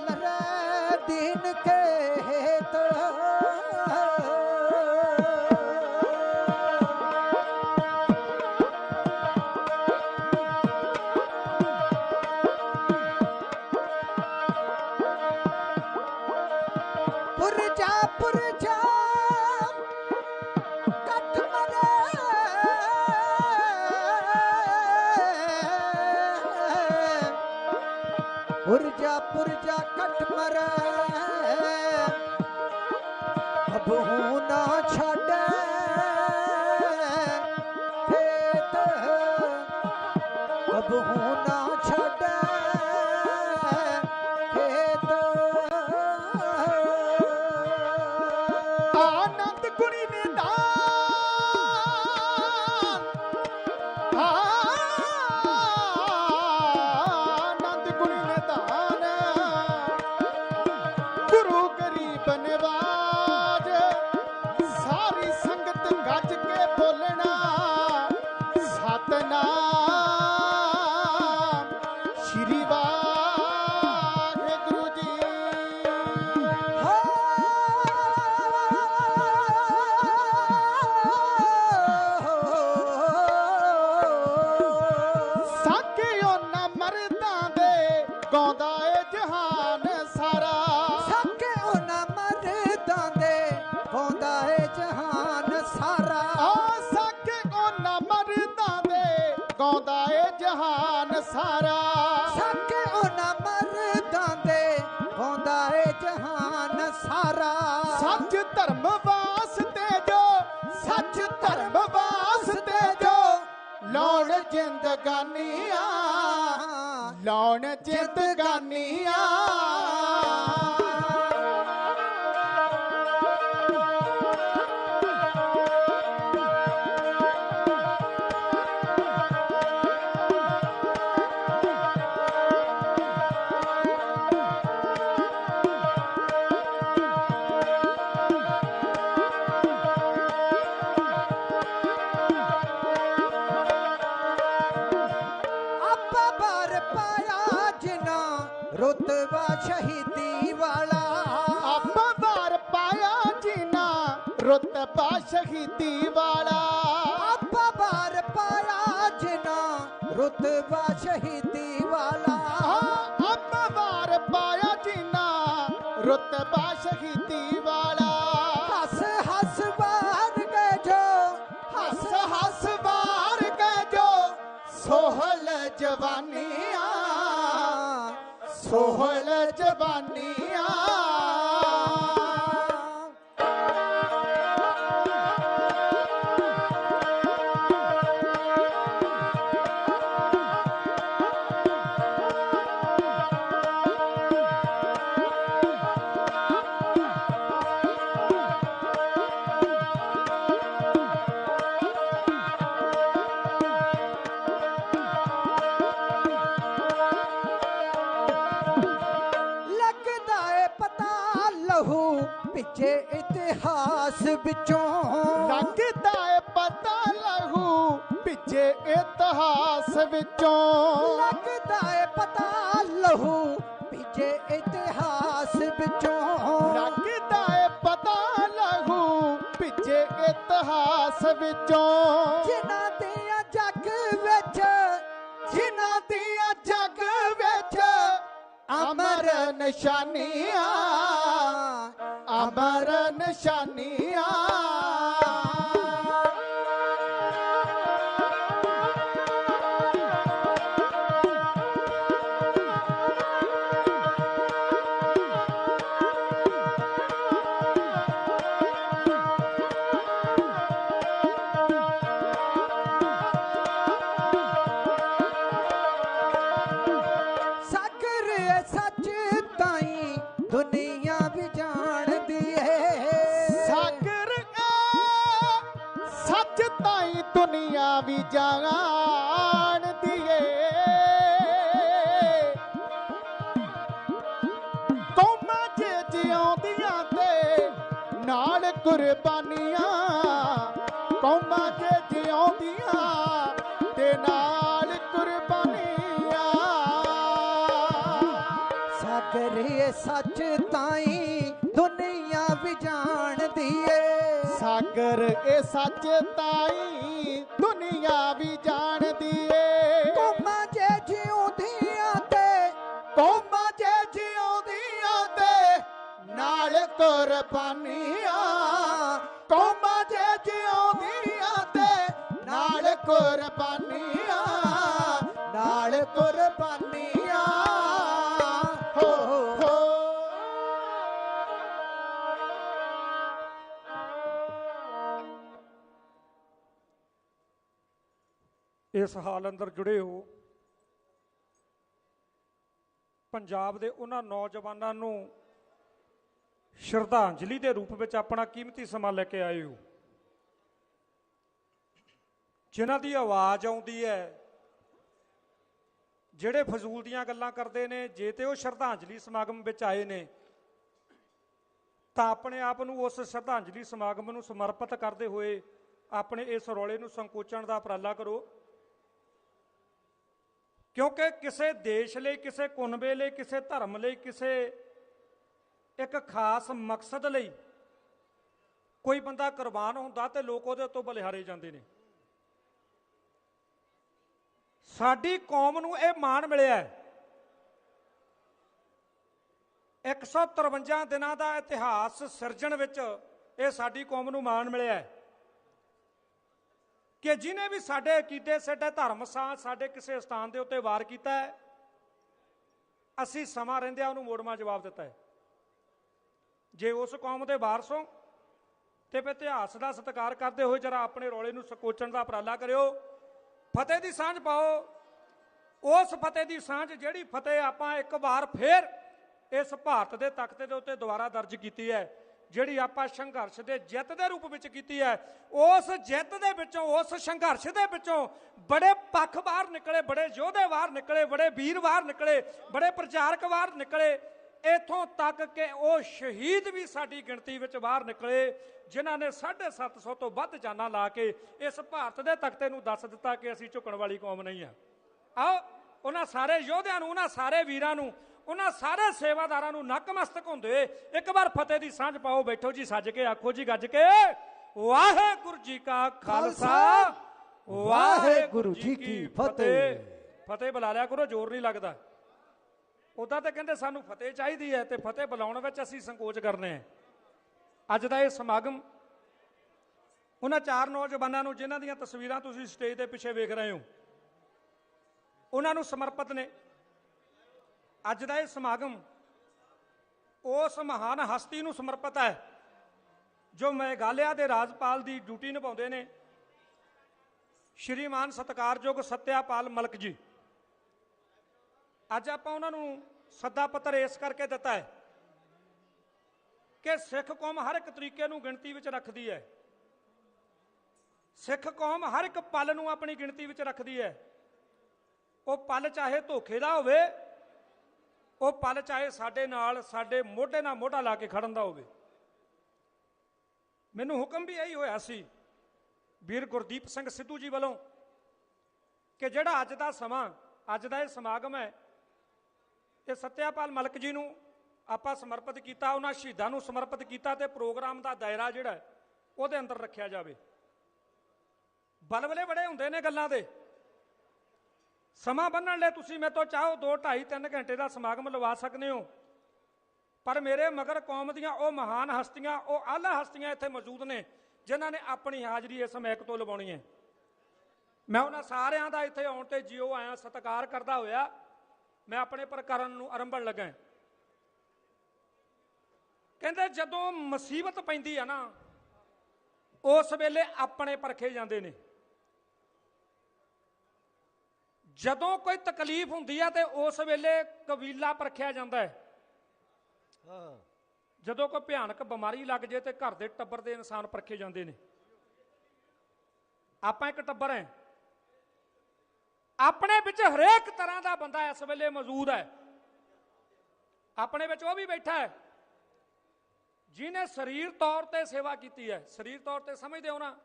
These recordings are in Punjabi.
लरे दीन के हेत पुरजा कट मरे पुरजा कट मरे अब हूं ना छड़े खेत अब हूं ना छड़े खेत आनंद गुणी निदान आनंद गुणी निदान गुरु गरीब निवाज सारी संगत गज के बोलना सतनाम श्री वाहिगुरु जी। साके उन्हां मर्दां दे गौंदा ए जहान सारा साके उन्हां मर्दां दे गौंदा ए जहान सारा साके उन्हां मर्दां दे गौंदा ए जहान सारा साके उन्हां मर्दां दे गौंदा ए जहान सारा सच धर्म वास्ते जो सच धर्म वास्ते जो लौण जिंदगानिया लौण जिंदगानिया रुतबा शहीदी वाला आपा बार पाया जीना रुतबा शहीदी वाला आपा बार पाया जिना रुतबा शहीदी वाला आपा बार पाया जीना रुतबा शहीदी वाला हस हस बार गए जो हस हस बार गए जो सोहल जवानिया सोहल जवानिया पिछे इतिहास बिचों लगदा है पता लहू पिछे इतिहास विचों लगदा है पता लहू पिछे इतिहास बिचों लगदा है पता लहू पिछे इतिहास विचों जिन्हां दियां जग विच जिन्हां दियां जग विच अमर निशानियां अमर निशानियां सागर सच ताई दुनिया भी जानदी है सागर सच ताई दुनिया भी जानदी है कौमां जे जिउंदियां ते नाल कुर्बानियां कौमां जे जिउंदियां ते नाल कुर्बानियां ਸਾਗਰ ਏ ਸੱਚ ਤਾਈ ਦੁਨੀਆ ਵੀ ਜਾਣਦੀ ਏ। ਸਾਗਰ ਇਹ ਸੱਚ ਤਾਈ ਦੁਨੀਆ ਵੀ ਜਾਣਦੀ ਏ। ਕੌਮਾਂ ਜੇ ਜਿਉਂਦੀਆਂ ਤੇ ਕੌਮਾਂ ਜੇ ਜਿਉਂਦੀਆਂ ਤੇ ਨਾਲ ਕੁਰਬਾਨੀਆਂ। ਕੌਮਾਂ ਜੇ ਜਿਉਂਦੀਆਂ ਤੇ ਨਾਲ ਕੁਰਬਾਨੀਆਂ। ਨਾਲ ਕੁਰਬਾਨੀਆਂ ਹੋ ਹੋ। ਇਸ ਹਾਲ ਅੰਦਰ ਜੁੜੇ ਹੋ ਪੰਜਾਬ ਦੇ ਉਹਨਾਂ ਨੌਜਵਾਨਾਂ ਨੂੰ ਸ਼ਰਧਾਂਜਲੀ ਦੇ ਰੂਪ ਵਿੱਚ ਆਪਣਾ ਕੀਮਤੀ ਸਮਾਂ ਲੈ ਕੇ ਆਏ ਹੋ, ਜਿਨ੍ਹਾਂ ਦੀ ਆਵਾਜ਼ ਆਉਂਦੀ ਹੈ, ਜਿਹੜੇ ਫਜ਼ੂਲ ਦੀਆਂ ਗੱਲਾਂ ਕਰਦੇ ਨੇ। ਜੇ ਤੇ ਉਹ ਸ਼ਰਧਾਂਜਲੀ ਸਮਾਗਮ ਵਿੱਚ ਆਏ ਨੇ ਤਾਂ ਆਪਣੇ ਆਪ ਨੂੰ ਉਸ ਸ਼ਰਧਾਂਜਲੀ ਸਮਾਗਮ ਨੂੰ ਸਮਰਪਿਤ ਕਰਦੇ ਹੋਏ ਆਪਣੇ ਇਸ ਰੌਲੇ ਨੂੰ ਸੰਕੋਚਣ ਦਾ ਉਪਰਾਲਾ ਕਰੋ, ਕਿਉਂਕਿ ਕਿਸੇ ਦੇਸ਼ ਲਈ, ਕਿਸੇ ਕੁਨਬੇ ਲਈ, ਕਿਸੇ ਧਰਮ ਲਈ, ਕਿਸੇ ਇੱਕ ਖਾਸ ਮਕਸਦ ਲਈ ਕੋਈ ਬੰਦਾ ਕੁਰਬਾਨ ਹੁੰਦਾ ਤੇ ਲੋਕ ਉਹਦੇ ਤੋਂ ਬਲਿਹਾਰੇ ਜਾਂਦੇ ਨੇ। ਸਾਡੀ ਕੌਮ ਨੂੰ ਇਹ ਮਾਣ ਮਿਲਿਆ 153 ਦਿਨਾਂ ਦਾ ਇਤਿਹਾਸ ਸਿਰਜਣ ਵਿੱਚ, ਇਹ ਸਾਡੀ ਕੌਮ ਨੂੰ ਮਾਣ ਮਿਲਿਆ ਕਿ ਜਿਹਨੇ ਵੀ ਸਾਡੇ ਅਕੀਦੇ, ਸਾਡੇ ਧਰਮ, ਸਾਡੇ ਕਿਸੇ ਸਥਾਨ ਦੇ ਉੱਤੇ ਵਾਰ ਕੀਤਾ ਹੈ, ਅਸੀਂ ਸਮਾਂ ਰਹਿੰਦਿਆਂ ਉਹਨੂੰ ਮੋੜਵਾਂ ਜਵਾਬ ਦਿੱਤਾ ਹੈ। ਜੇ ਉਸ ਕੌਮ ਦੇ ਵਾਰਸ ਹੋ ਤੇ ਫਿਰ ਇਤਿਹਾਸ ਦਾ ਸਤਿਕਾਰ ਕਰਦੇ ਹੋਏ ਜਰਾ ਆਪਣੇ ਰੌਲੇ ਨੂੰ ਸਕੋਚਣ ਦਾ ਉਪਰਾਲਾ ਕਰਿਓ। ਫਤਿਹ ਦੀ ਸਾਂਝ ਪਾਓ, ਉਸ ਫਤਿਹ ਦੀ ਸਾਂਝ ਜਿਹੜੀ ਫਤਿਹ ਆਪਾਂ ਇੱਕ ਵਾਰ ਫੇਰ ਇਸ ਭਾਰਤ ਦੇ ਤਖਤੇ ਦੇ ਉੱਤੇ ਦੁਬਾਰਾ ਦਰਜ ਕੀਤੀ ਹੈ, ਜਿਹੜੀ ਆਪਾਂ ਸੰਘਰਸ਼ ਦੇ ਜਿੱਤ ਦੇ ਰੂਪ ਵਿੱਚ ਕੀਤੀ ਹੈ। ਉਸ ਜਿੱਤ ਦੇ ਵਿੱਚੋਂ, ਉਸ ਸੰਘਰਸ਼ ਦੇ ਵਿੱਚੋਂ ਬੜੇ ਪੱਖ ਬਾਹਰ ਨਿਕਲੇ, ਬੜੇ ਯੋਧੇ ਬਾਹਰ ਨਿਕਲੇ, ਬੜੇ ਵੀਰ ਬਾਹਰ ਨਿਕਲੇ, ਬੜੇ ਪ੍ਰਚਾਰਕ ਬਾਹਰ ਨਿਕਲੇ, ਇੱਥੋਂ ਤੱਕ ਕਿ ਉਹ ਸ਼ਹੀਦ ਵੀ ਸਾਡੀ ਗਿਣਤੀ ਵਿੱਚ ਬਾਹਰ ਨਿਕਲੇ, ਜਿਨ੍ਹਾਂ ਨੇ 750 ਤੋਂ ਵੱਧ ਜਾਨਾਂ ਲਾ ਕੇ ਇਸ ਭਾਰਤ ਦੇ ਤਖਤੇ ਨੂੰ ਦੱਸ ਦਿੱਤਾ ਕਿ ਅਸੀਂ ਝੁਕਣ ਵਾਲੀ ਕੌਮ ਨਹੀਂ ਹਾਂ। ਆਓ ਉਹਨਾਂ ਸਾਰੇ ਯੋਧਿਆਂ ਨੂੰ, ਉਹਨਾਂ ਸਾਰੇ ਵੀਰਾਂ ਨੂੰ, ਉਹਨਾਂ ਸਾਰੇ ਸੇਵਾਦਾਰਾਂ ਨੂੰ ਨਕਮਸਤਕ ਹੁੰਦੇ ਇੱਕ ਵਾਰ ਫਤਿਹ ਦੀ ਸਾਂਝ ਪਾਓ। ਬੈਠੋ ਜੀ ਸੱਜ ਕੇ, ਆਖੋ ਜੀ ਗੱਜ ਕੇ, ਵਾਹਿਗੁਰੂ ਜੀ ਕਾ ਖਾਲਸਾ, ਵਾਹਿਗੁਰੂ ਜੀ ਕੀ ਫਤਿਹ। ਫਤਿਹ ਬੁਲਾ ਲਿਆ ਕਰੋ, ਜ਼ੋਰ ਨਹੀਂ ਲੱਗਦਾ। ਉੱਦਾਂ ਤਾਂ ਕਹਿੰਦੇ ਸਾਨੂੰ ਫਤਿਹ ਚਾਹੀਦੀ ਹੈ ਤੇ ਫਤਿਹ ਬੁਲਾਉਣ ਵਿੱਚ ਅਸੀਂ ਸੰਕੋਚ ਕਰਨੇ ਆ। ਅੱਜ ਦਾ ਇਹ ਸਮਾਗਮ ਉਹਨਾਂ 4 ਨੌਜਵਾਨਾਂ ਨੂੰ ਜਿਨ੍ਹਾਂ ਦੀਆਂ ਤਸਵੀਰਾਂ ਤੁਸੀਂ ਸਟੇਜ ਦੇ ਪਿੱਛੇ ਵੇਖ ਰਹੇ ਹੋ, ਉਹਨਾਂ ਨੂੰ ਸਮਰਪਿਤ ਨੇ। ਅੱਜ ਦਾ ਇਹ ਸਮਾਗਮ ਉਸ ਮਹਾਨ ਹਸਤੀ ਨੂੰ ਸਮਰਪਿਤ ਹੈ ਜੋ ਮੇਘਾਲਿਆ ਦੇ ਰਾਜਪਾਲ ਦੀ ਡਿਊਟੀ ਨਿਭਾਉਂਦੇ ਨੇ, ਸ਼੍ਰੀਮਾਨ ਸਤਿਕਾਰਯੋਗ ਸਤਿਆਪਾਲ ਮਲਕ ਜੀ। ਅੱਜ ਆਪਾਂ ਉਹਨਾਂ ਨੂੰ ਸੱਦਾ ਪੱਤਰ ਇਸ ਕਰਕੇ ਦਿੱਤਾ ਹੈ ਕਿ ਸਿੱਖ ਕੌਮ ਹਰ ਇੱਕ ਤਰੀਕੇ ਨੂੰ ਗਿਣਤੀ ਵਿੱਚ ਰੱਖਦੀ ਹੈ, ਸਿੱਖ ਕੌਮ ਹਰ ਇੱਕ ਪਲ ਨੂੰ ਆਪਣੀ ਗਿਣਤੀ ਵਿੱਚ ਰੱਖਦੀ ਹੈ। ਉਹ ਪਲ ਚਾਹੇ ਧੋਖੇ ਦਾ ਹੋਵੇ, ਉਹ ਪਲ ਚਾਹੇ ਸਾਡੇ ਨਾਲ, ਸਾਡੇ ਮੋਢੇ ਨਾਲ ਮੋਢਾ ਲਾ ਕੇ ਖੜਨ ਦਾ ਹੋਵੇ। ਮੈਨੂੰ ਹੁਕਮ ਵੀ ਇਹੀ ਹੋਇਆ ਸੀ ਵੀਰ ਗੁਰਦੀਪ ਸਿੰਘ ਸਿੱਧੂ ਜੀ ਵੱਲੋਂ ਕਿ ਜਿਹੜਾ ਅੱਜ ਦਾ ਸਮਾਂ, ਅੱਜ ਦਾ ਇਹ ਸਮਾਗਮ ਹੈ, ਇਹ ਸਤਿਆਪਾਲ ਮਲਕ ਜੀ ਨੂੰ ਆਪਾਂ ਸਮਰਪਿਤ ਕੀਤਾ, ਉਹਨਾਂ ਸ਼ਹੀਦਾਂ ਨੂੰ ਸਮਰਪਿਤ ਕੀਤਾ ਤੇ ਪ੍ਰੋਗਰਾਮ ਦਾ ਦਾਇਰਾ ਜਿਹੜਾ ਉਹਦੇ ਅੰਦਰ ਰੱਖਿਆ ਜਾਵੇ। ਬਲਬਲੇ ਬੜੇ ਹੁੰਦੇ ਨੇ ਗੱਲਾਂ ਦੇ। ਸਮਾਂ ਬੰਨਣ ਲਈ ਤੁਸੀਂ ਮੇਰੇ ਤੋਂ ਚਾਹੋ 2, 2.5, 3 ਘੰਟੇ ਦਾ ਸਮਾਗਮ ਲਵਾ ਸਕਦੇ ਹੋ, ਪਰ ਮੇਰੇ ਮਗਰ ਕੌਮ ਦੀਆਂ ਉਹ ਮਹਾਨ ਹਸਤੀਆਂ, ਉਹ ਆਲਾ ਹਸਤੀਆਂ ਇੱਥੇ ਮੌਜੂਦ ਨੇ ਜਿਨ੍ਹਾਂ ਨੇ ਆਪਣੀ ਹਾਜ਼ਰੀ ਇਸ ਮਹਿਕ ਤੋਂ ਲਵਾਉਣੀ ਹੈ। ਮੈਂ ਉਹਨਾਂ ਸਾਰਿਆਂ ਦਾ ਇੱਥੇ ਆਉਣ ਤੇ ਜਿਉ ਆਇਆ ਸਤਿਕਾਰ ਕਰਦਾ ਹੋਇਆ ਮੈਂ ਆਪਣੇ ਪ੍ਰਕਰਨ ਨੂੰ ਆਰੰਭਣ ਲੱਗਾ। ਕਹਿੰਦੇ ਜਦੋਂ ਮੁਸੀਬਤ ਪੈਂਦੀ ਆ ਨਾ, ਉਸ ਵੇਲੇ ਆਪਣੇ ਪਰਖੇ ਜਾਂਦੇ ਨੇ। ਜਦੋਂ ਕੋਈ ਤਕਲੀਫ ਹੁੰਦੀ ਆ ਤੇ ਉਸ ਵੇਲੇ ਕਬੀਲਾ ਪਰਖਿਆ ਜਾਂਦਾ ਹੈ। ਜਦੋਂ ਕੋਈ ਭਿਆਨਕ ਬਿਮਾਰੀ ਲੱਗ ਜੇ ਤੇ ਘਰ ਦੇ ਟੱਬਰ ਦੇ ਇਨਸਾਨ ਪਰਖੇ ਜਾਂਦੇ ਨੇ। ਆਪਾਂ ਇੱਕ ਟੱਬਰ ਹੈ, ਆਪਣੇ ਵਿੱਚ ਹਰੇਕ ਤਰ੍ਹਾਂ ਦਾ ਬੰਦਾ ਇਸ ਵੇਲੇ ਮੌਜੂਦ ਹੈ। ਆਪਣੇ ਵਿੱਚ ਉਹ ਵੀ ਬੈਠਾ ਹੈ ਜਿਹਨੇ ਸਰੀਰ ਤੌਰ ਤੇ ਸੇਵਾ ਕੀਤੀ ਹੈ। ਸਰੀਰ ਤੌਰ ਤੇ ਸਮਝਦੇ ਹੋ ਨਾ,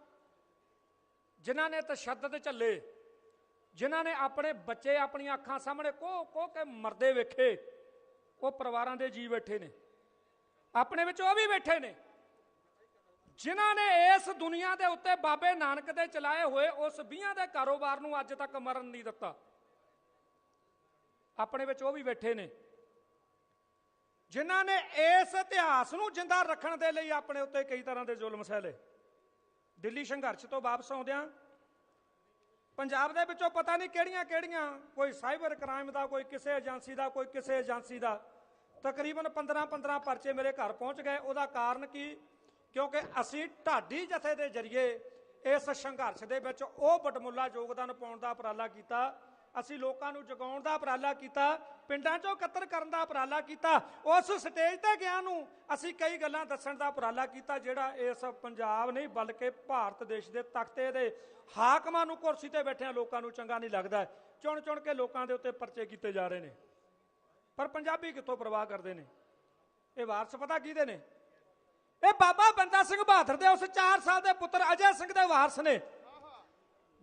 ਜਿਨ੍ਹਾਂ ਨੇ ਤਸ਼ੱਦਦ ਝੱਲੇ, ਜਿਨ੍ਹਾਂ ਨੇ ਆਪਣੇ ਬੱਚੇ ਆਪਣੀਆਂ ਅੱਖਾਂ ਸਾਹਮਣੇ ਕੋਹ ਕੇ ਮਰਦੇ ਵੇਖੇ, ਉਹ ਪਰਿਵਾਰਾਂ ਦੇ ਜੀ ਬੈਠੇ ਨੇ, ਆਪਣੇ ਵਿੱਚ ਉਹ ਵੀ ਬੈਠੇ ਨੇ ਜਿਨ੍ਹਾਂ ਨੇ ਇਸ ਦੁਨੀਆ ਦੇ ਉੱਤੇ ਬਾਬੇ ਨਾਨਕ ਦੇ ਚਲਾਏ ਹੋਏ ਉਸ 20 ਦੇ ਕਾਰੋਬਾਰ ਨੂੰ ਅੱਜ ਤੱਕ ਮਰਨ ਨਹੀਂ ਦਿੱਤਾ। ਆਪਣੇ ਵਿੱਚ ਉਹ ਵੀ ਬੈਠੇ ਨੇ ਜਿਨ੍ਹਾਂ ਨੇ ਇਸ ਇਤਿਹਾਸ ਨੂੰ ਜਿੰਦਾ ਰੱਖਣ ਦੇ ਲਈ ਆਪਣੇ ਉੱਤੇ ਕਈ ਤਰ੍ਹਾਂ ਦੇ ਜ਼ੁਲਮ ਸਹਿਲੇ। ਦਿੱਲੀ ਸੰਘਰਸ਼ ਤੋਂ ਵਾਪਸ ਆਉਂਦਿਆਂ ਪੰਜਾਬ ਦੇ ਵਿੱਚੋਂ ਪਤਾ ਨਹੀਂ ਕਿਹੜੀਆਂ ਕਿਹੜੀਆਂ, ਕੋਈ ਸਾਈਬਰ ਕ੍ਰਾਈਮ ਦਾ, ਕੋਈ ਕਿਸੇ ਏਜੰਸੀ ਦਾ, ਕੋਈ ਕਿਸੇ ਏਜੰਸੀ ਦਾ, ਤਕਰੀਬਨ 15 ਪਰਚੇ ਮੇਰੇ ਘਰ ਪਹੁੰਚ ਗਏ। ਉਹਦਾ ਕਾਰਨ ਕੀ? ਕਿਉਂਕਿ ਅਸੀਂ ਢਾਡੀ ਜਥੇ ਦੇ ਜ਼ਰੀਏ ਇਸ ਸੰਘਰਸ਼ ਦੇ ਵਿੱਚ ਉਹ ਵਡਮੁੱਲਾ ਯੋਗਦਾਨ ਪਾਉਣ ਦਾ ਉਪਰਾਲਾ ਕੀਤਾ। ਅਸੀਂ ਲੋਕਾਂ ਨੂੰ ਜਗਾਉਣ ਦਾ ਉਪਰਾਲਾ ਕੀਤਾ, ਪਿੰਡਾਂ 'ਚੋਂ ਇਕੱਤਰ ਕਰਨ ਦਾ ਉਪਰਾਲਾ ਕੀਤਾ। ਉਸ ਸਟੇਜ ਤੇ ਗਿਆ ਨੂੰ ਅਸੀਂ ਕਈ ਗੱਲਾਂ ਦੱਸਣ ਦਾ ਉਪਰਾਲਾ ਕੀਤਾ ਜਿਹੜਾ ਇਸ ਪੰਜਾਬ ਨਹੀਂ ਬਲਕਿ ਭਾਰਤ ਦੇਸ਼ ਦੇ ਤਖਤੇ ਦੇ ਹਾਕਮਾਂ ਨੂੰ, ਕੁਰਸੀ ਤੇ ਬੈਠਿਆਂ ਲੋਕਾਂ ਨੂੰ ਚੰਗਾ ਨਹੀਂ ਲੱਗਦਾ। ਚੁਣ ਚੁਣ ਕੇ ਲੋਕਾਂ ਦੇ ਉੱਤੇ ਪਰਚੇ ਕੀਤੇ ਜਾ ਰਹੇ ਨੇ, ਪਰ ਪੰਜਾਬੀ ਕਿੱਥੋਂ ਪਰਵਾਹ ਕਰਦੇ ਨੇ? ਇਹ ਵਾਰਸ ਪਤਾ ਕਿਹਦੇ ਨੇ? ਇਹ ਬਾਬਾ ਬੰਦਾ ਸਿੰਘ ਬਹਾਦਰ ਦੇ ਉਸ 4 ਸਾਲ ਦੇ ਪੁੱਤਰ ਅਜੈ ਸਿੰਘ ਦੇ ਵਾਰਸ ਨੇ,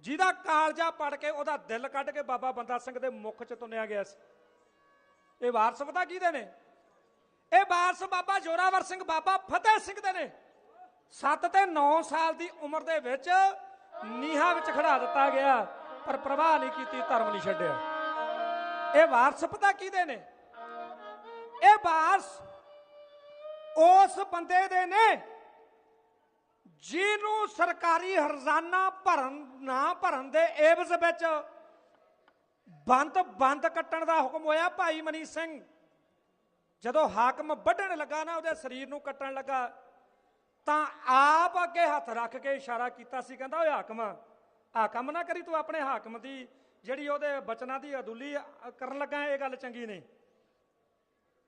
ਜਿਹਦਾ ਕਾਲਜਾ ਪੜ ਕੇ ਉਹਦਾ ਦਿਲ ਕੱਢ ਕੇ ਬਾਬਾ ਬੰਦਾ ਸਿੰਘ ਦੇ ਮੁਖ 'ਚ ਤੁੰਨਿਆ ਗਿਆ ਸੀ। ਇਹ ਵਾਰਸ ਪਤਾ ਕਿਹਦੇ ਨੇ? ਇਹ ਵਾਰਸ ਬਾਬਾ ਜ਼ੋਰਾਵਰ ਸਿੰਘ, ਬਾਬਾ ਫਤਿਹ ਸਿੰਘ ਦੇ ਨੇ। 7 ਤੇ 9 ਸਾਲ ਦੀ ਉਮਰ ਦੇ ਵਿੱਚ ਨੀਹਾਂ ਵਿੱਚ ਖੜਾ ਦਿੱਤਾ ਗਿਆ, ਪਰ ਪ੍ਰਵਾਹ ਨਹੀਂ ਕੀਤੀ, ਧਰਮ ਨਹੀਂ ਛੱਡਿਆ। ਇਹ ਵਾਰਸ ਪਤਾ ਕਿਹਦੇ ਨੇ? ਇਹ ਵਾਰਸ ਉਸ ਬੰਦੇ ਦੇ ਨੇ ਜਿਹਨੂੰ ਸਰਕਾਰੀ ਹਰਜ਼ਾਨਾ ਨਾ ਭਰਨ ਦੇ ਏਵਜ਼ ਵਿੱਚ ਬੰਦ ਕੱਟਣ ਦਾ ਹੁਕਮ ਹੋਇਆ। ਭਾਈ ਮਨੀ ਸਿੰਘ ਜਦੋਂ ਹਾਕਮ ਵੱਢਣ ਲੱਗਾ ਨਾ, ਉਹਦੇ ਸਰੀਰ ਨੂੰ ਕੱਟਣ ਲੱਗਾ, ਤਾਂ ਆਪ ਅੱਗੇ ਹੱਥ ਰੱਖ ਕੇ ਇਸ਼ਾਰਾ ਕੀਤਾ ਸੀ, ਕਹਿੰਦਾ ਓਏ ਹਾਕਮ ਨਾ ਕਰੀ, ਤੂੰ ਆਪਣੇ ਹਾਕਮ ਦੀ ਜਿਹੜੀ ਉਹਦੇ ਬਚਨਾਂ ਦੀ ਅਦੁੱਲੀ ਕਰਨ ਲੱਗਾ, ਇਹ ਗੱਲ ਚੰਗੀ ਨਹੀਂ।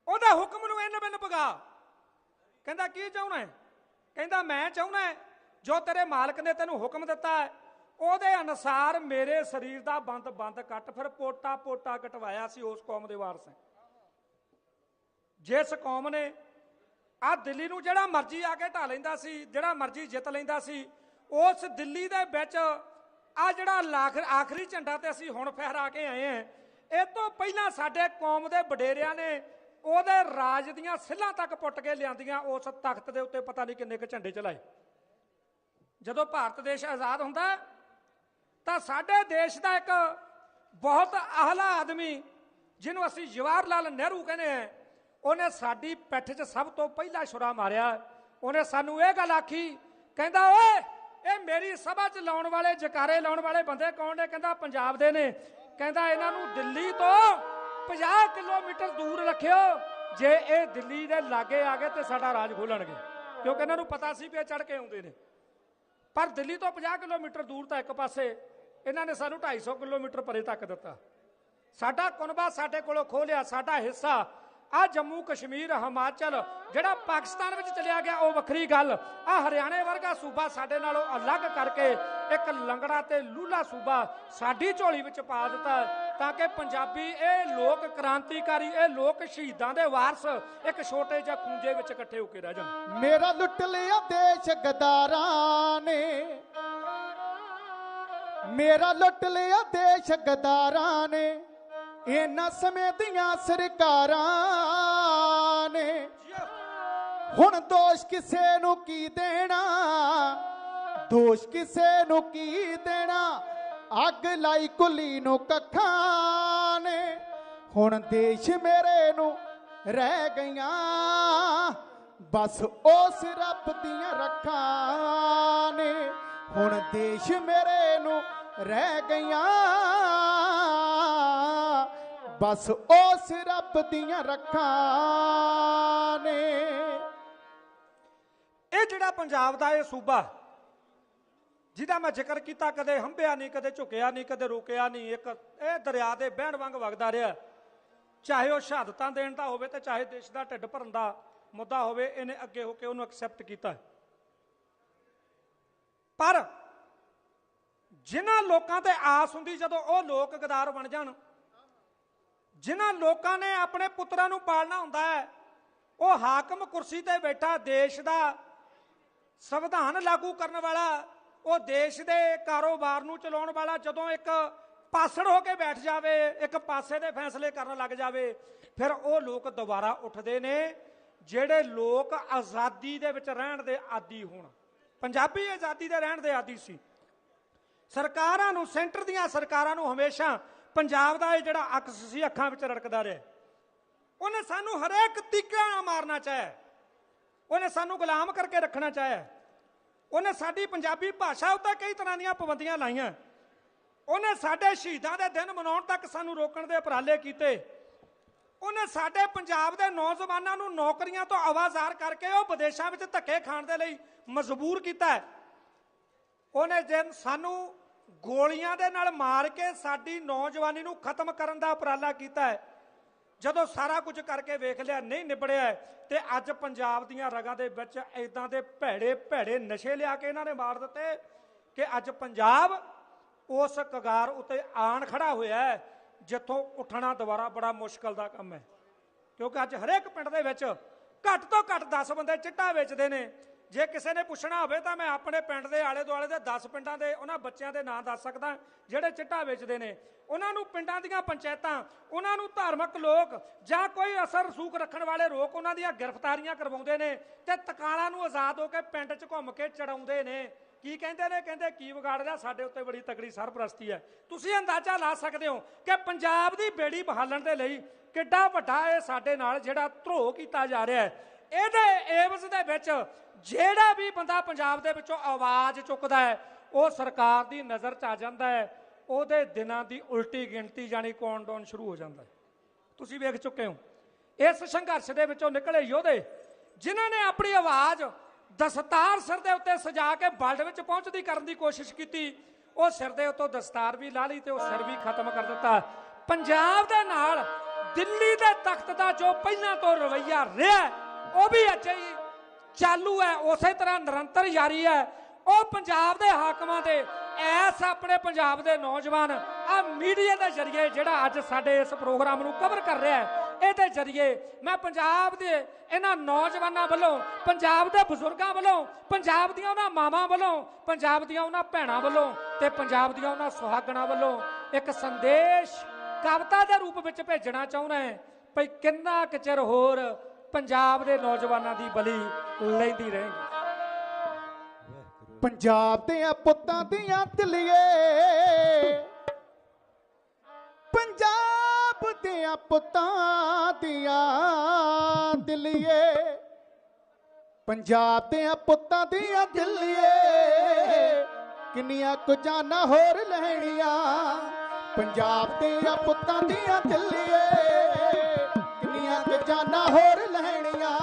ਉਹਦਾ ਹੁਕਮ ਨੂੰ ਇੰਨ ਬਿੰਨ ਪਗਾ। ਕਹਿੰਦਾ ਕੀ ਚਾਹੁੰਦਾ ਹੈ? ਕਹਿੰਦਾ ਮੈਂ ਚਾਹੁੰਦਾ ਜੋ ਤੇਰੇ ਮਾਲਕ ਨੇ ਤੈਨੂੰ ਹੁਕਮ ਦਿੱਤਾ ਹੈ ਉਹਦੇ ਅਨੁਸਾਰ ਮੇਰੇ ਸਰੀਰ ਦਾ ਬੰਦ ਕੱਟ। ਫਿਰ ਪੋਟਾ ਕਟਵਾਇਆ ਸੀ। ਉਸ ਕੌਮ ਦੇ ਵਾਰਸ ਹੈ ਜਿਸ ਕੌਮ ਨੇ ਆ ਦਿੱਲੀ ਨੂੰ ਜਿਹੜਾ ਮਰਜ਼ੀ ਆ ਕੇ ਢਾ ਲੈਂਦਾ ਸੀ, ਜਿਹੜਾ ਮਰਜ਼ੀ ਜਿੱਤ ਲੈਂਦਾ ਸੀ। ਉਸ ਦਿੱਲੀ ਦੇ ਵਿੱਚ ਆ ਜਿਹੜਾ ਆਖਰੀ ਝੰਡਾ ਤੇ ਅਸੀਂ ਹੁਣ ਫਹਿਰਾ ਕੇ ਆਏ ਹਾਂ, ਇਹ ਤੋਂ ਪਹਿਲਾਂ ਸਾਡੇ ਕੌਮ ਦੇ ਵਡੇਰਿਆਂ ਨੇ ਉਹਦੇ ਰਾਜ ਦੀਆਂ ਸਿੱਲਾਂ ਤੱਕ ਪੁੱਟ ਕੇ ਲਿਆਂਦੀਆਂ। ਉਸ ਤਖਤ ਦੇ ਉੱਤੇ ਪਤਾ ਨਹੀਂ ਕਿੰਨੇ ਕੁ ਝੰਡੇ ਚਲਾਏ। ਜਦੋਂ ਭਾਰਤ ਦੇਸ਼ ਆਜ਼ਾਦ ਹੁੰਦਾ ਤਾਂ ਸਾਡੇ ਦੇਸ਼ ਦਾ ਇੱਕ ਬਹੁਤ ਆਹਲਾ ਆਦਮੀ ਜਿਹਨੂੰ ਅਸੀਂ ਜਵਾਹਰ ਲਾਲ ਨਹਿਰੂ ਕਹਿੰਦੇ ਹਾਂ, ਉਹਨੇ ਸਾਡੀ ਪਿੱਠ 'ਚ ਸਭ ਤੋਂ ਪਹਿਲਾਂ ਛੁਰਾ ਮਾਰਿਆ। ਉਹਨੇ ਸਾਨੂੰ ਇਹ ਗੱਲ ਆਖੀ, ਕਹਿੰਦਾ ਓਏ ਇਹ ਮੇਰੀ ਸਭਾ 'ਚ ਲਾਉਣ ਵਾਲੇ ਜਕਾਰੇ ਲਾਉਣ ਵਾਲੇ ਬੰਦੇ ਕੌਣ ਨੇ? ਕਹਿੰਦਾ ਪੰਜਾਬ ਦੇ ਨੇ। ਕਹਿੰਦਾ ਇਹਨਾਂ ਨੂੰ ਦਿੱਲੀ ਤੋਂ 50 ਕਿਲੋਮੀਟਰ ਦੂਰ ਰੱਖਿਓ, ਜੇ ਇਹ ਦਿੱਲੀ ਦੇ ਲਾਗੇ ਆ ਗਏ ਤੇ ਸਾਡਾ ਰਾਜ ਖੋਲਣਗੇ। ਕਿਉਂਕਿ ਇਹਨਾਂ ਨੂੰ ਪਤਾ ਸੀ ਵੀ ਇਹ ਚੜ ਕੇ ਆਉਂਦੇ ਨੇ। ਪਰ ਦਿੱਲੀ ਤੋਂ 50 ਕਿਲੋਮੀਟਰ ਦੂਰ ਤਾਂ ਇੱਕ ਪਾਸੇ, ਇਹਨਾਂ ਨੇ ਸਾਨੂੰ 250 ਕਿਲੋਮੀਟਰ ਪਰੇ ਤੱਕ ਦਿੱਤਾ। ਸਾਡਾ ਕੁਨਬਾ ਸਾਡੇ ਕੋਲੋਂ ਖੋਹ ਲਿਆ, ਸਾਡਾ ਹਿੱਸਾ ਆ ਜੰਮੂ ਕਸ਼ਮੀਰ ਹਿਮਾਚਲ ਜਿਹੜਾ ਪਾਕਿਸਤਾਨ ਵਿੱਚ ਚਲਿਆ ਗਿਆ ਉਹ ਵੱਖਰੀ ਗੱਲ। ਆ ਹਰਿਆਣੇ ਵਰਗਾ ਸੂਬਾ ਸਾਡੇ ਨਾਲੋਂ ਅਲੱਗ ਕਰਕੇ ਇੱਕ ਲੰਗੜਾ ਤੇ ਲੂਲਾ ਸੂਬਾ ਸਾਡੀ ਝੋਲੀ ਵਿੱਚ ਪਾ ਦਿੱਤਾ, ਤਾਂ ਕਿ ਪੰਜਾਬੀ ਇਹ ਲੋਕ ਕ੍ਰਾਂਤੀਕਾਰੀ, ਇਹ ਲੋਕ ਸ਼ਹੀਦਾਂ ਦੇ ਵਾਰਸ ਇੱਕ ਛੋਟੇ ਜਿਹੇ ਖੂੰਜੇ ਵਿੱਚ ਇਕੱਠੇ ਹੋ ਕੇ ਰਹਿ ਜਾਣ। ਮੇਰਾ ਲੁੱਟ ਲਿਆ ਦੇਸ਼ ਗਦਾਰਾਂ ਨੇ, ਮੇਰਾ ਲੁੱਟ ਲਿਆ ਦੇਸ਼ ਗਦਾਰਾਂ ਨੇ, ਇਹਨਾਂ ਸਮੇਂ ਦੀਆਂ ਸਰਕਾਰਾਂ ਨੇ। ਹੁਣ ਦੋਸ਼ ਕਿਸੇ ਨੂੰ ਕੀ ਦੇਣਾ, ਦੋਸ਼ ਕਿਸੇ ਨੂੰ ਕੀ ਦੇਣਾ, ਅੱਗ ਲਾਈ ਕੁਲੀ ਨੂੰ ਕੱਖਾਂ ਨੇ। ਹੁਣ ਦੇਸ਼ ਮੇਰੇ ਨੂੰ ਰਹਿ ਗਈਆਂ ਬਸ ਉਸ ਰੱਬ ਦੀਆਂ ਰੱਖਾਂ ਨੇ। ਹੁਣ ਦੇਸ਼ ਮੇਰੇ ਨੂੰ ਰਹਿ ਗਈਆਂ ਬਸ ਉਸ ਰੱਬ ਦੀਆਂ ਰੱਖਾਂ ਨੇ। ਇਹ ਜਿਹੜਾ ਪੰਜਾਬ ਦਾ ਇਹ ਸੂਬਾ ਜਿਹਦਾ ਮੈਂ ਜ਼ਿਕਰ ਕੀਤਾ, ਕਦੇ ਹੰਭਿਆ ਨਹੀਂ, ਕਦੇ ਝੁਕਿਆ ਨਹੀਂ, ਕਦੇ ਰੁਕਿਆ ਨਹੀਂ। ਇੱਕ ਇਹ ਦਰਿਆ ਦੇ ਵਹਿਣ ਵਾਂਗ ਵਗਦਾ ਰਿਹਾ, ਚਾਹੇ ਉਹ ਸ਼ਹਾਦਤਾਂ ਦੇਣ ਦਾ ਹੋਵੇ ਤੇ ਚਾਹੇ ਦੇਸ਼ ਦਾ ਢਿੱਡ ਭਰਨ ਦਾ ਮੁੱਦਾ ਹੋਵੇ। ਇਹਨੇ ਅੱਗੇ ਹੋ ਕੇ ਉਹਨੂੰ ਐਕਸੈਪਟ ਕੀਤਾ। ਪਰ ਜਿਨ੍ਹਾਂ ਲੋਕਾਂ ਤੇ ਆਸ ਹੁੰਦੀ ਜਦੋਂ ਉਹ ਲੋਕ ਗਦਾਰ ਬਣ ਜਾਣ, ਜਿਨ੍ਹਾਂ ਲੋਕਾਂ ਨੇ ਆਪਣੇ ਪੁੱਤਰਾਂ ਨੂੰ ਪਾਲਣਾ ਹੁੰਦਾ ਹੈ, ਉਹ ਹਾਕਮ ਕੁਰਸੀ ਤੇ ਬੈਠਾ ਦੇਸ਼ ਦਾ ਸੰਵਿਧਾਨ ਲਾਗੂ ਕਰਨ ਵਾਲਾ, ਉਹ ਦੇਸ਼ ਦੇ ਕਾਰੋਬਾਰ ਨੂੰ ਚਲਾਉਣ ਵਾਲਾ ਜਦੋਂ ਇੱਕ ਪਾਸੜ ਹੋ ਕੇ ਬੈਠ ਜਾਵੇ, ਇੱਕ ਪਾਸੇ ਦੇ ਫੈਸਲੇ ਕਰਨ ਲੱਗ ਜਾਵੇ, ਫਿਰ ਉਹ ਲੋਕ ਦੁਬਾਰਾ ਉੱਠਦੇ ਨੇ ਜਿਹੜੇ ਲੋਕ ਆਜ਼ਾਦੀ ਦੇ ਵਿੱਚ ਰਹਿਣ ਦੇ ਆਦੀ ਹੋਣ। ਪੰਜਾਬੀ ਆਜ਼ਾਦੀ ਦੇ ਰਹਿਣ ਦੇ ਆਦੀ ਸੀ। ਸਰਕਾਰਾਂ ਨੂੰ, ਸੈਂਟਰ ਦੀਆਂ ਸਰਕਾਰਾਂ ਨੂੰ ਹਮੇਸ਼ਾ ਪੰਜਾਬ ਦਾ ਇਹ ਜਿਹੜਾ ਅਕਸ ਸੀ ਅੱਖਾਂ ਵਿੱਚ ਰੜਕਦਾ ਰਿਹਾ। ਉਹਨੇ ਸਾਨੂੰ ਹਰੇਕ ਤਰੀਕੇ ਨਾਲ ਮਾਰਨਾ ਚਾਹਿਆ, ਉਹਨੇ ਸਾਨੂੰ ਗੁਲਾਮ ਕਰਕੇ ਰੱਖਣਾ ਚਾਹਿਆ, ਉਹਨੇ ਸਾਡੀ ਪੰਜਾਬੀ ਭਾਸ਼ਾ ਉੱਤੇ ਕਈ ਤਰ੍ਹਾਂ ਦੀਆਂ ਪਾਬੰਦੀਆਂ ਲਾਈਆਂ, ਉਹਨੇ ਸਾਡੇ ਸ਼ਹੀਦਾਂ ਦੇ ਦਿਨ ਮਨਾਉਣ ਤੱਕ ਸਾਨੂੰ ਰੋਕਣ ਦੇ ਉਪਰਾਲੇ ਕੀਤੇ, ਉਹਨੇ ਸਾਡੇ ਪੰਜਾਬ ਦੇ ਨੌਜਵਾਨਾਂ ਨੂੰ ਨੌਕਰੀਆਂ ਤੋਂ ਆਵਾਜ਼ਾਰ ਕਰਕੇ ਉਹ ਵਿਦੇਸ਼ਾਂ ਵਿੱਚ ਧੱਕੇ ਖਾਣ ਦੇ ਲਈ ਮਜਬੂਰ ਕੀਤਾ। ਉਹਨੇ ਸਾਨੂੰ ਗੋਲੀਆਂ ਦੇ ਨਾਲ ਮਾਰ ਕੇ ਸਾਡੀ ਨੌਜਵਾਨੀ ਨੂੰ ਖਤਮ ਕਰਨ ਦਾ ਉਪਰਾਲਾ ਕੀਤਾ ਹੈ। ਜਦੋਂ ਸਾਰਾ ਕੁਝ ਕਰਕੇ ਵੇਖ ਲਿਆ ਨਹੀਂ ਨਿਬੜਿਆ ਤੇ ਅੱਜ ਪੰਜਾਬ ਦੀਆਂ ਰਗਾਂ ਦੇ ਵਿੱਚ ਇਦਾਂ ਦੇ ਭੈੜੇ ਭੈੜੇ ਨਸ਼ੇ ਲਿਆ ਕੇ ਇਹਨਾਂ ਨੇ ਮਾਰ ਦਿੱਤੇ ਕਿ ਅੱਜ ਪੰਜਾਬ ਉਸ ਕਗਾਰ ਉੱਤੇ ਆਣ ਖੜਾ ਹੋਇਆ ਹੈ ਜਿੱਥੋਂ ਉੱਠਣਾ ਦੁਬਾਰਾ ਬੜਾ ਮੁਸ਼ਕਲ ਦਾ ਕੰਮ ਹੈ। ਕਿਉਂਕਿ ਅੱਜ ਹਰੇਕ ਪਿੰਡ ਦੇ ਵਿੱਚ ਘੱਟ ਤੋਂ ਘੱਟ 10 ਬੰਦੇ ਚਿੱਟਾ ਵੇਚਦੇ ਨੇ। ਜੇ ਕਿਸੇ ਨੇ ਪੁੱਛਣਾ ਹੋਵੇ ਤਾਂ ਮੈਂ ਆਪਣੇ ਪਿੰਡ ਦੇ ਆਲੇ ਦੁਆਲੇ ਦੇ 10 ਪਿੰਡਾਂ ਦੇ ਉਹਨਾਂ ਬੱਚਿਆਂ ਦੇ ਨਾਂ ਦੱਸ ਸਕਦਾ ਜਿਹੜੇ ਚਿੱਟਾ ਵੇਚਦੇ ਨੇ। ਉਹਨਾਂ ਨੂੰ ਪਿੰਡਾਂ ਦੀਆਂ ਪੰਚਾਇਤਾਂ, ਉਹਨਾਂ ਨੂੰ ਧਾਰਮਿਕ ਲੋਕ ਜਾਂ ਕੋਈ ਅਸਰ ਰਸੂਖ ਰੱਖਣ ਵਾਲੇ ਲੋਕ ਉਹਨਾਂ ਦੀਆਂ ਗ੍ਰਿਫਤਾਰੀਆਂ ਕਰਵਾਉਂਦੇ ਨੇ ਤੇ ਤਕਾਲਾਂ ਨੂੰ ਆਜ਼ਾਦ ਹੋ ਕੇ ਪਿੰਡ 'ਚ ਘੁੰਮ ਕੇ ਚੜਾਉਂਦੇ ਨੇ। ਕੀ ਕਹਿੰਦੇ ਨੇ? ਕਹਿੰਦੇ ਕੀ ਵਿਗਾੜ ਲਿਆ, ਸਾਡੇ ਉੱਤੇ ਬੜੀ ਤਕੜੀ ਸਰਪ੍ਰਸਤੀ ਹੈ। ਤੁਸੀਂ ਅੰਦਾਜ਼ਾ ਲਾ ਸਕਦੇ ਹੋ ਕਿ ਪੰਜਾਬ ਦੀ ਬੇੜੀ ਬਹਾਲਣ ਦੇ ਲਈ ਕਿੱਡਾ ਵੱਡਾ ਇਹ ਸਾਡੇ ਨਾਲ ਜਿਹੜਾ ਧਰੋਹ ਕੀਤਾ ਜਾ ਰਿਹਾ ਹੈ। ਇਹਦੇ ਏਵਜ਼ ਦੇ ਵਿੱਚ ਜਿਹੜਾ ਵੀ ਬੰਦਾ ਪੰਜਾਬ ਦੇ ਵਿੱਚੋਂ ਆਵਾਜ਼ ਚੁੱਕਦਾ ਹੈ ਉਹ ਸਰਕਾਰ ਦੀ ਨਜ਼ਰ 'ਚ ਆ ਜਾਂਦਾ ਹੈ। ਉਹਦੇ ਦਿਨਾਂ ਦੀ ਉਲਟੀ ਗਿਣਤੀ ਜਾਣੀ ਕਾਊਂਟਡਾਊਨ ਸ਼ੁਰੂ ਹੋ ਜਾਂਦਾ ਹੈ। ਤੁਸੀਂ ਵੇਖ ਚੁੱਕੇ ਹੋ ਇਸ ਸੰਘਰਸ਼ ਦੇ ਵਿੱਚੋਂ ਨਿਕਲੇ ਯੋਧੇ ਜਿਨ੍ਹਾਂ ਨੇ ਆਪਣੀ ਆਵਾਜ਼ ਦਸਤਾਰ ਸਿਰ ਦੇ ਉੱਤੇ ਸਜਾ ਕੇ ਵਰਲਡ ਵਿੱਚ ਪਹੁੰਚਦੀ ਕਰਨ ਦੀ ਕੋਸ਼ਿਸ਼ ਕੀਤੀ। ਉਹ ਸਿਰ ਦੇ ਉੱਤੋਂ ਦਸਤਾਰ ਵੀ ਲਾ ਲਈ ਤੇ ਉਹ ਸਿਰ ਵੀ ਖਤਮ ਕਰ ਦਿੱਤਾ। ਪੰਜਾਬ ਦੇ ਨਾਲ ਦਿੱਲੀ ਦੇ ਤਖਤ ਦਾ ਜੋ ਪਹਿਲਾਂ ਤੋਂ ਰਵੱਈਆ ਰਿਹਾ ਉਹ ਵੀ ਅਜੇ ਹੀ ਚਾਲੂ ਹੈ, ਉਸੇ ਤਰ੍ਹਾਂ ਨਿਰੰਤਰ ਜਾਰੀ ਹੈ। ਉਹ ਪੰਜਾਬ ਦੇ ਹਾਕਮਾਂ ਦੇ ਐਸ ਆਪਣੇ ਪੰਜਾਬ ਦੇ ਨੌਜਵਾਨ ਆ ਮੀਡੀਆ ਦੇ ਜ਼ਰੀਏ ਜਿਹੜਾ ਅੱਜ ਸਾਡੇ ਇਸ ਪ੍ਰੋਗਰਾਮ ਨੂੰ ਕਵਰ ਕਰ ਰਿਹਾ ਹੈ, ਇਹਦੇ ਜ਼ਰੀਏ ਮੈਂ ਪੰਜਾਬ ਦੇ ਇਹਨਾਂ ਨੌਜਵਾਨਾਂ ਵੱਲੋਂ, ਪੰਜਾਬ ਦੇ ਬਜ਼ੁਰਗਾਂ ਵੱਲੋਂ, ਪੰਜਾਬ ਦੀਆਂ ਉਹਨਾਂ ਮਾਵਾਂ ਵੱਲੋਂ, ਪੰਜਾਬ ਦੀਆਂ ਉਹਨਾਂ ਭੈਣਾਂ ਵੱਲੋਂ ਤੇ ਪੰਜਾਬ ਦੀਆਂ ਉਹਨਾਂ ਸੁਹਾਗਣਾਂ ਵੱਲੋਂ ਇੱਕ ਸੰਦੇਸ਼ ਕਵਿਤਾ ਦੇ ਰੂਪ ਵਿੱਚ ਭੇਜਣਾ ਚਾਹੁੰਦਾ ਹੈ ਭਈ ਕਿੰਨਾ ਕੁ ਚਿਰ ਹੋਰ ਪੰਜਾਬ ਦੇ ਨੌਜਵਾਨਾਂ ਦੀ ਬਲੀ ਲੈਂਦੀ ਰਹੇਗੀ। ਪੰਜਾਬ ਦੀਆਂ ਪੁੱਤਾਂ ਦੀਆਂ ਦਿਲੀਏ, ਪੰਜਾਬ ਦੀਆਂ ਪੁੱਤਾਂ ਦੀਆਂ ਦਿਲੀਏ, ਪੰਜਾਬ ਦੀਆਂ ਪੁੱਤਾਂ ਦੀਆਂ ਦਿਲੀਏ, ਕਿੰਨੀਆਂ ਕੁ ਜਾਨਾਂ ਹੋਰ ਲੈਣੀਆਂ। ਪੰਜਾਬ ਦੀਆਂ ਪੁੱਤਾਂ ਦੀਆਂ ਦਿਲੀਏ, ਕਿੰਨੀਆਂ ਕੁ ਜਾਨਾਂ ਹੋਰ ਲੈਣੀਆਂ।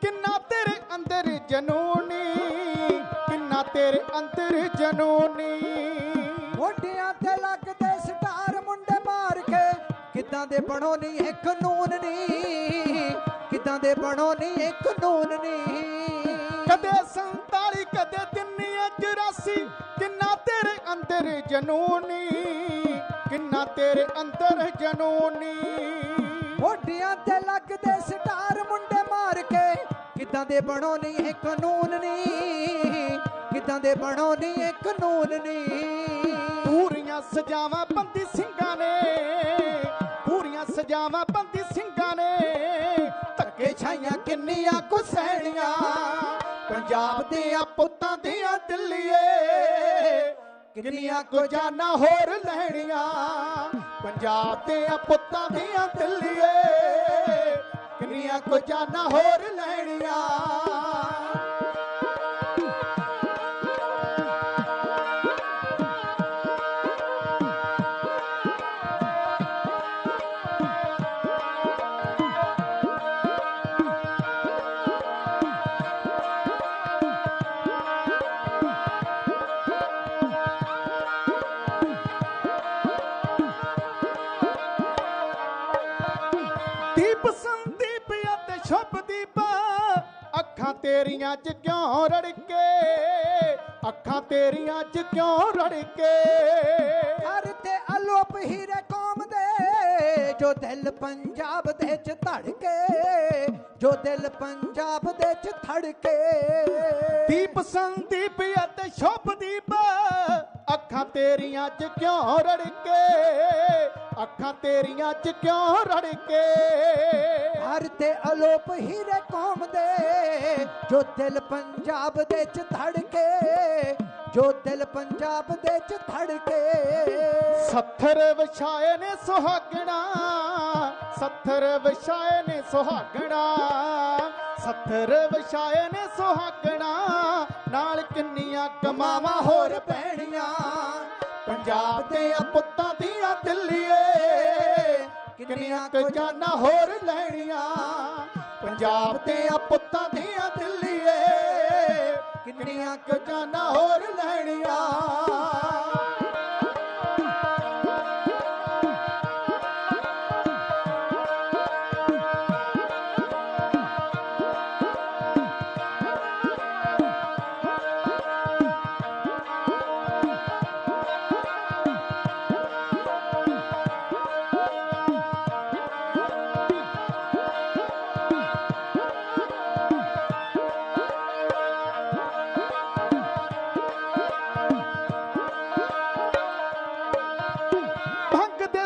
ਕਿੰਨਾ ਤੇਰੇ ਅੰਦਰ ਜਨੂਨੀ, ਕਿੰਨਾ ਤੇਰੇ ਅੰਦਰ ਜਨੂਨੀ। ਮੋਢਿਆਂ ਤੇ ਲੱਗਦੇ ਸਟਾਰ ਮੁੰਡੇ ਮਾਰ ਕੇ ਕਿੱਦਾਂ ਦੇ ਬਣੋ ਨੀ ਇਹ ਕਾਨੂੰਨ ਨੀ, ਕਿੱਦਾਂ ਦੇ ਬਣੋ ਨੀ ਇਹ ਕਾਨੂੰਨ ਨੀ। ਕਦੇ 47 ਕਦੇ 384 ਕਿੰਨਾ ਤੇਰੇ ਅੰਦਰ ਜਨੂਨੀ, ਕਿੰਨਾ ਤੇਰੇ ਅੰਦਰ ਜਨੂਨੀ। ਮੋਢਿਆਂ ਤੇ ਲੱਗਦੇ ਸਟਾਰ ਮੁੰਡੇ ਮਾਰ ਕੇ ਕਿੱਦਾਂ ਦੇ ਬਣੋ ਨੀ ਇਹ ਕਾਨੂੰਨ ਨੀ, ਕਿੱਦਾਂ ਦੇ ਬਣੋ ਨੀ ਇਹ ਕਾਨੂੰਨ ਨੀ। ਪੂਰੀਆਂ ਸਜਾਵਾਂ ਬੰਦੀ ਸਿੰਘਾਂ ਨੇ, ਪੂਰੀਆਂ ਸਜਾਵਾਂ ਬੰਦੀ ਸਿੰਘਾਂ ਨੇ, ਧੱਕੇ ਛਾਈਆਂ ਕਿੰਨੀਆਂ ਕੁ ਸਹਿਣੀਆਂ। ਪੰਜਾਬ ਦੀਆਂ ਪੁੱਤਾਂ ਦੀਆਂ ਦਿਲੀਏ, ਕਿੰਨੀਆਂ ਕੁ ਜਾਨਾਂ ਹੋਰ ਲੈਣੀਆਂ। ਪੰਜਾਬ ਦੀਆਂ ਪੁੱਤਾਂ ਦੀਆਂ ਦਿਲੀਏ, ਕਿੰਨੀਆਂ ਕੁ ਜਾਨਾਂ ਹੋਰ ਲੈਣੀਆਂ। ਛੁਪਦੀ ਪਾ ਅੱਖਾਂ ਤੇਰੀਆਂ 'ਚ ਕਿਉਂ ਰੜਕੇ, ਅੱਖਾਂ ਤੇਰੀਆਂ 'ਚ ਕਿਉਂ ਰੜਕੇ। ਹਰ ਤੇ ਅਲੋਪ ਹੀਰੇ ਕੌਮ ਦੇ, ਜੋ ਦਿਲ ਪੰਜਾਬ ਦੇ 'ਚ ਧੜਕੇ, ਜੋ ਦਿਲ ਪੰਜਾਬ ਦੇ 'ਚ ਧੜਕੇ। ਦੀਪ ਸੰਦੀਪ ਅਤੇ ਸ਼ੁਭਦੀਪ ਅੱਖਾਂ ਤੇਰੀਆਂ 'ਚ ਕਿਉਂ ਰੜਕੇ, ਅੱਖਾਂ ਤੇਰੀਆਂ 'ਚ ਕਿਉਂ ਰੜਕੇ। ਹਰ ਤੇ ਅਲੋਪ ਹੀਰੇ ਕੌਮ ਦੇ, ਜੋ ਦਿਲ ਪੰਜਾਬ ਦੇ 'ਚ ਧੜਕੇ, ਜੋ ਦਿਲ ਪੰਜਾਬ ਦੇ 'ਚ ਧੜਕੇ। ਸੱਥਰ ਵਿਛਾਏ ਨੇ ਸੁਹਾਗਣਾ, ਸੱਥਰ ਵਿਛਾਏ ਨੇ ਸੁਹਾਗਣਾ, ਸੱਥਰ ਵਿਛਾਏ ਨੇ ਸੁਹਾਗਣਾ। ਨਾਲ ਕਿੰਨੀਆਂ ਕਮਾਵਾਂ ਹੋਰ ਪੈਣੀਆਂ, ਪੰਜਾਬ ਦੇ ਪੁੱਤਾਂ ਦੀਆਂ ਦਿੱਲੀਏ ਕਿੰਨੀਆਂ ਕੁ ਜਾਨਾਂ ਹੋਰ ਲੈਣੀਆਂ। ਪੰਜਾਬ ਦੇ ਪੁੱਤਾਂ ਦੀਆਂ ਦਿੱਲੀਏ ਕਿੰਨੀਆਂ ਕੁ ਜਾਨਾਂ ਹੋਰ ਲੈਣੀਆਂ।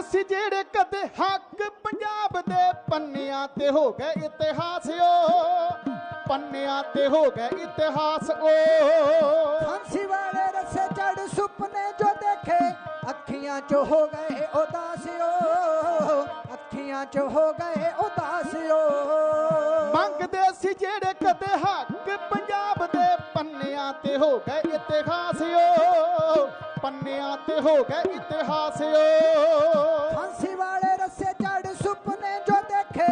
ਸੀ ਜਿਹੜੇ ਕਦੇ ਹੱਕ ਪੰਜਾਬ ਦੇ ਪੰਨਿਆਂ ਤੇ ਹੋ ਗਏ ਇਤਿਹਾਸ ਓ, ਪੰਨਿਆਂ ਤੇ ਹੋ ਗਏ ਇਤਿਹਾਸ ਓ। ਫਾਂਸੀ ਵਾਲੇ ਰਸੇ ਚੜ ਸੁਪਨੇ ਜੋ ਦੇਖੇ, ਅੱਖੀਆਂ 'ਚ ਹੋ ਗਏ ਉਦਾਸ ਓ, ਅੱਖੀਆਂ 'ਚ ਹੋ ਗਏ ਉਦਾਸ ਓ। ਮੰਗਦੇ ਸੀ ਜਿਹੜੇ ਕਦੇ ਹੱਕ ਪੰਜਾਬ ਦੇ ਪੰਨਿਆਂ ਤੇ ਹੋ ਗਏ ਇਤਿਹਾਸ ਓ, ਪੰਨਿਆਂ ਤੇ ਹੋ ਗਏ ਇਤਿਹਾਸ ਓ। ਫਾਂਸੀ ਵਾਲੇ ਰਸੇ ਚੜ ਸੁਪਨੇ ਜੋ ਦੇਖੇ,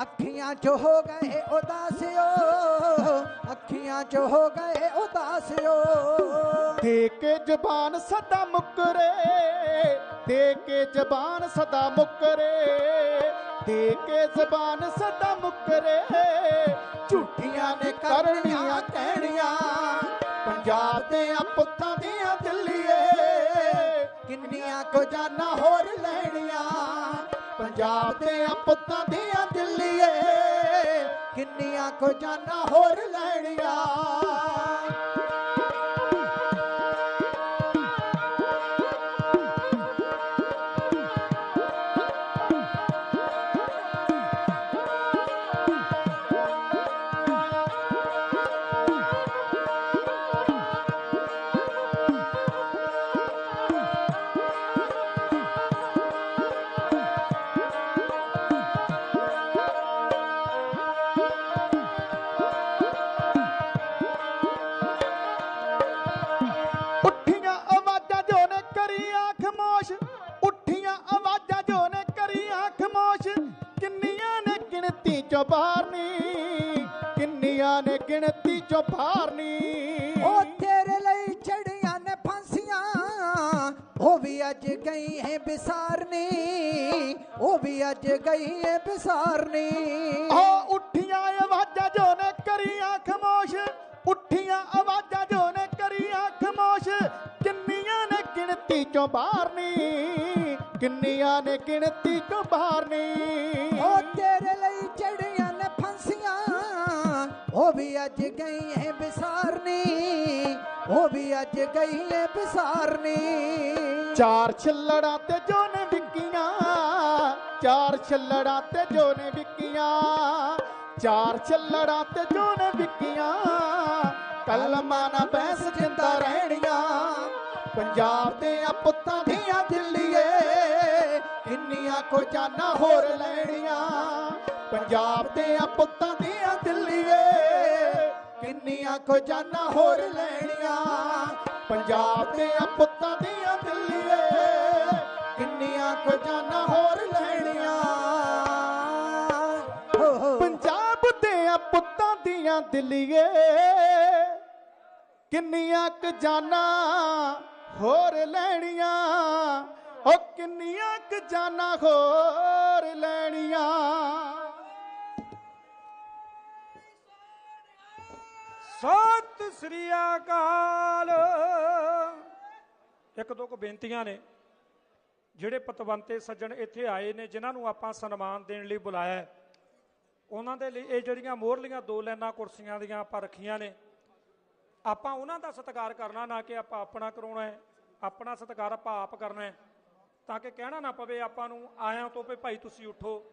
ਅੱਖੀਆਂ 'ਚ ਹੋ ਗਏ ਉਦਾਸ ਓ, ਅੱਖੀਆਂ 'ਚ ਹੋ ਗਏ ਉਦਾਸ ਓ। ਦੇ ਕੇ ਜ਼ਬਾਨ ਸਦਾ ਮੁਕਰੇ, ਦੇ ਕੇ ਜ਼ਬਾਨ ਸਦਾ ਮੁਕਰੇ, ਦੇ ਕੇ ਜ਼ਬਾਨ ਸਦਾ ਮੁਕਰੇ। ਝੂਠੀਆਂ ਨੇ ਕਰਨੀਆਂ ਕਹਿਣੀਆਂ, ਪੰਜਾਬ ਦੇ ਪੁੱਤਾਂ ਦੀਆਂ ਦਿੱਲੀਏ ਕਿੰਨੀਆਂ ਕੁ ਜਾਨਾਂ ਹੋਰ ਲੈਣੀਆਂ। ਪੰਜਾਬ ਦੇ ਪੁੱਤਾਂ ਦੀਆਂ ਦਿੱਲੀਏ ਕਿੰਨੀਆਂ ਕੁ ਜਾਨਾਂ ਹੋਰ ਲੈਣੀਆਂ। ਬਾਹਰਨੀ ਕਿੰਨੀਆਂ ਨੇ ਗਿਣਤੀ ਚੋਂ ਬਾਹਰਨੀ। ਉਹ ਤੇਰੇ ਲਈ ਚੜੀਆਂ ਨੇ ਫਾਂਸੀਆਂ, ਉਹ ਵੀ ਅੱਜ ਗਈ ਹੈ ਵਿਸਾਰਨੀ, ਉਹ ਵੀ ਅੱਜ ਗਈ ਹੈ ਵਿਸਾਰਨੀ। ਉਹ ਉੱਠੀਆਂ ਆਵਾਜ਼ਾਂ ਜੋ ਨੇ ਕਰੀਆਂ ਖਾਮੋਸ਼, ਉੱਠੀਆਂ ਆਵਾਜ਼ਾਂ ਜੋ ਨੇ ਕਰੀਆਂ ਖਾਮੋਸ਼। ਕਿੰਨੀਆਂ ਨੇ ਗਿਣਤੀ ਚੋਂ ਬਾਹਰਨੀ, ਕਿੰਨੀਆਂ ਨੇ ਗਿਣਤੀ ਚੋਂ ਬਾਹਰਨੀ। ਉਹ ਤੇਰੇ ਲਈ ਚੜੀਆਂ ਨੇ ਫਾਂਸੀਆਂ, ਉਹ ਵੀ ਅੱਜ ਗਈ ਹੈ ਵਿਸਾਰਨੀ, ਉਹ ਵੀ ਅੱਜ ਗਈ ਹੈ ਵਿਸਾਰਨੀ। ਚਾਰ ਛੱਲੜਾਂ ਤੇ ਜੋ ਨੇ ਵਿਕੀਆਂ, ਚਾਰ ਛੱਲੜਾਂ ਤੇ ਜੋ ਨੇ ਵਿਕੀਆਂ, ਚਾਰ ਛੱਲੜਾਂ ਤੇ ਜੋ ਨੇ ਵਿਕੀਆਂ। ਕਲਮਾਂ ਨਾ ਬੈਸ ਜਿੰਦਾ ਰਹਿਣੀਆਂ, ਪੰਜਾਬ ਦੇ ਪੁੱਤਾਂ ਦੀਆਂ ਦਿੱਲੀਏ ਕਿੰਨੀਆਂ ਕੋ ਜਾਨਾਂ ਹੋਰ ਲੈਣੀਆਂ। ਪੰਜਾਬ ਦੇ ਪੁੱਤਾਂ ਦੀਆਂ ਦਿੱਲੀਏ ਕਿੰਨੀਆਂ ਕੋ ਜਾਨਾਂ ਹੋਰ ਲੈਣੀਆਂ। ਪੰਜਾਬ ਦੇ ਪੁੱਤਾਂ ਦੀਆਂ ਦਿੱਲੀਏ ਕਿੰਨੀਆਂ ਕੋ ਜਾਨਾਂ ਹੋਰ ਲੈਣੀਆਂ। ਪੰਜਾਬ ਦੇ ਪੁੱਤਾਂ ਦੀਆਂ ਦਿੱਲੀਏ ਕਿੰਨੀਆਂ ਕੁ ਜਾਨਾਂ ਹੋਰ ਲੈਣੀਆਂ। ਉਹ ਕਿੰਨੀਆਂ ਕੁ ਜਾਨਾਂ ਹੋਰ ਲੈਣੀਆਂ। ਸਤਿ ਸ੍ਰੀ ਅਕਾਲ। ਇੱਕ ਦੋ ਕੁ ਬੇਨਤੀਆਂ ਨੇ। ਜਿਹੜੇ ਪਤਵੰਤੇ ਸੱਜਣ ਇੱਥੇ ਆਏ ਨੇ, ਜਿਨ੍ਹਾਂ ਨੂੰ ਆਪਾਂ ਸਨਮਾਨ ਦੇਣ ਲਈ ਬੁਲਾਇਆ, ਉਹਨਾਂ ਦੇ ਲਈ ਇਹ ਜਿਹੜੀਆਂ ਮੋਹਰਲੀਆਂ 2 ਲਾਈਨਾਂ ਕੁਰਸੀਆਂ ਦੀਆਂ ਆਪਾਂ ਰੱਖੀਆਂ ਨੇ, ਆਪਾਂ ਉਹਨਾਂ ਦਾ ਸਤਿਕਾਰ ਕਰਨਾ, ਨਾ ਕਿ ਆਪਾਂ ਆਪਣਾ ਕਰਾਉਣਾ ਹੈ। ਆਪਣਾ ਸਤਿਕਾਰ ਆਪਾਂ ਆਪ ਕਰਨਾ ਹੈ, ਤਾਂ ਕਿ ਕਹਿਣਾ ਨਾ ਪਵੇ ਆਪਾਂ ਨੂੰ ਆਇਆਂ ਤੋਂ ਵੀ ਭਾਈ ਤੁਸੀਂ ਉੱਠੋ।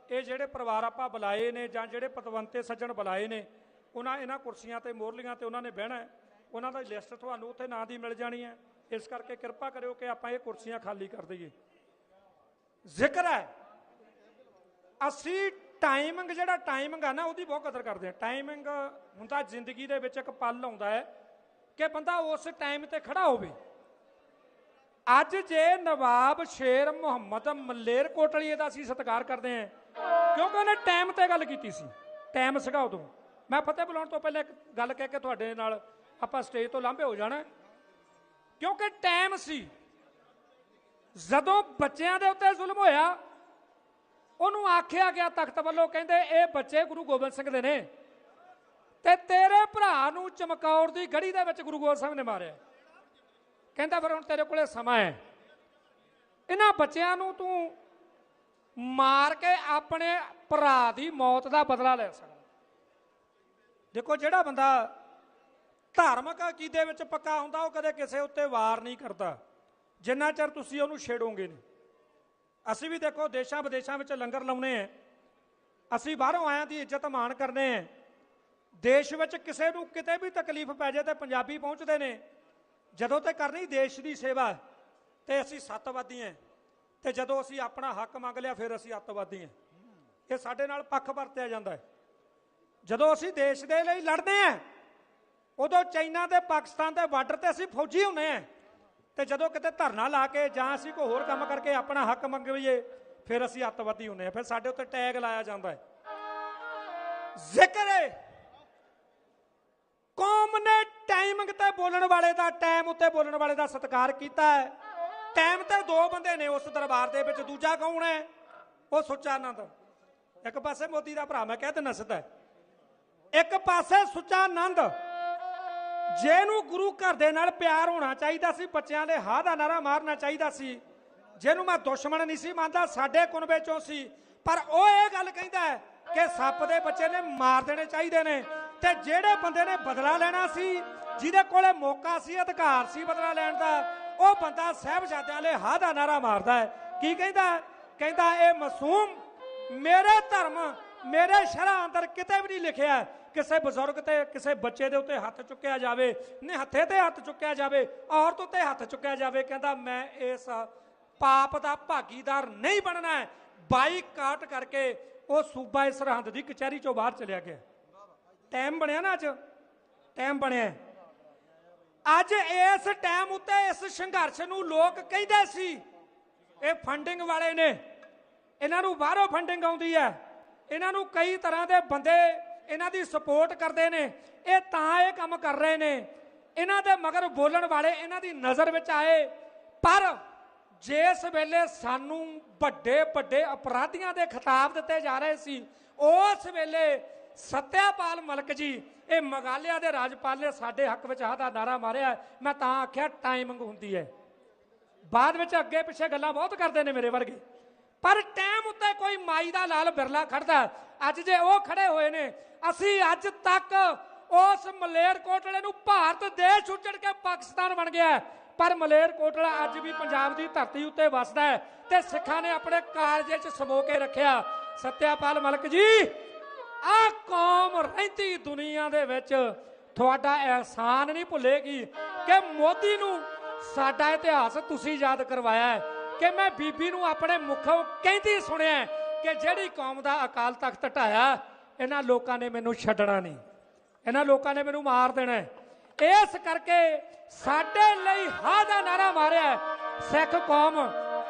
ਇਹ ਜਿਹੜੇ ਪਰਿਵਾਰ ਆਪਾਂ ਬੁਲਾਏ ਨੇ ਜਾਂ ਜਿਹੜੇ ਪਤਵੰਤੇ ਸੱਜਣ ਬੁਲਾਏ ਨੇ, ਉਹਨਾਂ ਇਹਨਾਂ ਕੁਰਸੀਆਂ ਤੇ ਮੋਹਰਲੀਆਂ ਤੇ ਉਹਨਾਂ ਨੇ ਬਹਿਣਾ। ਉਹਨਾਂ ਦਾ ਲਿਸਟ ਤੁਹਾਨੂੰ ਉੱਥੇ ਨਾਂ ਦੀ ਮਿਲ ਜਾਣੀ ਹੈ। ਇਸ ਕਰਕੇ ਕਿਰਪਾ ਕਰਿਓ ਕਿ ਆਪਾਂ ਇਹ ਕੁਰਸੀਆਂ ਖਾਲੀ ਕਰ ਦਈਏ। ਜ਼ਿਕਰ ਹੈ, ਅਸੀਂ ਟਾਈਮਿੰਗ, ਜਿਹੜਾ ਟਾਈਮਿੰਗ ਆ ਨਾ, ਉਹਦੀ ਬਹੁਤ ਕਦਰ ਕਰਦੇ ਹਾਂ। ਟਾਈਮਿੰਗ ਹੁੰਦਾ ਜ਼ਿੰਦਗੀ ਦੇ ਵਿੱਚ ਇੱਕ ਪਲ ਆਉਂਦਾ ਹੈ ਕਿ ਬੰਦਾ ਉਸ ਟਾਈਮ ਤੇ ਖੜਾ ਹੋਵੇ। ਅੱਜ ਜੇ ਨਵਾਬ ਸ਼ੇਰ ਮੁਹੰਮਦ ਮਲੇਰਕੋਟਲੀਏ ਦਾ ਅਸੀਂ ਸਤਿਕਾਰ ਕਰਦੇ ਹਾਂ, ਕਿਉਂਕਿ ਉਹਨੇ ਟਾਈਮ ਤੇ ਗੱਲ ਕੀਤੀ ਸੀ। ਟਾਈਮ ਸੀਗਾ ਉਦੋਂ। ਮੈਂ ਫਤਿਹ ਬੁਲਾਉਣ ਤੋਂ ਪਹਿਲਾਂ ਇੱਕ ਗੱਲ ਕਹਿ ਕੇ ਤੁਹਾਡੇ ਨਾਲ ਆਪਾਂ ਸਟੇਜ ਤੋਂ ਲਾਂਭੇ ਹੋ ਜਾਣਾ, ਕਿਉਂਕਿ ਟਾਈਮ ਸੀ ਜਦੋਂ ਬੱਚਿਆਂ ਦੇ ਉੱਤੇ ਜ਼ੁਲਮ ਹੋਇਆ। ਉਹਨੂੰ ਆਖਿਆ ਗਿਆ ਤਖਤ ਵੱਲੋਂ, ਕਹਿੰਦੇ ਇਹ ਬੱਚੇ ਗੁਰੂ ਗੋਬਿੰਦ ਸਿੰਘ ਦੇ ਨੇ ਤੇ ਤੇਰੇ ਭਰਾ ਨੂੰ ਚਮਕੌਰ ਦੀ ਗੜੀ ਦੇ ਵਿੱਚ ਗੁਰੂ ਗੋਬਿੰਦ ਸਿੰਘ ਨੇ ਮਾਰਿਆ। ਕਹਿੰਦਾ ਫਿਰ ਹੁਣ ਤੇਰੇ ਕੋਲੇ ਸਮਾਂ ਹੈ, ਇਹਨਾਂ ਬੱਚਿਆਂ ਨੂੰ ਤੂੰ ਮਾਰ ਕੇ ਆਪਣੇ ਭਰਾ ਦੀ ਮੌਤ ਦਾ ਬਦਲਾ ਲੈ ਸਕਦਾ। ਦੇਖੋ, ਜਿਹੜਾ ਬੰਦਾ ਧਾਰਮਿਕ ਅਕੀਦੇ ਵਿੱਚ ਪੱਕਾ ਹੁੰਦਾ, ਉਹ ਕਦੇ ਕਿਸੇ ਉੱਤੇ ਵਾਰ ਨਹੀਂ ਕਰਦਾ ਜਿੰਨਾ ਚਿਰ ਤੁਸੀਂ ਉਹਨੂੰ ਛੇੜੋਗੇ ਨਹੀਂ। ਅਸੀਂ ਵੀ ਦੇਖੋ ਦੇਸ਼ਾਂ ਵਿਦੇਸ਼ਾਂ ਵਿੱਚ ਲੰਗਰ ਲਾਉਣੇ ਆ, ਅਸੀਂ ਬਾਹਰੋਂ ਆਇਆਂ ਦੀ ਇੱਜ਼ਤ ਮਾਣ ਕਰਨੇ ਆ। ਦੇਸ਼ ਵਿੱਚ ਕਿਸੇ ਨੂੰ ਕਿਤੇ ਵੀ ਤਕਲੀਫ ਪੈ ਜਾਏ ਤੇ ਪੰਜਾਬੀ ਪਹੁੰਚਦੇ ਨੇ। ਜਦੋਂ ਤੇ ਕਰਨੀ ਦੇਸ਼ ਦੀ ਸੇਵਾ ਤੇ ਅਸੀਂ ਸੱਤਵਾਦੀ ਹਾਂ, ਤੇ ਜਦੋਂ ਅਸੀਂ ਆਪਣਾ ਹੱਕ ਮੰਗ ਲਿਆ ਫਿਰ ਅਸੀਂ ਅੱਤਵਾਦੀ ਹਾਂ। ਇਹ ਸਾਡੇ ਨਾਲ ਪੱਖ ਵਰਤਿਆ ਜਾਂਦਾ ਹੈ। ਜਦੋਂ ਅਸੀਂ ਦੇਸ਼ ਦੇ ਲਈ ਲੜਦੇ ਹਾਂ, ਉਦੋਂ ਚਾਈਨਾ ਤੇ ਪਾਕਿਸਤਾਨ ਦੇ ਬਾਰਡਰ ਤੇ ਅਸੀਂ ਫੌਜੀ ਹੁੰਦੇ ਹਾਂ, ਤੇ ਜਦੋਂ ਕਿਤੇ ਧਰਨਾ ਲਾ ਕੇ ਜਾਂ ਅਸੀਂ ਕੋਈ ਹੋਰ ਕੰਮ ਕਰਕੇ ਆਪਣਾ ਹੱਕ ਮੰਗੀਏ ਫਿਰ ਅਸੀਂ ਅੱਤਵਾਦੀ ਹੁੰਦੇ ਹਾਂ। ਫਿਰ ਸਾਡੇ ਉੱਤੇ ਟੈਗ ਲਾਇਆ ਜਾਂਦਾ ਹੈ। ਜ਼ਿਕਰ ਹੈ, ਕੌਮ ਨੇ ਟਾਈਮਿੰਗ ਤੇ ਬੋਲਣ ਵਾਲੇ ਦਾ, ਟਾਈਮ ਉੱਤੇ ਬੋਲਣ ਵਾਲੇ ਦਾ ਸਤਿਕਾਰ ਕੀਤਾ ਹੈ। ਟਾਈਮ ਤੇ 2 ਬੰਦੇ ਨੇ ਉਸ ਦਰਬਾਰ ਦੇ ਵਿੱਚ। ਦੂਜਾ ਕੌਣ ਹੈ? ਉਹ ਸੁੱਚਾ ਆਨੰਦ। ਇੱਕ ਪਾਸੇ ਮੋਦੀ ਦਾ ਭਰਾ, ਮੈਂ ਕਹਿ ਦਿੰਦਾ ਸਿੱਧਾ, ਇੱਕ ਪਾਸੇ ਸੁੱਚਾ ਆਨੰਦ, ਜਿਹਨੂੰ ਗੁਰੂ ਘਰ ਦੇ ਨਾਲ ਪਿਆਰ ਹੋਣਾ ਚਾਹੀਦਾ ਸੀ, ਬੱਚਿਆਂ ਦੇ ਹਾਂ ਦਾ ਨਾਰਾ ਮਾਰਨਾ ਚਾਹੀਦਾ ਸੀ, ਜਿਹਨੂੰ ਮੈਂ ਦੁਸ਼ਮਣ ਨਹੀਂ ਸੀ ਮੰਨਦਾ, ਸਾਡੇ ਕੁਨਬੇ ਚੋਂ ਸੀ, ਪਰ ਉਹ ਇਹ ਗੱਲ ਕਹਿੰਦਾ ਹੈ ਕਿ ਸੱਪ ਦੇ ਬੱਚੇ ਨੇ ਮਾਰ ਦੇਣੇ ਚਾਹੀਦੇ ਨੇ। ਤੇ ਜਿਹੜੇ ਬੰਦੇ ਨੇ ਬਦਲਾ ਲੈਣਾ ਸੀ, ਜਿਹਦੇ ਕੋਲੇ ਮੌਕਾ ਸੀ, ਅਧਿਕਾਰ ਸੀ ਬਦਲਾ ਲੈਣ ਦਾ, ਉਹ ਬੰਦਾ ਸਾਹਿਬਜ਼ਾਦਿਆਂ ਵਾਲੇ ਹਾਂ ਦਾ ਨਾਰਾ ਮਾਰਦਾ ਹੈ। ਕੀ ਕਹਿੰਦਾ? ਕਹਿੰਦਾ ਇਹ ਮਾਸੂਮ, ਮੇਰੇ ਧਰਮ, ਮੇਰੇ ਸ਼ਰ੍ਹਾ ਅੰਦਰ ਕਿਤੇ ਵੀ ਨਹੀਂ ਲਿਖਿਆ ਕਿਸੇ ਬਜ਼ੁਰਗ ਤੇ ਕਿਸੇ ਬੱਚੇ ਦੇ ਉੱਤੇ ਹੱਥ ਚੁੱਕਿਆ ਜਾਵੇ, ਨਿਹੱਥੇ ਤੇ ਹੱਥ ਚੁੱਕਿਆ ਜਾਵੇ, ਔਰਤ ਉੱਤੇ ਹੱਥ ਚੁੱਕਿਆ ਜਾਵੇ। ਕਹਿੰਦਾ ਮੈਂ ਇਸ ਪਾਪ ਦਾ ਭਾਗੀਦਾਰ ਨਹੀਂ ਬਣਨਾ ਹੈ। ਬਾਈਕਾਟ ਕਰਕੇ ਉਹ ਸੂਬਾ ਸਰਹੰਦ ਦੀ ਕਚਹਿਰੀ ਚੋਂ ਬਾਹਰ ਚਲਿਆ ਗਿਆ। ਟਾਈਮ ਬਣਿਆ ਨਾ, ਅੱਜ ਟਾਈਮ ਬਣਿਆ। ਅੱਜ ਇਸ ਟਾਈਮ ਉੱਤੇ ਇਸ ਸੰਘਰਸ਼ ਨੂੰ ਲੋਕ ਕਹਿੰਦੇ ਸੀ ਇਹ ਫੰਡਿੰਗ ਵਾਲੇ ਨੇ, ਇਹਨਾਂ ਨੂੰ ਬਾਹਰੋਂ ਫੰਡਿੰਗ ਆਉਂਦੀ ਹੈ, ਇਹਨਾਂ ਨੂੰ ਕਈ ਤਰ੍ਹਾਂ ਦੇ ਬੰਦੇ ਇਹਨਾਂ ਦੀ ਸਪੋਰਟ ਕਰਦੇ ਨੇ, ਇਹ ਤਾਂ ਇਹ ਕੰਮ ਕਰ ਰਹੇ ਨੇ। ਇਹਨਾਂ ਦੇ ਮਗਰ ਬੋਲਣ ਵਾਲੇ ਇਹਨਾਂ ਦੀ ਨਜ਼ਰ ਵਿੱਚ ਆਏ। ਪਰ ਜਿਸ ਵੇਲੇ ਸਾਨੂੰ ਵੱਡੇ ਵੱਡੇ ਅਪਰਾਧੀਆਂ ਦੇ ਖਿਤਾਬ ਦਿੱਤੇ ਜਾ ਰਹੇ ਸੀ, ਉਸ ਵੇਲੇ ਸਤਿਆਪਾਲ ਮਲਿਕ ਜੀ, ਇਹ ਮੇਘਾਲਿਆ ਦੇ ਰਾਜਪਾਲ ਨੇ ਸਾਡੇ ਹੱਕ ਵਿੱਚ ਆਹ ਦਾ ਨਾਰਾ ਮਾਰਿਆ। ਮੈਂ ਤਾਂ ਆਖਿਆ ਟਾਈਮਿੰਗ ਹੁੰਦੀ ਹੈ। ਬਾਅਦ ਵਿੱਚ ਅੱਗੇ ਪਿੱਛੇ ਗੱਲਾਂ ਬਹੁਤ ਕਰਦੇ ਨੇ ਮੇਰੇ ਵਰਗੇ, ਪਰ ਟਾਈਮ ਉੱਤੇ ਕੋਈ ਮਾਈ ਦਾ ਲਾਲ ਬਿਰਲਾ ਖੜਦਾ। ਅੱਜ ਜੇ ਉਹ ਖੜੇ ਹੋਏ ਨੇ, ਅਸੀਂ ਅੱਜ ਤੱਕ ਉਸ ਮਲੇਰਕੋਟਲੇ ਨੂੰ ਭਾਰਤ ਦੇਸ਼ ਉੱਜੜ ਕੇ ਪਾਕਿਸਤਾਨ ਬਣ ਗਿਆ, ਪਰ ਮਲੇਰਕੋਟਲਾ ਅੱਜ ਵੀ ਪੰਜਾਬ ਦੀ ਧਰਤੀ ਉੱਤੇ ਵਸਦਾ ਹੈ ਤੇ ਸਿੱਖਾਂ ਨੇ ਆਪਣੇ ਕਾਲਜੇ 'ਚ ਸਮੋ ਕੇ ਰੱਖਿਆ। ਸਤਿਆਪਾਲ ਮਲਿਕ ਜੀ, ਆਹ ਕੌਮ ਰਹਿੰਦੀ ਦੁਨੀਆ ਦੇ ਵਿੱਚ ਤੁਹਾਡਾ ਅਹਿਸਾਨ ਨਹੀਂ ਭੁੱਲੇਗੀ ਕਿ ਮੋਦੀ ਨੂੰ ਸਾਡਾ ਇਤਿਹਾਸ ਤੁਸੀਂ ਯਾਦ ਕਰਵਾਇਆ ਹੈ। ਕਿ ਮੈਂ ਬੀਬੀ ਨੂੰ ਆਪਣੇ ਮੁਖੋਂ ਕਹਿੰਦੀ ਸੁਣਿਆ ਕਿ ਜਿਹੜੀ ਕੌਮ ਦਾ ਅਕਾਲ ਤਖਤ ਢਾਇਆ, ਇਹਨਾਂ ਲੋਕਾਂ ਨੇ ਮੈਨੂੰ ਛੱਡਣਾ ਨਹੀਂ, ਇਹਨਾਂ ਲੋਕਾਂ ਨੇ ਮੈਨੂੰ ਮਾਰ ਦੇਣਾ। ਇਸ ਕਰਕੇ ਸਾਡੇ ਲਈ ਹਾਂ ਦਾ ਨਾਰਾ ਮਾਰਿਆ। ਸਿੱਖ ਕੌਮ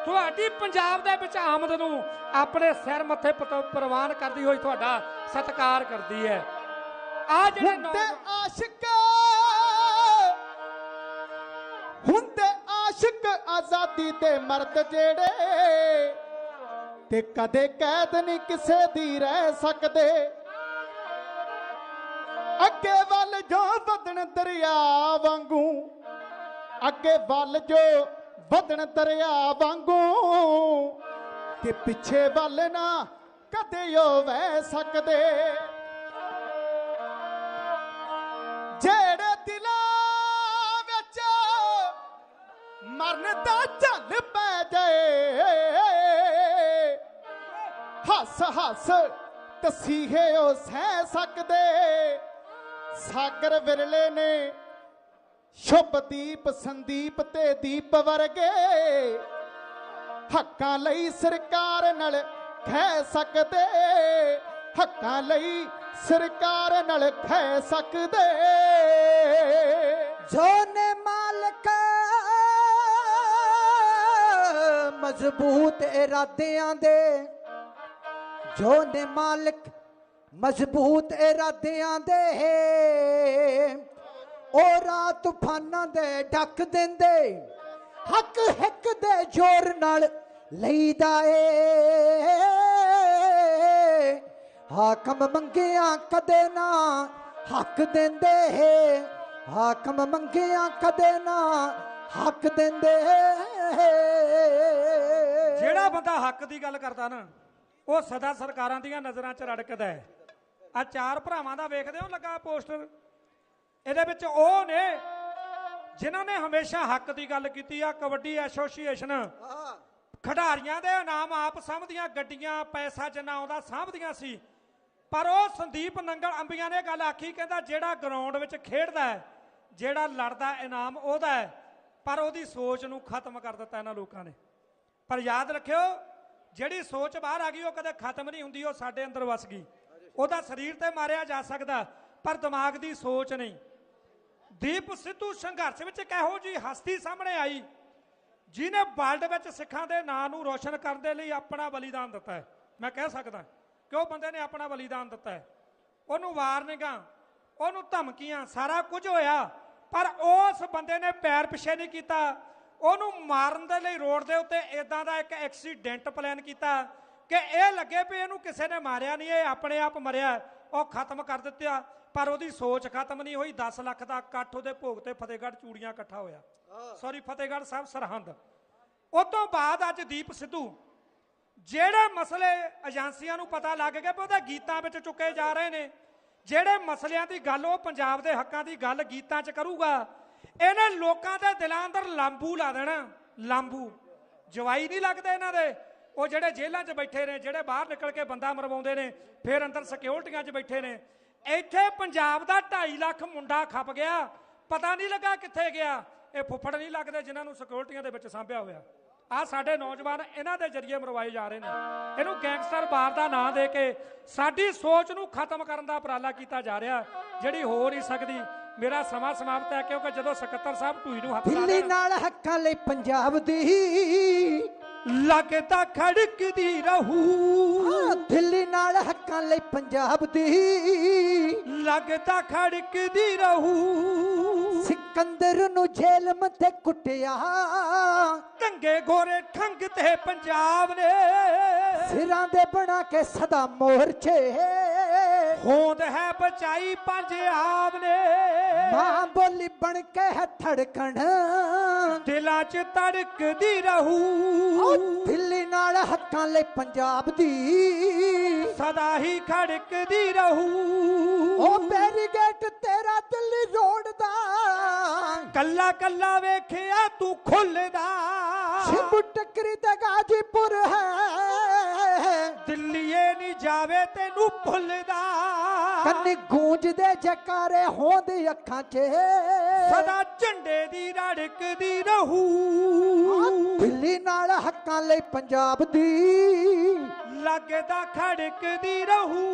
ਤੁਹਾਡੀ ਪੰਜਾਬ ਦੇ ਵਿੱਚ ਆਮਦ ਨੂੰ ਆਪਣੇ ਸਿਰ ਮੱਥੇ ਪ੍ਰਵਾਨ ਕਰਦੀ ਹੋਈ ਤੁਹਾਡਾ ਸਤਿਕਾਰ ਕਰਦੀ ਹੈ। ਆ ਜਿਹੜੇ ਆਸ਼ਿਕ ਹੁੰਦੇ, ਆਸ਼ਿਕ ਆਜ਼ਾਦੀ ਦੇ ਮਰਦ ਜਿਹੜੇ, ਤੇ ਕਦੇ ਕੈਦ ਨਹੀਂ ਕਿਸੇ ਦੀ ਰਹਿ ਸਕਦੇ। ਅੱਗੇ ਵੱਲ ਵੱਲ ਜੋ ਵਧਣ ਦਰਿਆ ਵਾਂਗੂ, ਅੱਗੇ ਵੱਲ ਜੋ ਵਧਣ ਦਰਿਆ ਵਾਂਗੂ, ਕਿ ਪਿੱਛੇ ਵੱਲ ਨਾ ਕਦੇ ਉਹ ਵਹਿ ਸਕਦੇ। ਜਿਹੜੇ ਦਿਲਾਂ ਵਿੱਚ ਮਰਨ ਦਾ ਝੱਲ ਪੈ ਜਾਏ, ਹੱਸ ਹੱਸ ਤਸੀਹੇ ਉਹ ਸਹਿ ਸਕਦੇ। ਸਾਗਰ ਵਿਰਲੇ ਨੇ ਸ਼ੁਭਦੀਪ ਸੰਦੀਪ ਤੇ ਦੀਪ ਵਰਗੇ, ਹੱਕਾਂ ਲਈ ਸਰਕਾਰ ਨਾਲ ਖਹਿ ਸਕਦੇ, ਹੱਕਾਂ ਲਈ ਸਰਕਾਰ ਨਾਲ ਖਹਿ ਸਕਦੇ। ਜੋ ਨੇ ਮਾਲਕ ਮਜ਼ਬੂਤ ਇਰਾਦਿਆਂ ਦੇ, ਜੋ ਨੇ ਮਾਲਕ ਮਜ਼ਬੂਤ ਇਰਾਦਿਆਂ ਦੇ, ਉਹ ਰਾਤ ਤੂਫਾਨਾਂ ਦੇ ਢੱਕ ਦਿੰਦੇ, ਹੱਕ ਹਿੱਕ ਦੇ ਜ਼ੋਰ ਨਾਲ ਲਈਦਾ ਏ। ਹਾਕਮ ਮੰਗਿਆ ਕਦੇ ਨਾ ਹੱਕ ਦਿੰਦੇ, ਹਾਕਮ ਮੰਗਿਆ ਕਦੇ ਨਾ ਹੱਕ ਦਿੰਦੇ। ਜਿਹੜਾ ਬੰਦਾ ਹੱਕ ਦੀ ਗੱਲ ਕਰਦਾ ਨਾ, ਉਹ ਸਦਾ ਸਰਕਾਰਾਂ ਦੀਆਂ ਨਜ਼ਰਾਂ 'ਚ ਰੜਕਦਾ ਹੈ। ਆ ਚਾਰ ਭਰਾਵਾਂ ਦਾ ਵੇਖਦੇ ਹੋ ਲੱਗਾ ਪੋਸਟਰ, ਇਹਦੇ ਵਿੱਚ ਉਹ ਨੇ ਜਿਨ੍ਹਾਂ ਨੇ ਹਮੇਸ਼ਾ ਹੱਕ ਦੀ ਗੱਲ ਕੀਤੀ ਆ। ਕਬੱਡੀ ਐਸੋਸੀਏਸ਼ਨ ਖਿਡਾਰੀਆਂ ਦੇ ਇਨਾਮ ਆਪ ਸਾਂਭਦੀਆਂ, ਗੱਡੀਆਂ ਪੈਸਾ ਜਿੰਨਾ ਆਉਂਦਾ ਸਾਂਭਦੀਆਂ ਸੀ, ਪਰ ਉਹ ਸੰਦੀਪ ਨੰਗਲ ਅੰਬੀਆਂ ਨੇ ਗੱਲ ਆਖੀ, ਕਹਿੰਦਾ ਜਿਹੜਾ ਗਰਾਊਂਡ ਵਿੱਚ ਖੇਡਦਾ ਹੈ, ਜਿਹੜਾ ਲੜਦਾ ਇਨਾਮ ਉਹਦਾ ਹੈ, ਪਰ ਉਹਦੀ ਸੋਚ ਨੂੰ ਖਤਮ ਕਰ ਦਿੱਤਾ ਇਹਨਾਂ ਲੋਕਾਂ ਨੇ। ਪਰ ਯਾਦ ਰੱਖਿਓ, ਜਿਹੜੀ ਸੋਚ ਬਾਹਰ ਆ ਗਈ ਉਹ ਕਦੇ ਖਤਮ ਨਹੀਂ ਹੁੰਦੀ, ਉਹ ਸਾਡੇ ਅੰਦਰ ਵਸ ਗਈ। ਉਹਦਾ ਸਰੀਰ ਤੇ ਮਾਰਿਆ ਜਾ ਸਕਦਾ, ਪਰ ਦਿਮਾਗ ਦੀ ਸੋਚ ਨਹੀਂ। ਦੀਪ ਸਿੱਧੂ ਸੰਘਰਸ਼ ਵਿੱਚ ਇੱਕ ਇਹੋ ਜਿਹੀ ਹਸਤੀ ਸਾਹਮਣੇ ਆਈ ਜਿਹਨੇ ਵਰਲਡ ਵਿੱਚ ਸਿੱਖਾਂ ਦੇ ਨਾਂ ਨੂੰ ਰੋਸ਼ਨ ਕਰਨ ਦੇ ਲਈ ਆਪਣਾ ਬਲੀਦਾਨ ਦਿੱਤਾ ਹੈ। ਮੈਂ ਕਹਿ ਸਕਦਾ ਕਿ ਉਹ ਬੰਦੇ ਨੇ ਆਪਣਾ ਬਲੀਦਾਨ ਦਿੱਤਾ ਹੈ। ਉਹਨੂੰ ਵਾਰਨਿੰਗਾਂ, ਉਹਨੂੰ ਧਮਕੀਆਂ, ਸਾਰਾ ਕੁਝ ਹੋਇਆ, ਪਰ ਉਸ ਬੰਦੇ ਨੇ ਪੈਰ ਪਿੱਛੇ ਨਹੀਂ ਕੀਤਾ। ਉਹਨੂੰ ਮਾਰਨ ਦੇ ਲਈ ਰੋਡ ਦੇ ਉੱਤੇ ਇਦਾਂ ਦਾ ਇੱਕ ਐਕਸੀਡੈਂਟ ਪਲਾਨ ਕੀਤਾ ਕਿ ਇਹ ਲੱਗੇ ਵੀ ਇਹਨੂੰ ਕਿਸੇ ਨੇ ਮਾਰਿਆ ਨਹੀਂ, ਇਹ ਆਪਣੇ ਆਪ ਮਰਿਆ। ਉਹ ਖਤਮ ਕਰ ਦਿੱਤਾ, ਪਰ ਉਹਦੀ ਸੋਚ ਖਤਮ ਨਹੀਂ ਹੋਈ। 10 ਲੱਖ ਦਾ ਇਕੱਠ ਉਹਦੇ ਭੋਗ ਤੇ ਫਤਿਹਗੜ੍ਹ ਚੂੜੀਆਂ ਇਕੱਠਾ ਹੋਇਆ, ਸੌਰੀ ਫਤਿਹਗੜ੍ਹ ਸਾਹਿਬ ਸਰਹੰਦ। ਉਹ ਤੋਂ ਬਾਅਦ ਅੱਜ ਦੀਪ ਸਿੱਧੂ, ਜਿਹੜੇ ਮਸਲੇ ਏਜੰਸੀਆਂ ਨੂੰ ਪਤਾ ਲੱਗ ਗਿਆ ਵੀ ਉਹਦੇ ਗੀਤਾਂ ਵਿੱਚ ਚੁੱਕੇ ਜਾ ਰਹੇ ਨੇ, ਜਿਹੜੇ ਮਸਲਿਆਂ ਦੀ ਗੱਲ ਉਹ ਪੰਜਾਬ ਦੇ ਹੱਕਾਂ ਦੀ ਗੱਲ ਗੀਤਾਂ 'ਚ ਕਰੂਗਾ, ਇਹਨੇ ਲੋਕਾਂ ਦੇ ਦਿਲਾਂ ਅੰਦਰ ਲਾਂਬੂ ਲਾ ਦੇਣਾ। ਲਾਂਬੂ ਜਵਾਈ ਨਹੀਂ ਲੱਗਦੇ ਇਹਨਾਂ ਦੇ, ਉਹ ਜਿਹੜੇ ਜੇਲ੍ਹਾਂ 'ਚ ਬੈਠੇ ਨੇ, ਜਿਹੜੇ ਬਾਹਰ ਨਿਕਲ ਕੇ ਬੰਦਾ ਮਰਵਾਉਂਦੇ ਨੇ, ਫਿਰ ਅੰਦਰ ਸਿਕਿਉਰਟੀਆਂ 'ਚ ਬੈਠੇ ਨੇ। ਇੱਥੇ ਪੰਜਾਬ ਦਾ 2.5 ਲੱਖ ਮੁੰਡਾ ਖੱਪ ਗਿਆ, ਪਤਾ ਨਹੀਂ ਲੱਗਾ ਕਿੱਥੇ ਗਿਆ। ਇਹ ਫੁੱਫੜ ਨਹੀਂ ਲੱਗਦੇ ਜਿਨ੍ਹਾਂ ਨੂੰ ਸਿਕਿਉਰਟੀਆਂ ਦੇ ਵਿੱਚ ਸਾਂਭਿਆ ਹੋਇਆ। ਆ ਸਾਡੇ ਨੌਜਵਾਨ ਇਹਨਾਂ ਦੇ ਜ਼ਰੀਏ ਮਰਵਾਏ ਜਾ ਰਹੇ ਨੇ। ਇਹਨੂੰ ਗੈਂਗਸਟਰ ਬਾਰ ਦਾ ਨਾਂ ਦੇ ਕੇ ਸਾਡੀ ਸੋਚ ਨੂੰ ਖਤਮ ਕਰਨ ਦਾ ਉਪਰਾਲਾ ਕੀਤਾ ਜਾ ਰਿਹਾ, ਜਿਹੜੀ ਹੋ ਨਹੀਂ ਸਕਦੀ। ਮੇਰਾ ਸਮਾਂ ਸਮਾਪਤ ਹੈ, ਕਿਉਂਕਿ ਜਦੋਂ ਸਕੱਤਰ ਸਾਹਿਬ ਢੂਈ ਨੂੰ ਹੱਥ ਦਿੱਲੀ ਨਾਲ ਹੱਕਾਂ ਲਈ ਪੰਜਾਬ ਦੀ ਲੱਗਦਾ ਖੜਕਦੀ ਰਹੂ, ਦਿੱਲੀ ਨਾਲ ਹੱਕਾਂ ਲਈ ਪੰਜਾਬ ਦੀ ਲੱਗਦਾ ਖੜਕਦੀ ਰਹੂ। ਸਿਕੰਦਰ ਨੂੰ ਜੇਲ੍ਹ ਮੱਥੇ ਕੁੱਟਿਆ, ਟੰਗੇ ਗੋਰੇ ਠੰਗ ਤੇ ਪੰਜਾਬ ਨੇ, ਸਿਰਾਂ ਦੇ ਬਣਾ ਕੇ ਸਦਾ ਮੋਰਚੇ, ਹੋਂਦ ਹੈ ਬਚਾਈ ਪੰਜਾਬ ਨੇ। ਮਾਂ ਬੋਲੀ ਬਣ ਕੇ ਹੈ ਧੜਕਣ, ਦਿਲਾਂ 'ਚ ਧੜਕਦੀ ਰਹੂ। ਦਿੱਲੀ ਨਾਲ ਹੱਕਾਂ ਲਈ ਪੰਜਾਬ ਦੀ ਸਦਾ ਹੀ ਖੜਕਦੀ ਰਹੂ। ਉਹ ਬੈਰੀਗੇਟ ਤੇਰਾ ਦਿੱਲੀ ਰੋਡ ਦਾ, ਕੱਲਾ ਕੱਲਾ ਵੇਖਿਆ ਤੂੰ ਖੁੱਲਦਾ, ਸ਼ਿਬੂ ਟੱਕਰੀ ਤੇ ਗਾਜੀਪੁਰ ਹੈ, ਦਿੱਲੀਏ ਨਹੀਂ ਜਾਵੇ ਤੈਨੂੰ ਭੁੱਲਦਾ। ਕੰਨੀ ਗੂੰਜਦੇ ਜਕਾਰੇ ਹੋਂਦ ਅੱਖਾਂ 'ਚ, ਸਦਾ ਝੰਡੇ ਦੀ ਰੜਕਦੀ ਰਹੂ। ਦਿੱਲੀ ਨਾਲ ਹੱਕਾਂ ਲਈ ਪੰਜਾਬ ਦੀ ਲੱਗਦਾ ਖੜਕਦੀ ਰਹੂ।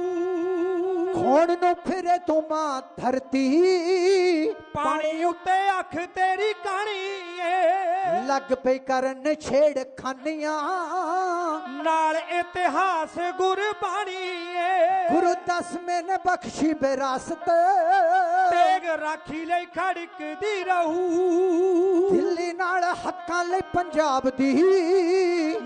ਖੋਣ ਨੂੰ ਫਿਰੇ ਤੂੰ ਮਾਂ ਧਰਤੀ, ਪਾਣੀ ਉੱਤੇ ਅੱਖ ਤੇਰੀ ਕਾਣੀ ਏ, ਲੱਗ ਪਈ ਕਰਨ ਛੇੜ ਖਾਨੀਆਂ, ਨਾਲ ਇਤਿਹਾਸ ਗੁਰਬਾਣੀ ਏ। ਗੁਰੂ 10ਵੇਂ ਨੇ ਬਖਸ਼ੀ ਵਿਰਾਸਤ, ਤੇਗ ਰਾਖੀ ਲਈ ਖੜਕਦੀ ਰਹੂ। ਦਿੱਲੀ ਨਾਲ ਹੱਕਾਂ ਲਈ ਪੰਜਾਬ ਦੀ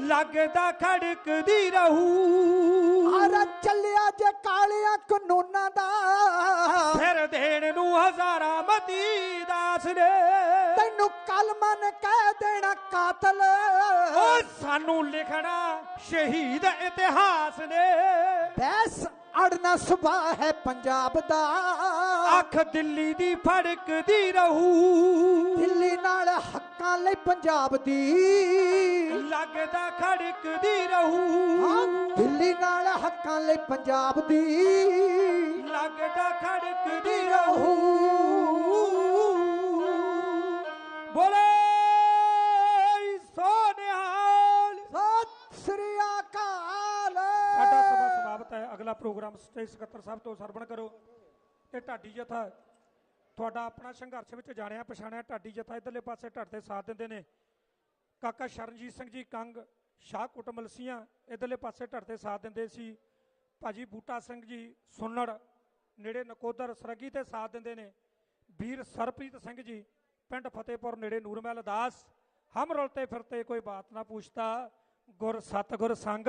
ਲੱਗਦਾ ਖੜਕਦੀ ਰਹੂ। ਆਰਾ ਚੱਲਿਆ ਜੇ ਕਾਲਿਆਂ ਕਾਨੂੰਨਾਂ ਦਾ, ਫਿਰ ਦੇਣ ਨੂੰ दी दास ने तैनू कलमा ने कह देना कातल ओ सानू लिखना शहीद इतिहास ने बैस अड़ना सुबह है पंजाब दा अख दिल्ली दी फड़कदी रहू दिल्ली नाल हक्कां लई पंजाब दी लगदा खड़कदी रहू दिल्ली नाल हक्कां लई पंजाब दी लगदा खड़कदी रहू बोले सोनिहाल सत श्री अकाल। साडा सभा समाप्त है। अगला प्रोग्राम स्टेज ਸਕੱਤਰ ਸਾਹਿਬ ਤੋਂ ਸਰਵਣ ਕਰੋ। ਇਹ ਢਾਡੀ ਜਥਾ ਤੁਹਾਡਾ ਆਪਣਾ ਸੰਘਰਸ਼ ਵਿੱਚ ਜਾਣਿਆ ਪਛਾਣਿਆ ਢਾਡੀ ਜਥਾ ਇਧਰਲੇ ਪਾਸੇ ਢੱਡ ਤੇ ਸਾਥ ਦਿੰਦੇ ਨੇ ਕਾਕਾ ਸ਼ਰਨਜੀਤ ਸਿੰਘ ਜੀ ਕੰਗ ਸ਼ਾਹਕੋਟ ਮਲਸੀਆਂ ਇਧਰਲੇ ਪਾਸੇ ਢੱਡ ਤੇ ਸਾਥ ਦਿੰਦੇ ਸੀ। ਭਾਜੀ ਬੂਟਾ ਸਿੰਘ ਜੀ ਸੁੰਨੜ ਨੇੜੇ ਨਕੋਦਰ ਸਰਗੀ ਤੇ ਸਾਥ ਦਿੰਦੇ ਨੇ। ਵੀਰ ਸਰਪ੍ਰੀਤ ਸਿੰਘ ਜੀ ਪਿੰਡ ਫਤਿਹਪੁਰ ਨੇੜੇ ਨੂਰਮਹਿਲ ਦਾਸ ਹਮ ਰੁਲਤੇ ਫਿਰਤੇ ਕੋਈ ਬਾਤ ਨਾ ਪੁੱਛਤਾ ਗੁਰ ਸਤਗੁਰ ਸੰਗ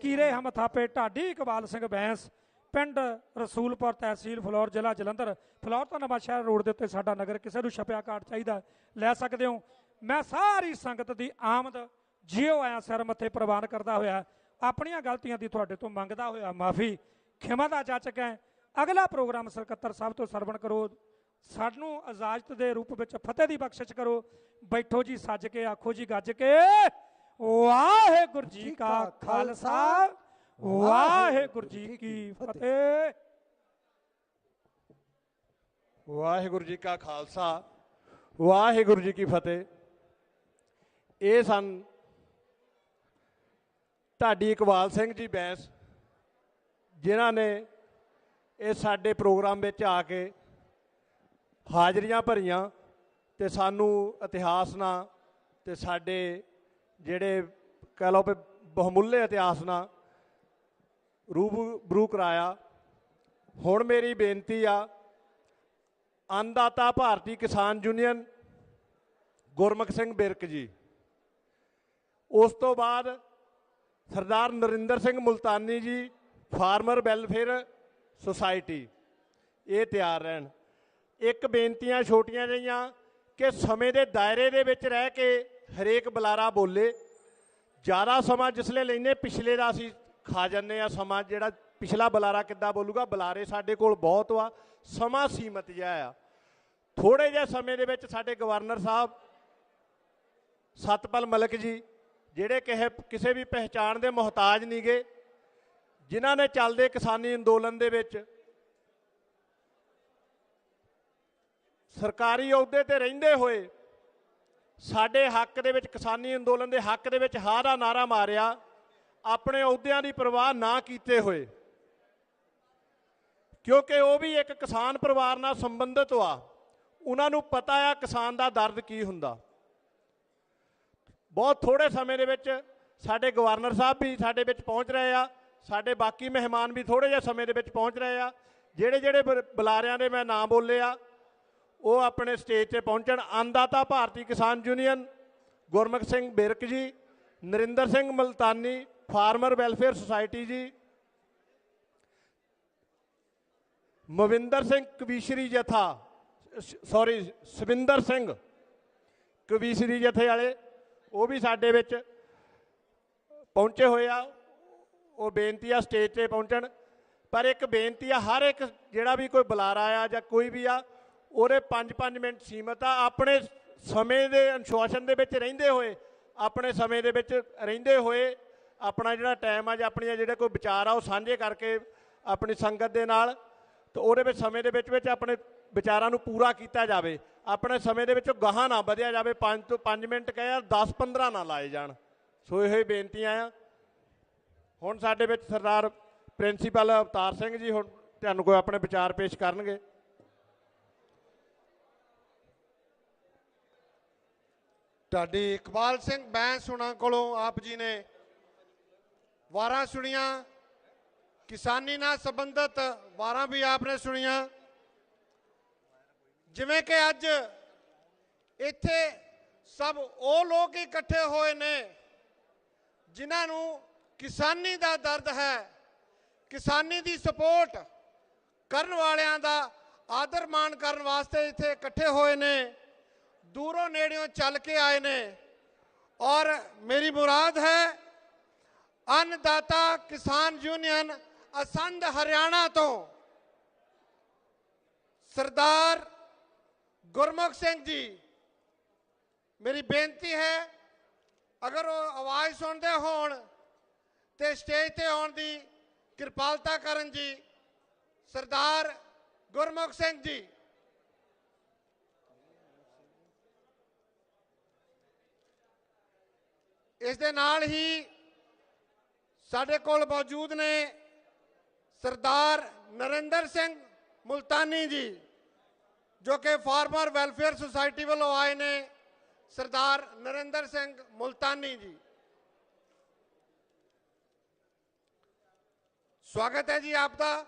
ਕੀਰੇ ਹਮ ਥਾਪੇ ਢਾਡੀ ਇਕਬਾਲ ਸਿੰਘ ਬੈਂਸ ਪਿੰਡ ਰਸੂਲਪੁਰ ਤਹਿਸੀਲ ਫਲੌਰ ਜ਼ਿਲ੍ਹਾ ਜਲੰਧਰ। ਫਲੌਰ ਤੋਂ ਨਵਾਂਸ਼ਹਿਰ ਰੋਡ ਦੇ ਉੱਤੇ ਸਾਡਾ ਨਗਰ। ਕਿਸੇ ਨੂੰ ਛਪਿਆ ਕਾਰਡ ਚਾਹੀਦਾ ਲੈ ਸਕਦੇ ਹੋ। ਮੈਂ ਸਾਰੀ ਸੰਗਤ ਦੀ ਆਮਦ ਜਿਉ ਆਇਆ ਸਿਰ ਮੱਥੇ ਪ੍ਰਵਾਨ ਕਰਦਾ ਹੋਇਆ ਆਪਣੀਆਂ ਗਲਤੀਆਂ ਦੀ ਤੁਹਾਡੇ ਤੋਂ ਮੰਗਦਾ ਹੋਇਆ ਮਾਫੀ ਖਿਮਾ ਦਾ ਜਾਚਕ ਹੈ। ਅਗਲਾ ਪ੍ਰੋਗਰਾਮ ਸਕੱਤਰ ਸਾਹਿਬ ਤੋਂ ਸਰਵਣ ਕਰੋ। ਸਾਨੂੰ ਇਜਾਜ਼ਤ ਦੇ ਰੂਪ ਵਿੱਚ ਫਤਿਹ ਦੀ ਬਖਸ਼ਿਸ਼ ਕਰੋ। ਬੈਠੋ ਜੀ ਸੱਜ ਕੇ ਆਖੋ ਜੀ ਗੱਜ ਕੇ ਵਾਹਿਗੁਰੂ ਜੀ ਕਾ ਖਾਲਸਾ ਵਾਹਿਗੁਰੂ ਜੀ ਕੀ ਫਤਿਹ। ਵਾਹਿਗੁਰੂ ਜੀ ਕਾ ਖਾਲਸਾ ਵਾਹਿਗੁਰੂ ਜੀ ਕੀ ਫਤਿਹ। ਇਹ ਸਨ ਢਾਡੀ ਇਕਬਾਲ ਸਿੰਘ ਜੀ ਬੈਂਸ ਜਿਨ੍ਹਾਂ ਨੇ ਇਹ ਸਾਡੇ ਪ੍ਰੋਗਰਾਮ ਵਿੱਚ ਆ ਕੇ ਹਾਜ਼ਰੀਆਂ ਭਰੀਆਂ ਤੇ ਸਾਨੂੰ ਇਤਿਹਾਸ ਨਾਲ ਤੇ ਸਾਡੇ ਜਿਹੜੇ ਕਹਿ ਲਓ ਵੀ ਬਹੁਮੁੱਲੇ ਇਤਿਹਾਸ ਨਾਲ ਰੂਬਰੂ ਕਰਾਇਆ। ਹੁਣ ਮੇਰੀ ਬੇਨਤੀ ਆ ਅੰਨਦਾਤਾ ਭਾਰਤੀ ਕਿਸਾਨ ਯੂਨੀਅਨ ਗੁਰਮੁਖ ਸਿੰਘ ਬਿਰਕ ਜੀ, ਉਸ ਤੋਂ ਬਾਅਦ ਸਰਦਾਰ ਨਰਿੰਦਰ ਸਿੰਘ ਮੁਲਤਾਨੀ ਜੀ ਫਾਰਮਰ ਵੈਲਫੇਅਰ ਸੁਸਾਇਟੀ, ਇਹ ਤਿਆਰ ਰਹਿਣ। ਇੱਕ ਬੇਨਤੀਆਂ ਛੋਟੀਆਂ ਜਿਹੀਆਂ ਕਿ ਸਮੇਂ ਦੇ ਦਾਇਰੇ ਦੇ ਵਿੱਚ ਰਹਿ ਕੇ ਹਰੇਕ ਬੁਲਾਰਾ ਬੋਲੇ। ਜ਼ਿਆਦਾ ਸਮਾਂ ਜਿਸਲੇ ਲੈਂਦੇ ਪਿਛਲੇ ਦਾ ਅਸੀਂ ਖਾ ਜਾਂਦੇ ਆ ਸਮਾਂ। ਜਿਹੜਾ ਪਿਛਲਾ ਬੁਲਾਰਾ ਕਿੱਦਾਂ ਬੋਲੂਗਾ? ਬੁਲਾਰੇ ਸਾਡੇ ਕੋਲ ਬਹੁਤ ਵਾ, ਸਮਾਂ ਸੀਮਤ ਜਿਹਾ ਆ। ਥੋੜ੍ਹੇ ਜਿਹੇ ਸਮੇਂ ਦੇ ਵਿੱਚ ਸਾਡੇ ਗਵਰਨਰ ਸਾਹਿਬ ਸਤਪਾਲ ਮਲਿਕ ਜੀ ਜਿਹੜੇ ਕਿਸੇ ਵੀ ਪਹਿਚਾਣ ਦੇ ਮੁਹਤਾਜ ਨਹੀਂ ਗੇ, ਜਿਨ੍ਹਾਂ ਨੇ ਚੱਲਦੇ ਕਿਸਾਨੀ ਅੰਦੋਲਨ ਦੇ ਵਿੱਚ ਸਰਕਾਰੀ ਅਹੁਦੇ ਤੇ ਰਹਿੰਦੇ ਹੋਏ ਸਾਡੇ ਹੱਕ ਦੇ ਵਿੱਚ ਕਿਸਾਨੀ ਅੰਦੋਲਨ ਦੇ ਹੱਕ ਦੇ ਵਿੱਚ ਹਾਂ ਦਾ ਨਾਰਾ ਮਾਰਿਆ, ਆਪਣੇ ਅਹੁਦਿਆਂ ਦੀ ਪਰਵਾਹ ਨਾ ਕੀਤੇ ਹੋਏ, ਕਿਉਂਕਿ ਉਹ ਵੀ ਇੱਕ ਕਿਸਾਨ ਪਰਿਵਾਰ ਨਾਲ ਸੰਬੰਧਿਤ ਆ। ਉਹਨਾਂ ਨੂੰ ਪਤਾ ਆ ਕਿਸਾਨ ਦਾ ਦਰਦ ਕੀ ਹੁੰਦਾ। ਬਹੁਤ ਥੋੜ੍ਹੇ ਸਮੇਂ ਦੇ ਵਿੱਚ ਸਾਡੇ ਗਵਰਨਰ ਸਾਹਿਬ ਵੀ ਸਾਡੇ ਵਿੱਚ ਪਹੁੰਚ ਰਹੇ ਆ, ਸਾਡੇ ਬਾਕੀ ਮਹਿਮਾਨ ਵੀ ਥੋੜ੍ਹੇ ਜਿਹੇ ਸਮੇਂ ਦੇ ਵਿੱਚ ਪਹੁੰਚ ਰਹੇ ਆ। ਜਿਹੜੇ ਬੁਲਾਰਿਆਂ ਦੇ ਮੈਂ ਨਾਮ ਬੋਲੇ ਆ ਉਹ ਆਪਣੇ ਸਟੇਜ 'ਤੇ ਪਹੁੰਚਣ। ਅੰਨਦਾਤਾ ਭਾਰਤੀ ਕਿਸਾਨ ਯੂਨੀਅਨ ਗੁਰਮੁਖ Singh Birk ji, Narinder Singh Multani farmer welfare society ji, Mavinder Singh ਕਵੀਸ਼ਰੀ ਜਥਾ ਸਵਿੰਦਰ ਸਿੰਘ ਕਵੀਸ਼ਰੀ ਜਥੇ ਵਾਲੇ, ਉਹ ਵੀ ਸਾਡੇ ਵਿੱਚ ਪਹੁੰਚੇ ਹੋਏ ਆ। ਉਹ ਬੇਨਤੀ ਆ ਸਟੇਜ 'ਤੇ ਪਹੁੰਚਣ। ਪਰ ਇੱਕ ਬੇਨਤੀ ਆ, ਹਰ ਇੱਕ ਜਿਹੜਾ ਵੀ ਕੋਈ ਬੁਲਾਰਾ ਆ ਜਾਂ ਕੋਈ ਵੀ ਆ ਉਹਦੇ 5-5 ਮਿੰਟ ਸੀਮਤ ਆ। ਆਪਣੇ ਸਮੇਂ ਦੇ ਅਨੁਸ਼ਾਸਨ ਦੇ ਵਿੱਚ ਰਹਿੰਦੇ ਹੋਏ, ਆਪਣੇ ਸਮੇਂ ਦੇ ਵਿੱਚ ਰਹਿੰਦੇ ਹੋਏ ਆਪਣਾ ਜਿਹੜਾ ਟਾਈਮ ਆ ਜਾਂ ਆਪਣੀਆਂ ਜਿਹੜੇ ਕੋਈ ਵਿਚਾਰ ਆ ਉਹ ਸਾਂਝੇ ਕਰਕੇ ਆਪਣੀ ਸੰਗਤ ਦੇ ਨਾਲ, ਤੇ ਉਹਦੇ ਵਿੱਚ ਸਮੇਂ ਦੇ ਵਿੱਚ ਆਪਣੇ ਵਿਚਾਰਾਂ ਨੂੰ ਪੂਰਾ ਕੀਤਾ ਜਾਵੇ। ਆਪਣੇ ਸਮੇਂ ਦੇ ਵਿੱਚ ਗਾਹਾਂ ਨਾ ਵਧਿਆ ਜਾਵੇ। 5 ਤੋਂ 5 ਮਿੰਟ ਕਹੇ 10-15 ਨਾ ਲਾਏ ਜਾਣ। ਸੋ ਇਹ ਬੇਨਤੀਆਂ ਆ। ਹੁਣ ਸਾਡੇ ਵਿੱਚ ਸਰਦਾਰ ਪ੍ਰਿੰਸੀਪਲ ਅਵਤਾਰ ਸਿੰਘ ਜੀ ਹੁਣ ਤੁਹਾਨੂੰ ਕੋਈ ਆਪਣੇ ਵਿਚਾਰ ਪੇਸ਼ ਕਰਨਗੇ। ਢਾਡੀ ਇਕਬਾਲ ਸਿੰਘ ਬੈਂਸ ਹੁਣਾਂ ਕੋਲੋਂ ਆਪ ਜੀ ਨੇ ਵਾਰਾਂ ਸੁਣੀਆਂ, ਕਿਸਾਨੀ ਨਾਲ ਸੰਬੰਧਿਤ ਵਾਰਾਂ ਵੀ ਆਪ ਨੇ ਸੁਣੀਆਂ। ਜਿਵੇਂ ਕਿ ਅੱਜ ਇੱਥੇ ਸਭ ਉਹ ਲੋਕ ਇਕੱਠੇ ਹੋਏ ਨੇ ਜਿਨ੍ਹਾਂ ਨੂੰ ਕਿਸਾਨੀ ਦਾ ਦਰਦ ਹੈ, ਕਿਸਾਨੀ ਦੀ ਸਪੋਰਟ ਕਰਨ ਵਾਲਿਆਂ ਦਾ ਆਦਰ ਮਾਣ ਕਰਨ ਵਾਸਤੇ ਇੱਥੇ ਇਕੱਠੇ ਹੋਏ ਨੇ, ਦੂਰੋਂ ਨੇੜਿਓਂ ਚੱਲ ਕੇ ਆਏ ਨੇ। ਔਰ ਮੇਰੀ ਮੁਰਾਦ ਹੈ ਅੰਨਦਾਤਾ ਕਿਸਾਨ ਯੂਨੀਅਨ ਅਸੰਧ ਹਰਿਆਣਾ ਤੋਂ ਸਰਦਾਰ ਗੁਰਮੁਖ ਸਿੰਘ ਜੀ, ਮੇਰੀ ਬੇਨਤੀ ਹੈ ਅਗਰ ਉਹ ਆਵਾਜ਼ ਸੁਣਦੇ ਹੋਣ ਤੇ ਸਟੇਜ ਤੇ ਆਉਣ ਦੀ ਕਿਰਪਾਲਤਾ ਕਰਨ ਜੀ। ਸਰਦਾਰ ਗੁਰਮੁਖ ਸਿੰਘ ਜੀ। ਇਸ ਦੇ ਨਾਲ ਹੀ ਸਾਡੇ ਕੋਲ ਮੌਜੂਦ ਨੇ ਸਰਦਾਰ ਨਰਿੰਦਰ ਸਿੰਘ ਮੁਲਤਾਨੀ ਜੀ, ਜੋ ਕਿ ਫਾਰਮਰ ਵੈਲਫੇਅਰ ਸੁਸਾਇਟੀ ਵੱਲੋਂ ਆਏ ਨੇ। ਸਰਦਾਰ ਨਰਿੰਦਰ ਸਿੰਘ ਮੁਲਤਾਨੀ ਜੀ, ਸਵਾਗਤ ਹੈ ਜੀ ਆਪ ਦਾ।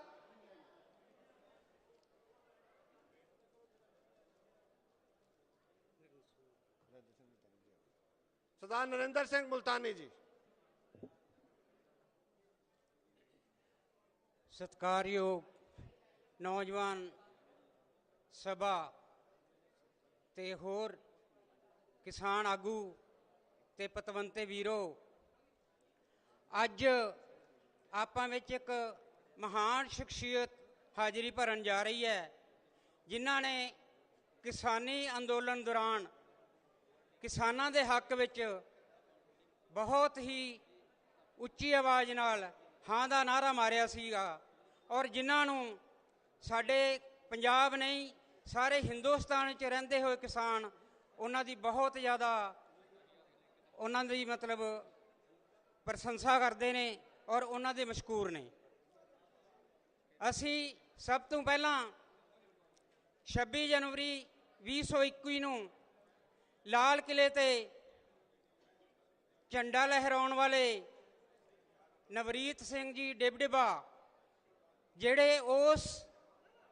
ਸਰਦਾਰ ਨਰਿੰਦਰ ਸਿੰਘ ਮੁਲਤਾਨੀ ਜੀ। ਸਤਿਕਾਰਯੋਗ ਨੌਜਵਾਨ ਸਭਾ ਤੇ ਹੋਰ ਕਿਸਾਨ ਆਗੂ ਤੇ ਪਤਵੰਤੇ ਵੀਰੋ, ਅੱਜ ਆਪਾਂ ਵਿੱਚ ਇੱਕ ਮਹਾਨ ਸ਼ਖਸੀਅਤ ਹਾਜ਼ਰੀ ਭਰਨ ਜਾ ਰਹੀ ਹੈ, ਜਿਨ੍ਹਾਂ ਨੇ ਕਿਸਾਨੀ ਅੰਦੋਲਨ ਦੌਰਾਨ ਕਿਸਾਨਾਂ ਦੇ ਹੱਕ ਵਿੱਚ ਬਹੁਤ ਹੀ ਉੱਚੀ ਆਵਾਜ਼ ਨਾਲ ਹਾਂ ਦਾ ਨਾਅਰਾ ਮਾਰਿਆ ਸੀਗਾ, ਔਰ ਜਿਨ੍ਹਾਂ ਨੂੰ ਸਾਡੇ ਪੰਜਾਬ ਨਹੀਂ ਸਾਰੇ ਹਿੰਦੁਸਤਾਨ ਵਿੱਚ ਰਹਿੰਦੇ ਹੋਏ ਕਿਸਾਨ ਉਹਨਾਂ ਦੀ ਬਹੁਤ ਜ਼ਿਆਦਾ ਉਹਨਾਂ ਦੀ ਮਤਲਬ ਪ੍ਰਸ਼ੰਸਾ ਕਰਦੇ ਨੇ ਔਰ ਉਹਨਾਂ ਦੇ ਮਸ਼ਕੂਰ ਨੇ। ਅਸੀਂ ਸਭ ਤੋਂ ਪਹਿਲਾਂ 26 ਜਨਵਰੀ 2021 ਨੂੰ ਲਾਲ ਕਿਲੇ ਤੇ ਝੰਡਾ ਲਹਿਰਾਉਣ ਵਾਲੇ ਨਵਰੀਤ ਸਿੰਘ ਜੀ ਡਿਬਡਿਬਾ, ਜਿਹੜੇ ਉਸ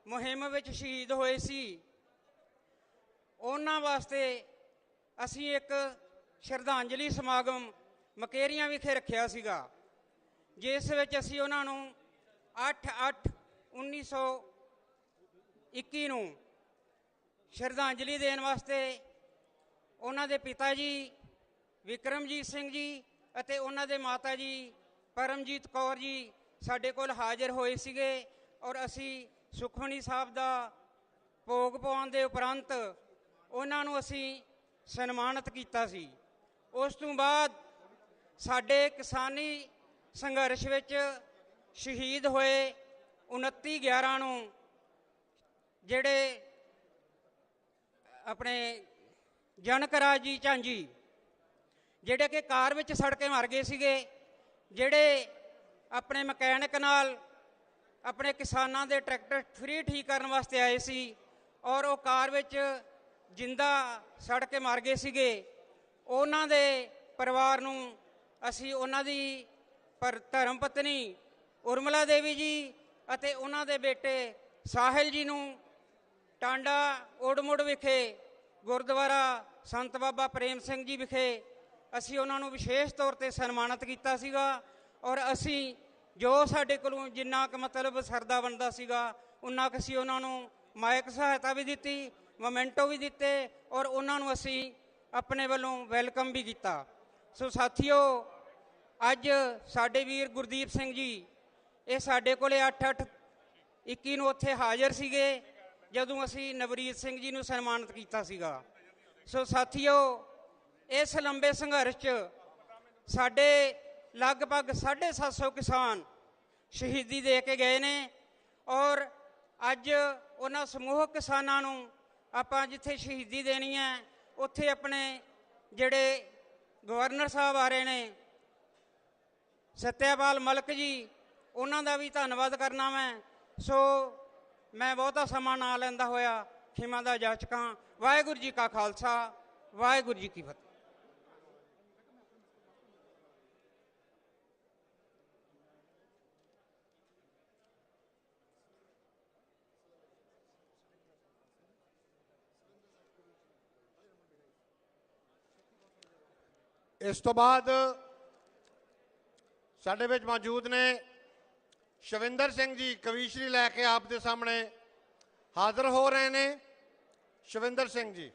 ਮੁਹਿੰਮ ਵਿੱਚ ਸ਼ਹੀਦ ਹੋਏ ਸੀ, ਉਹਨਾਂ ਵਾਸਤੇ ਅਸੀਂ ਇੱਕ ਸ਼ਰਧਾਂਜਲੀ ਸਮਾਗਮ ਮਕੇਰੀਆਂ ਵਿਖੇ ਰੱਖਿਆ ਸੀਗਾ, ਜਿਸ ਵਿੱਚ ਅਸੀਂ ਉਹਨਾਂ ਨੂੰ 8/8/1921 ਨੂੰ ਸ਼ਰਧਾਂਜਲੀ ਦੇਣ ਵਾਸਤੇ ਉਹਨਾਂ ਦੇ ਪਿਤਾ ਜੀ ਵਿਕਰਮਜੀਤ ਸਿੰਘ ਜੀ ਅਤੇ ਉਹਨਾਂ ਦੇ ਮਾਤਾ ਜੀ ਪਰਮਜੀਤ ਕੌਰ ਜੀ ਸਾਡੇ ਕੋਲ ਹਾਜ਼ਰ ਹੋਏ ਸੀਗੇ, ਔਰ ਅਸੀਂ ਸੁਖਮਨੀ ਸਾਹਿਬ ਦਾ ਭੋਗ ਪਾਉਣ ਦੇ ਉਪਰੰਤ ਉਹਨਾਂ ਨੂੰ ਅਸੀਂ ਸਨਮਾਨਿਤ ਕੀਤਾ ਸੀ। ਉਸ ਤੋਂ ਬਾਅਦ ਸਾਡੇ ਕਿਸਾਨੀ ਸੰਘਰਸ਼ ਵਿੱਚ ਸ਼ਹੀਦ ਹੋਏ 29/11 ਨੂੰ ਜਿਹੜੇ ਆਪਣੇ ਜਨਕ ਰਾਜ ਜੀ ਝਾਂਜੀ, ਜਿਹੜੇ ਕਿ ਕਾਰ ਵਿੱਚ ਸੜ ਕੇ ਮਰ ਗਏ ਸੀਗੇ, ਜਿਹੜੇ ਆਪਣੇ ਮਕੈਨਿਕ ਨਾਲ ਆਪਣੇ ਕਿਸਾਨਾਂ ਦੇ ਟਰੈਕਟਰ ਫ੍ਰੀ ਠੀਕ ਕਰਨ ਵਾਸਤੇ ਆਏ ਸੀ ਔਰ ਉਹ ਕਾਰ ਵਿੱਚ ਜਿੰਦਾ ਸੜ ਕੇ ਮਰ ਗਏ ਸੀਗੇ, ਉਹਨਾਂ ਦੇ ਪਰਿਵਾਰ ਨੂੰ ਅਸੀਂ ਉਹਨਾਂ ਦੀ ਧਰਮ ਪਤਨੀ ਉਰਮਲਾ ਦੇਵੀ ਜੀ ਅਤੇ ਉਹਨਾਂ ਦੇ ਬੇਟੇ ਸਾਹਿਲ ਜੀ ਨੂੰ ਟਾਂਡਾ ਓੜਮੁੜ ਵਿਖੇ ਗੁਰਦੁਆਰਾ ਸੰਤ ਬਾਬਾ ਪ੍ਰੇਮ ਸਿੰਘ ਜੀ ਵਿਖੇ ਅਸੀਂ ਉਹਨਾਂ ਨੂੰ ਵਿਸ਼ੇਸ਼ ਤੌਰ 'ਤੇ ਸਨਮਾਨਿਤ ਕੀਤਾ ਸੀਗਾ, ਔਰ ਅਸੀਂ ਜੋ ਸਾਡੇ ਕੋਲੋਂ ਜਿੰਨਾ ਕੁ ਮਤਲਬ ਸਰਦਾ ਬਣਦਾ ਸੀਗਾ ਉਨਾ ਕੁ ਅਸੀਂ ਉਹਨਾਂ ਨੂੰ ਮਾਇਕ ਸਹਾਇਤਾ ਵੀ ਦਿੱਤੀ, ਮੋਮੈਂਟੋ ਵੀ ਦਿੱਤੇ, ਔਰ ਉਹਨਾਂ ਨੂੰ ਅਸੀਂ ਆਪਣੇ ਵੱਲੋਂ ਵੈਲਕਮ ਵੀ ਕੀਤਾ। ਸੋ ਸਾਥੀਓ, ਅੱਜ ਸਾਡੇ ਵੀਰ ਗੁਰਦੀਪ ਸਿੰਘ ਜੀ ਇਹ ਸਾਡੇ ਕੋਲੇ 8/8/21 ਨੂੰ ਉੱਥੇ ਹਾਜ਼ਰ ਸੀਗੇ ਜਦੋਂ ਅਸੀਂ ਨਵਰੀਤ ਸਿੰਘ ਜੀ ਨੂੰ ਸਨਮਾਨਿਤ ਕੀਤਾ ਸੀਗਾ। ਸੋ ਸਾਥੀਓ, ਇਸ ਲੰਬੇ ਸੰਘਰਸ਼ 'ਚ ਸਾਡੇ ਲਗਭਗ 750 ਕਿਸਾਨ ਸ਼ਹੀਦੀ ਦੇ ਕੇ ਗਏ ਨੇ, ਔਰ ਅੱਜ ਉਹਨਾਂ ਸਮੂਹਕ ਕਿਸਾਨਾਂ ਨੂੰ ਆਪਾਂ ਜਿੱਥੇ ਸ਼ਹੀਦੀ ਦੇਣੀ ਹੈ ਉੱਥੇ ਆਪਣੇ ਜਿਹੜੇ ਗਵਰਨਰ ਸਾਹਿਬ ਆ ਰਹੇ ਨੇ ਸਤਿਆਪਾਲ ਮਲਕ ਜੀ, ਉਹਨਾਂ ਦਾ ਵੀ ਧੰਨਵਾਦ ਕਰਨਾ ਮੈਂ। ਸੋ ਮੈਂ ਬਹੁਤਾ ਸਮਾਂ ਨਾ ਲੈਂਦਾ ਹੋਇਆ ਖਿਮਾ ਦਾ ਜਾਚਕਾਂ। ਵਾਹਿਗੁਰੂ ਜੀ ਕਾ ਖਾਲਸਾ, ਵਾਹਿਗੁਰੂ ਜੀ ਕੀ ਫਤਿਹ। ਇਸ ਤੋਂ ਬਾਅਦ ਸਾਡੇ ਵਿੱਚ ਮੌਜੂਦ ਨੇ ਸ਼ਵਿੰਦਰ ਸਿੰਘ ਜੀ, ਕਵੀਸ਼ਰੀ ਲੈ ਕੇ ਆਪ ਦੇ ਸਾਹਮਣੇ ਹਾਜ਼ਰ ਹੋ ਰਹੇ ਨੇ ਸ਼ਵਿੰਦਰ ਸਿੰਘ ਜੀ।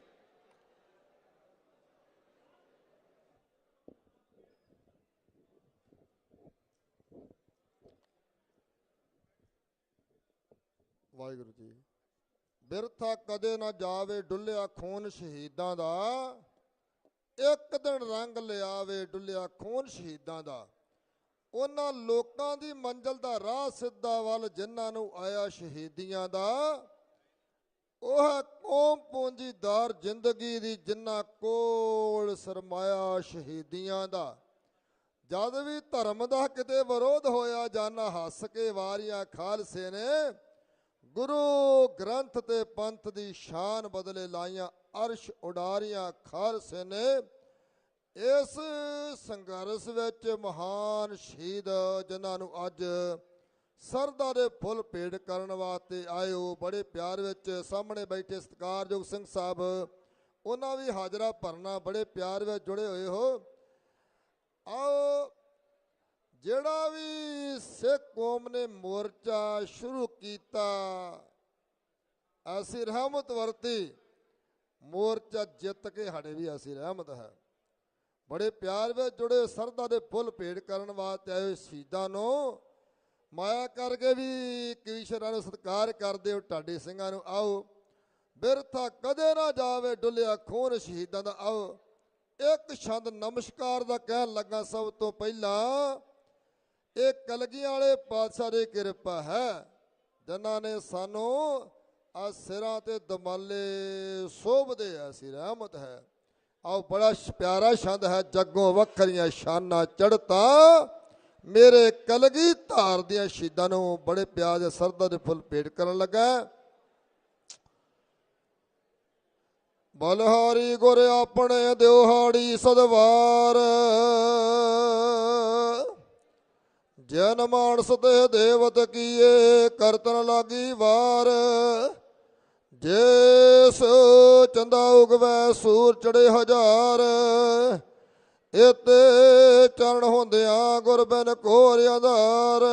ਵਾਹਿਗੁਰੂ ਜੀ। ਬਿਰਥਾ ਕਦੇ ਨਾ ਜਾਵੇ ਡੁੱਲਿਆ ਖੂਨ ਸ਼ਹੀਦਾਂ ਦਾ, ਇੱਕ ਦਿਨ ਰੰਗ ਲਿਆਵੇ ਡੁੱਲਿਆ ਖੂਨ ਸ਼ਹੀਦਾਂ ਦਾ। ਉਹਨਾਂ ਲੋਕਾਂ ਦੀ ਮੰਜ਼ਲ ਦਾ ਰਾਹ ਸਿੱਧਾ ਵੱਲ ਜਿਨ੍ਹਾਂ ਨੂੰ ਆਇਆ ਸ਼ਹੀਦੀਆਂ ਦਾ। ਉਹ ਹੈ ਕੌਮ ਪੂੰਜੀਦਾਰ ਜ਼ਿੰਦਗੀ ਦੀ ਜਿਨ੍ਹਾਂ ਕੋਲ ਸਰਮਾਇਆ ਸ਼ਹੀਦੀਆਂ ਦਾ। ਜਦ ਵੀ ਧਰਮ ਦਾ ਕਿਤੇ ਵਿਰੋਧ ਹੋਇਆ ਜਾਨਾ ਹੱਸ ਕੇ ਵਾਰੀਆਂ ਖਾਲਸੇ ਨੇ। ਗੁਰੂ ਗ੍ਰੰਥ ਤੇ ਪੰਥ ਦੀ ਸ਼ਾਨ ਬਦਲੇ ਲਾਈਆਂ ਅਰਸ਼ ਉਡਾਰੀਆਂ ਖਾਲਸੇ ਨੇ। ਇਸ ਸੰਘਰਸ਼ ਵਿੱਚ ਮਹਾਨ ਸ਼ਹੀਦ ਜਿਨ੍ਹਾਂ ਨੂੰ ਅੱਜ ਸਰਦਾ ਦੇ ਫੁੱਲ ਭੇਟ ਕਰਨ ਵਾਸਤੇ ਆਏ ਹੋ, ਬੜੇ ਪਿਆਰ ਵਿੱਚ ਸਾਹਮਣੇ ਬੈਠੇ ਸਤਿਕਾਰਯੋਗ ਸਿੰਘ ਸਾਹਿਬ, ਉਹਨਾਂ ਵੀ ਹਾਜ਼ਰਾ ਭਰਨਾ, ਬੜੇ ਪਿਆਰ ਵਿੱਚ ਜੁੜੇ ਹੋਏ ਹੋ। ਆਓ ਜਿਹੜਾ ਵੀ ਸਿੱਖ ਕੌਮ ਨੇ ਮੋਰਚਾ ਸ਼ੁਰੂ ਕੀਤਾ, ਅਸੀਂ ਰਹਿਮਤ ਵਰਤੀ, ਮੋਰਚਾ ਜਿੱਤ ਕੇ ਸਾਡੇ ਵੀ ਅਸੀਂ ਰਹਿਮਤ ਹੈ। ਬੜੇ ਪਿਆਰ ਵਿੱਚ ਜੁੜੇ ਸਰਦਾ ਦੇ ਫੁੱਲ ਭੇਟ ਕਰਨ ਵਾਸਤੇ ਆਏ ਸ਼ਹੀਦਾਂ ਨੂੰ ਮਾਇਆ ਕਰਕੇ ਵੀ ਕਵੀਸ਼ਰਾਂ ਨੂੰ ਸਤਿਕਾਰ ਕਰਦੇ ਹੋ, ਢਾਡੀ ਸਿੰਘਾਂ ਨੂੰ। ਆਓ ਬਿਰਥਾ ਕਦੇ ਨਾ ਜਾਵੇ ਡੁੱਲਿਆ ਖੂਨ ਸ਼ਹੀਦਾਂ ਦਾ। ਆਓ ਇੱਕ ਛੰਦ ਨਮਸਕਾਰ ਦਾ ਕਹਿਣ ਲੱਗਾ। ਸਭ ਤੋਂ ਪਹਿਲਾਂ ਇਹ ਕਲਗੀਆਂ ਵਾਲੇ ਪਾਤਸ਼ਾਹ ਦੀ ਕਿਰਪਾ ਹੈ ਜਿਨ੍ਹਾਂ ਨੇ ਸਾਨੂੰ ਆ ਸਿਰਾਂ ਤੇ ਦਮਾਲੇ ਸੋਭਦੇ ਆ, ਅਸੀਂ ਰਹਿਮਤ ਹੈ। ਆਓ ਬੜਾ ਪਿਆਰਾ ਛੰਦ ਹੈ। ਜੱਗੋਂ ਵੱਖਰੀਆਂ ਸ਼ਾਨਾਂ ਚੜ੍ਹਤਾ ਮੇਰੇ ਕਲਗੀ ਧਾਰ ਦੀਆਂ ਸ਼ਹੀਦਾਂ ਨੂੰ ਬੜੇ ਪਿਆਰ ਦੇ ਸਰਦਾ ਦੇ ਫੁੱਲ ਭੇਟ ਕਰਨ ਲੱਗਾ। ਬਲਹਾਰੀ ਗੁਰ ਆਪਣੇ ਦਿਉਹਾੜੀ ਸਦਵਾਰ, ਜਨ ਮਾਨਸ ਤੇ ਦੇਵਤ ਕੀਏ ਕਰਤਨ ਲਾਗੀ ਵਾਰ। ਜਿਸ ਚੰਦਾ ਉਗਵੈ ਸੂਰ ਚੜੇ ਹਜ਼ਾਰ, ਇਤੇ ਚਰਨ ਹੁੰਦਿਆਂ ਗੁਰ ਬਿਨ ਕੋਰ ਆਧਾਰ।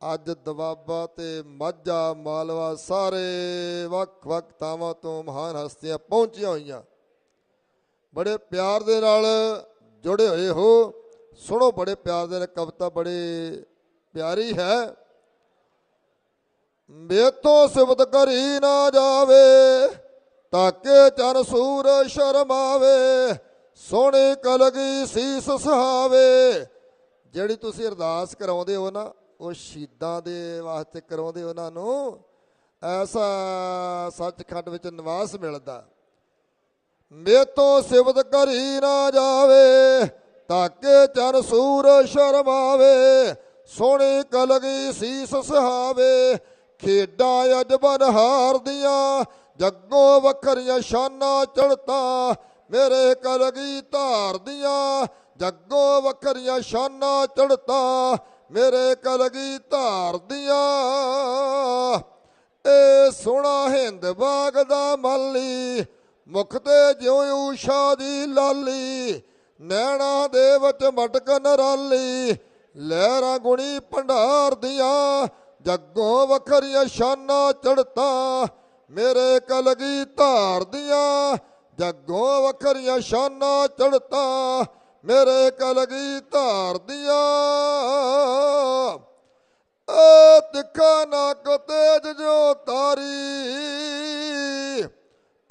ਅੱਜ ਦਵਾਬਾ ਤੇ ਮਾਝਾ ਮਾਲਵਾ ਸਾਰੇ ਵੱਖ ਵੱਖ ਥਾਵਾਂ ਤੋਂ ਮਹਾਨ ਹਸਤੀਆਂ ਪਹੁੰਚੀਆਂ ਹੋਈਆਂ, ਬੜੇ ਪਿਆਰ ਦੇ ਨਾਲ ਜੁੜੇ ਹੋਏ ਹੋ। ਸੁਣੋ ਬੜੇ ਪਿਆਰ ਦੇ ਨਾਲ ਕਵਿਤਾ, ਬੜੀ ਪਿਆਰੀ ਹੈ। ਮੇਥੋਂ ਸਿਫਤ ਕਰੀ ਨਾ ਜਾਵੇ ਤਾਕੇ ਚਨ ਸੂਰ ਸ਼ਰਮਾਵੇ, ਸੋਹਣੀ ਕਲਗੀ ਸੀਸ ਸੁਹਾਵੇ। ਜਿਹੜੀ ਤੁਸੀਂ ਅਰਦਾਸ ਕਰਾਉਂਦੇ ਹੋ ਨਾ, ਉਹ ਸ਼ਹੀਦਾਂ ਦੇ ਵਾਸਤੇ ਕਰਾਉਂਦੇ ਉਹਨਾਂ ਨੂੰ ਐਸਾ ਸੱਚਖੰਡ ਵਿੱਚ ਨਿਵਾਸ ਮਿਲਦਾ। ਮੇਥੋਂ ਸਿਫਤ ਕਰੀ ਨਾ ਜਾਵੇ ਤਾਕੇ ਚਨ ਸੂਰ ਸ਼ਰਮਾਵੇ, ਸੋਹਣੀ ਕਲਗੀ ਸੀਸ ਸੁਹਾਵੇ। ਖੇਡਾਂ ਅਜਬਨ ਹਾਰ ਦੀਆਂ ਜੱਗੋਂ ਵੱਖਰੀਆਂ ਸ਼ਾਨਾਂ ਚੜ੍ਹਤਾ, ਮੇਰੇ ਕਲਗੀ ਧਾਰ ਦੀਆਂ ਜੱਗੋਂ ਵੱਖਰੀਆਂ ਸ਼ਾਨਾਂ ਚੜ੍ਹਤਾ, ਮੇਰੇ ਕਲਗੀ ਧਾਰ ਦੀਆਂ। ਇਹ ਸੋਹਣਾ ਹਿੰਦ ਬਾਗ ਦਾ ਮਾਲੀ, ਮੁਖ ਤੇ ਜਿਉਂ ਊਸ਼ਾ ਦੀ ਲਾਲੀ। ਨੈਣਾ ਦੇ ਵਿੱਚ ਮਟਕ ਨਰਾਲੀ, ਲਹਿਰਾਂ ਗੁਣੀ ਭੰਡਾਰ ਦੀਆਂ ਜੱਗੋਂ ਵੱਖਰੀਆਂ ਸ਼ਾਨਾਂ ਚੜ੍ਹਤਾ, ਮੇਰੇ ਕਲਗੀ ਧਾਰ ਦੀਆਂ ਜੱਗੋਂ ਵੱਖਰੀਆਂ ਸ਼ਾਨਾਂ ਚੜ੍ਹਤਾ, ਮੇਰੇ ਕਲਗੀ ਧਾਰ ਦੀਆਂ। ਤਿੱਖਾ ਨੱਕ ਤੇਜ ਜੋ ਤਾਰੀ,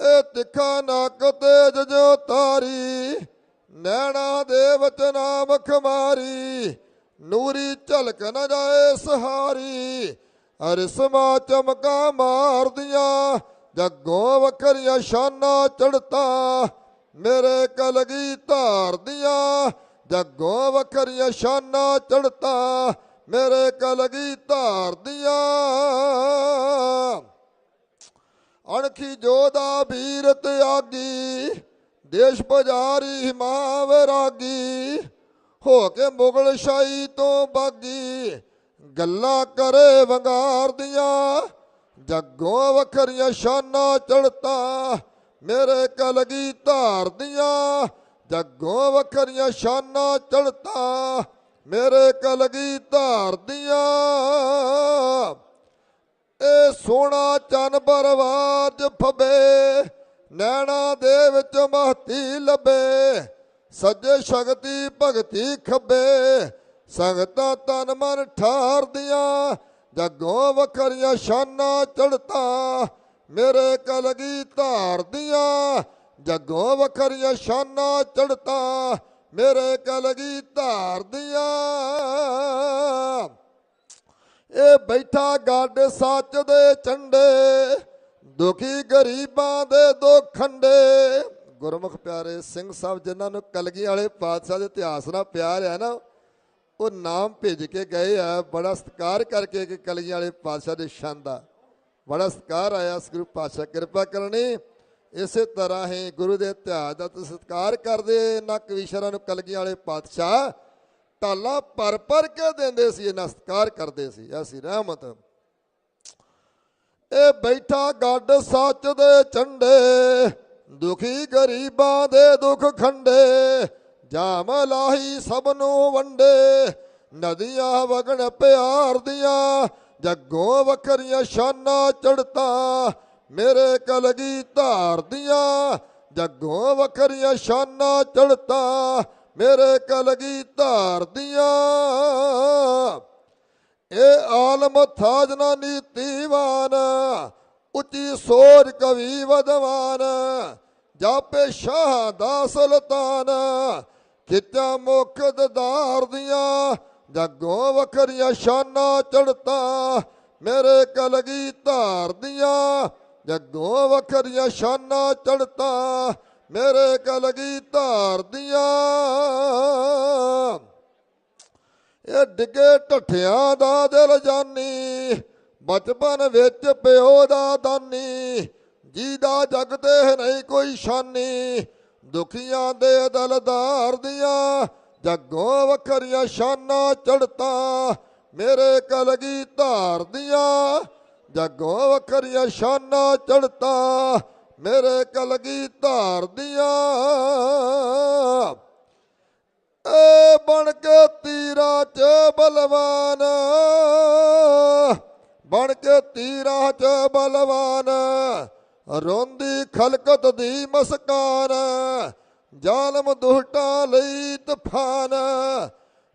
ਇਹ ਤਿੱਖਾ ਨੱਕ ਤੇਜ ਜੋ ਤਾਰੀ। ਨੈਣਾ ਦੇ ਵਿੱਚ ਨਾਮ ਖਮਾਰੀ, ਨੂਰੀ ਝਲਕ ਨਾ ਜਾਏ ਸਹਾਰੀ। ਰਿਸਮਾਂ ਚਮਕਾਂ ਮਾਰਦੀਆਂ ਜੱਗੋਂ ਵੱਖਰੀਆਂ ਸ਼ਾਨਾਂ ਚੜ੍ਹਤਾ, ਮੇਰੇ ਕਲਗੀ ਧਾਰ ਦੀਆਂ ਜੱਗੋਂ ਵੱਖਰੀਆਂ ਸ਼ਾਨਾਂ ਚੜ੍ਹਤਾ, ਮੇਰੇ ਕਲਗੀ ਧਾਰ ਦੀਆਂ। ਅਣਖੀ ਜੋਧਾ ਵੀਰ ਤਿਆਗੀ, ਦੇਸ਼ ਪੁਜਾਰੀ ਹਿਮਾ ਵੈਰਾਗੀ। ਹੋ ਕੇ ਮੁਗਲ ਸ਼ਾਹੀ ਤੋਂ ਬਾਗੀ, ਗੱਲਾਂ ਕਰੇ ਵੰਗਾਰ ਦੀਆਂ ਜੱਗੋਂ ਵੱਖਰੀਆਂ ਸ਼ਾਨਾਂ ਚੜ੍ਹਤਾ, ਮੇਰੇ ਕਲਗੀ ਧਾਰ ਦੀਆਂ ਜੱਗੋਂ ਵੱਖਰੀਆਂ ਸ਼ਾਨਾਂ ਚੜ੍ਹਤਾ, ਮੇਰੇ ਕਲਗੀ ਧਾਰ ਦੀਆਂ। ਇਹ ਸੋਹਣਾ ਚੰਨ ਬਰਵਾਜ ਫਬੇ, ਨੈਣਾ ਦੇ ਵਿੱਚ ਮਹਤੀ ਲੱਭੇ, ਸੱਜੇ ਸ਼ਕਤੀ ਭਗਤੀ ਖੱਬੇ, ਸੰਗਤਾਂ ਤਨ ਮਨ ਠਾਰਦੀਆਂ, ਜੱਗੋਂ ਵੱਖਰੀਆਂ ਸ਼ਾਨਾਂ ਚੜ੍ਹਤਾਂ ਮੇਰੇ ਕਲਗੀ ਧਾਰਦੀਆਂ, ਜੱਗੋਂ ਵੱਖਰੀਆਂ ਸ਼ਾਨਾਂ ਚੜ੍ਹਤਾਂ ਮੇਰੇ ਕਲਗੀ ਧਾਰਦੀਆਂ। ਇਹ ਬੈਠਾ ਗੱਡ ਸੱਚ ਦੇ ਝੰਡੇ, ਦੁਖੀ ਗਰੀਬਾਂ ਦੇ ਦੁੱਖ ਖੰਡੇ। ਗੁਰਮੁਖ ਪਿਆਰੇ ਸਿੰਘ ਸਾਹਿਬ ਜਿਨ੍ਹਾਂ ਨੂੰ ਕਲਗੀ ਵਾਲੇ ਪਾਤਸ਼ਾਹ ਦੇ ਇਤਿਹਾਸ ਨਾਲ ਪਿਆਰ ਹੈ ਨਾ, ਉਹ ਨਾਮ ਭੇਜ ਕੇ ਗਏ ਆ, ਬੜਾ ਸਤਿਕਾਰ ਕਰਕੇ ਕਿ ਕਲਗੀ ਵਾਲੇ ਪਾਤਸ਼ਾਹ ਦੇ ਸ਼ਾਨ ਦਾ ਬੜਾ ਸਤਿਕਾਰ ਆਇਆ। ਗੁਰੂ ਪਾਤਸ਼ਾਹ ਕਿਰਪਾ ਕਰਨੀ। ਇਸੇ ਤਰ੍ਹਾਂ ਹੀ ਗੁਰੂ ਦੇ ਇਤਿਹਾਸ ਦਾ ਤੁਸੀਂ ਸਤਿਕਾਰ ਕਰਦੇ। ਇਹਨਾਂ ਕਵੀਸ਼ਰਾਂ ਨੂੰ ਕਲਗੀ ਵਾਲੇ ਪਾਤਸ਼ਾਹ ਢਾਲਾਂ ਭਰ ਕੇ ਦਿੰਦੇ ਸੀ, ਇਹਨਾਂ ਸਤਿਕਾਰ ਕਰਦੇ ਸੀ। ਐਸੀ ਰਹਿਮਤ। ਇਹ ਬੈਠਾ ਗੱਡ ਸੱਚ ਦੇ ਝੰਡੇ, ਦੁਖੀ ਗਰੀਬਾਂ ਦੇ ਦੁੱਖ ਖੰਡੇ, ਜਾਮ ਲਾਹੀ ਸਭ ਨੂੰ ਵੰਡੇ, ਨਦੀਆਂ ਵਗਣ ਪਿਆਰ ਦੀਆਂ, ਜੱਗੋਂ ਵੱਖਰੀਆਂ ਸ਼ਾਨਾਂ ਚੜ੍ਹਤਾਂ ਮੇਰੇ ਕਲਗੀ ਧਾਰਦੀਆਂ, ਜੱਗੋਂ ਵੱਖਰੀਆਂ ਸ਼ਾਨਾਂ ਚੜ੍ਹਤਾਂ ਮੇਰੇ ਕਲਗੀ ਧਾਰਦੀਆਂ। ਇਹ ਆਲਮ ਥਾਜਨਾ ਨੀਤੀਵਾਨ, ਉੱਚੀ ਸੋਚ ਕਵੀ ਵਿਦਵਾਨ, ਜਾਪੇ ਸ਼ਾਹ ਦਾ ਸੁਲਤਾਨ, ਖਿੱਚਾਂ ਮੁਖ ਦਦਾਰ ਦੀਆਂ, ਜੱਗੋਂ ਵੱਖਰੀਆਂ ਸ਼ਾਨਾਂ ਚੜ੍ਹਤਾਂ ਮੇਰੇ ਕਲਗੀ ਧਾਰਦੀਆਂ, ਜੱਗੋਂ ਵੱਖਰੀਆਂ ਸ਼ਾਨਾਂ ਚੜ੍ਹਤਾਂ ਮੇਰੇ ਕਲਗੀ ਧਾਰਦੀਆਂ। ਇਹ ਡਿੱਗੇ ਢੱਠਿਆਂ ਦਾ ਦਿਲ ਜਾਨੀ, ਬਚਪਨ ਵਿੱਚ ਪਿਓ ਦਾ ਦਾਨੀ, ਜਿਹਦਾ ਜਗ ਤੇ ਨਹੀਂ ਕੋਈ ਸ਼ਾਨੀ, ਦੁਖੀਆਂ ਦੇ ਦਿਲਦਾਰ ਦੀਆਂ, ਜੱਗੋਂ ਵੱਖਰੀਆਂ ਸ਼ਾਨਾਂ ਚੜ੍ਹਤਾਂ ਮੇਰੇ ਕਲਗੀ ਧਾਰਦੀਆਂ, ਜੱਗੋਂ ਵੱਖਰੀਆਂ ਸ਼ਾਨਾਂ ਚੜ੍ਹਤਾਂ ਮੇਰੇ ਕਲਗੀ ਧਾਰਦੀਆਂ। ਏ ਬਣ ਕੇ ਤੀਰਾਂ 'ਚ ਬਲਵਾਨ, ਬਣ ਕੇ ਤੀਰਾਂ 'ਚ ਬਲਵਾਨ, ਰੋਂਦੀ ਖਲਕਤ ਦੀ ਮਸਕਾਨ, ਜ਼ਾਲਮ ਦੁਸ਼ਟਾਂ ਲਈ ਤੂਫਾਨ,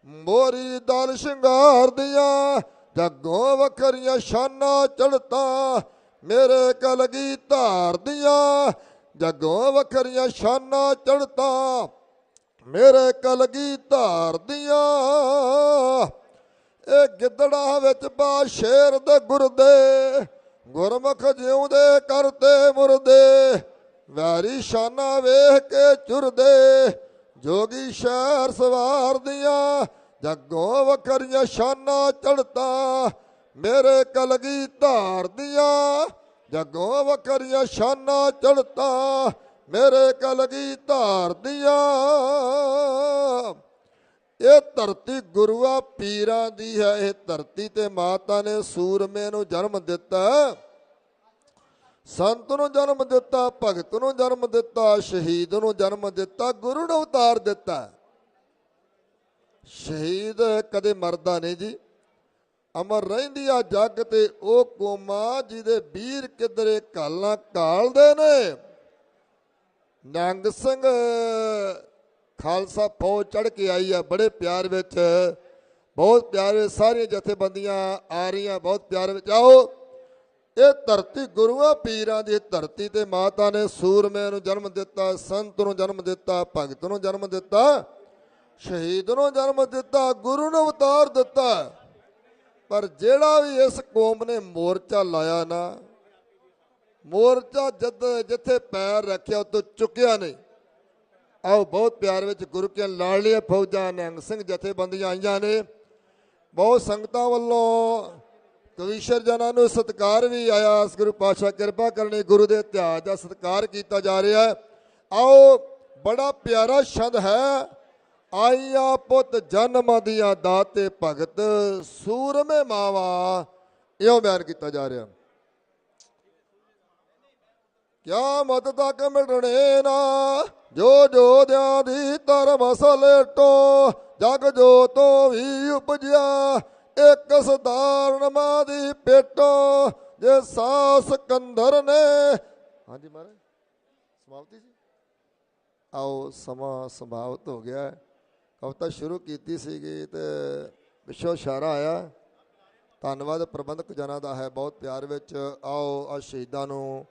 ਮੋਰੀ ਦਲ ਸ਼ਿੰਗਾਰ ਦੀਆਂ, ਜੱਗੋਂ ਵੱਖਰੀਆਂ ਸ਼ਾਨਾਂ ਚੜ੍ਹਤਾਂ ਮੇਰੇ ਕਲਗੀ ਧਾਰਦੀਆਂ, ਜੱਗੋਂ ਵੱਖਰੀਆਂ ਸ਼ਾਨਾਂ ਚੜ੍ਹਤਾਂ ਮੇਰੇ ਕਲਗੀ ਧਾਰਦੀਆਂ। ਇਹ ਗਿੱਦੜਾਂ ਵਿੱਚ ਪਾ ਸ਼ੇਰ ਦੇ ਗੁਰਦੇ, ਗੁਰਮੁਖ ਜਿਉਂਦੇ ਕਰਤੇ ਮੁਰਦੇ, ਵੈਰੀ ਸ਼ਾਨਾਂ ਵੇਖ ਕੇ ਚੁਰਦੇ, ਜੋਗੀ ਸ਼ਹਿਰ ਸਵਾਰ ਦੀਆਂ, ਜੱਗੋਂ ਵੱਖਰੀਆਂ ਸ਼ਾਨਾਂ ਚੜ੍ਹਤਾਂ ਮੇਰੇ ਕਲਗੀ ਧਾਰਦੀਆਂ, ਜੱਗੋਂ ਵੱਖਰੀਆਂ ਸ਼ਾਨਾਂ ਚੜ੍ਹਤਾਂ ਮੇਰੇ ਕਲਗੀ ਧਾਰਦੀਆਂ। ਇਹ ਧਰਤੀ ਗੁਰੂਆਂ ਪੀਰਾਂ ਦੀ ਹੈ। ਇਹ ਧਰਤੀ ਤੇ ਮਾਤਾ ਨੇ ਸੂਰਮੇ ਨੂੰ ਜਨਮ ਦਿੱਤਾ, ਸੰਤ ਨੂੰ ਜਨਮ ਦਿੱਤਾ, ਭਗਤ ਨੂੰ ਜਨਮ ਦਿੱਤਾ, ਸ਼ਹੀਦ ਨੂੰ ਜਨਮ ਦਿੱਤਾ, ਗੁਰੂ ਨੂੰ ਉਤਾਰ ਦਿੱਤਾ। ਸ਼ਹੀਦ ਕਦੇ ਮਰਦਾ ਨਹੀਂ ਜੀ, ਅਮਰ ਰਹਿੰਦੀ ਆ ਜੱਗ ਤੇ ਉਹ ਕੌਮਾਂ ਜਿਹਦੇ ਵੀਰ ਕਿਧਰੇ ਕਾਲਾਂ ਕਾਲਦੇ ਨੇ। ਨਿਹੰਗ ਸਿੰਘ ਖਾਲਸਾ ਫੌਜ ਚੜ੍ਹ ਕੇ ਆਈ ਆ ਬੜੇ ਪਿਆਰ ਵਿੱਚ, ਬਹੁਤ ਪਿਆਰੇ, ਸਾਰੀਆਂ ਜਥੇਬੰਦੀਆਂ ਆ ਰਹੀਆਂ ਬਹੁਤ ਪਿਆਰ ਵਿੱਚ। ਆਓ, ਇਹ ਧਰਤੀ ਗੁਰੂਆਂ ਪੀਰਾਂ ਦੀ ਧਰਤੀ ਤੇ ਮਾਤਾ ਨੇ ਸੂਰਮੇ ਨੂੰ ਜਨਮ ਦਿੱਤਾ, ਸੰਤ ਨੂੰ ਜਨਮ ਦਿੱਤਾ, ਭਗਤ ਨੂੰ ਜਨਮ ਦਿੱਤਾ, ਸ਼ਹੀਦ ਨੂੰ ਜਨਮ ਦਿੱਤਾ, ਗੁਰੂ ਨੂੰ ਅਵਤਾਰ ਦਿੱਤਾ। ਪਰ ਜਿਹੜਾ ਵੀ ਇਸ ਕੌਮ ਨੇ ਮੋਰਚਾ ਲਾਇਆ ਨਾ, ਮੋਰਚਾ ਜਿੱਥੇ ਪੈਰ ਰੱਖਿਆ ਉੱਤੋਂ ਚੁੱਕਿਆ ਨਹੀਂ। ਆਓ, ਬਹੁਤ ਪਿਆਰ ਵਿੱਚ ਗੁਰੂ ਕੀਆਂ ਲਾਡਲੀਆਂ ਫੌਜਾਂ ਨਿਹੰਗ ਸਿੰਘ ਜਥੇਬੰਦੀਆਂ ਆਈਆਂ ਨੇ, ਬਹੁਤ ਸੰਗਤਾਂ ਵੱਲੋਂ ਕਵੀਸ਼ਰ ਜਨਾਂ ਨੂੰ ਸਤਿਕਾਰ ਵੀ ਆਇਆ। ਗੁਰੂ ਪਾਤਸ਼ਾਹ ਕਿਰਪਾ ਕਰਨੀ, ਗੁਰੂ ਦੇ ਇਤਿਹਾਸ ਦਾ ਸਤਿਕਾਰ ਕੀਤਾ ਜਾ ਰਿਹਾ ਹੈ। ਆਓ, ਬੜਾ ਪਿਆਰਾ ਸ਼ਬਦ ਹੈ, ਆਈਆਂ ਪੁੱਤ ਜਨਮ ਦੀਆਂ ਦਾਤੇ ਭਗਤ, ਸੂਰਮੇ ਮਾਵਾ, ਇਉਂ ਬਿਆਨ ਕੀਤਾ ਜਾ ਰਿਹਾ। ਕਿਆ ਮਤ ਤੱਕ ਮਿਟਣੇ ਨਾ, ਜੋ ਜੋਧਿਆਂ ਦੀ ਧਰਮ ਸਲੇਟੋ, ਜਗ ਜੋ ਤੋਂ ਵੀ ਉਪਜਿਆ, ਇੱਕ ਸਧਾਰਨ ਮਾਦੀ ਪੇਟੋ ਜੇ ਸਾਸ ਕੰਧਰ ਨੇ। ਹਾਂਜੀ ਮਹਾਰਾਜ ਸਮਾਪਤੀ ਜੀ। ਆਓ ਸਮਾਂ ਸਮਾਪਤ ਹੋ ਗਿਆ। ਕਵਿਤਾ ਸ਼ੁਰੂ ਕੀਤੀ ਸੀਗੀ ਤੇ ਪਿੱਛੋਂ ਇਸ਼ਾਰਾ ਆਇਆ। ਧੰਨਵਾਦ ਪ੍ਰਬੰਧਕ ਜਨਾਂ ਦਾ ਹੈ ਬਹੁਤ ਪਿਆਰ ਵਿੱਚ। ਆਓ ਆ ਸ਼ਹੀਦਾਂ ਨੂੰ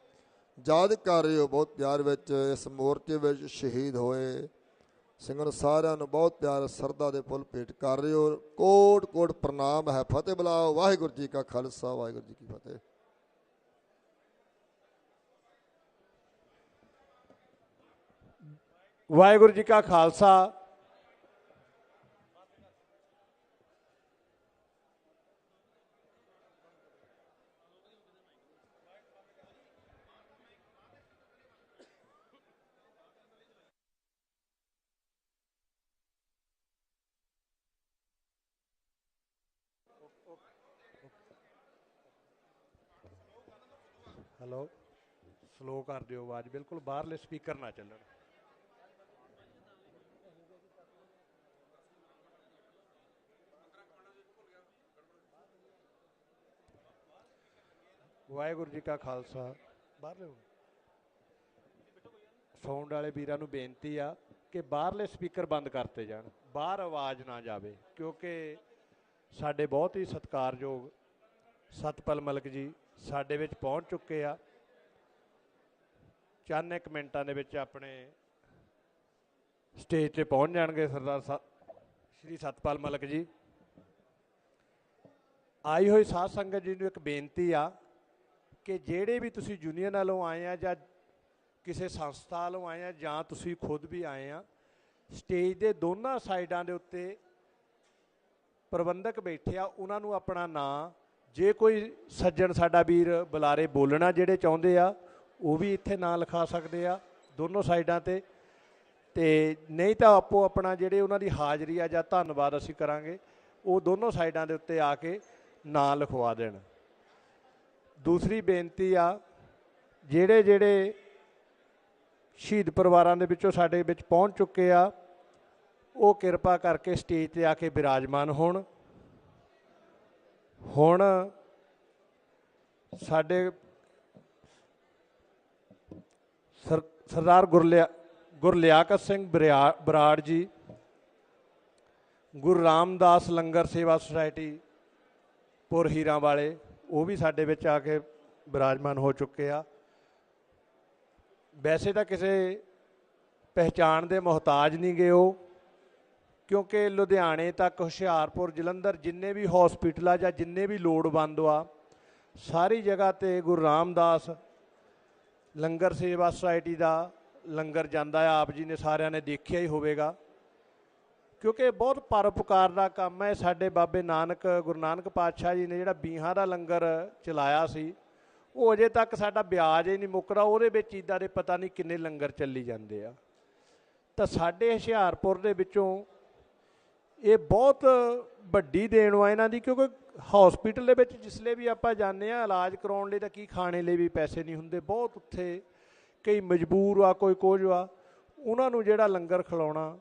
ਯਾਦ ਕਰ ਰਹੇ ਹੋ ਬਹੁਤ ਪਿਆਰ ਵਿੱਚ। ਇਸ ਮੋਰਚੇ ਵਿੱਚ ਸ਼ਹੀਦ ਹੋਏ ਸਿੰਘਾਂ ਨੂੰ ਸਾਰਿਆਂ ਨੂੰ ਬਹੁਤ ਪਿਆਰ ਸਰਦਾ ਦੇ ਫੁੱਲ ਭੇਟ ਕਰ ਰਹੇ ਹੋ। ਕੋਟ ਕੋਟ ਪ੍ਰਣਾਮ ਹੈ। ਫਤਿਹ ਬੁਲਾਓ। ਵਾਹਿਗੁਰੂ ਜੀ ਕਾ ਖਾਲਸਾ ਵਾਹਿਗੁਰੂ ਜੀ ਕੀ ਫਤਿਹ। ਵਾਹਿਗੁਰੂ ਜੀ ਕਾ ਖਾਲਸਾ ਹੈਲੋ ਸਲੋ ਕਰ ਦਿਓ ਆਵਾਜ਼ ਬਿਲਕੁਲ ਬਾਹਰਲੇ ਸਪੀਕਰ ਨਾ ਚੱਲਣ। ਵਾਹਿਗੁਰੂ ਜੀ ਕਾ ਖਾਲਸਾ। ਬਾਹਰਲੇ ਸਾਊਂਡ ਵਾਲੇ ਵੀਰਾਂ ਨੂੰ ਬੇਨਤੀ ਆ ਕਿ ਬਾਹਰਲੇ ਸਪੀਕਰ ਬੰਦ ਕਰਤੇ ਜਾਣ, ਬਾਹਰ ਆਵਾਜ਼ ਨਾ ਜਾਵੇ, ਕਿਉਂਕਿ ਸਾਡੇ ਬਹੁਤ ਹੀ ਸਤਿਕਾਰਯੋਗ ਸਤਪਾਲ ਮਲਿਕ ਜੀ ਸਾਡੇ ਵਿੱਚ ਪਹੁੰਚ ਚੁੱਕੇ ਆ। ਚੰਦ ਇੱਕ ਮਿੰਟਾਂ ਦੇ ਵਿੱਚ ਆਪਣੇ ਸਟੇਜ 'ਤੇ ਪਹੁੰਚ ਜਾਣਗੇ ਸਰਦਾਰ ਸ਼੍ਰੀ ਸਤਪਾਲ ਮਲਿਕ ਜੀ। ਆਈ ਹੋਈ ਸਾਧ ਸੰਗਤ ਜੀ ਨੂੰ ਇੱਕ ਬੇਨਤੀ ਆ ਕਿ ਜਿਹੜੇ ਵੀ ਤੁਸੀਂ ਯੂਨੀਅਨ ਵੱਲੋਂ ਆਏ ਆ ਜਾਂ ਕਿਸੇ ਸੰਸਥਾ ਵੱਲੋਂ ਆਏ ਆ ਜਾਂ ਤੁਸੀਂ ਖੁਦ ਵੀ ਆਏ ਆ, ਸਟੇਜ ਦੇ ਦੋਨਾਂ ਸਾਈਡਾਂ ਦੇ ਉੱਤੇ ਪ੍ਰਬੰਧਕ ਬੈਠੇ ਆ, ਉਹਨਾਂ ਨੂੰ ਆਪਣਾ ਨਾਂ, ਜੇ ਕੋਈ ਸੱਜਣ ਸਾਡਾ ਵੀਰ ਬੁਲਾਰੇ ਬੋਲਣਾ ਜਿਹੜੇ ਚਾਹੁੰਦੇ ਆ ਉਹ ਵੀ ਇੱਥੇ ਨਾਂ ਲਿਖਾ ਸਕਦੇ ਆ ਦੋਨੋਂ ਸਾਈਡਾਂ 'ਤੇ। ਅਤੇ ਨਹੀਂ ਤਾਂ ਆਪੋ ਆਪਣਾ ਜਿਹੜੇ ਉਹਨਾਂ ਦੀ ਹਾਜ਼ਰੀ ਆ ਜਾਂ ਧੰਨਵਾਦ ਅਸੀਂ ਕਰਾਂਗੇ ਉਹ ਦੋਨੋਂ ਸਾਈਡਾਂ ਦੇ ਉੱਤੇ ਆ ਕੇ ਨਾਂ ਲਿਖਵਾ ਦੇਣ। ਦੂਸਰੀ ਬੇਨਤੀ ਆ ਜਿਹੜੇ ਜਿਹੜੇ ਸ਼ਹੀਦ ਪਰਿਵਾਰਾਂ ਦੇ ਵਿੱਚੋਂ ਸਾਡੇ ਵਿੱਚ ਪਹੁੰਚ ਚੁੱਕੇ ਆ ਉਹ ਕਿਰਪਾ ਕਰਕੇ ਸਟੇਜ 'ਤੇ ਆ ਕੇ ਬਿਰਾਜਮਾਨ ਹੋਣ। ਹੁਣ ਸਾਡੇ ਸਰਦਾਰ ਗੁਰਲਿਆਕਤ ਸਿੰਘ ਬਰਾੜ ਜੀ ਗੁਰੂ ਰਾਮਦਾਸ ਲੰਗਰ ਸੇਵਾ ਸੁਸਾਇਟੀ ਪੁਰ ਹੀਰਾਂ ਵਾਲੇ, ਉਹ ਵੀ ਸਾਡੇ ਵਿੱਚ ਆ ਕੇ ਬਿਰਾਜਮਾਨ ਹੋ ਚੁੱਕੇ ਆ। ਵੈਸੇ ਤਾਂ ਕਿਸੇ ਪਹਿਚਾਣ ਦੇ ਮੁਹਤਾਜ ਨਹੀਂ ਗਏ ਉਹ, ਕਿਉਂਕਿ ਲੁਧਿਆਣੇ ਤੱਕ, ਹੁਸ਼ਿਆਰਪੁਰ, ਜਲੰਧਰ ਜਿੰਨੇ ਵੀ ਹੌਸਪੀਟਲ ਆ ਜਾਂ ਜਿੰਨੇ ਵੀ ਲੋੜਵੰਦ ਆ ਸਾਰੀ ਜਗ੍ਹਾ 'ਤੇ ਗੁਰੂ ਰਾਮਦਾਸ ਲੰਗਰ ਸੇਵਾ ਸੁਸਾਇਟੀ ਦਾ ਲੰਗਰ ਜਾਂਦਾ ਆ। ਆਪ ਜੀ ਨੇ ਸਾਰਿਆਂ ਨੇ ਦੇਖਿਆ ਹੀ ਹੋਵੇਗਾ, ਕਿਉਂਕਿ ਬਹੁਤ ਪਰਉਪਕਾਰ ਦਾ ਕੰਮ ਹੈ। ਸਾਡੇ ਬਾਬੇ ਨਾਨਕ, ਗੁਰੂ ਨਾਨਕ ਪਾਤਸ਼ਾਹ ਜੀ ਨੇ ਜਿਹੜਾ ਬੀਹਾਂ ਦਾ ਲੰਗਰ ਚਲਾਇਆ ਸੀ ਉਹ ਅਜੇ ਤੱਕ ਸਾਡਾ ਵਿਆਜ ਹੀ ਨਹੀਂ ਮੁੱਕਦਾ, ਉਹਦੇ ਵਿੱਚ ਇੱਦਾਂ ਦੇ ਪਤਾ ਨਹੀਂ ਕਿੰਨੇ ਲੰਗਰ ਚੱਲੀ ਜਾਂਦੇ ਆ। ਤਾਂ ਸਾਡੇ ਹੁਸ਼ਿਆਰਪੁਰ ਦੇ ਵਿੱਚੋਂ ਇਹ ਬਹੁਤ ਵੱਡੀ ਦੇਣ ਵਾ ਇਹਨਾਂ ਦੀ, ਕਿਉਂਕਿ ਹੌਸਪੀਟਲ ਦੇ ਵਿੱਚ ਜਿਸਲੇ ਵੀ ਆਪਾਂ ਜਾਂਦੇ ਹਾਂ ਇਲਾਜ ਕਰਾਉਣ ਲਈ ਤਾਂ ਕੀ ਖਾਣੇ ਲਈ ਵੀ ਪੈਸੇ ਨਹੀਂ ਹੁੰਦੇ, ਬਹੁਤ ਉੱਥੇ ਕਈ ਮਜਬੂਰ ਆ, ਕੋਈ ਕੁਝ ਆ, ਉਹਨਾਂ ਨੂੰ ਜਿਹੜਾ ਲੰਗਰ ਖਿਲਾਉਣਾ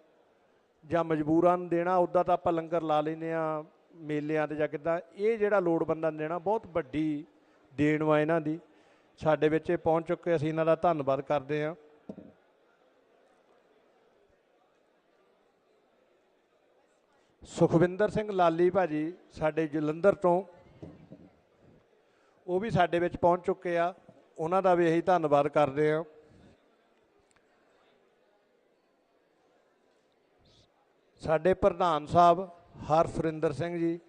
ਜਾਂ ਮਜਬੂਰਾਂ ਨੂੰ ਦੇਣਾ, ਉੱਦਾਂ ਤਾਂ ਆਪਾਂ ਲੰਗਰ ਲਾ ਲੈਂਦੇ ਹਾਂ ਮੇਲਿਆਂ 'ਤੇ ਜਾਂ ਕਿੱਦਾਂ, ਇਹ ਜਿਹੜਾ ਲੋੜਵੰਦਾਂ ਨੂੰ ਦੇਣਾ ਬਹੁਤ ਵੱਡੀ ਦੇਣ ਵਾ ਇਹਨਾਂ ਦੀ। ਸਾਡੇ ਵਿੱਚ ਇਹ ਪਹੁੰਚ ਚੁੱਕੇ, ਅਸੀਂ ਇਹਨਾਂ ਦਾ ਧੰਨਵਾਦ ਕਰਦੇ ਹਾਂ। ਸੁਖਵਿੰਦਰ ਸਿੰਘ ਲਾਲੀ ਭਾਜੀ ਸਾਡੇ ਜਲੰਧਰ ਤੋਂ, ਉਹ ਵੀ ਸਾਡੇ ਵਿੱਚ ਪਹੁੰਚ ਚੁੱਕੇ ਆ, ਉਹਨਾਂ ਦਾ ਵੀ ਇਹੀ ਧੰਨਵਾਦ ਕਰਦੇ ਹਾਂ। ਸਾਡੇ ਪ੍ਰਧਾਨ ਸਾਹਿਬ ਹਰਫਰਿੰਦਰ ਸਿੰਘ ਜੀ,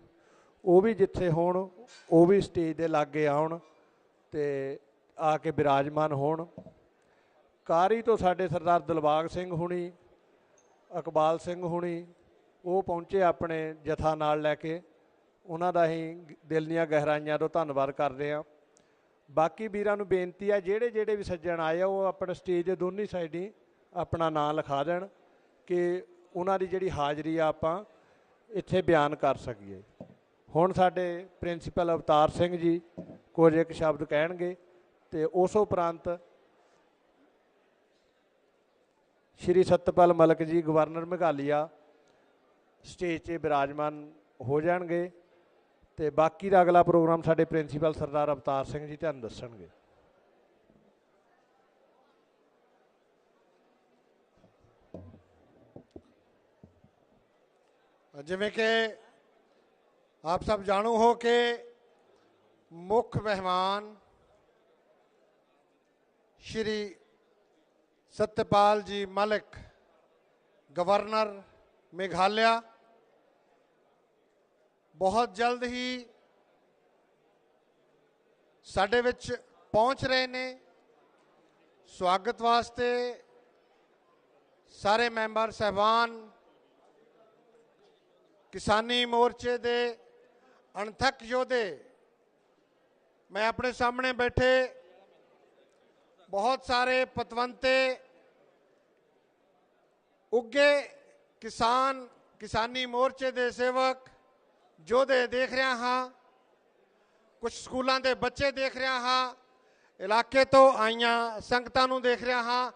ਉਹ ਵੀ ਜਿੱਥੇ ਹੋਣ ਉਹ ਵੀ ਸਟੇਜ ਦੇ ਲਾਗੇ ਆਉਣ ਅਤੇ ਆ ਕੇ ਬਿਰਾਜਮਾਨ ਹੋਣ। ਕਾਰੀ ਤੋਂ ਸਾਡੇ ਸਰਦਾਰ ਦਿਲਬਾਗ ਸਿੰਘ ਹੁਣੀ, ਇਕਬਾਲ ਸਿੰਘ ਹੁਣੀ, ਉਹ ਪਹੁੰਚੇ ਆਪਣੇ ਜਥਾ ਨਾਲ ਲੈ ਕੇ, ਉਹਨਾਂ ਦਾ ਅਸੀਂ ਦਿਲ ਦੀਆਂ ਗਹਿਰਾਈਆਂ ਤੋਂ ਧੰਨਵਾਦ ਕਰਦੇ ਹਾਂ। ਬਾਕੀ ਵੀਰਾਂ ਨੂੰ ਬੇਨਤੀ ਆ ਜਿਹੜੇ ਜਿਹੜੇ ਵੀ ਸੱਜਣ ਆਏ ਆ ਉਹ ਆਪਣੇ ਸਟੇਜ ਦੇ ਦੋਨੀ ਸਾਈਡ ਆਪਣਾ ਨਾਂ ਲਿਖਾ ਦੇਣ ਕਿ ਉਹਨਾਂ ਦੀ ਜਿਹੜੀ ਹਾਜ਼ਰੀ ਆ ਆਪਾਂ ਇੱਥੇ ਬਿਆਨ ਕਰ ਸਕੀਏ। ਹੁਣ ਸਾਡੇ ਪ੍ਰਿੰਸੀਪਲ ਅਵਤਾਰ ਸਿੰਘ ਜੀ ਕੁਝ ਇੱਕ ਸ਼ਬਦ ਕਹਿਣਗੇ ਅਤੇ ਉਸ ਉਪਰੰਤ ਸ਼੍ਰੀ ਸਤਪਾਲ ਮਲਿਕ ਜੀ ਗਵਰਨਰ ਮੇਘਾਲਿਆ ਸਟੇਜ 'ਤੇ ਬਿਰਾਜਮਾਨ ਹੋ ਜਾਣਗੇ ਤੇ ਬਾਕੀ ਦਾ ਅਗਲਾ ਪ੍ਰੋਗਰਾਮ ਸਾਡੇ ਪ੍ਰਿੰਸੀਪਲ ਸਰਦਾਰ ਅਵਤਾਰ ਸਿੰਘ ਜੀ ਤੁਹਾਨੂੰ ਦੱਸਣਗੇ। ਜਿਵੇਂ ਕਿ ਆਪ ਸਭ ਜਾਣੂ ਹੋ ਕਿ ਮੁੱਖ ਮਹਿਮਾਨ ਸ਼੍ਰੀ ਸਤਪਾਲ ਜੀ ਮਲਿਕ ਗਵਰਨਰ ਮੇਘਾਲਿਆ ਬਹੁਤ ਜਲਦ ਹੀ ਸਾਡੇ ਵਿੱਚ ਪਹੁੰਚ ਰਹੇ ਨੇ। ਸਵਾਗਤ ਵਾਸਤੇ ਸਾਰੇ ਮੈਂਬਰ ਸਾਹਿਬਾਨ, ਕਿਸਾਨੀ ਮੋਰਚੇ ਦੇ ਅਣਥੱਕ ਯੋਧੇ, ਮੈਂ ਆਪਣੇ ਸਾਹਮਣੇ ਬੈਠੇ ਬਹੁਤ ਸਾਰੇ ਪਤਵੰਤੇ ਉੱਗੇ ਕਿਸਾਨੀ ਮੋਰਚੇ ਦੇ ਸੇਵਕ ਯੋਧੇ ਦੇਖ ਰਿਹਾ ਹਾਂ, ਕੁਝ ਸਕੂਲਾਂ ਦੇ ਬੱਚੇ ਦੇਖ ਰਿਹਾ ਹਾਂ, ਇਲਾਕੇ ਤੋਂ ਆਈਆਂ ਸੰਗਤਾਂ ਨੂੰ ਦੇਖ ਰਿਹਾ ਹਾਂ।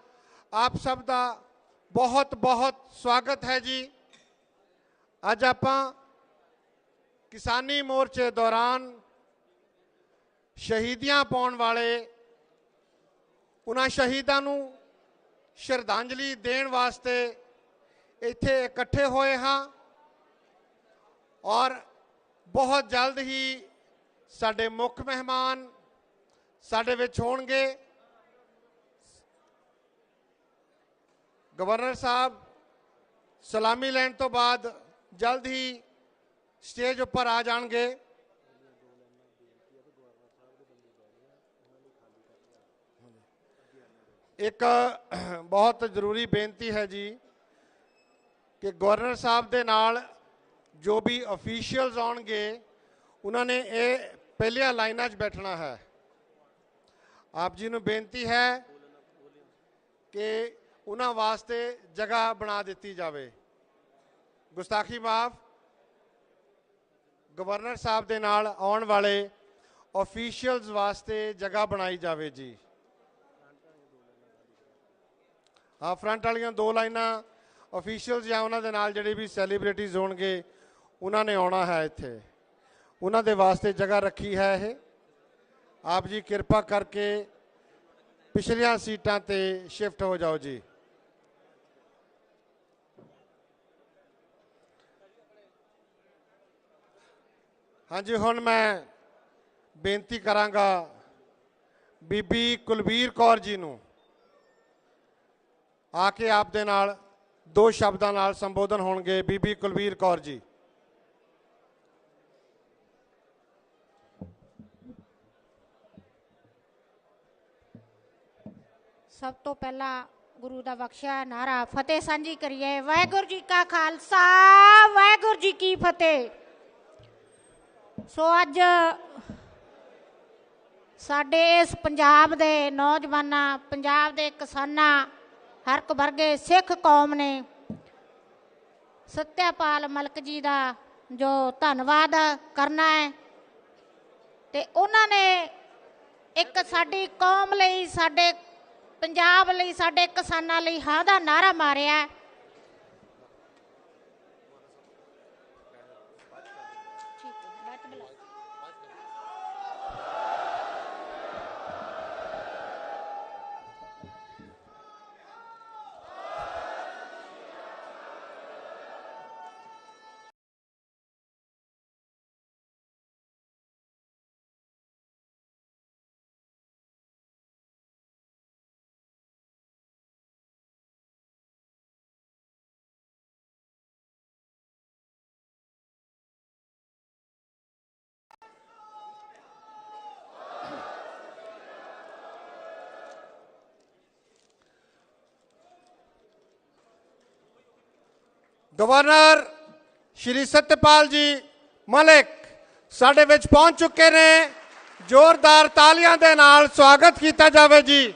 ਆਪ ਸਭ ਦਾ ਬਹੁਤ ਬਹੁਤ ਸਵਾਗਤ ਹੈ ਜੀ। ਅੱਜ ਆਪਾਂ ਕਿਸਾਨੀ ਮੋਰਚੇ ਦੌਰਾਨ ਸ਼ਹੀਦੀਆਂ ਪਾਉਣ ਵਾਲੇ ਉਹਨਾਂ ਸ਼ਹੀਦਾਂ ਨੂੰ ਸ਼ਰਧਾਂਜਲੀ ਦੇਣ ਵਾਸਤੇ ਇੱਥੇ ਇਕੱਠੇ ਹੋਏ ਹਾਂ ਔਰ ਬਹੁਤ ਜਲਦ ਹੀ ਸਾਡੇ ਮੁੱਖ ਮਹਿਮਾਨ ਸਾਡੇ ਵਿੱਚ ਹੋਣਗੇ। ਗਵਰਨਰ ਸਾਹਿਬ ਸਲਾਮੀ ਲੈਣ ਤੋਂ ਬਾਅਦ ਜਲਦ ਹੀ ਸਟੇਜ ਉੱਪਰ ਆ ਜਾਣਗੇ। ਇੱਕ ਬਹੁਤ ਜ਼ਰੂਰੀ ਬੇਨਤੀ ਹੈ ਜੀ ਕਿ ਗਵਰਨਰ ਸਾਹਿਬ ਦੇ ਨਾਲ ਜੋ ਵੀ ਅਫੀਸ਼ੀਅਲਸ ਆਉਣਗੇ ਉਹਨਾਂ ਨੇ ਇਹ ਪਹਿਲੀਆਂ ਲਾਈਨਾਂ 'ਚ ਬੈਠਣਾ ਹੈ। ਆਪ ਜੀ ਨੂੰ ਬੇਨਤੀ ਹੈ ਕਿ ਉਹਨਾਂ ਵਾਸਤੇ ਜਗ੍ਹਾ ਬਣਾ ਦਿੱਤੀ ਜਾਵੇ। ਗੁਸਤਾਖੀ ਮਾਫ, ਗਵਰਨਰ ਸਾਹਿਬ ਦੇ ਨਾਲ ਆਉਣ ਵਾਲੇ ਅਫੀਸ਼ੀਅਲਸ ਵਾਸਤੇ ਜਗ੍ਹਾ ਬਣਾਈ ਜਾਵੇ ਜੀ। ਹਾਂ, ਫਰੰਟ ਵਾਲੀਆਂ 2 ਲਾਈਨਾਂ ਅਫੀਸ਼ੀਅਲਸ ਜਾਂ ਉਹਨਾਂ ਦੇ ਨਾਲ ਜਿਹੜੇ ਵੀ ਸੈਲੀਬ੍ਰਿਟੀਜ਼ ਹੋਣਗੇ ਉਹਨਾਂ ਨੇ ਆਉਣਾ ਹੈ, ਇੱਥੇ ਉਹਨਾਂ ਦੇ ਵਾਸਤੇ ਜਗ੍ਹਾ ਰੱਖੀ ਹੈ। ਇਹ ਆਪ ਜੀ ਕਿਰਪਾ ਕਰਕੇ ਪਿਛਲੀਆਂ ਸੀਟਾਂ ਤੇ ਸ਼ਿਫਟ ਹੋ ਜਾਓ ਜੀ। ਹਾਂਜੀ, ਹੁਣ ਮੈਂ ਬੇਨਤੀ ਕਰਾਂਗਾ ਬੀਬੀ ਕੁਲਬੀਰ ਕੌਰ ਜੀ ਨੂੰ ਆ ਕੇ ਆਪ ਦੇ ਨਾਲ 2 ਸ਼ਬਦਾਂ ਨਾਲ ਸੰਬੋਧਨ ਹੋਣਗੇ। ਬੀਬੀ ਕੁਲਬੀਰ ਕੌਰ ਜੀ। ਸਭ ਤੋਂ ਪਹਿਲਾਂ ਗੁਰੂ ਦਾ ਬਖਸ਼ਿਆ ਨਾਰਾ ਫਤਿਹ ਸਾਂਝੀ ਕਰੀਏ। ਵਾਹਿਗੁਰੂ ਜੀ ਕਾ ਖਾਲਸਾ, ਵਾਹਿਗੁਰੂ ਜੀ ਕੀ ਫਤਿਹ। ਸੋ ਅੱਜ ਸਾਡੇ ਇਸ ਪੰਜਾਬ ਦੇ ਨੌਜਵਾਨਾਂ, ਪੰਜਾਬ ਦੇ ਕਿਸਾਨਾਂ, ਹਰ ਇੱਕ ਵਰਗੇ ਸਿੱਖ ਕੌਮ ਨੇ ਸਤਿਆਪਾਲ ਮਲਿਕ ਜੀ ਦਾ ਜੋ ਧੰਨਵਾਦ ਕਰਨਾ ਹੈ। ਤੇ ਉਹਨਾਂ ਨੇ ਇੱਕ ਸਾਡੀ ਕੌਮ ਲਈ, ਸਾਡੇ ਪੰਜਾਬ ਲਈ, ਸਾਡੇ ਕਿਸਾਨਾਂ ਲਈ ਹਾਂ ਦਾ ਨਾਰਾ ਮਾਰਿਆ। ਗਵਰਨਰ ਸ਼੍ਰੀ ਸਤਪਾਲ ਜੀ ਮਲਿਕ ਸਾਡੇ ਵਿੱਚ ਪਹੁੰਚ ਚੁੱਕੇ ਨੇ। ਜ਼ੋਰਦਾਰ ਤਾਲੀਆਂ ਦੇ ਨਾਲ ਸਵਾਗਤ ਕੀਤਾ ਜਾਵੇ ਜੀ।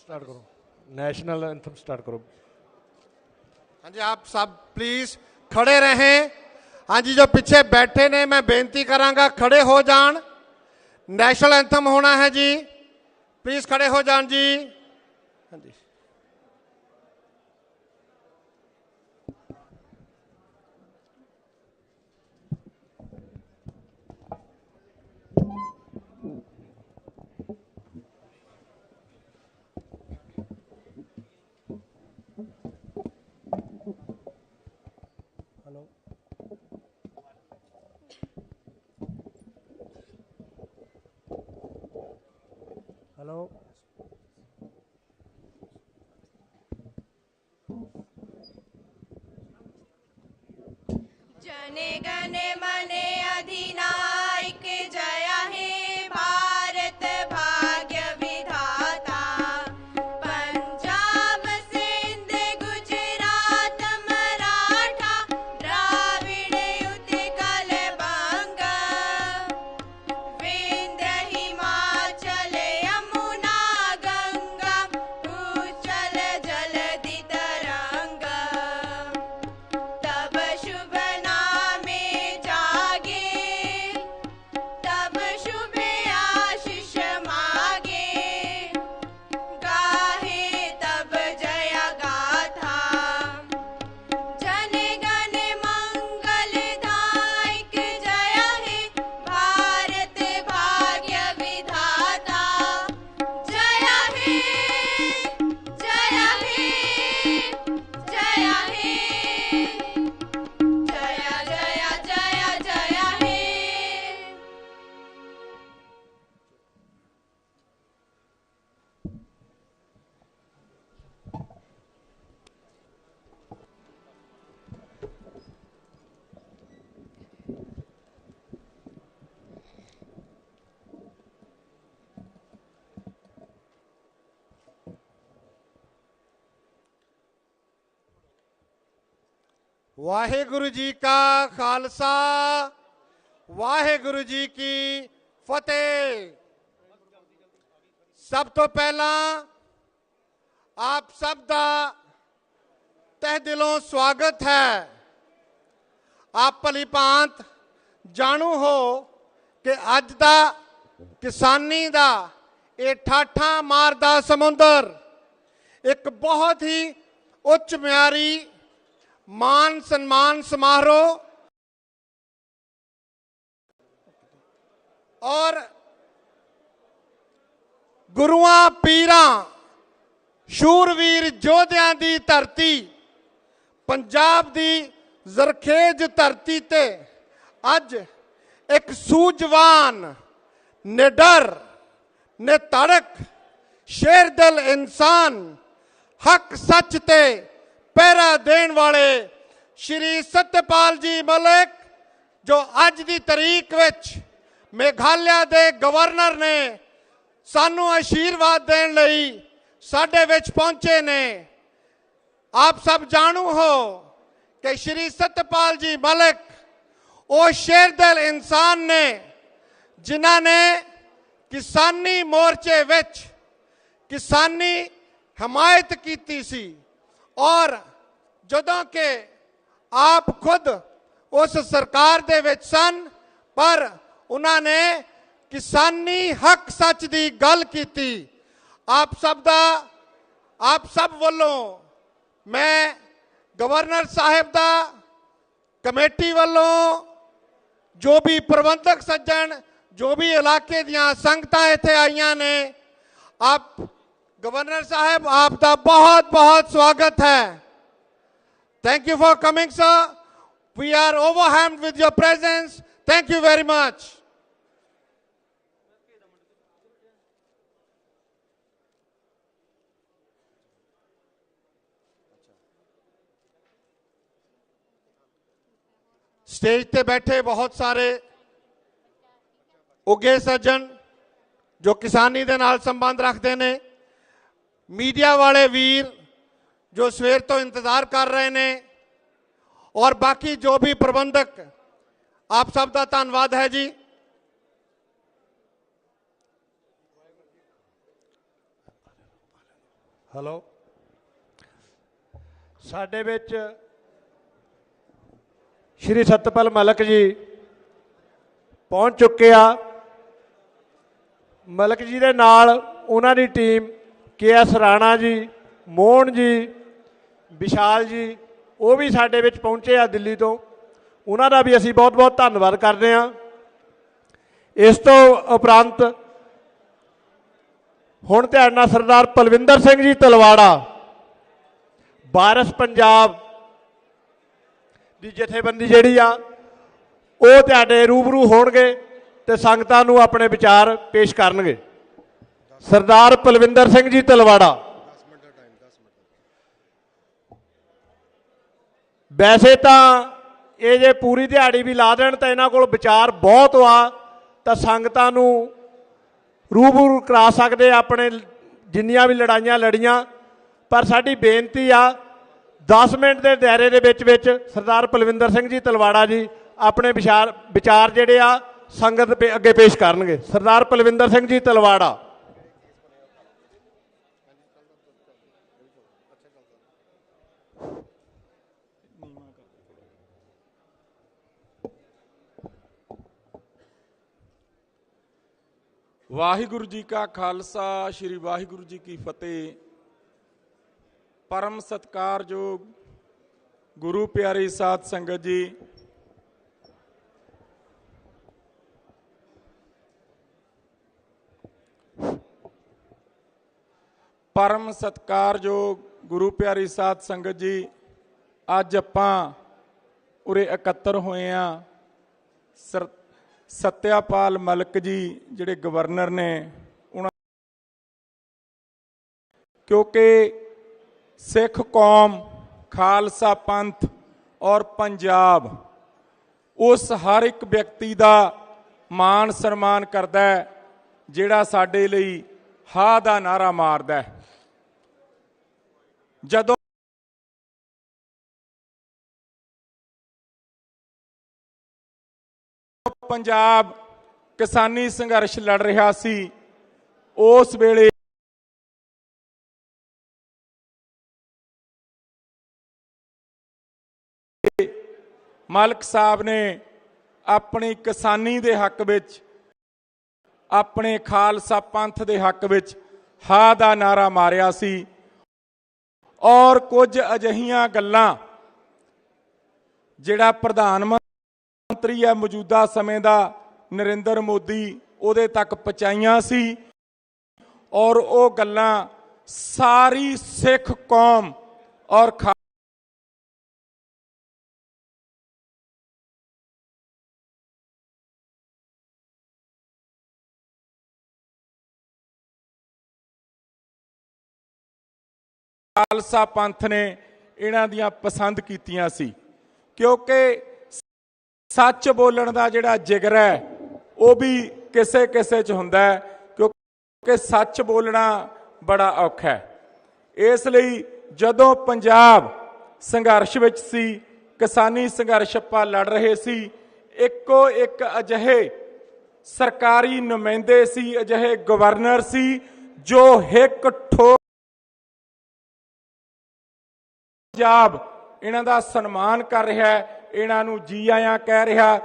स्टार्ट करो, नेशनल एंथम स्टार्ट करो। हाँ जी, आप सब प्लीज खड़े रहें। हाँ जी, जो पीछे बैठे ने मैं बेनती करांगा खड़े हो जान। नेशनल एंथम होना है जी। ਪਲੀਜ਼ ਖੜੇ ਹੋ ਜਾਣ ਜੀ। ਹਾਂਜੀ हेलो जने गण मन अधिनायक जया हे भारत भाग्य विधाता। पंजाब सिंध गुजरात मराठा द्राविड़ उत्कल बंग। विंध्य हिमाचल यमुना गंगा उच्चल जलधि तरंग। तब शुभ नामे जागे तब शुभ आशीष मागे। गाहे तब जय गाथा जन गण मंगल दायक जय हे भारत भाग्य विधाता। जय हे जय हे जय हे जय जय जय जय हे। ਵਾਹਿਗੁਰੂ ਜੀ ਕਾ ਖਾਲਸਾ ਵਾਹਿਗੁਰੂ ਜੀ ਕੀ ਫਤਿਹ। ਸਭ ਤੋਂ ਪਹਿਲਾਂ ਆਪ ਸਭ ਦਾ ਤਹਿ ਦਿਲੋਂ ਸਵਾਗਤ ਹੈ। ਆਪ ਭਲੀ ਭਾਂਤ ਜਾਣੂ ਹੋ ਕਿ ਅੱਜ ਦਾ ਕਿਸਾਨੀ ਦਾ ਇਹ ਠਾਠਾਂ ਮਾਰਦਾ ਸਮੁੰਦਰ ਇੱਕ ਬਹੁਤ ਹੀ ਉੱਚ ਮਿਆਰੀ मान सम्मान समारोह और गुरुआं पीरां शूरवीर योद्धियां दी धरती पंजाब दी ਜ਼ਰਖੇਜ਼ ਧਰਤੀ ਤੇ ਅੱਜ ਇੱਕ ਸੂਝਵਾਨ ਨਿਡਰ ਨਿਤੜਕ ਸ਼ੇਰ ਦਿਲ ਇਨਸਾਨ ਹੱਕ ਸੱਚ ਤੇ ਪਹਿਰਾ ਦੇਣ ਵਾਲੇ ਸ਼੍ਰੀ ਸਤਪਾਲ ਜੀ ਮਲਿਕ ਜੋ ਅੱਜ ਦੀ ਤਾਰੀਖ ਵਿੱਚ ਮੇਘਾਲਿਆ ਦੇ ਗਵਰਨਰ ਨੇ ਸਾਨੂੰ ਆਸ਼ੀਰਵਾਦ ਦੇਣ ਲਈ ਸਾਡੇ ਵਿੱਚ ਪਹੁੰਚੇ ਨੇ। ਆਪ ਸਭ ਜਾਣੂ ਹੋ ਕਿ ਸ਼੍ਰੀ ਸਤਪਾਲ ਜੀ ਮਲਿਕ ਉਹ ਸ਼ੇਰ ਦਿਲ ਇਨਸਾਨ ਨੇ ਜਿਨ੍ਹਾਂ ਨੇ ਕਿਸਾਨੀ ਮੋਰਚੇ ਵਿੱਚ ਕਿਸਾਨੀ ਹਮਾਇਤ ਕੀਤੀ ਸੀ और ਜਦੋਂ ਕਿ ਆਪ ਖੁਦ ਉਸ ਸਰਕਾਰ ਦੇ ਵਿੱਚ ਸਨ ਪਰ ਉਹਨਾਂ ਨੇ ਕਿਸਾਨੀ ਹੱਕ ਸੱਚ ਦੀ ਗੱਲ ਕੀਤੀ। ਆਪ ਸਭ ਵੱਲੋਂ ਮੈਂ ਗਵਰਨਰ ਸਾਹਿਬ ਦਾ ਕਮੇਟੀ ਵੱਲੋਂ ਜੋ ਵੀ ਪ੍ਰਬੰਧਕ ਸੱਜਣ ਜੋ ਵੀ ਇਲਾਕੇ ਦੀਆਂ ਸੰਗਤਾਂ ਇੱਥੇ ਆਈਆਂ ਨੇ ਆਪ गवर्नर साहब आपका बहुत बहुत स्वागत है। Thank you for coming sir. We are overwhelmed with your presence. Thank you very much. Stage पे बैठे बहुत सारे उगे सज्जन जो किसानी दे नाल संबंध रखते हैं, मीडिया वाले वीर जो सवेर तो इंतजार कर रहे हैं और बाकी जो भी प्रबंधक आप सब का धन्यवाद है जी। हेलो साडे विच श्री सतपाल मलिक जी पहुंच चुके आ। मलिक जी दे नाल ਉਹਨਾਂ ਦੀ ਟੀਮ KS ਰਾਣਾ ਜੀ, ਮੋਹਨ ਜੀ, ਵਿਸ਼ਾਲ ਜੀ, ਉਹ ਵੀ ਸਾਡੇ ਵਿੱਚ ਪਹੁੰਚੇ ਆ ਦਿੱਲੀ ਤੋਂ। ਉਹਨਾਂ ਦਾ ਵੀ ਅਸੀਂ ਬਹੁਤ ਬਹੁਤ ਧੰਨਵਾਦ ਕਰਦੇ ਹਾਂ। ਇਸ ਤੋਂ ਉਪਰੰਤ ਹੁਣ ਤੁਹਾਡੇ ਨਾਲ ਸਰਦਾਰ ਪਲਵਿੰਦਰ ਸਿੰਘ ਜੀ ਤਲਵਾੜਾ, ਵਾਰਿਸ ਪੰਜਾਬ ਦੀ ਜਥੇਬੰਦੀ ਜਿਹੜੀ ਆ, ਉਹ ਤੁਹਾਡੇ ਰੂਬਰੂ ਹੋਣਗੇ ਤੇ ਸੰਗਤਾਂ ਨੂੰ ਆਪਣੇ ਵਿਚਾਰ ਪੇਸ਼ ਕਰਨਗੇ। ਸਰਦਾਰ ਪਲਵਿੰਦਰ ਸਿੰਘ ਜੀ ਤਲਵਾੜਾ। ਵੈਸੇ ਤਾਂ ਇਹ ਜੇ ਪੂਰੀ ਦਿਹਾੜੀ ਵੀ ਲਾ ਦੇਣ ਤਾਂ ਇਹਨਾਂ ਕੋਲ ਵਿਚਾਰ ਬਹੁਤ ਆ, ਤਾਂ ਸੰਗਤਾਂ ਨੂੰ ਰੂਬਰੂ ਕਰਾ ਸਕਦੇ ਆਪਣੇ ਜਿੰਨੀਆਂ ਵੀ ਲੜਾਈਆਂ ਲੜੀਆਂ। ਪਰ ਸਾਡੀ ਬੇਨਤੀ ਆ 10 ਮਿੰਟ ਦੇ ਦਾਇਰੇ ਦੇ ਵਿੱਚ ਸਰਦਾਰ ਪਲਵਿੰਦਰ ਸਿੰਘ ਜੀ ਤਲਵਾੜਾ ਜੀ ਆਪਣੇ ਵਿਚਾਰ ਜਿਹੜੇ ਆ ਸੰਗਤ ਅੱਗੇ ਪੇਸ਼ ਕਰਨਗੇ। ਸਰਦਾਰ ਪਲਵਿੰਦਰ ਸਿੰਘ ਜੀ ਤਲਵਾੜਾ। ਵਾਹਿਗੁਰੂ ਜੀ ਕਾ ਖਾਲਸਾ, ਸ਼੍ਰੀ ਵਾਹਿਗੁਰੂ ਜੀ ਕੀ ਫਤਿਹ। ਪਰਮ ਸਤਿਕਾਰਯੋਗ ਗੁਰੂ ਪਿਆਰੀ ਸਾਧ ਸੰਗਤ ਜੀ, ਪਰਮ ਸਤਿਕਾਰਯੋਗ ਗੁਰੂ ਪਿਆਰੀ ਸਾਧ ਸੰਗਤ ਜੀ, ਅੱਜ ਆਪਾਂ ਉਰੇ ਇਕੱਤਰ ਹੋਏ ਆ। ਸਤਿਆਪਾਲ ਮਲਿਕ ਜੀ ਜਿਹੜੇ ਗਵਰਨਰ ਨੇ, ਉਹਨਾਂ ਕਿਉਂਕਿ ਸਿੱਖ ਕੌਮ, ਖਾਲਸਾ ਪੰਥ ਔਰ ਪੰਜਾਬ ਉਸ ਹਰ ਇੱਕ ਵਿਅਕਤੀ ਦਾ ਮਾਣ ਸਨਮਾਨ ਕਰਦਾ ਹੈ ਜਿਹੜਾ ਸਾਡੇ ਲਈ ਹਾਂ ਦਾ ਨਾਰਾ ਮਾਰਦਾ ਹੈ। ਜਦੋਂ ਪੰਜਾਬ ਕਿਸਾਨੀ ਸੰਘਰਸ਼ ਲੜ ਰਿਹਾ ਸੀ, ਉਸ ਵੇਲੇ ਮਲਕ ਸਾਹਿਬ ਨੇ ਆਪਣੀ ਕਿਸਾਨੀ ਦੇ ਹੱਕ ਵਿੱਚ, ਆਪਣੇ ਖਾਲਸਾ ਪੰਥ ਦੇ ਹੱਕ ਵਿੱਚ ਹਾਂ ਦਾ ਨਾਰਾ ਮਾਰਿਆ ਸੀ। ਔਰ ਕੁਝ ਅਜਿਹੀਆਂ ਗੱਲਾਂ ਜਿਹੜਾ ਪ੍ਰਧਾਨ ਮੰਤਰੀ ਹੈ ਮੌਜੂਦਾ ਸਮੇਂ ਦਾ ਨਰਿੰਦਰ ਮੋਦੀ, ਉਹਦੇ ਤੱਕ ਪਹੁੰਚਾਈਆਂ ਸੀ। ਔਰ ਉਹ ਗੱਲਾਂ ਸਾਰੀ ਸਿੱਖ ਕੌਮ ਔਰ ਖਾਲਸਾ ਪੰਥ ਨੇ ਇਹਨਾਂ ਦੀਆਂ ਪਸੰਦ ਕੀਤੀਆਂ ਸੀ, ਕਿਉਂਕਿ ਸੱਚ ਬੋਲਣ ਦਾ ਜਿਹੜਾ ਜਿਗਰ ਹੈ ਉਹ ਵੀ ਕਿਸੇ ਕਿਸੇ 'ਚ ਹੁੰਦਾ ਹੈ, ਕਿਉਂਕਿ ਸੱਚ ਬੋਲਣਾ ਬੜਾ ਔਖਾ ਹੈ। ਇਸ ਲਈ ਜਦੋਂ ਪੰਜਾਬ ਸੰਘਰਸ਼ ਵਿੱਚ ਸੀ, ਕਿਸਾਨੀ ਸੰਘਰਸ਼ ਆਪਾਂ ਲੜ ਰਹੇ ਸੀ, ਇੱਕੋ ਇੱਕ ਅਜਿਹੇ ਸਰਕਾਰੀ ਨੁਮਾਇੰਦੇ ਸੀ, ਅਜਿਹੇ ਗਵਰਨਰ ਸੀ ਜੋ ਹਿੱਕ ਠੋਕ ਪੰਜਾਬ ਇਹਨਾਂ ਦਾ ਸਨਮਾਨ ਕਰ ਰਿਹਾ ਹੈ, ਇਹਨਾਂ ਨੂੰ ਜੀ ਆਇਆਂ ਕਹਿ ਰਿਹਾ।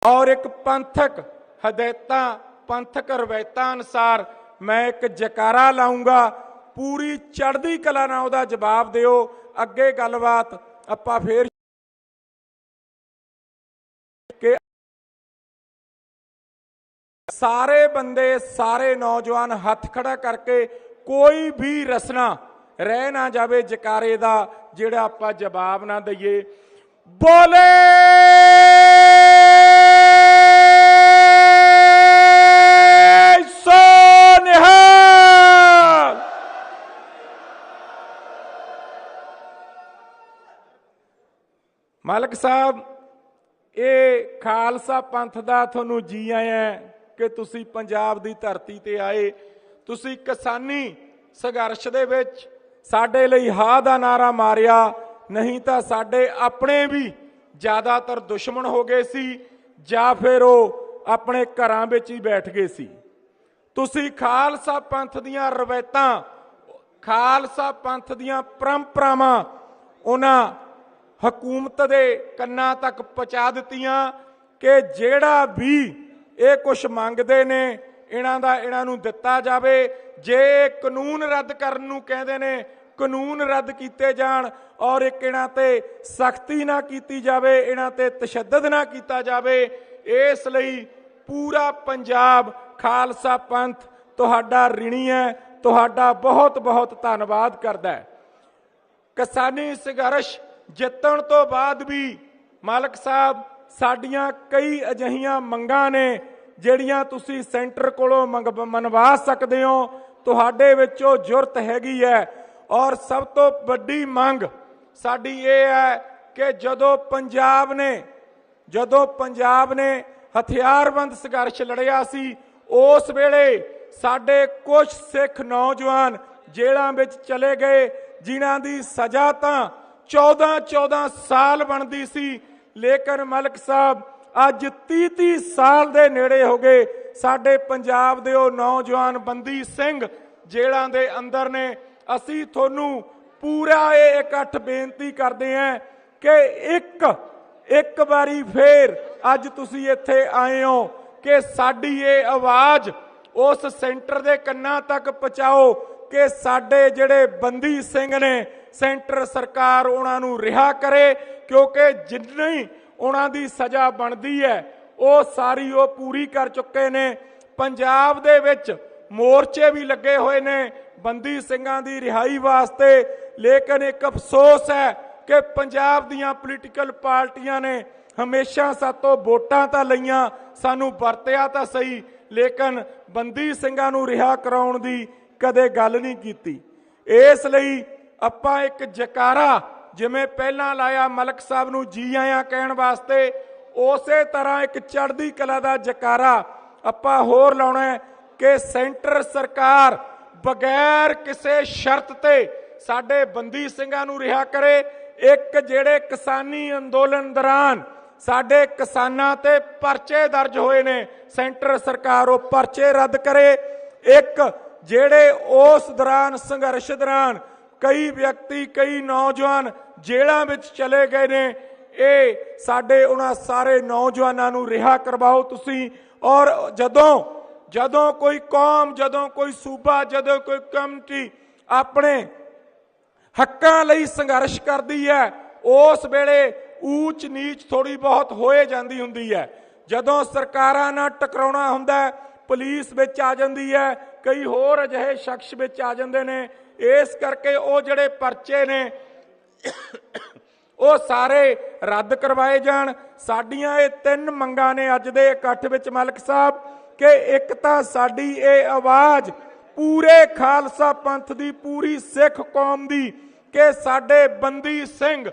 ਔਰ ਇੱਕ ਪੰਥਕ ਹਦਾਇਤਾਂ, ਪੰਥਕ ਰਵਾਇਤਾਂ ਅਨੁਸਾਰ ਮੈਂ ਇੱਕ ਜਕਾਰਾ ਲਾਉਂਗਾ, ਪੂਰੀ ਚੜ੍ਹਦੀ ਕਲਾ ਨਾਲ ਉਹਦਾ ਜਵਾਬ ਦਿਓ। ਅੱਗੇ ਗੱਲਬਾਤ ਆਪਾਂ ਫੇਰ ਕਿ ਸਾਰੇ ਬੰਦੇ, ਸਾਰੇ ਨੌਜਵਾਨ ਹੱਥ ਖੜਾ ਕਰਕੇ ਕੋਈ ਵੀ ਰਸਨਾ ਰਹਿ ਨਾ ਜਾਵੇ ਜਕਾਰੇ ਦਾ, ਜਿਹੜਾ ਆਪਾਂ ਜਵਾਬ ਨਾ ਦਈਏ। ਬੋਲੇ ਸੋ ਨਿਹਾਲ। ਮਲਕ ਸਾਹਿਬ, ਇਹ ਖਾਲਸਾ ਪੰਥ ਦਾ ਤੁਹਾਨੂੰ ਜੀ ਆਇਆਂ ਕਿ ਤੁਸੀਂ ਪੰਜਾਬ ਦੀ ਧਰਤੀ ਤੇ ਆਏ। ਤੁਸੀਂ ਕਿਸਾਨੀ ਸੰਘਰਸ਼ ਦੇ ਵਿੱਚ ਸਾਡੇ ਲਈ ਹਾਂ ਦਾ ਨਾਰਾ ਮਾਰਿਆ, ਨਹੀਂ ਤਾਂ ਸਾਡੇ ਆਪਣੇ ਵੀ ਜ਼ਿਆਦਾਤਰ ਦੁਸ਼ਮਣ ਹੋ ਗਏ ਸੀ, ਜਾਂ ਫਿਰ ਉਹ ਆਪਣੇ ਘਰਾਂ ਵਿੱਚ ਹੀ ਬੈਠ ਗਏ ਸੀ। ਤੁਸੀਂ ਖਾਲਸਾ ਪੰਥ ਦੀਆਂ ਰਵਾਇਤਾਂ, ਖਾਲਸਾ ਪੰਥ ਦੀਆਂ ਪਰੰਪਰਾਵਾਂ ਉਹਨਾਂ ਹਕੂਮਤ ਦੇ ਕੰਨਾਂ ਤੱਕ ਪਹੁੰਚਾ ਦਿੱਤੀਆਂ ਕਿ ਜਿਹੜਾ ਵੀ ਇਹ ਕੁਝ ਮੰਗਦੇ ਨੇ, ਇਹਨਾਂ ਨੂੰ ਦਿੱਤਾ ਜਾਵੇ। ਜੇ ਕਾਨੂੰਨ ਰੱਦ ਕਰਨ ਨੂੰ ਕਹਿੰਦੇ ਨੇ, ਕਾਨੂੰਨ ਰੱਦ ਕੀਤੇ ਜਾਣ ਔਰ ਇੱਕ ਇਹਨਾਂ ਤੇ ਸਖਤੀ ਨਾ ਕੀਤੀ ਜਾਵੇ, ਇਹਨਾਂ ਤੇ ਤਸ਼ੱਦਦ ਨਾ ਕੀਤਾ ਜਾਵੇ। ਇਸ ਲਈ ਪੂਰਾ ਪੰਜਾਬ ਖਾਲਸਾ ਪੰਥ ਤੁਹਾਡਾ ਰਿਣੀ ਹੈ, ਤੁਹਾਡਾ ਬਹੁਤ ਬਹੁਤ ਧੰਨਵਾਦ ਕਰਦਾ ਹੈ। ਕਿਸਾਨੀ ਸੰਘਰਸ਼ ਜਿੱਤਣ ਤੋਂ ਬਾਅਦ ਵੀ ਮਾਲਕ ਸਾਹਿਬ ਸਾਡੀਆਂ ਕਈ ਅਜਿਹੀਆਂ ਮੰਗਾਂ ਨੇ ਜਿਹੜੀਆਂ ਤੁਸੀਂ ਸੈਂਟਰ ਕੋਲੋਂ ਮਨਵਾ ਸਕਦੇ ਹੋ। ਤੁਹਾਡੇ ਵਿੱਚ ਉਹ ਜੁਰਤ ਹੈਗੀ ਹੈ। ਔਰ ਸਭ ਤੋਂ ਵੱਡੀ ਮੰਗ ਸਾਡੀ ਇਹ ਹੈ ਕਿ ਜਦੋਂ ਪੰਜਾਬ ਨੇ ਹਥਿਆਰਬੰਦ ਸੰਘਰਸ਼ ਲੜਿਆ ਸੀ, ਉਸ ਵੇਲੇ ਸਾਡੇ ਕੁਝ ਸਿੱਖ ਨੌਜਵਾਨ ਜੇਲ੍ਹਾਂ ਵਿੱਚ ਚਲੇ ਗਏ, ਜਿਨ੍ਹਾਂ ਦੀ ਸਜ਼ਾ ਤਾਂ 14 ਸਾਲ ਬਣਦੀ ਸੀ। ਲੇਕਿਨ ਮਲਕ ਸਾਹਿਬ ਅੱਜ 30 ਸਾਲ ਦੇ ਨੇੜੇ ਹੋ ਗਏ। ਸਾਡੇ ਪੰਜਾਬ ਦੇ ਉਹ ਨੌਜਵਾਨ ਬੰਦੀ ਸਿੰਘ ਜੇਲ੍ਹਾਂ ਦੇ ਅੰਦਰ ਨੇ। ਅਸੀਂ ਤੁਹਾਨੂੰ ਪੂਰਾ ਇਹ ਇਕੱਠ ਬੇਨਤੀ ਕਰਦੇ ਹਾਂ ਕਿ ਇੱਕ ਵਾਰੀ ਫੇਰ ਅੱਜ ਤੁਸੀਂ ਇੱਥੇ ਆਏ ਹੋ ਕਿ ਸਾਡੀ ਇਹ ਆਵਾਜ਼ ਉਸ ਸੈਂਟਰ ਦੇ ਕੰਨਾਂ ਤੱਕ ਪਹੁੰਚਾਓ ਕਿ ਸਾਡੇ ਜਿਹੜੇ ਬੰਦੀ ਸਿੰਘ ਨੇ, ਸੈਂਟਰ ਸਰਕਾਰ ਉਹਨਾਂ ਨੂੰ ਰਿਹਾ ਕਰੇ, ਕਿਉਂਕਿ ਜਿੰਨੀ ਉਹਨਾਂ ਦੀ ਸਜ਼ਾ ਬਣਦੀ ਹੈ ਉਹ ਸਾਰੀ ਉਹ ਪੂਰੀ ਕਰ ਚੁੱਕੇ ਨੇ। ਪੰਜਾਬ ਦੇ ਵਿੱਚ ਮੋਰਚੇ ਵੀ ਲੱਗੇ ਹੋਏ ਨੇ ਬੰਦੀ ਸਿੰਘਾਂ ਦੀ ਰਿਹਾਈ ਵਾਸਤੇ। ਲੇਕਿਨ ਇੱਕ ਅਫਸੋਸ ਹੈ ਕਿ ਪੰਜਾਬ ਦੀਆਂ ਪੋਲੀਟੀਕਲ ਪਾਰਟੀਆਂ ਨੇ ਹਮੇਸ਼ਾ ਸਾਤੋਂ ਵੋਟਾਂ ਤਾਂ ਲਈਆਂ, ਸਾਨੂੰ ਵਰਤਿਆ ਤਾਂ ਸਹੀ, ਲੇਕਿਨ ਬੰਦੀ ਸਿੰਘਾਂ ਨੂੰ ਰਿਹਾ ਕਰਾਉਣ ਦੀ ਕਦੇ ਗੱਲ ਨਹੀਂ ਕੀਤੀ। ਇਸ ਲਈ ਆਪਾਂ ਇੱਕ ਜਕਾਰਾ ਜਿਵੇਂ ਪਹਿਲਾਂ ਲਾਇਆ ਮਲਕ ਸਾਹਿਬ ਨੂੰ ਜੀ ਆਇਆਂ ਕਹਿਣ ਵਾਸਤੇ, ਉਸੇ ਤਰ੍ਹਾਂ ਇੱਕ ਚੜ੍ਹਦੀ ਕਲਾ ਦਾ ਜਕਾਰਾ ਆਪਾਂ ਹੋਰ ਲਾਉਣਾ ਕਿ ਸੈਂਟਰ ਸਰਕਾਰ ਬਗੈਰ ਕਿਸੇ ਸ਼ਰਤ ਤੇ ਸਾਡੇ ਬੰਦੀ ਸਿੰਘਾਂ ਨੂੰ ਰਿਹਾ ਕਰੇ। ਇੱਕ ਜਿਹੜੇ ਕਿਸਾਨੀ ਅੰਦੋਲਨ ਦੌਰਾਨ ਸਾਡੇ ਕਿਸਾਨਾਂ ਤੇ ਪਰਚੇ ਦਰਜ ਹੋਏ ਨੇ, ਸੈਂਟਰ ਸਰਕਾਰ ਉਹ ਪਰਚੇ ਰੱਦ ਕਰੇ। ਇੱਕ ਜਿਹੜੇ ਉਸ ਦੌਰਾਨ ਸੰਘਰਸ਼ ਦੌਰਾਨ ਕਈ ਵਿਅਕਤੀ, ਕਈ ਨੌਜਵਾਨ ਜੇਲ੍ਹਾਂ ਵਿੱਚ ਚਲੇ ਗਏ ਨੇ, ਇਹ ਸਾਡੇ ਉਹਨਾਂ ਸਾਰੇ ਨੌਜਵਾਨਾਂ ਨੂੰ ਰਿਹਾ ਕਰਵਾਓ ਤੁਸੀਂ। ਔਰ ਜਦੋਂ ਕੋਈ ਕੌਮ, ਜਦੋਂ ਕੋਈ ਸੂਬਾ, ਜਦੋਂ ਕੋਈ ਕਮਿਊਨਿਟੀ ਆਪਣੇ ਹੱਕਾਂ ਲਈ ਸੰਘਰਸ਼ ਕਰਦੀ ਹੈ, ਉਸ ਵੇਲੇ ਊਚ ਨੀਚ ਥੋੜੀ ਬਹੁਤ ਹੋਏ ਜਾਂਦੀ ਹੁੰਦੀ ਹੈ। ਜਦੋਂ ਸਰਕਾਰਾਂ ਨਾਲ ਟਕਰਾਉਣਾ ਹੁੰਦਾ, ਪੁਲਿਸ ਵਿੱਚ ਆ ਜਾਂਦੀ ਹੈ, ਕਈ ਹੋਰ ਅਜਿਹੇ ਸ਼ਖਸ ਵਿੱਚ ਆ ਜਾਂਦੇ ਨੇ। ਇਸ ਕਰਕੇ ਉਹ ਜਿਹੜੇ ਪਰਚੇ ਨੇ ਉਹ ਸਾਰੇ ਰੱਦ ਕਰਵਾਏ ਜਾਣ। ਸਾਡੀਆਂ ਇਹ 3 ਮੰਗਾਂ ਨੇ ਅੱਜ ਦੇ ਇਕੱਠ ਵਿੱਚ ਮਲਕ ਸਾਹਿਬ ਕਿ ਇੱਕ ਤਾਂ ਸਾਡੀ ਇਹ ਆਵਾਜ਼ ਪੂਰੇ ਖਾਲਸਾ ਪੰਥ ਦੀ, ਪੂਰੀ ਸਿੱਖ ਕੌਮ ਦੀ, ਕਿ ਸਾਡੇ ਬੰਦੀ ਸਿੰਘ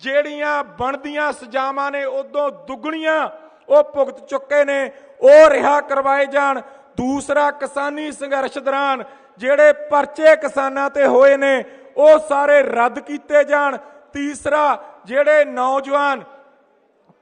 ਜਿਹੜੀਆਂ ਬਣਦੀਆਂ ਸਜ਼ਾਵਾਂ ਨੇ ਉਦੋਂ ਦੁੱਗਣੀਆਂ ਉਹ ਭੁਗਤ ਚੁੱਕੇ ਨੇ, ਉਹ ਰਿਹਾ ਕਰਵਾਏ ਜਾਣ। ਦੂਸਰਾ, ਕਿਸਾਨੀ ਸੰਘਰਸ਼ ਦੌਰਾਨ ਜਿਹੜੇ ਪਰਚੇ ਕਿਸਾਨਾਂ ਤੇ ਹੋਏ ਨੇ ਉਹ ਸਾਰੇ ਰੱਦ ਕੀਤੇ ਜਾਣ। ਤੀਸਰਾ, ਜਿਹੜੇ ਨੌਜਵਾਨ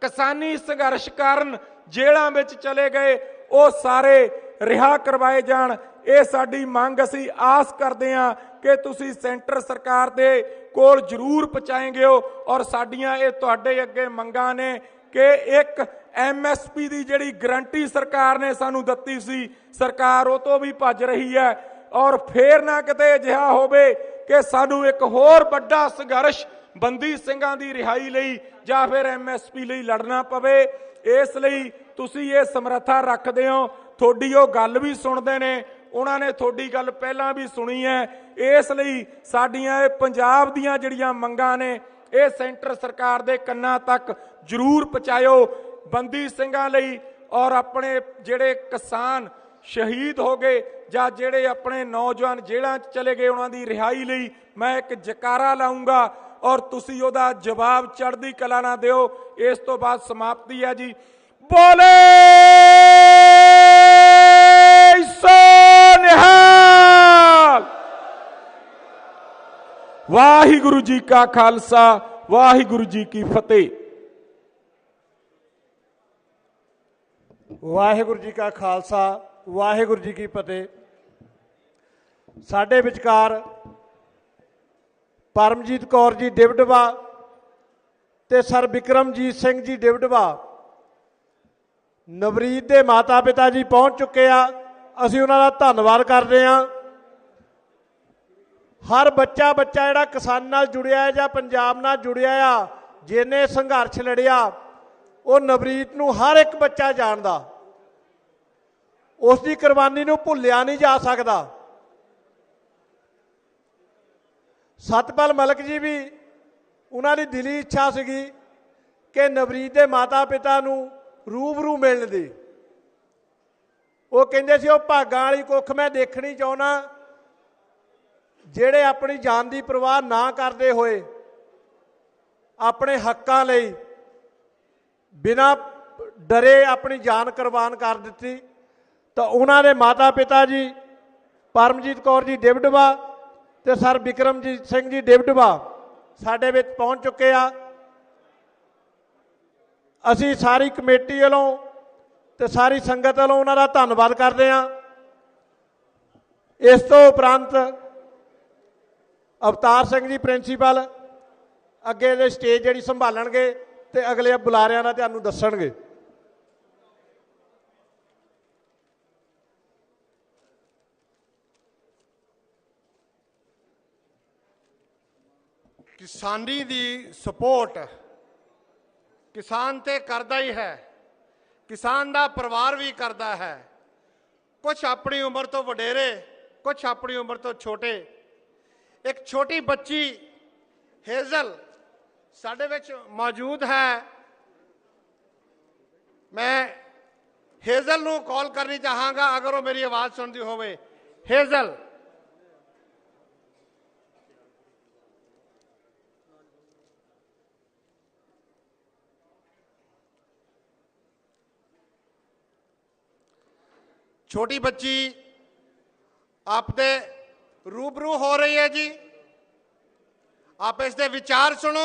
ਕਿਸਾਨੀ ਸੰਘਰਸ਼ ਕਾਰਨ ਜੇਲ੍ਹਾਂ ਵਿੱਚ ਚਲੇ ਗਏ ਉਹ ਸਾਰੇ ਰਿਹਾ ਕਰਵਾਏ ਜਾਣ। ਇਹ ਸਾਡੀ ਮੰਗ ਅਸੀਂ ਆਸ ਕਰਦੇ ਹਾਂ ਕਿ ਤੁਸੀਂ ਸੈਂਟਰ ਸਰਕਾਰ ਦੇ ਕੋਲ ਜ਼ਰੂਰ ਪਹੁੰਚਾਏਂਗੇ ਔਰ ਸਾਡੀਆਂ ਇਹ ਤੁਹਾਡੇ ਅੱਗੇ ਮੰਗਾਂ ਨੇ ਕਿ ਇੱਕ MSP ਦੀ ਜਿਹੜੀ ਗਰੰਟੀ ਸਰਕਾਰ ਨੇ ਸਾਨੂੰ ਦਿੱਤੀ ਸੀ, ਸਰਕਾਰ ਉਹ ਤੋਂ ਵੀ ਭੱਜ ਰਹੀ ਹੈ। ਔਰ ਫੇਰ ਨਾ ਕਿਤੇ ਅਜਿਹਾ ਹੋਵੇ ਕਿ ਸਾਨੂੰ ਇੱਕ ਹੋਰ ਵੱਡਾ ਸੰਘਰਸ਼ ਬੰਦੀ ਸਿੰਘਾਂ ਦੀ ਰਿਹਾਈ ਲਈ ਜਾਂ ਫਿਰ MSP ਲਈ ਲੜਨਾ ਪਵੇ। ਇਸ ਲਈ ਤੁਸੀਂ ਇਹ ਸਮਰੱਥਾ ਰੱਖਦੇ ਹੋ, ਤੁਹਾਡੀ ਉਹ ਗੱਲ ਵੀ ਸੁਣਦੇ ਨੇ, ਉਹਨਾਂ ਨੇ ਤੁਹਾਡੀ ਗੱਲ ਪਹਿਲਾਂ ਵੀ ਸੁਣੀ ਹੈ। ਇਸ ਲਈ ਸਾਡੀਆਂ ਇਹ ਪੰਜਾਬ ਦੀਆਂ ਜਿਹੜੀਆਂ ਮੰਗਾਂ ਨੇ ਇਹ ਸੈਂਟਰ ਸਰਕਾਰ ਦੇ ਕੰਨਾਂ ਤੱਕ ਜ਼ਰੂਰ ਪਹੁੰਚਾਇਓ। ਬੰਦੀ ਸਿੰਘਾਂ ਲਈ ਔਰ ਆਪਣੇ ਜਿਹੜੇ ਕਿਸਾਨ ਸ਼ਹੀਦ ਹੋ ਗਏ ਜਾਂ ਜਿਹੜੇ ਆਪਣੇ ਨੌਜਵਾਨ ਜੇਲ੍ਹਾਂ 'ਚ ਚਲੇ ਗਏ ਉਹਨਾਂ ਦੀ ਰਿਹਾਈ ਲਈ ਮੈਂ ਇੱਕ ਜਕਾਰਾ ਲਾਉਂਗਾ ਔਰ ਤੁਸੀਂ ਉਹਦਾ ਜਵਾਬ ਚੜ੍ਹਦੀ ਕਲਾ ਨਾਲ ਦਿਓ। ਇਸ ਤੋਂ ਬਾਅਦ ਸਮਾਪਤੀ ਹੈ ਜੀ। ਬੋਲੇ ਸੋ ਨਿਹਾਲ। ਵਾਹਿਗੁਰੂ ਜੀ ਕਾ ਖਾਲਸਾ, ਵਾਹਿਗੁਰੂ ਜੀ ਕੀ ਫਤਿਹ। ਵਾਹਿਗੁਰੂ ਜੀ ਕਾ ਖਾਲਸਾ, ਵਾਹਿਗੁਰੂ ਜੀ ਕੀ ਫਤਿਹ। ਸਾਡੇ ਵਿਚਕਾਰ ਪਰਮਜੀਤ ਕੌਰ ਜੀ ਡਿਵਡਵਾ ਤੇ ਸਰ ਬਿਕਰਮਜੀਤ ਸਿੰਘ ਜੀ ਡਿਵਡਵਾ ਨਵਰੀਤ ਦੇ ਮਾਤਾ ਪਿਤਾ ਜੀ ਪਹੁੰਚ ਚੁੱਕੇ ਆ। ਅਸੀਂ ਉਹਨਾਂ ਦਾ ਧੰਨਵਾਦ ਕਰਦੇ ਹਾਂ। ਹਰ ਬੱਚਾ ਜਿਹੜਾ ਕਿਸਾਨ ਨਾਲ ਜੁੜਿਆ ਹੈ ਜਾਂ ਪੰਜਾਬ ਨਾਲ ਜੁੜਿਆ ਆ, ਜਿਹਨੇ ਸੰਘਰਸ਼ ਲੜਿਆ, ਉਹ ਨਵਰੀਤ ਨੂੰ ਹਰ ਇੱਕ ਬੱਚਾ ਜਾਣਦਾ। ਉਸ ਦੀ ਕੁਰਬਾਨੀ ਨੂੰ ਭੁੱਲਿਆ ਨਹੀਂ ਜਾ ਸਕਦਾ। ਸਤਪਾਲ ਮਲਿਕ ਜੀ ਵੀ ਉਹਨਾਂ ਦੀ ਦਿਲੀ ਇੱਛਾ ਸੀਗੀ ਕਿ ਨਵਰੀਤ ਦੇ ਮਾਤਾ ਪਿਤਾ ਨੂੰ ਰੂਬਰੂ ਮਿਲਣ ਦੀ। ਉਹ ਕਹਿੰਦੇ ਸੀ ਉਹ ਭਾਗਾਂ ਵਾਲੀ ਕੁੱਖ ਮੈਂ ਦੇਖਣੀ ਚਾਹੁੰਦਾ ਜਿਹੜੇ ਆਪਣੀ ਜਾਨ ਦੀ ਪਰਵਾਹ ਨਾ ਕਰਦੇ ਹੋਏ ਆਪਣੇ ਹੱਕਾਂ ਲਈ ਬਿਨਾਂ ਡਰੇ ਆਪਣੀ ਜਾਨ ਕੁਰਬਾਨ ਕਰ ਦਿੱਤੀ। ਤਾਂ ਉਹਨਾਂ ਦੇ ਮਾਤਾ ਪਿਤਾ ਜੀ ਪਰਮਜੀਤ ਕੌਰ ਜੀ ਡਿਬਡਵਾ ਤੇ ਸਰ ਬਿਕਰਮਜੀਤ ਸਿੰਘ ਜੀ ਡਿਬਡਵਾ ਸਾਡੇ ਵਿੱਚ ਪਹੁੰਚ ਚੁੱਕੇ ਆ। ਅਸੀਂ ਸਾਰੀ ਕਮੇਟੀ ਵੱਲੋਂ ਤੇ ਸਾਰੀ ਸੰਗਤ ਵੱਲੋਂ ਉਹਨਾਂ ਦਾ ਧੰਨਵਾਦ ਕਰਦੇ ਹਾਂ। ਇਸ ਤੋਂ ਉਪਰੰਤ ਅਵਤਾਰ ਸਿੰਘ ਜੀ ਪ੍ਰਿੰਸੀਪਲ ਅੱਗੇ ਦੇ ਸਟੇਜ ਜਿਹੜੀ ਸੰਭਾਲਣਗੇ ਤੇ ਅਗਲੇ ਬੁਲਾਰਿਆਂ ਦਾ ਤੁਹਾਨੂੰ ਦੱਸਣਗੇ। ਕਿਸਾਨੀ ਦੀ ਸਪੋਰਟ ਕਿਸਾਨ ਤੇ ਕਰਦਾ ਹੀ ਹੈ, ਕਿਸਾਨ ਦਾ ਪਰਿਵਾਰ ਵੀ ਕਰਦਾ ਹੈ। ਕੁਝ ਆਪਣੀ ਉਮਰ ਤੋਂ ਵਡੇਰੇ, ਕੁਝ ਆਪਣੀ ਉਮਰ ਤੋਂ ਛੋਟੇ। ਇੱਕ ਛੋਟੀ ਬੱਚੀ ਹੇਜ਼ਲ ਸਾਡੇ ਵਿੱਚ ਮੌਜੂਦ ਹੈ। ਮੈਂ ਹੇਜ਼ਲ ਨੂੰ ਕਾਲ ਕਰਨੀ ਚਾਹਾਂਗਾ ਅਗਰ ਉਹ ਮੇਰੀ ਆਵਾਜ਼ ਸੁਣਦੀ ਹੋਵੇ। ਹੇਜ਼ਲ, छोटी बच्ची आपदे रूबरू हो रही है जी, आप इसके विचार सुनो।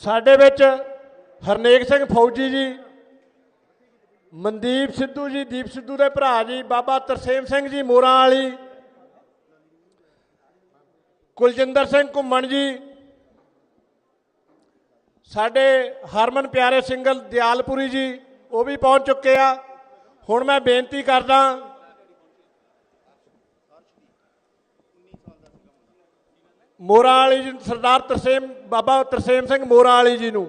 ਸਾਡੇ ਵਿੱਚ ਹਰਨੇਕ ਸਿੰਘ ਫੌਜੀ ਜੀ, ਮਨਦੀਪ ਸਿੱਧੂ ਜੀ, ਦੀਪ ਸਿੱਧੂ ਦੇ ਭਰਾ ਜੀ, ਬਾਬਾ ਤਰਸੇਮ ਸਿੰਘ ਜੀ ਮੋਰਾਂ ਵਾਲੀ, ਕੁਲਜਿੰਦਰ ਸਿੰਘ ਘੁੰਮਣ ਜੀ, ਸਾਡੇ ਹਰਮਨ ਪਿਆਰੇ ਸਿੰਗਲ ਦਿਆਲਪੁਰੀ ਜੀ, ਉਹ ਵੀ ਪਹੁੰਚ ਚੁੱਕੇ ਆ। ਹੁਣ ਮੈਂ ਬੇਨਤੀ ਕਰਦਾ ਮੋਰਾਂ ਵਾਲੀ ਜੀ, ਸਰਦਾਰ ਤਰਸੇਮ, ਬਾਬਾ ਤਰਸੇਮ ਸਿੰਘ ਮੋਰਾਂ ਵਾਲੀ ਜੀ ਨੂੰ,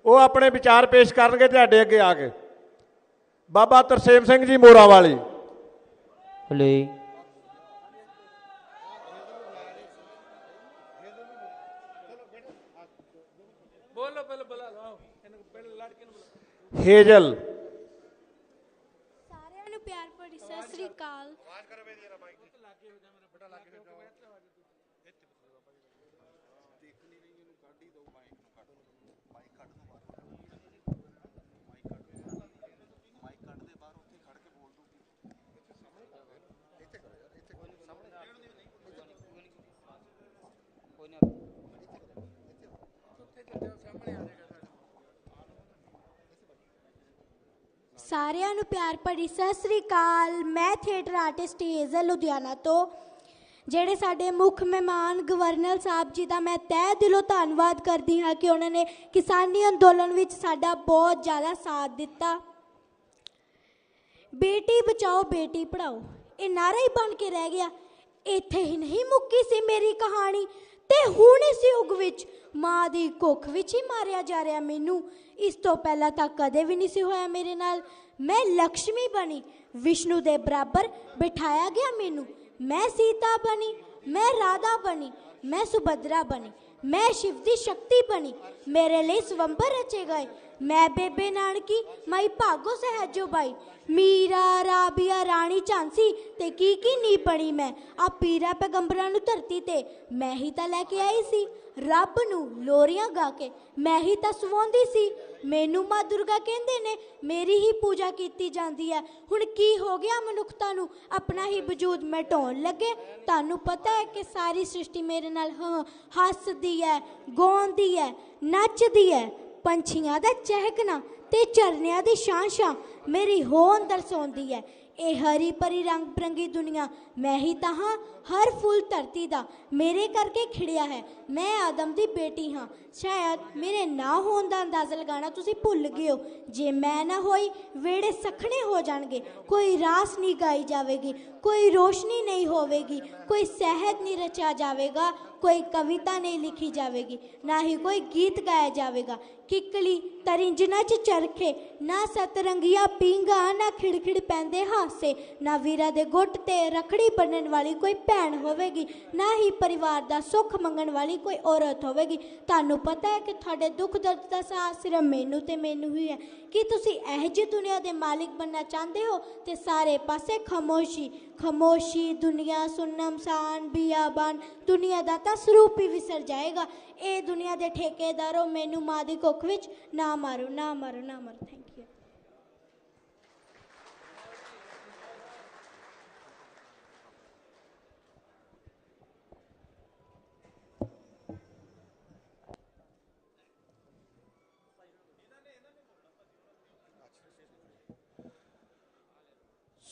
ਉਹ ਆਪਣੇ ਵਿਚਾਰ ਪੇਸ਼ ਕਰਨਗੇ ਤੁਹਾਡੇ ਅੱਗੇ ਆ ਕੇ। ਬਾਬਾ ਤਰਸੇਮ ਸਿੰਘ ਜੀ ਮੋਰਾਂ ਵਾਲੀ। ਹੇਜ਼ਲ, ਸਾਰਿਆਂ ਨੂੰ ਪਿਆਰ ਭਰੀ ਸਤਿ ਸ੍ਰੀ ਅਕਾਲ। ਸਾਰਿਆਂ ਨੂੰ ਪਿਆਰ ਭਰੀ ਸਤਿ ਸ੍ਰੀ ਅਕਾਲ। ਮੈਂ ਥੀਏਟਰ ਆਰਟਿਸਟ ਹੇਜ਼ਲ ਲੁਧਿਆਣਾ ਤੋਂ। ਜਿਹੜੇ ਸਾਡੇ ਮੁੱਖ ਮਹਿਮਾਨ ਗਵਰਨਰ ਸਾਹਿਬ ਜੀ ਦਾ ਮੈਂ ਤਹਿ ਦਿਲੋਂ ਧੰਨਵਾਦ ਕਰਦੀ ਹਾਂ ਕਿ ਉਹਨਾਂ ਨੇ ਕਿਸਾਨੀ ਅੰਦੋਲਨ ਵਿੱਚ ਸਾਡਾ ਬਹੁਤ ਜ਼ਿਆਦਾ ਸਾਥ ਦਿੱਤਾ। ਬੇਟੀ ਬਚਾਓ ਬੇਟੀ ਪੜ੍ਹਾਓ ਇਹ ਨਾਰਾ ਹੀ ਬਣ ਕੇ ਰਹਿ ਗਿਆ। ਇੱਥੇ ਹੀ ਨਹੀਂ ਮੁੱਕੀ ਸੀ ਮੇਰੀ ਕਹਾਣੀ, ਤੇ ਹੁਣ ਇਸ ਯੁੱਗ ਵਿੱਚ ਮਾਂ ਦੀ ਕੁੱਖ ਵਿੱਚ ਹੀ ਮਾਰਿਆ ਜਾ ਰਿਹਾ ਮੈਨੂੰ। ਇਸ ਤੋਂ ਪਹਿਲਾਂ ਤਾਂ ਕਦੇ ਵੀ ਨਹੀਂ ਸੀ ਹੋਇਆ ਮੇਰੇ ਨਾਲ। ਮੈਂ ਲక్ష్ਮੀ ਬਣੀ, ਵਿਸ਼ਨੂੰ ਦੇ ਬਰਾਬਰ ਬਿਠਾਇਆ ਗਿਆ ਮੈਨੂੰ। ਮੈਂ ਸੀਤਾ ਬਣੀ, ਮੈਂ ਰਾਧਾ ਬਣੀ, ਮੈਂ ਸੁਭਦਰਾ ਬਣੀ, ਮੈਂ ਸ਼ਿਵ ਦੀ ਸ਼ਕਤੀ ਬਣੀ। ਮੇਰੇ ਲਈ ਸਵੰਬਰ ਰਚੇ ਗਏ। ਮੈਂ ਬੇਬੇ ਨਾਨਕੀ, ਮਾਈ ਭਾਗੋ ਸਹਿਜੋ ਬਾਈ, ਮੀਰਾ, ਰਾਬੀਆ, ਰਾਣੀ ਝਾਂਸੀ ਤੇ ਕੀ ਨਹੀਂ ਬਣੀ ਮੈਂ। ਆ ਪੀਰਾ ਪੈਗੰਬਰਾਂ ਨੂੰ ਧਰਤੀ ਤੇ ਮੈਂ ਹੀ ਤਾਂ ਲੈ ਕੇ ਆਈ ਸੀ। ਰੱਬ ਨੂੰ ਲੋਰੀਆਂ ਗਾ ਕੇ ਮੈਂ ਹੀ ਤਾਂ ਸਵਾਉਂਦੀ ਸੀ। ਮੈਨੂੰ ਮਾਂ ਦੁਰਗਾ ਕਹਿੰਦੇ ਨੇ, ਮੇਰੀ ਹੀ ਪੂਜਾ ਕੀਤੀ ਜਾਂਦੀ ਹੈ। ਹੁਣ ਕੀ ਹੋ ਗਿਆ ਮਨੁੱਖਤਾ ਨੂੰ, ਆਪਣਾ ਹੀ ਵਜੂਦ ਮਿਟਾਉਣ ਲੱਗੇ। ਤੁਹਾਨੂੰ ਪਤਾ ਹੈ ਕਿ ਸਾਰੀ ਸ੍ਰਿਸ਼ਟੀ ਮੇਰੇ ਨਾਲ ਹੱਸਦੀ ਹੈ, ਗਾਉਂਦੀ ਹੈ, ਨੱਚਦੀ ਹੈ। ਪੰਛੀਆਂ ਦਾ ਚਹਿਕਣਾ ਤੇ ਝਰਨਿਆਂ ਦੀ ਸ਼ਾਂ ਮੇਰੀ ਹੋਂਦ ਦਰਸਾਉਂਦੀ ਹੈ। ਇਹ ਹਰੀ ਭਰੀ ਰੰਗ ਬਰੰਗੀ ਦੁਨੀਆ ਮੈਂ ਹੀ ਤਾਂ ਹਾਂ, ਹਰ ਫੁੱਲ ਧਰਤੀ ਦਾ ਮੇਰੇ ਕਰਕੇ ਖਿੜਿਆ ਹੈ। ਮੈਂ ਆਦਮ ਦੀ ਬੇਟੀ ਹਾਂ। ਸ਼ਾਇਦ ਮੇਰੇ ਨਾ ਹੋਣ ਦਾ ਅੰਦਾਜ਼ਾ ਲਗਾਉਣਾ ਤੁਸੀਂ ਭੁੱਲ ਗਏ ਹੋ। ਜੇ ਮੈਂ ਨਾ ਹੋਈ ਵਿਹੜੇ ਸਖਣੇ ਹੋ ਜਾਣਗੇ, ਕੋਈ ਰਾਸ ਨਹੀਂ ਗਾਈ ਜਾਵੇਗੀ, ਕੋਈ ਰੋਸ਼ਨੀ ਨਹੀਂ ਹੋਵੇਗੀ, ਕੋਈ ਸਹਿਜ ਨਹੀਂ ਰਚਿਆ ਜਾਵੇਗਾ, ਕੋਈ ਕਵਿਤਾ ਨਹੀਂ ਲਿਖੀ ਜਾਵੇਗੀ, ਨਾ ਹੀ ਕੋਈ ਗੀਤ ਗਾਇਆ ਜਾਵੇਗਾ। ਕਿੱਕਲੀ ਤਰਿੰਜਨਾ ਚ ਚਰਖੇ, ਨਾ ਸਤਰੰਗੀਆਂ ਪੀਂਗਾ, ਨਾ ਖਿੜਖਿੜ ਪੈਂਦੇ ਹਾਸੇ, ਨਾ ਵੀਰਾਂ ਦੇ ਗੁੱਟ ਤੇ ਰਖੜੀ ਬੰਨਣ ਵਾਲੀ ਕੋਈ ਭੈਣ ਹੋਵੇਗੀ, ਨਾ ਹੀ ਪਰਿਵਾਰ ਦਾ ਸੁੱਖ ਮੰਗਣ ਵਾਲੀ ਕੋਈ ਔਰਤ ਹੋਵੇਗੀ। ਤੁਹਾਨੂੰ ਪਤਾ ਹੈ ਕਿ ਤੁਹਾਡੇ ਦੁੱਖ ਦਰਦ ਦਾ ਸਾਹ ਸਿਰਫ ਮੈਨੂੰ ਤੇ ਮੈਨੂੰ ਹੀ ਹੈ। ਕੀ ਤੁਸੀਂ ਇਹੋ ਜਿਹੀ ਦੁਨੀਆ ਦੇ ਮਾਲਿਕ ਬਣਨਾ ਚਾਹੁੰਦੇ ਹੋ? ਤੇ ਸਾਰੇ ਪਾਸੇ ਖਾਮੋਸ਼ੀ ਖਾਮੋਸ਼ੀ, ਦੁਨੀਆ ਸੁੰਨਮਸਾਨ ਬਿਆਬਾਨ, ਦੁਨੀਆ ਦਾ ਤਾਂ ਸਰੂਪ ਹੀ ਵਿਸਰ ਜਾਏਗਾ। ਇਹ ਦੁਨੀਆ ਦੇ ਠੇਕੇਦਾਰੋ, ਮੈਨੂੰ ਮਾਂ ਦੀ ਕੁੱਖ ਵਿੱਚ ਨਾ ਮਾਰੋ, ਨਾ ਮਾਰੋ, ਨਾ ਮਾਰੋ। Thank you.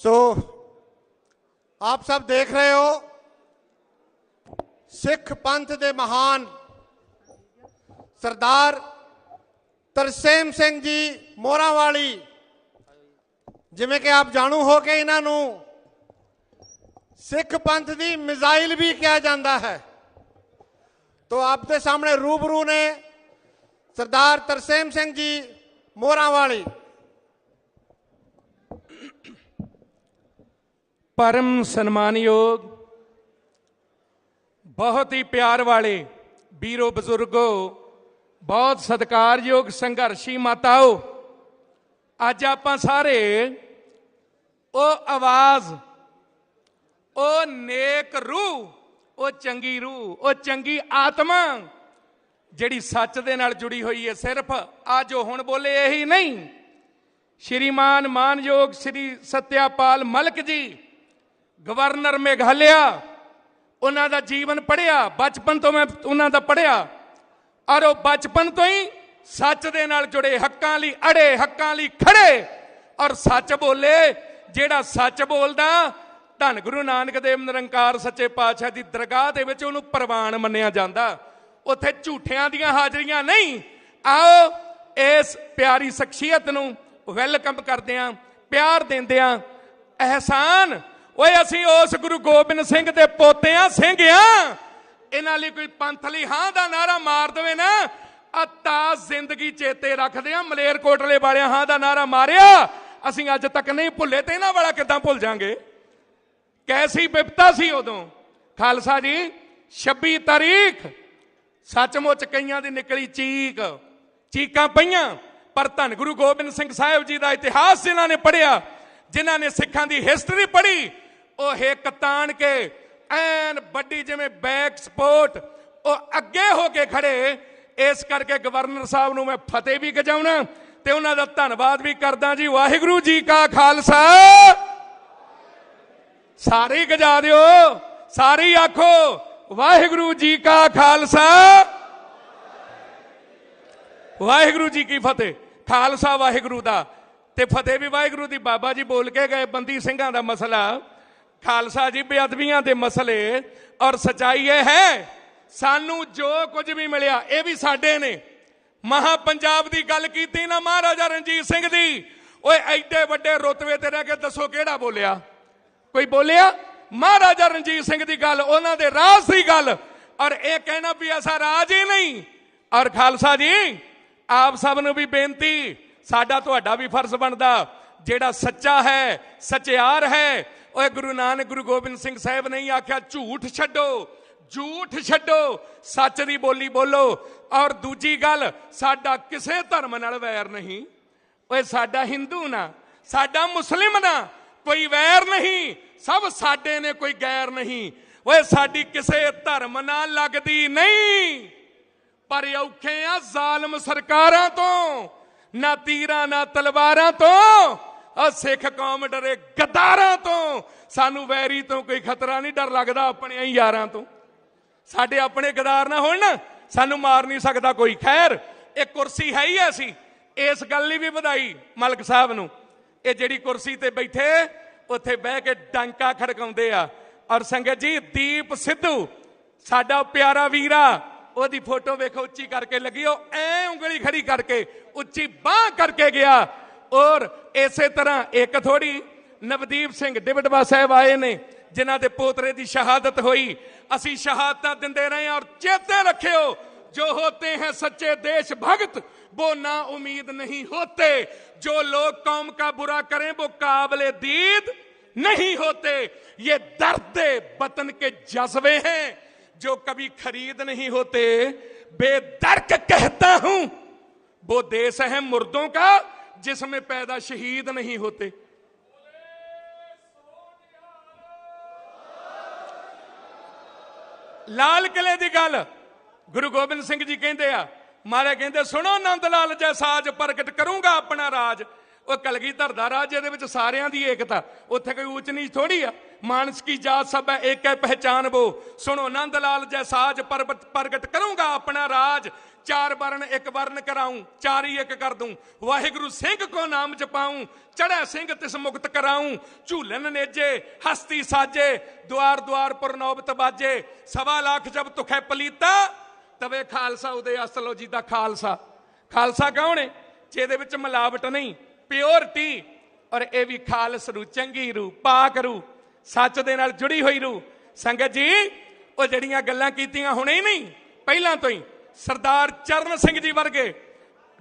ਸੋ ਆਪ ਸਭ ਦੇਖ ਰਹੇ ਹੋ, ਸਿੱਖ ਪੰਥ ਦੇ ਮਹਾਨ ਸਰਦਾਰ ਤਰਸੇਮ ਸਿੰਘ ਜੀ ਮੋਹਰਾਂ ਵਾਲੀ, ਜਿਵੇਂ ਕਿ ਆਪ ਜਾਣੂ ਹੋ ਕੇ ਇਹਨਾਂ ਨੂੰ ਸਿੱਖ ਪੰਥ ਦੀ ਮਿਜ਼ਾਈਲ ਵੀ ਕਿਹਾ ਜਾਂਦਾ ਹੈ। तो आपके सामने रूबरू ने सरदार तरसेम सिंह जी मोहरा वाली। परम सम्मानयोग, बहुत ही प्यार वाले वीरों बजुर्गों, बहुत सत्कारयोग संघर्षी माताओं, अज आपां सारे ओ आवाज़, ओ नेक रूह, ओ चंगी रूह, ओ चंगी आत्मा जिहड़ी सच दे नाल जुड़ी हुई है। सिर्फ आ जो हुण बोले यही नहीं, श्रीमान मानयोग श्री सत्यापाल मलिक जी गवर्नर मेघालय, उन्हां दा जीवन पढ़िया, बचपन तो मैं उन्हां दा पढ़िया, और वो बचपन तो ही सच दे नाल जुड़े, हक्कां लई अड़े, हक्कां लई खड़े और सच बोले। जिहड़ा सच बोलदा धन गुरु नानक देव निरंकार सच्चे पातशाह दी दरगाह दे विच उहनूं प्रवान मन्निया जांदा, उत्थे झूठियां दीयां हाजरियां नहीं। आओ इस प्यारी शख्सियत नूं वैलकम करदिआं, प्यार दिंदिआं। एहसान ओए असीं उस गुरु गोबिंद सिंह दे पोते आ, सिंह आ। इन्हां लई कोई पंथ लई हां दा नारा मार देवे ना, अता जिंदगी चेते रखदे आ। मलेरकोटले वालिआं हां दा नारा मारिया, असीं अज तक नहीं भुल्ले, ते इन्हां वाला किदां भुल जांगे? कैसी विपता सी उदों। खालसा जी 26 तारीख सचमुच कईयां दी निकली चीक, चीकां पईयां, पर धन गुरु गोबिंद सिंह साहिब जी का इतिहास जिन्हां ने पढ़िया, जिन्हां ने सिखां दी हिस्टरी पढ़ी, वो हिक ताण के ऐन बड़ी जिवें बैक सपोर्ट वो अगे हो के खड़े। इस करके गवर्नर साहब नूं मैं फतेह भी गजाउणा ते उन्हां दा धन्नवाद भी करदा जी। वाहिगुरू जी का खालसा, सारे गजा दिओ, सारी आखो वाहिगुरू जी का खालसा, वाहिगुरू जी की फतेह। खालसा वाहिगुरू दा ते फतेह भी वाहिगुरू दी। बाबा जी बोल के गए बंदी सिंघां दा मसला, खालसा जी बेअदबियां दे मसले, और सच्चाई यह है सानू जो कुछ भी मिलिया ये भी साडे ने। महा पंजाब दी गल कीती ना महाराजा रणजीत सिंह दी, ओए एडे वड्डे रुतबे ते रह के दसो किहड़ा बोलिया? कोई बोलिया? महाराजा रणजीत सिंह की गल, उन्हां दे राज की गल, और यह कहना भी ऐसा राज ही नहीं। और खालसा जी आप सब नूं भी बेनती, साडा तुहाडा भी फर्ज बनदा, जेड़ा सच्चा है सचियार है, ओए गुरु नानक गुरु गोबिंद सिंह साहिब नहीं आख्या झूठ छड्डो, झूठ छड्डो, सच दी बोली बोलो। और दूजी गल, साडा किसे धर्म नाल वैर नहीं, ओए साडा हिंदू ना, साडा मुस्लिम ना, कोई वैर नहीं, सब साडे ने, कोई गैर नहीं। वह साडी किसे धर्म नाल लगदी नहीं, पर औखे आ जालम सरकारां तो, ना तीरां ना तलवारां तो, और सिख कौम डरे गद्दारां तो। सानू वैरी तो कोई खतरा नहीं, डर लगदा अपने ही यारां तो। साडे अपने गद्दार ना होण ना, सानू मार नहीं सकदा कोई। खैर एक कुर्सी है ही ऐसी, इस गल लई भी बधाई मलिक साहब नूं। ये जिहड़ी कुर्सी ते बैठे ਉੱਥੇ ਬਹਿ ਕੇ ਡਾਂਕਾ ਖੜਕਾਉਂਦੇ ਆ। ਔਰ ਸੰਗਤ ਜੀ, ਦੀਪ ਸਿੱਧੂ ਸਾਡਾ ਪਿਆਰਾ ਵੀਰਾ, ਉਹਦੀ ਫੋਟੋ ਵੇਖੋ ਉੱਚੀ ਕਰਕੇ ਲੱਗੀ, ਉਹ ਐ ਉਂਗਲੀ ਖੜੀ ਕਰਕੇ ਉੱਚੀ ਬਾਹ ਕਰਕੇ ਗਿਆ। ਔਰ ਇਸੇ ਤਰ੍ਹਾਂ ਇੱਕ ਥੋੜੀ ਨਵਦੀਪ ਸਿੰਘ ਡਿਬੜਵਾ ਸਾਹਿਬ ਆਏ ਨੇ, ਜਿਨ੍ਹਾਂ ਦੇ ਪੋਤਰੇ ਦੀ ਸ਼ਹਾਦਤ ਹੋਈ। ਅਸੀਂ ਸ਼ਹਾਦਤਾਂ ਦਿੰਦੇ ਰਹੇ ਔਰ ਚੇਤੇ ਰੱਖਿਓ, जो होते हैं सच्चे देश भक्त वो ना उम्मीद नहीं होते, जो लोग कौम का बुरा करें वो काबिले दीद नहीं होते। ये दर्द वतन के जज्बे हैं जो कभी खरीद नहीं होते। बेदर्क कहता हूं वो देश है मुर्दों का जिसमें पैदा शहीद नहीं होते। लाल किले की गल गुरु गोबिंद सिंह जी कहते आ, महाराज कहते सुनो नंद लाल जै साज प्रगट करूंगा अपना राज। वो कलगीधर दा राज, ये सारियां दी एकता, उत्थे कोई ऊंच नीच थोड़ी आ। मानस की जात सब है एक है पहचान वो, सुनो नंद लाल जै साज प्रगट करूंगा अपना राज। चार वर्ण एक वर्ण कराऊं, चार ही एक कर दूं, वाहिगुरु सिंह को नाम जपाऊं, चढ़े सिंह तिस मुक्त कराऊं। झूलन नेजे हस्ती साजे, द्वार द्वार पर नौबत बाजे। 1.25 लाख जब तुखे पलीता तवे खालसा उदय असलो जी दा खालसा। खालसा कौन है? ਜਿਹਦੇ ਵਿੱਚ ਮਿਲਾਵਟ ਨਹੀਂ, ਪਿਓਰਿਟੀ। ਔਰ ਇਹ ਵੀ ਖਾਲਸ ਰੂ, ਚੰਗੀ ਰੂ, ਪਾਕ ਰੂ, ਸੱਚ ਦੇ ਨਾਲ ਜੁੜੀ ਹੋਈ ਰੂ। ਸੰਗਤ ਜੀ, ਉਹ ਜਿਹੜੀਆਂ ਗੱਲਾਂ ਕੀਤੀਆਂ ਹੁਣੇ ਹੀ ਨਹੀਂ, ਪਹਿਲਾਂ ਤੋਂ ਹੀ ਸਰਦਾਰ ਚਰਨ ਸਿੰਘ ਜੀ ਵਰਗੇ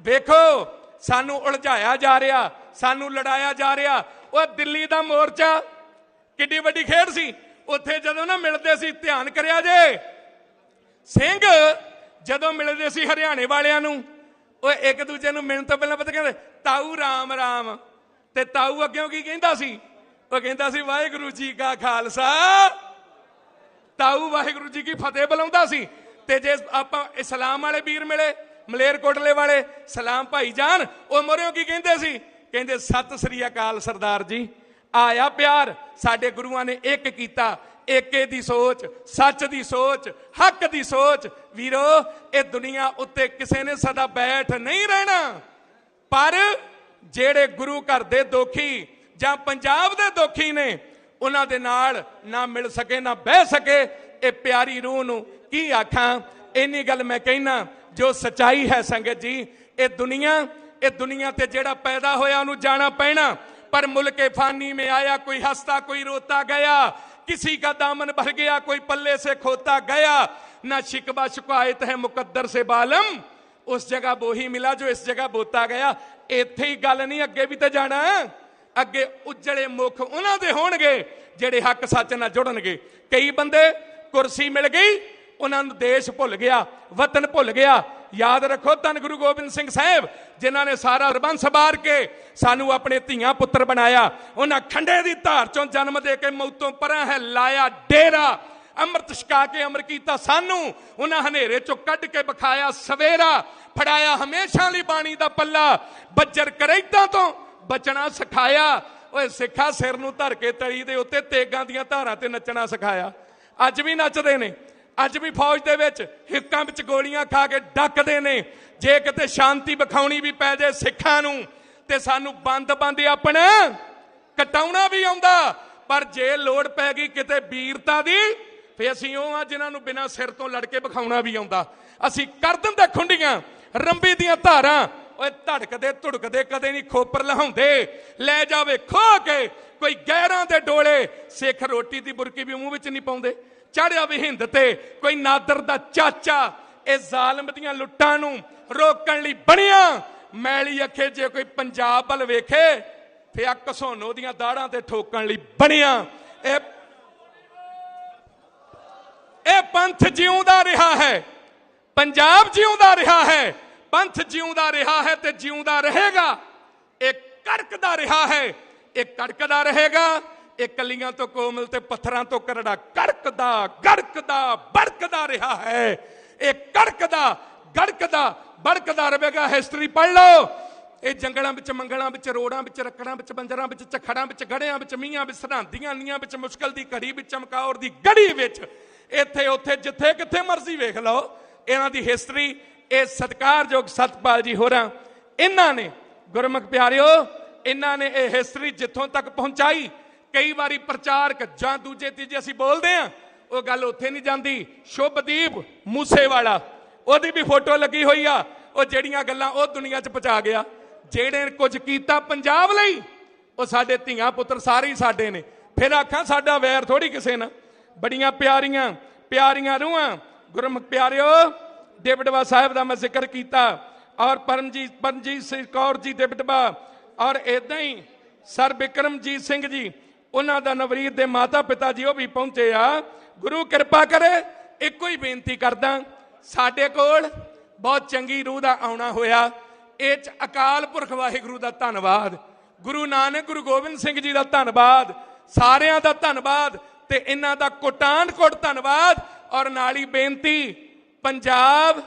ਵੇਖੋ ਸਾਨੂੰ ਉਲਝਾਇਆ ਜਾ ਰਿਹਾ, ਸਾਨੂੰ ਲੜਾਇਆ ਜਾ ਰਿਹਾ। ਉਹ ਦਿੱਲੀ ਦਾ ਮੋਰਚਾ ਕਿੱਡੀ ਵੱਡੀ ਖੇਡ ਸੀ, ਉੱਥੇ ਜਦੋਂ ਨਾ ਮਿਲਦੇ ਸੀ, ਧਿਆਨ ਕਰਿਆ ਜੇ, ਸਿੰਘ ਜਦੋਂ ਮਿਲਦੇ ਸੀ ਹਰਿਆਣੇ ਵਾਲਿਆਂ ਨੂੰ, ਉਹ ਇੱਕ ਦੂਜੇ ਨੂੰ ਮਿਲਣ ਤੋਂ ਪਹਿਲਾਂ ਪਤਾ ਕਹਿੰਦੇ ਤਾਊ ਰਾਮ ਰਾਮ, ਤੇ ਤਾਊ ਅੱਗਿਓਂ ਕੀ ਕਹਿੰਦਾ ਸੀ? ਉਹ ਕਹਿੰਦਾ ਸੀ ਵਾਹਿਗੁਰੂ ਜੀ ਕਾ ਖਾਲਸਾ। ਤਾਊ ਵਾਹਿਗੁਰੂ ਜੀ ਕੀ ਫਤਿਹ ਬੁਲਾਉਂਦਾ ਸੀ। ਤੇ ਜੇ ਆਪਾਂ ਇਸਲਾਮ ਵਾਲੇ ਵੀਰ ਮਿਲੇ, ਮਲੇਰਕੋਟਲੇ ਵਾਲੇ, ਸਲਾਮ ਭਾਈ ਜਾਨ, ਉਹ ਮੋਰਿਓ ਕੀ ਕਹਿੰਦੇ ਸੀ? ਕਹਿੰਦੇ ਸਤਿ ਸ੍ਰੀ ਅਕਾਲ ਸਰਦਾਰ ਜੀ। ਆਇਆ ਪਿਆਰ, ਸਾਡੇ ਗੁਰੂਆਂ ਨੇ ਇੱਕ ਕੀਤਾ, ਏਕੇ ਦੀ ਸੋਚ, ਸੱਚ ਦੀ ਸੋਚ, ਹੱਕ ਦੀ ਸੋਚ। ਵੀਰੋ, ਇਹ ਦੁਨੀਆ ਉੱਤੇ ਕਿਸੇ ਨੇ ਸਦਾ ਬੈਠ ਨਹੀਂ ਰਹਿਣਾ, ਪਰ ਜਿਹੜੇ ਗੁਰੂ ਘਰ ਦੇ ਦੋਖੀ ਜਾਂ ਪੰਜਾਬ ਦੇ ਦੋਖੀ ਨੇ, ਉਹਨਾਂ ਦੇ ਨਾਲ ਨਾ ਮਿਲ ਸਕੇ ਨਾ ਬਹਿ ਸਕੇ। ਇਹ ਪਿਆਰੀ ਰੂਹ ਨੂੰ ਕੀ ਆਖਾਂ। ਇੰਨੀ ਗੱਲ ਮੈਂ ਕਹਿਣਾ, ਜੋ ਸਚਾਈ ਹੈ ਸੰਗਤ ਜੀ, ਇਹ ਦੁਨੀਆ ਤੇ ਜਿਹੜਾ ਪੈਦਾ ਹੋਇਆ ਉਹਨੂੰ ਜਾਣਾ ਪੈਣਾ। पर मुल्क फानी में आया, कोई हंसता कोई रोता गया, किसी का दामन भर गया, कोई पल्ले से खोता गया। ना शिकवा शिकायत है मुकद्दर से बालम, उस जगह वो ही मिला जो इस जगह बोता गया। इत्थे ही गल नहीं, अगे भी तो जाना। अगे उजड़े मुख उन्हां दे होणगे जेड़े हक सच नाल जुड़नगे। कई बंदे कुर्सी मिल गई, उन्हां नूं देश भुल गया, वतन भुल गया। याद रखो, धन गुरु गोबिंद सिंह साहब जिन्हां ने सारा रबंस बार के सानू अपने धीआं पुत्र बनाया, उन्हां खंडे दी धार चों जन्म दे के मौतों परां है लाया डेरा। अमृत छका के अमर कीता सानू, उन्हां हनेरे चों कढ के बखाया सवेरा। फड़ाया हमेशा लई बाणी दा पल्ला, बज्जर करैतां तों बचना सिखाया। ओए सिखा सिर नूं धर के तली दे उत्ते तेगां दीआं धारां ते नचना सिखाया। अज भी नचदे ने, अज भी फौज दे विच हिक्कां विच गोलियां खा के डकदे ने। जे किते शांति विखाउणी भी पै जाए सिखां नूं ते सानू बंद बंद अपना कटाउणा भी आउंदा। पर जे लोड़ पै गई किते वीरता दी, फिर असीं ओह आ जिन्हां नूं बिना सिर तो लड़ के विखाउणा भी आउंदा। असीं कर दिंदे खुंडियां रंबी दीआं धारां, ओए धड़कदे धुड़कदे कदे नहीं खोपर लहाउंदे। लै जावे खो के कोई गैरां दे डोले, सिख रोटी दी बुरकी भी मूंह विच नहीं पाउंदे। चढ़िया भी हिंद ते कोई नादर दा चाचा। इस जालम दियां लुट्टां नूं रोकण लई बणिया मैली अखे जे कोई पंजाब वल वेखे, फिर घसोनो दियां दाड़ां ते ठोकण लई बणिया। ए पंथ जिउंदा रहा है, पंजाब जिउंदा रहा है, पंथ जिउंदा रहा है ते जिउंदा रहेगा। एक कड़कदा रहा है, एक कड़कदा रहेगा। एक कलियां तो कोमल ते पत्थरां तो करड़ा कड़कदा गड़कदा बड़कदा रहा है। एक कड़कदा गड़कदा बड़कदा रहेगा। हिस्टरी पढ़ लो। ये जंगलों विच मंगलों विच रोड़ां विच रकड़ां विच बंजरां विच झखड़ां विच गड़ियां विच मीआं विच सरहंदियां नीआं विच मुश्किल दी घड़ी विच चमकौर दी गड़ी विच इत्थे उत्थे जिथे किथे मर्जी वेख लो, इन्हां दी हिस्टरी। ये सत्कारयोग सतपाल जी होरां, इन्हां ने गुरमुख प्यारिओ, इन्हां ने ये हिस्टरी जिथों तक पहुंचाई कई बारी प्रचारक जां दूजे तीजे असीं बोलदे आ ਉਹ ਗੱਲ ਉੱਥੇ ਨਹੀਂ ਜਾਂਦੀ। ਸ਼ੁਭਦੀਪ ਮੂਸੇਵਾਲਾ ਉਹਦੀ ਵੀ ਫੋਟੋ ਲੱਗੀ ਹੋਈ ਆ। ਉਹ ਜਿਹੜੀਆਂ ਗੱਲਾਂ ਉਹ ਦੁਨੀਆ 'ਚ ਪਹੁੰਚਾ ਗਿਆ, ਜਿਹੜੇ ਕੁਝ ਕੀਤਾ ਪੰਜਾਬ ਲਈ, ਉਹ ਸਾਡੇ ਧੀਆਂ ਪੁੱਤਰ ਸਾਰੇ ਹੀ ਸਾਡੇ ਨੇ। ਫਿਰ ਆਖਾਂ ਸਾਡਾ ਵੈਰ ਥੋੜੀ ਕਿਸੇ ਨਾਲ। ਬੜੀਆਂ ਪਿਆਰੀਆਂ ਪਿਆਰੀਆਂ ਰੂਹਾਂ ਗੁਰਮੁਖ ਪਿਆਰਿਓ, ਡੇਵਿਡਵਾ ਸਾਹਿਬ ਦਾ ਮੈਂ ਜ਼ਿਕਰ ਕੀਤਾ, ਔਰ ਪਰਮਜੀਤ ਸਿੰਘ ਕੌਰ ਜੀ ਡੇਵਿਡਵਾ, ਔਰ ਇਦਾਂ ਹੀ ਸਰ ਬਿਕਰਮਜੀਤ ਸਿੰਘ ਜੀ, ਉਹਨਾਂ ਦਾ ਨਵਰੀਤ ਦੇ ਮਾਤਾ ਪਿਤਾ ਜੀ ਉਹ ਵੀ ਪਹੁੰਚੇ ਆ। ਗੁਰੂ ਕਿਰਪਾ ਕਰੇ। ਇੱਕੋ ਹੀ ਬੇਨਤੀ ਕਰਦਾ, ਸਾਡੇ ਕੋਲ ਬਹੁਤ ਚੰਗੀ ਰੂਹ ਦਾ ਆਉਣਾ ਹੋਇਆ। ਇਹ 'ਚ ਅਕਾਲ ਪੁਰਖ ਵਾਹਿਗੁਰੂ ਦਾ ਧੰਨਵਾਦ, ਗੁਰੂ ਨਾਨਕ ਗੁਰੂ ਗੋਬਿੰਦ ਸਿੰਘ ਜੀ ਦਾ ਧੰਨਵਾਦ, ਸਾਰਿਆਂ ਦਾ ਧੰਨਵਾਦ ਤੇ ਇਹਨਾਂ ਦਾ ਕੋਟਾਨ-ਕੋਟ ਧੰਨਵਾਦ। ਔਰ ਨਾਲ ਹੀ ਬੇਨਤੀ, ਪੰਜਾਬ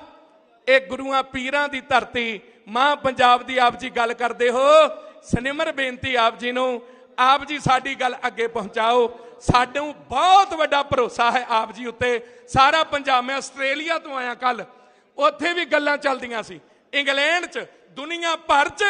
ਇਹ ਗੁਰੂਆਂ ਪੀਰਾਂ ਦੀ ਧਰਤੀ, ਮਾਂ ਪੰਜਾਬ ਦੀ ਆਪ ਜੀ ਗੱਲ ਕਰਦੇ ਹੋ। ਸਨਿਮਰ ਬੇਨਤੀ ਆਪ ਜੀ ਨੂੰ, ਆਪ ਜੀ ਸਾਡੀ ਗੱਲ ਅੱਗੇ ਪਹੁੰਚਾਓ। ਸਾਨੂੰ ਬਹੁਤ ਵੱਡਾ ਭਰੋਸਾ ਹੈ ਆਪ ਜੀ ਉੱਤੇ। ਸਾਰਾ ਪੰਜਾਬ, ਮੈਂ ਆਸਟ੍ਰੇਲੀਆ ਤੋਂ ਆਇਆ ਕੱਲ, ਉੱਥੇ ਵੀ ਗੱਲਾਂ ਚੱਲਦੀਆਂ ਸੀ। ਇੰਗਲੈਂਡ 'ਚ, ਦੁਨੀਆ ਭਰ 'ਚ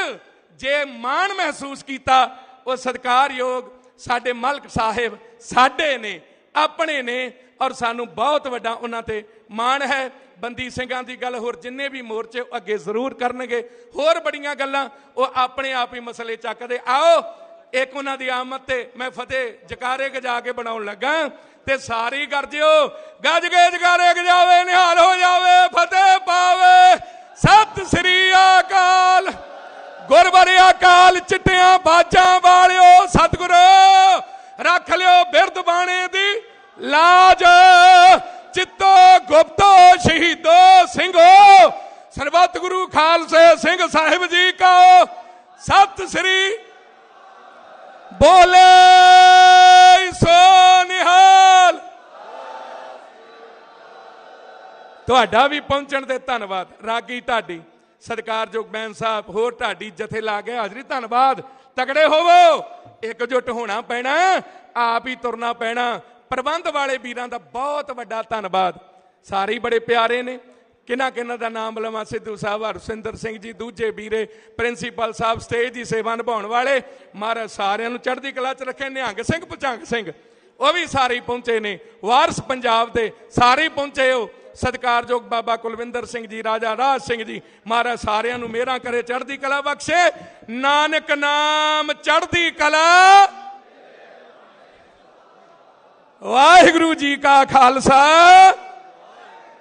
ਜੇ ਮਾਣ ਮਹਿਸੂਸ ਕੀਤਾ, ਉਹ ਸਤਿਕਾਰਯੋਗ ਸਾਡੇ ਮਲਕ ਸਾਹਿਬ ਸਾਡੇ ਨੇ, ਆਪਣੇ ਨੇ, ਔਰ ਸਾਨੂੰ ਬਹੁਤ ਵੱਡਾ ਉਹਨਾਂ ਤੇ ਮਾਣ ਹੈ। ਬੰਦੀ ਸਿੰਘਾਂ ਦੀ ਗੱਲ, ਹੋਰ ਜਿੰਨੇ ਵੀ ਮੋਰਚੇ ਅੱਗੇ ਜ਼ਰੂਰ ਕਰਨਗੇ। ਹੋਰ ਬੜੀਆਂ ਗੱਲਾਂ ਉਹ ਆਪਣੇ ਆਪ ਹੀ ਮਸਲੇ ਚੱਕਦੇ। ਆਓ ਇੱਕ ਉਹਨਾਂ ਦੀ ਆਮਦ ਤੇ ਮੈਂ ਫਤਿਹ ਜਕਾਰੇ ਗਜਾ ਕੇ ਬਣਾਉਣ ਲੱਗਾ ਤੇ ਸਾਰੀ ਗਰਜਿਓ, ਗੱਜ ਕੇ ਜਕਾਰੇ ਗਜਾਵੇ, ਨਿਹਾਲ ਹੋ ਜਾਵੇ, ਫਤਿਹ ਪਾਵੇ। ਸਤਿ ਸ੍ਰੀ ਅਕਾਲ। ਗੁਰਬਰੇ ਅਕਾਲ, ਚਿੱਟਿਆਂ ਬਾਜਾਂ ਵਾਲਿਓ, ਸਤਿਗੁਰੂ ਰੱਖ ਲਿਓ ਬਿਰਦ ਬਾਣੇ ਦੀ ਲਾਜ। ਚਿੱਤੋ ਗੁਪਤੋ ਸ਼ਹੀਦੋ ਸਿੰਘੋ, ਸਰਬੱਤ ਗੁਰੂ ਖਾਲਸੇ ਸਿੰਘ ਸਾਹਿਬ ਜੀ ਕਾ ਸਤਿ ਸ੍ਰੀ ਬੋਲੇ ਸੋ ਨਿਹਾਲ। ਤੁਹਾਡਾ ਵੀ ਪਹੁੰਚਣ ਤੇ ਧੰਨਵਾਦ। ਰਾਗੀ ਢਾਡੀ, ਸਤਿਕਾਰਯੋਗ ਬੈਨ ਸਾਹਿਬ, ਹੋਰ ਢਾਡੀ ਜਥੇ ਲਾ ਕੇ ਹਾਜ਼ਰੀ, ਧੰਨਵਾਦ। ਤਕੜੇ ਹੋਵੋ, ਇਕਜੁੱਟ ਹੋਣਾ ਪੈਣਾ, ਆਪ ਹੀ ਤੁਰਨਾ ਪੈਣਾ। ਪ੍ਰਬੰਧ ਵਾਲੇ ਵੀਰਾਂ ਦਾ ਬਹੁਤ ਵੱਡਾ ਧੰਨਵਾਦ। ਸਾਰੇ ਹੀ ਬੜੇ ਪਿਆਰੇ ਨੇ। ਕਿਹਨਾਂ ਦਾ ਨਾਮ ਲਵਾਂ? ਸਿੱਧੂ ਸਾਹਿਬ, ਹਰਸਿੰਦਰ ਸਿੰਘ ਜੀ, ਦੂਜੇ ਵੀਰੇ, ਪ੍ਰਿੰਸੀਪਲ ਸਾਹਿਬ, ਸਟੇਜ ਦੀ ਸੇਵਾ ਨਿਭਾਉਣ ਵਾਲੇ, ਮਹਾਰਾਜ ਸਾਰਿਆਂ ਨੂੰ ਚੜ੍ਹਦੀ ਕਲਾ 'ਚ ਰੱਖੇ। ਨਿਹੰਗ ਸਿੰਘ, ਭੁਜੰਗ ਸਿੰਘ, ਉਹ ਵੀ ਸਾਰੇ ਹੀ ਪਹੁੰਚੇ ਨੇ। ਵਾਰਸ ਪੰਜਾਬ ਦੇ ਸਾਰੇ ਪਹੁੰਚੇ ਹੋ। ਸਤਿਕਾਰਯੋਗ ਬਾਬਾ ਕੁਲਵਿੰਦਰ ਸਿੰਘ ਜੀ, ਰਾਜਾ ਰਾਜ ਸਿੰਘ ਜੀ, ਮਹਾਰਾਜ ਸਾਰਿਆਂ ਨੂੰ ਮਿਹਰਾਂ ਕਰੇ, ਚੜ੍ਹਦੀ ਕਲਾ ਬਖਸ਼ੇ। ਨਾਨਕ ਨਾਮ ਚੜ੍ਹਦੀ ਕਲਾ। ਵਾਹਿਗੁਰੂ ਜੀ ਕਾ ਖਾਲਸਾ,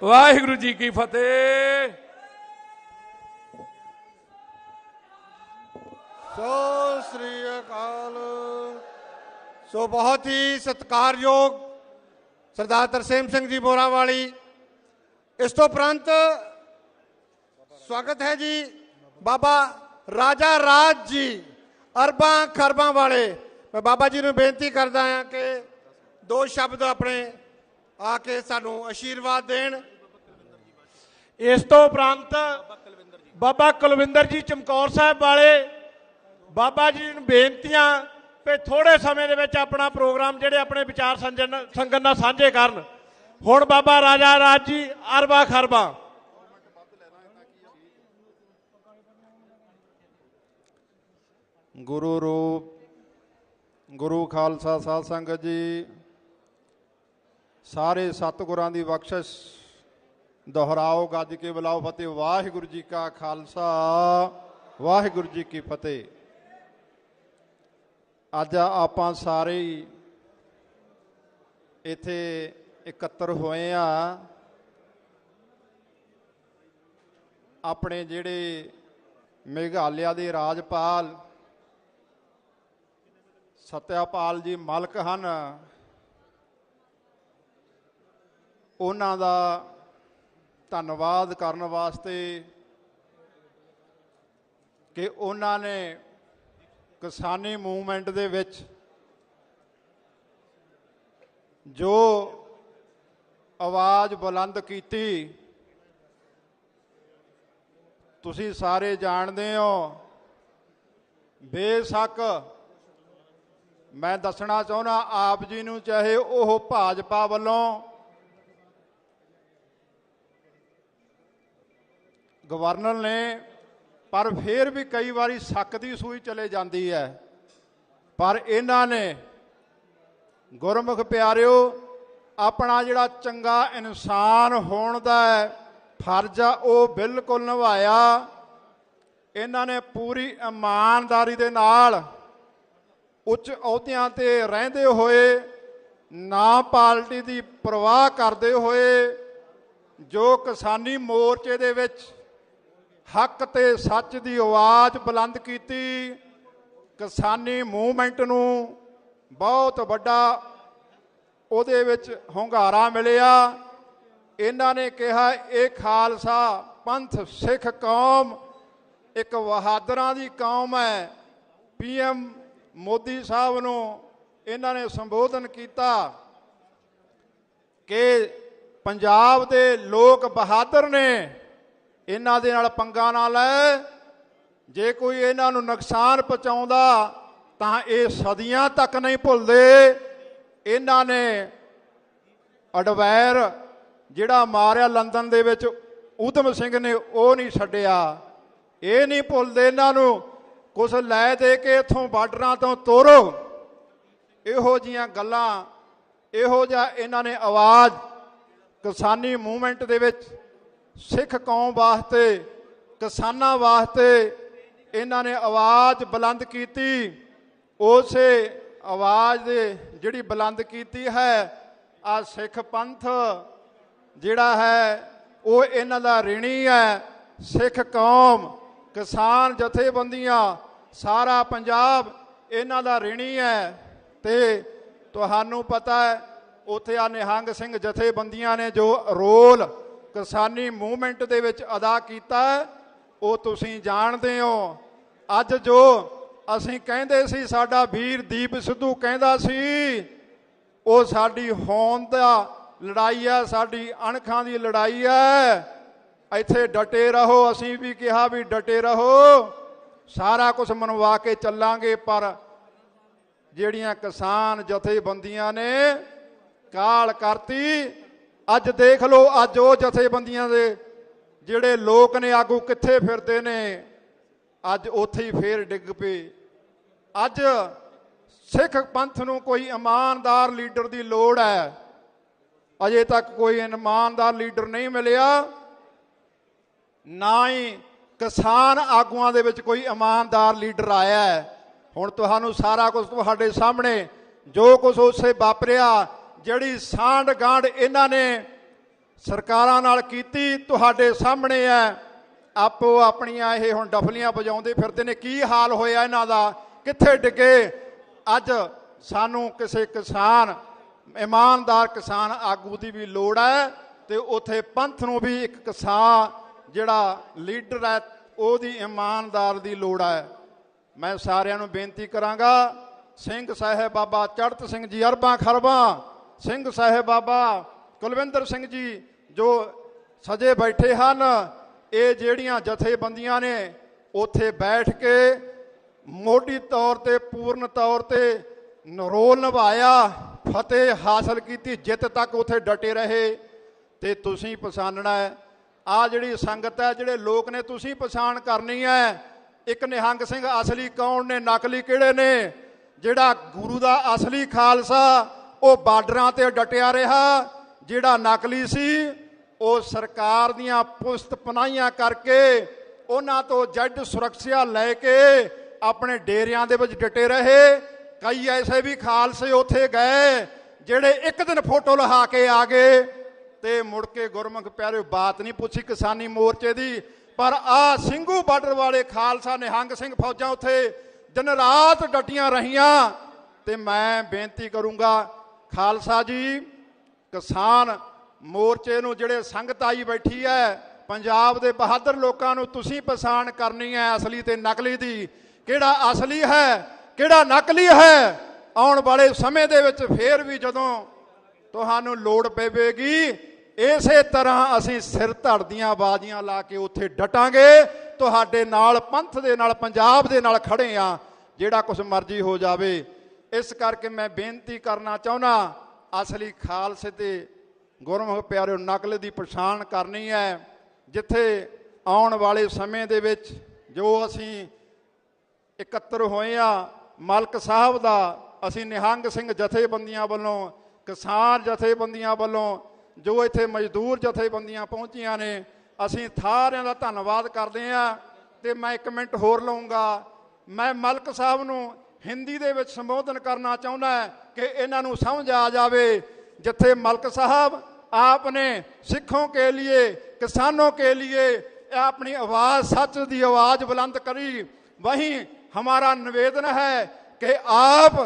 ਵਾਹਿਗੁਰੂ ਜੀ ਕੀ ਫਤਿਹ। ਸੋ ਸ੍ਰੀ ਅਕਾਲ। ਸੋ ਬਹੁਤ ਹੀ ਸਤਿਕਾਰਯੋਗ ਸਰਦਾਰ ਤਰਸੇਮ ਸਿੰਘ ਜੀ ਬੋਰਾਵਾਲੀ। ਇਸ ਤੋਂ ਉਪਰੰਤ ਸਵਾਗਤ ਹੈ ਜੀ ਬਾਬਾ ਰਾਜਾ ਰਾਜ ਜੀ, ਅਰਬਾਂ ਖਰਬਾਂ ਵਾਲੇ। ਮੈਂ ਬਾਬਾ ਜੀ ਨੂੰ ਬੇਨਤੀ ਕਰਦਾ ਹਾਂ ਕਿ ਦੋ ਸ਼ਬਦ ਆਪਣੇ ਆ ਕੇ ਸਾਨੂੰ ਆਸ਼ੀਰਵਾਦ ਦੇਣ। ਇਸ ਤੋਂ ਉਪਰੰਤ ਬਾਬਾ ਕੁਲਵਿੰਦਰ ਜੀ ਚਮਕੌਰ ਸਾਹਿਬ ਵਾਲੇ, ਬਾਬਾ ਜੀ ਨੂੰ ਬੇਨਤੀਆਂ ਕਿ ਥੋੜੇ ਸਮੇਂ ਦੇ ਵਿੱਚ ਆਪਣਾ ਪ੍ਰੋਗਰਾਮ ਜਿਹੜੇ ਆਪਣੇ ਵਿਚਾਰ ਸੰਗਤ ਨਾਲ ਸਾਂਝੇ ਕਰਨ। ਹੁਣ ਬਾਬਾ ਰਾਜਾ ਰਾਜ ਜੀ, ਅਰਬਾਂ ਖਰਬਾਂ। ਗੁਰੂ ਰੂਪ, ਗੁਰੂ ਖਾਲਸਾ ਸਾਧ ਸੰਗਤ ਜੀ, ਸਾਰੇ ਸਤਿਗੁਰਾਂ ਦੀ ਬਖਸ਼ਿਸ਼ ਦੁਹਰਾਓ, ਗੱਜ ਕੇ ਬੁਲਾਓ, ਫਤਿਹ। ਵਾਹਿਗੁਰੂ ਜੀ ਕਾ ਖਾਲਸਾ, ਵਾਹਿਗੁਰੂ ਜੀ ਕੀ ਫਤਿਹ। ਅੱਜ ਆਪਾਂ ਸਾਰੇ ਹੀ ਇੱਥੇ ਇਕੱਤਰ ਹੋਏ ਆ ਆਪਣੇ ਜਿਹੜੇ ਮੇਘਾਲਿਆ ਦੇ ਰਾਜਪਾਲ ਸਤਿਆਪਾਲ ਜੀ ਮਲਕ ਹਨ, ਉਹਨਾਂ ਦਾ ਧੰਨਵਾਦ ਕਰਨ ਵਾਸਤੇ ਕਿ ਉਹਨਾਂ ਨੇ ਕਿਸਾਨੀ ਮੂਵਮੈਂਟ ਦੇ ਵਿੱਚ ਜੋ ਆਵਾਜ਼ ਬੁਲੰਦ ਕੀਤੀ। ਤੁਸੀਂ ਸਾਰੇ ਜਾਣਦੇ ਹੋ। ਬੇਸ਼ੱਕ ਮੈਂ ਦੱਸਣਾ ਚਾਹੁੰਦਾ ਆਪ ਜੀ ਨੂੰ, ਚਾਹੇ ਉਹ ਭਾਜਪਾ ਵੱਲੋਂ ਗਵਰਨਰ ਨੇ, ਪਰ ਫਿਰ ਵੀ ਕਈ ਵਾਰੀ ਸ਼ੱਕ ਦੀ ਸੂਈ ਚਲੇ ਜਾਂਦੀ ਹੈ। ਪਰ ਇਹਨਾਂ ਨੇ ਗੁਰਮੁਖ ਪਿਆਰਿਓ, ਆਪਣਾ ਜਿਹੜਾ ਚੰਗਾ ਇਨਸਾਨ ਹੋਣ ਦਾ ਫਰਜ਼ ਆ ਉਹ ਬਿਲਕੁਲ ਨਿਭਾਇਆ। ਇਹਨਾਂ ਨੇ ਪੂਰੀ ਇਮਾਨਦਾਰੀ ਦੇ ਨਾਲ ਉੱਚ ਅਹੁਦਿਆਂ ਤੇ ਰਹਿੰਦੇ ਹੋਏ, ਨਾ ਪਾਰਟੀ ਦੀ ਪਰਵਾਹ ਕਰਦੇ ਹੋਏ, ਜੋ ਕਿਸਾਨੀ ਮੋਰਚੇ ਦੇ ਵਿੱਚ ਹੱਕ ਤੇ ਸੱਚ ਦੀ ਆਵਾਜ਼ ਬੁਲੰਦ ਕੀਤੀ, ਕਿਸਾਨੀ ਮੂਵਮੈਂਟ ਨੂੰ ਬਹੁਤ ਵੱਡਾ ਉਹਦੇ ਵਿੱਚ ਹੁੰਗਾਰਾ ਮਿਲਿਆ। ਇਹਨਾਂ ਨੇ ਕਿਹਾ ਇਹ ਖਾਲਸਾ ਪੰਥ ਸਿੱਖ ਕੌਮ ਇੱਕ ਬਹਾਦਰਾਂ ਦੀ ਕੌਮ ਹੈ। PM ਮੋਦੀ ਸਾਹਿਬ ਨੂੰ ਇਹਨਾਂ ਨੇ ਸੰਬੋਧਨ ਕੀਤਾ ਕਿ ਪੰਜਾਬ ਦੇ ਲੋਕ ਬਹਾਦਰ ਨੇ, ਇਹਨਾਂ ਦੇ ਨਾਲ ਪੰਗਾ ਨਾ ਲੈ। ਜੇ ਕੋਈ ਇਹਨਾਂ ਨੂੰ ਨੁਕਸਾਨ ਪਹੁੰਚਾਉਂਦਾ ਤਾਂ ਇਹ ਸਦੀਆਂ ਤੱਕ ਨਹੀਂ ਭੁੱਲਦੇ। ਇਹਨਾਂ ਨੇ ਅਡਵਾਇਰ ਜਿਹੜਾ ਮਾਰਿਆ ਲੰਦਨ ਦੇ ਵਿੱਚ ਊਧਮ ਸਿੰਘ ਨੇ, ਉਹ ਨਹੀਂ ਛੱਡਿਆ। ਇਹ ਨਹੀਂ ਭੁੱਲਦੇ ਇਹਨਾਂ ਨੂੰ। ਕੁਛ ਲੈ ਦੇ ਕੇ ਇੱਥੋਂ ਬਾਰਡਰਾਂ ਤੋਂ ਤੋਰੋ। ਇਹੋ ਜਿਹੀਆਂ ਗੱਲਾਂ, ਇਹੋ ਜਿਹਾ ਇਹਨਾਂ ਨੇ ਆਵਾਜ਼ ਕਿਸਾਨੀ ਮੂਵਮੈਂਟ ਦੇ ਵਿੱਚ ਸਿੱਖ ਕੌਮ ਵਾਸਤੇ, ਕਿਸਾਨਾਂ ਵਾਸਤੇ ਇਹਨਾਂ ਨੇ ਆਵਾਜ਼ ਬੁਲੰਦ ਕੀਤੀ। ਉਸੇ ਆਵਾਜ਼ ਦੇ ਜਿਹੜੀ ਬੁਲੰਦ ਕੀਤੀ ਹੈ, ਆ ਸਿੱਖ ਪੰਥ ਜਿਹੜਾ ਹੈ ਉਹ ਇਹਨਾਂ ਦਾ ਰਿਣੀ ਹੈ। ਸਿੱਖ ਕੌਮ, ਕਿਸਾਨ ਜਥੇਬੰਦੀਆਂ, ਸਾਰਾ ਪੰਜਾਬ ਇਹਨਾਂ ਦਾ ਰਿਣੀ ਹੈ। ਤੇ ਤੁਹਾਨੂੰ ਪਤਾ ਹੈ ਉੱਥੇ ਆ ਨਿਹੰਗ ਸਿੰਘ ਜਥੇਬੰਦੀਆਂ ਨੇ ਜੋ ਰੋਲ ਕਿਸਾਨੀ ਮੂਵਮੈਂਟ ਦੇ ਵਿੱਚ ਅਦਾ ਕੀਤਾ, ਉਹ ਤੁਸੀਂ ਜਾਣਦੇ ਹੋ। ਅੱਜ ਜੋ ਅਸੀਂ ਕਹਿੰਦੇ ਸੀ, ਸਾਡਾ ਵੀਰ ਦੀਪ ਸਿੱਧੂ ਕਹਿੰਦਾ ਸੀ, ਉਹ ਸਾਡੀ ਹੋਂਦ ਦਾ ਲੜਾਈ ਹੈ, ਸਾਡੀ ਅਣਖਾਂ ਦੀ ਲੜਾਈ ਹੈ। ਇੱਥੇ ਡਟੇ ਰਹੋ। ਅਸੀਂ ਵੀ ਕਿਹਾ ਵੀ ਡਟੇ ਰਹੋ, ਸਾਰਾ ਕੁਝ ਮਨਵਾ ਕੇ ਚੱਲਾਂਗੇ। ਪਰ ਜਿਹੜੀਆਂ ਕਿਸਾਨ ਜਥੇਬੰਦੀਆਂ ਨੇ ਕਾਲ ਕਰਤੀ। ਅੱਜ ਦੇਖ ਲਓ, ਅੱਜ ਉਹ ਜਥੇਬੰਦੀਆਂ ਦੇ ਜਿਹੜੇ ਲੋਕ ਨੇ, ਆਗੂ ਕਿੱਥੇ ਫਿਰਦੇ ਨੇ, ਅੱਜ ਉੱਥੇ ਹੀ ਫੇਰ ਡਿੱਗ ਪਏ। ਅੱਜ ਸਿੱਖ ਪੰਥ ਨੂੰ ਕੋਈ ਇਮਾਨਦਾਰ ਲੀਡਰ ਦੀ ਲੋੜ ਹੈ। ਅਜੇ ਤੱਕ ਕੋਈ ਇਮਾਨਦਾਰ ਲੀਡਰ ਨਹੀਂ ਮਿਲਿਆ, ਨਾ ਹੀ ਕਿਸਾਨ ਆਗੂਆਂ ਦੇ ਵਿੱਚ ਕੋਈ ਇਮਾਨਦਾਰ ਲੀਡਰ ਆਇਆ ਹੈ। ਹੁਣ ਤੁਹਾਨੂੰ ਸਾਰਾ ਕੁਝ ਤੁਹਾਡੇ ਸਾਹਮਣੇ, ਜੋ ਕੁਝ ਉਸੇ ਵਾਪਰਿਆ, ਜਿਹੜੀ ਸਾਂਢ ਗਾਂਢ ਇਹਨਾਂ ਨੇ ਸਰਕਾਰਾਂ ਨਾਲ ਕੀਤੀ, ਤੁਹਾਡੇ ਸਾਹਮਣੇ ਹੈ। ਆਪੋ ਆਪਣੀਆਂ ਇਹ ਹੁਣ ਡਫਲੀਆਂ ਵਜਾਉਂਦੇ ਫਿਰਦੇ ਨੇ। ਕੀ ਹਾਲ ਹੋਇਆ ਇਹਨਾਂ ਦਾ, ਕਿੱਥੇ ਡਿੱਗੇ। ਅੱਜ ਸਾਨੂੰ ਕਿਸੇ ਕਿਸਾਨ, ਇਮਾਨਦਾਰ ਕਿਸਾਨ ਆਗੂ ਦੀ ਵੀ ਲੋੜ ਹੈ, ਤੇ ਉੱਥੇ ਪੰਥ ਨੂੰ ਵੀ ਇੱਕ ਕਿਸਾਨ ਜਿਹੜਾ ਲੀਡਰ ਹੈ ਉਹਦੀ ਇਮਾਨਦਾਰ ਦੀ ਲੋੜ ਹੈ। ਮੈਂ ਸਾਰਿਆਂ ਨੂੰ ਬੇਨਤੀ ਕਰਾਂਗਾ, ਸਿੰਘ ਸਾਹਿਬ ਬਾਬਾ ਚੜ੍ਹਤ ਸਿੰਘ ਜੀ ਅਰਬਾਂ ਖਰਬਾਂ, ਸਿੰਘ ਸਾਹਿਬ ਬਾਬਾ ਕੁਲਵਿੰਦਰ ਸਿੰਘ ਜੀ ਜੋ ਸਜੇ ਬੈਠੇ ਹਨ, ਇਹ ਜਿਹੜੀਆਂ ਜਥੇਬੰਦੀਆਂ ਨੇ ਉੱਥੇ ਬੈਠ ਕੇ ਮੋਢੀ ਤੌਰ ਤੇ, ਪੂਰਨ ਤੌਰ ਤੇ ਰੋਲ ਨਿਭਾਇਆ, ਫਤਿਹ ਹਾਸਲ ਕੀਤੀ, ਜਿੱਤ ਤੱਕ ਉੱਥੇ ਡਟੇ ਰਹੇ। ਤੇ ਤੁਸੀਂ ਪਛਾਣਨਾ ਹੈ, ਆ ਜਿਹੜੀ ਸੰਗਤ ਹੈ, ਜਿਹੜੇ ਲੋਕ ਨੇ, ਤੁਸੀਂ ਪਛਾਣ ਕਰਨੀ ਹੈ। ਇੱਕ ਨਿਹੰਗ ਸਿੰਘ ਅਸਲੀ ਕੌਣ ਨੇ, ਨਕਲੀ ਕਿਹੜੇ ਨੇ। ਜਿਹੜਾ ਗੁਰੂ ਦਾ ਅਸਲੀ ਖਾਲਸਾ ਉਹ ਬਾਰਡਰਾਂ ਤੇ ਡਟਿਆ ਰਿਹਾ, ਜਿਹੜਾ ਨਕਲੀ ਸੀ ਉਹ ਸਰਕਾਰ ਦੀਆਂ ਪੁਸਤ ਪਨਾਹੀਆਂ ਕਰਕੇ ਉਹਨਾਂ ਤੋਂ ਜੱਜ ਸੁਰੱਖਿਆ ਲੈ ਕੇ ਆਪਣੇ ਡੇਰਿਆਂ ਦੇ ਵਿੱਚ ਡਟੇ ਰਹੇ। ਕਈ ਐਸੇ ਵੀ ਖਾਲਸੇ ਉੱਥੇ ਗਏ ਜਿਹੜੇ ਇੱਕ ਦਿਨ ਫੋਟੋ ਲਹਾ ਕੇ ਆ ਗਏ ਤੇ ਮੁੜ ਕੇ ਗੁਰਮੁਖ ਪਿਆਰਿਓ ਬਾਤ ਨਹੀਂ ਪੁੱਛੀ ਕਿਸਾਨੀ ਮੋਰਚੇ ਦੀ। ਪਰ ਆ ਸਿੰਘੂ ਬਾਰਡਰ ਵਾਲੇ ਖਾਲਸਾ ਨਿਹੰਗ ਸਿੰਘ ਫੌਜਾਂ ਉੱਥੇ ਦਿਨ ਰਾਤ ਡਟੀਆਂ ਰਹੀਆਂ। ਤੇ ਮੈਂ ਬੇਨਤੀ ਕਰੂੰਗਾ ਖਾਲਸਾ ਜੀ, ਕਿਸਾਨ ਮੋਰਚੇ ਨੂੰ ਜਿਹੜੇ ਸੰਗਤ ਆਈ ਬੈਠੀ ਹੈ, ਪੰਜਾਬ ਦੇ ਬਹਾਦਰ ਲੋਕਾਂ ਨੂੰ ਤੁਸੀਂ ਪਛਾਣ ਕਰਨੀ ਹੈ ਅਸਲੀ ਤੇ ਨਕਲੀ ਦੀ। ਕਿਹੜਾ ਅਸਲੀ ਹੈ, ਕਿਹੜਾ ਨਕਲੀ ਹੈ। ਆਉਣ ਵਾਲੇ ਸਮੇਂ ਦੇ ਵਿੱਚ ਫੇਰ ਵੀ ਜਦੋਂ ਤੁਹਾਨੂੰ ਲੋੜ ਪਵੇਗੀ, ਇਸੇ ਤਰ੍ਹਾਂ ਅਸੀਂ ਸਿਰ ਧੜ ਦੀਆਂ ਬਾਜ਼ੀਆਂ ਲਾ ਕੇ ਉੱਥੇ ਡਟਾਂਗੇ। ਤੁਹਾਡੇ ਨਾਲ, ਪੰਥ ਦੇ ਨਾਲ, ਪੰਜਾਬ ਦੇ ਨਾਲ ਖੜੇ ਆ, ਜਿਹੜਾ ਕੁਝ ਮਰਜ਼ੀ ਹੋ ਜਾਵੇ। ਇਸ ਕਰਕੇ ਮੈਂ ਬੇਨਤੀ ਕਰਨਾ ਚਾਹੁੰਦਾ, ਅਸਲੀ ਖਾਲਸੇ ਤੇ ਗੁਰਮੁਖ ਪਿਆਰਿਓ ਨਕਲ ਦੀ ਪਛਾਣ ਕਰਨੀ ਹੈ। ਜਿੱਥੇ ਆਉਣ ਵਾਲੇ ਸਮੇਂ ਦੇ ਵਿੱਚ ਜੋ ਅਸੀਂ ਇਕੱਤਰ ਹੋਏ ਆ, ਮਲਕ ਸਾਹਿਬ ਦਾ ਅਸੀਂ ਨਿਹੰਗ ਸਿੰਘ ਜਥੇਬੰਦੀਆਂ ਵੱਲੋਂ, ਕਿਸਾਨ ਜਥੇਬੰਦੀਆਂ ਵੱਲੋਂ, ਜੋ ਇੱਥੇ ਮਜ਼ਦੂਰ ਜਥੇਬੰਦੀਆਂ ਪਹੁੰਚੀਆਂ ਨੇ, ਅਸੀਂ ਸਾਰਿਆਂ ਦਾ ਧੰਨਵਾਦ ਕਰਦੇ ਹਾਂ। ਤੇ ਮੈਂ 1 ਮਿੰਟ ਹੋਰ ਲਵਾਂਗਾ। ਮੈਂ ਮਲਕ ਸਾਹਿਬ ਨੂੰ ਹਿੰਦੀ ਦੇ ਵਿੱਚ ਸੰਬੋਧਨ ਕਰਨਾ ਚਾਹੁੰਦਾ कि इन्हों समझ आ जाए। जिथे मलक साहब आपने सिखों के लिए, किसानों के लिए अपनी आवाज़, सच की आवाज़ बुलंद करी, वहीं हमारा निवेदन है कि आप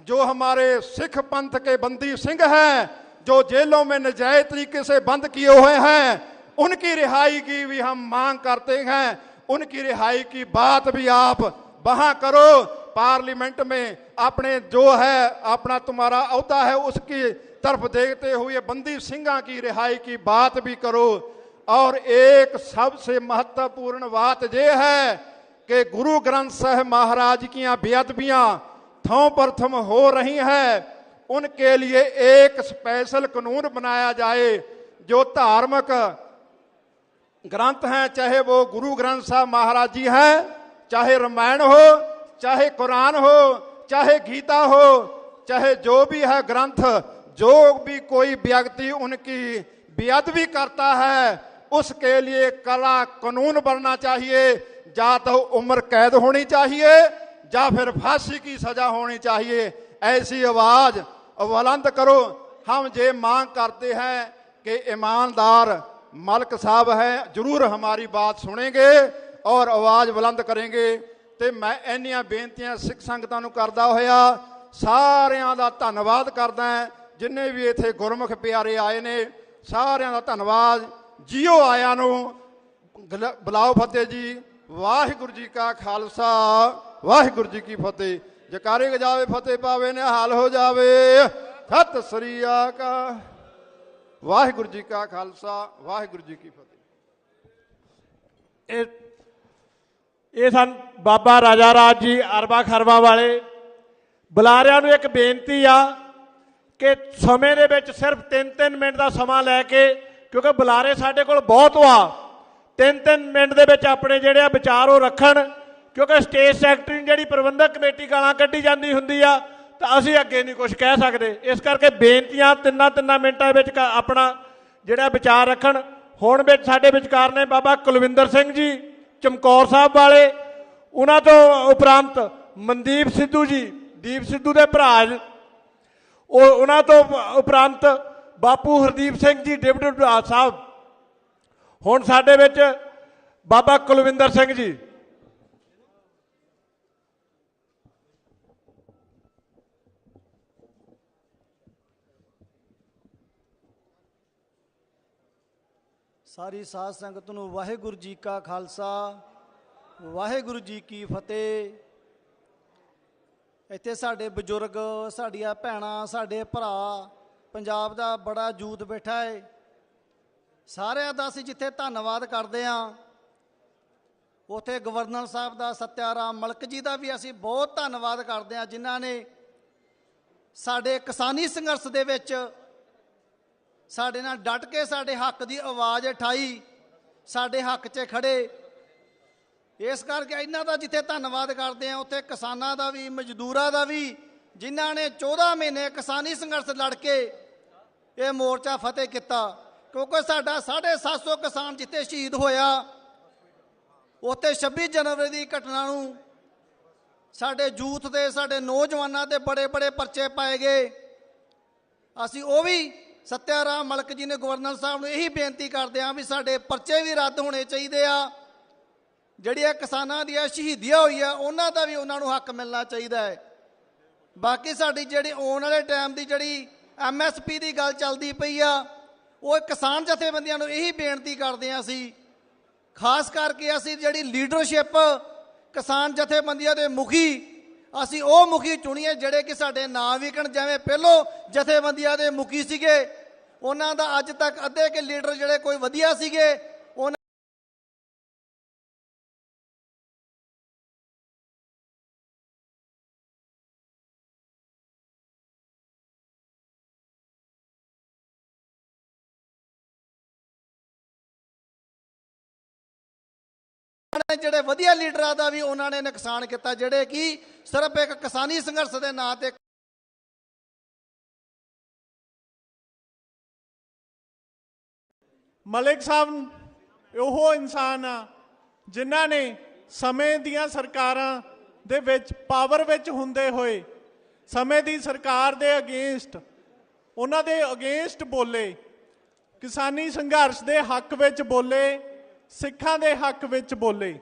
जो हमारे सिख पंथ के बंदी सिंह हैं, जो जेलों में नजायज तरीके से बंद किए हुए हैं, उनकी रिहाई की भी हम मांग करते हैं। उनकी रिहाई की बात भी आप वहाँ करो। पार्लियामेंट में अपने जो है अपना तुम्हारा अहदा है उसकी तरफ देखते हुए बंदी सिंह की रिहाई की बात भी करो। और एक सबसे महत्वपूर्ण बात यह है कि गुरु ग्रंथ साहिब महाराज की बेअदबियाँ थों पर थम हो रही हैं, उनके लिए एक स्पेशल कानून बनाया जाए। जो धार्मिक ग्रंथ हैं, चाहे वो गुरु ग्रंथ साहिब महाराज जी हैं, चाहे रामायण हो, चाहे कुरान हो, चाहे गीता हो, चाहे जो भी है ग्रंथ, जो भी कोई व्यक्ति उनकी बेअदबी करता है उसके लिए कड़ा कानून बनना चाहिए। या तो उम्र कैद होनी चाहिए या फिर फांसी की सजा होनी चाहिए। ऐसी आवाज़ बुलंद करो। हम ये मांग करते हैं कि ईमानदार मलक साहब हैं, जरूर हमारी बात सुनेंगे और आवाज़ बुलंद करेंगे। तो मैं इन्नियां बेनतियां सिख संगतां नूं करदा होया सारियां दा धन्नवाद करदा हां। जिन्ने भी इत्थे गुरमुख प्यारे आए ने सारियां दा धन्नवाद। जियो आया नूं बुलाओ फतेह जी। वाहिगुरू जी का खालसा, वाहिगुरू जी की फतेह। जकारे गजावे फतेह पावे ने हाल हो जावे। सत श्री अकाल। वाहिगुरू जी का खालसा, वाहिगुरू जी की फतेह। ਇਹ ਸਨ ਬਾਬਾ ਰਾਜਾ ਰਾਜ ਜੀ ਅਰਬਾਂ ਖਰਬਾਂ ਵਾਲੇ। ਬੁਲਾਰਿਆਂ ਨੂੰ ਇੱਕ ਬੇਨਤੀ ਆ ਕਿ ਸਮੇਂ ਦੇ ਵਿੱਚ ਸਿਰਫ 3-3 ਮਿੰਟ ਦਾ ਸਮਾਂ ਲੈ ਕੇ, ਕਿਉਂਕਿ ਬੁਲਾਰੇ ਸਾਡੇ ਕੋਲ ਬਹੁਤ ਵਾ, 3-3 ਮਿੰਟ ਦੇ ਵਿੱਚ ਆਪਣੇ ਜਿਹੜੇ ਆ ਵਿਚਾਰ ਉਹ ਰੱਖਣ। ਕਿਉਂਕਿ ਸਟੇਜ ਸੈਕਟਰੀ ਨੂੰ ਜਿਹੜੀ ਪ੍ਰਬੰਧਕ ਕਮੇਟੀ ਗਾਲਾਂ ਕੱਢੀ ਜਾਂਦੀ ਹੁੰਦੀ ਆ ਤਾਂ ਅਸੀਂ ਅੱਗੇ ਨਹੀਂ ਕੁਝ ਕਹਿ ਸਕਦੇ। ਇਸ ਕਰਕੇ ਬੇਨਤੀਆਂ 3-3 ਮਿੰਟਾਂ ਵਿੱਚ ਆਪਣਾ ਜਿਹੜਾ ਵਿਚਾਰ ਰੱਖਣ। ਹੁਣ ਵਿੱਚ ਸਾਡੇ ਵਿਚਕਾਰ ਨੇ ਬਾਬਾ ਕੁਲਵਿੰਦਰ ਸਿੰਘ ਜੀ ਚਮਕੌਰ ਸਾਹਿਬ ਵਾਲੇ, ਉਹਨਾਂ ਤੋਂ ਉਪਰੰਤ ਮਨਦੀਪ ਸਿੱਧੂ ਜੀ, ਦੀਪ ਸਿੱਧੂ ਦੇ ਭਰਾ, ਉਹਨਾਂ ਤੋਂ ਉਪਰੰਤ ਬਾਪੂ ਹਰਦੀਪ ਸਿੰਘ ਜੀ ਡਿਪਟੀ ਪ੍ਰਧਾਨ ਸਾਹਿਬ। ਹੁਣ ਸਾਡੇ ਵਿੱਚ ਬਾਬਾ ਕੁਲਵਿੰਦਰ ਸਿੰਘ ਜੀ। सारी साध संगत नूं वाहिगुरू जी का खालसा, वाहिगुरू जी की फतेह। इत्थे साडे बजुर्ग, साडियां भैणां, साडे भरा, पंजाब दा बड़ा जूथ बैठा है। सारिਆਂ ਦਾ ਅਸੀਂ जिथे धन्नवाद करते हैं, उत्थे गवर्नर साहब दा सत्याराम मलक जी का भी ਅਸੀਂ बहुत धन्नवाद करते हैं, जिन्हां ने साडे किसानी संघर्ष दे विच साडे नाल डट के साडे हक की आवाज़ उठाई, साडे हक 'च खड़े। इस करके इन्हां दा जिथे धन्नवाद करते हैं, उत्थे किसानां दा भी, मजदूरां दा भी, जिन्हां ने 14 महीने किसानी संघर्ष लड़ के ये मोर्चा फतेह किया। क्योंकि साडा 750 किसान जिथे शहीद होया, उत्थे 26 जनवरी की घटना नूं साडे यूथ दे, साडे नौजवानों के बड़े बड़े परचे पाए गए। असीं वो भी सत्याराम मलक जी ने गवर्नर साहब ने यही बेनती करते हैं भी साडे परचे भी रद्द होने चाहिए आ। जिहड़ियां किसानां दियां शहीदियां हुई है उन्हां दा भी उन्हां नूं हक मिलना चाहिए है। बाकी साडी जिहड़ी आउण वाले टाइम की जिहड़ी MSP की गल चलती पई आ, वो किसान जथेबंदियां नूं यही बेनती करते हैं। असीं खास करके असीं जिहड़ी लीडरशिप किसान जथेबंदियां दे मुखी, ਅਸੀਂ ਉਹ ਮੁਖੀ ਚੁਣੀਏ ਜਿਹੜੇ ਕਿ ਸਾਡੇ ਨਾਂ ਵਿਕਣ। ਜਿਵੇਂ ਪਹਿਲੋਂ ਜਥੇਬੰਦੀਆਂ ਦੇ ਮੁਖੀ ਸੀਗੇ, ਉਹਨਾਂ ਦਾ ਅੱਜ ਤੱਕ ਅੱਧੇ ਕੇ ਲੀਡਰ ਜਿਹੜੇ ਕੋਈ ਵਧੀਆ ਸੀਗੇ, ਉਹਨਾਂ ਜਿਹੜੇ ਵਧੀਆ ਲੀਡਰਾਂ ਦਾ ਵੀ ਉਹਨਾਂ ਨੇ ਨੁਕਸਾਨ ਕੀਤਾ, ਜਿਹੜੇ ਕਿ ਸਿਰਫ ਇੱਕ ਕਿਸਾਨੀ ਸੰਘਰਸ਼ ਦੇ ਨਾਂ ਤੇ ਮਲਿਕ ਸਾਹਿਬ ਉਹ ਇਨਸਾਨ ਆ ਜਿਨ੍ਹਾਂ ਨੇ ਸਮੇਂ ਦੀਆਂ ਸਰਕਾਰਾਂ ਦੇ ਵਿੱਚ ਪਾਵਰ ਵਿੱਚ ਹੁੰਦੇ ਹੋਏ ਸਮੇਂ ਦੀ ਸਰਕਾਰ ਦੇ ਅਗੇਂਸਟ ਉਹਨਾਂ ਦੇ ਅਗੇਂਸਟ ਬੋਲੇ, ਕਿਸਾਨੀ ਸੰਘਰਸ਼ ਦੇ ਹੱਕ ਵਿੱਚ ਬੋਲੇ, ਸਿੱਖਾਂ ਦੇ ਹੱਕ ਵਿੱਚ ਬੋਲੇ।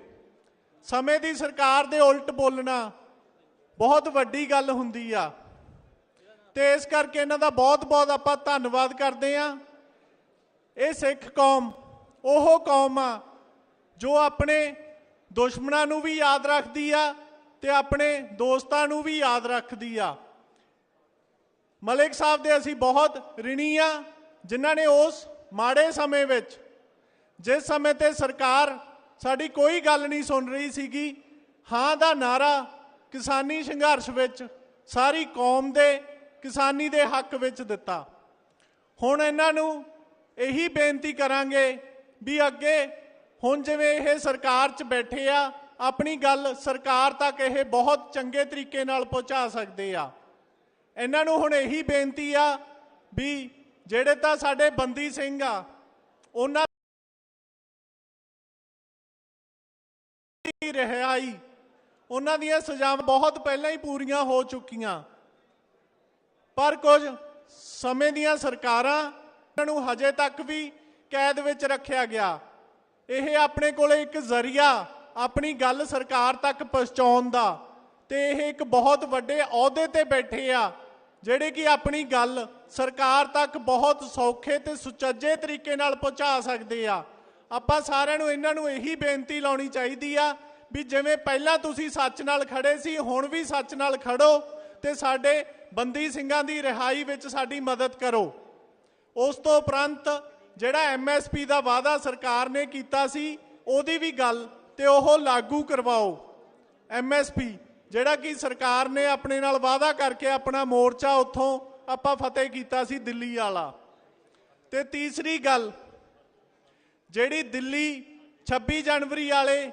ਸਮੇਂ ਦੀ ਸਰਕਾਰ ਦੇ ਉਲਟ ਬੋਲਣਾ ਬਹੁਤ ਵੱਡੀ ਗੱਲ ਹੁੰਦੀ ਆ ਤੇ ਇਸ ਕਰਕੇ ਇਹਨਾਂ ਦਾ ਬਹੁਤ ਬਹੁਤ ਆਪਾਂ ਧੰਨਵਾਦ ਕਰਦੇ ਹਾਂ। ਇਹ ਸਿੱਖ ਕੌਮ ਉਹ ਕੌਮ ਆ ਜੋ ਆਪਣੇ ਦੁਸ਼ਮਣਾਂ ਨੂੰ ਵੀ ਯਾਦ ਰੱਖਦੀ ਆ ਤੇ ਆਪਣੇ ਦੋਸਤਾਂ ਨੂੰ ਵੀ ਯਾਦ ਰੱਖਦੀ ਆ। ਮਲਿਕ ਸਾਹਿਬ ਦੇ ਅਸੀਂ ਬਹੁਤ ਰਿਣੀ ਆ ਜਿਨ੍ਹਾਂ ਨੇ ਉਸ ਮਾੜੇ ਸਮੇਂ ਵਿੱਚ, ਜਿਸ ਸਮੇਂ ਤੇ ਸਰਕਾਰ ਸਾਡੀ ਕੋਈ ਗੱਲ ਨਹੀਂ ਸੁਣ ਰਹੀ ਸੀਗੀ, ਹਾਂ ਦਾ ਨਾਰਾ ਕਿਸਾਨੀ ਸੰਘਰਸ਼ ਵਿੱਚ ਸਾਰੀ ਕੌਮ ਦੇ ਕਿਸਾਨੀ ਦੇ ਹੱਕ ਵਿੱਚ ਦਿੱਤਾ। ਹੁਣ ਇਹਨਾਂ ਨੂੰ ਇਹੀ ਬੇਨਤੀ ਕਰਾਂਗੇ ਵੀ ਅੱਗੇ ਹੁਣ ਜਿਵੇਂ ਇਹ ਸਰਕਾਰ 'ਚ ਬੈਠੇ ਆ, ਆਪਣੀ ਗੱਲ ਸਰਕਾਰ ਤੱਕ ਇਹ ਬਹੁਤ ਚੰਗੇ ਤਰੀਕੇ ਨਾਲ ਪਹੁੰਚਾ ਸਕਦੇ ਆ। ਇਹਨਾਂ ਨੂੰ ਹੁਣ ਇਹੀ ਬੇਨਤੀ ਆ ਵੀ ਜਿਹੜੇ ਤਾਂ ਸਾਡੇ ਬੰਦੀ ਸਿੰਘ ਆ ਉਹਨਾਂ ਦੀ ਰਿਹਾਈ, ਉਹਨਾਂ ਦੀਆਂ ਸਜ਼ਾਵਾਂ ਬਹੁਤ ਪਹਿਲਾਂ ਹੀ ਪੂਰੀਆਂ ਹੋ ਚੁੱਕੀਆਂ, ਪਰ ਕੁਝ ਸਮੇਂ ਦੀਆਂ ਸਰਕਾਰਾਂ ਇਹਨਾਂ ਨੂੰ ਹਜੇ ਤੱਕ ਵੀ ਕੈਦ ਵਿੱਚ ਰੱਖਿਆ ਗਿਆ। ਇਹ ਆਪਣੇ ਕੋਲੇ ਇੱਕ ਜ਼ਰੀਆ ਆਪਣੀ ਗੱਲ ਸਰਕਾਰ ਤੱਕ ਪਹੁੰਚਾਉਣ ਦਾ, ਤੇ ਇਹ ਇੱਕ ਬਹੁਤ ਵੱਡੇ ਅਹੁਦੇ ਤੇ ਬੈਠੇ ਆ ਜਿਹੜੇ ਕਿ ਆਪਣੀ ਗੱਲ ਸਰਕਾਰ ਤੱਕ ਬਹੁਤ ਸੌਖੇ ਤੇ ਸੁਚੱਜੇ ਤਰੀਕੇ ਨਾਲ ਪਹੁੰਚਾ ਸਕਦੇ ਆ। ਆਪਾਂ ਸਾਰਿਆਂ ਨੂੰ ਇਹਨਾਂ ਨੂੰ ਇਹੀ ਬੇਨਤੀ ਲਾਉਣੀ ਚਾਹੀਦੀ ਆ ਵੀ ਜਿਵੇਂ ਪਹਿਲਾਂ ਤੁਸੀਂ ਸੱਚ ਨਾਲ ਖੜੇ ਸੀ, ਹੁਣ ਵੀ ਸੱਚ ਨਾਲ ਖੜੋ ਤੇ ਸਾਡੇ ਬੰਦੀ ਸਿੰਘਾਂ ਦੀ ਰਿਹਾਈ ਵਿੱਚ ਸਾਡੀ ਮਦਦ ਕਰੋ। ਉਸ ਤੋਂ ਉਪਰੰਤ ਜਿਹੜਾ MSP ਦਾ ਵਾਅਦਾ ਸਰਕਾਰ ਨੇ ਕੀਤਾ ਸੀ ਉਹਦੀ ਵੀ ਗੱਲ ਤੇ ਉਹ ਲਾਗੂ ਕਰਵਾਓ। MSP ਜਿਹੜਾ ਕਿ ਸਰਕਾਰ ਨੇ ਆਪਣੇ ਨਾਲ ਵਾਅਦਾ ਕਰਕੇ ਆਪਣਾ ਮੋਰਚਾ ਉੱਥੋਂ ਆਪਾਂ ਫਤਿਹ ਕੀਤਾ ਸੀ ਦਿੱਲੀ ਵਾਲਾ। ਤੇ ਤੀਸਰੀ ਗੱਲ, ਜਿਹੜੀ ਦਿੱਲੀ 26 ਜਨਵਰੀ ਵਾਲੇ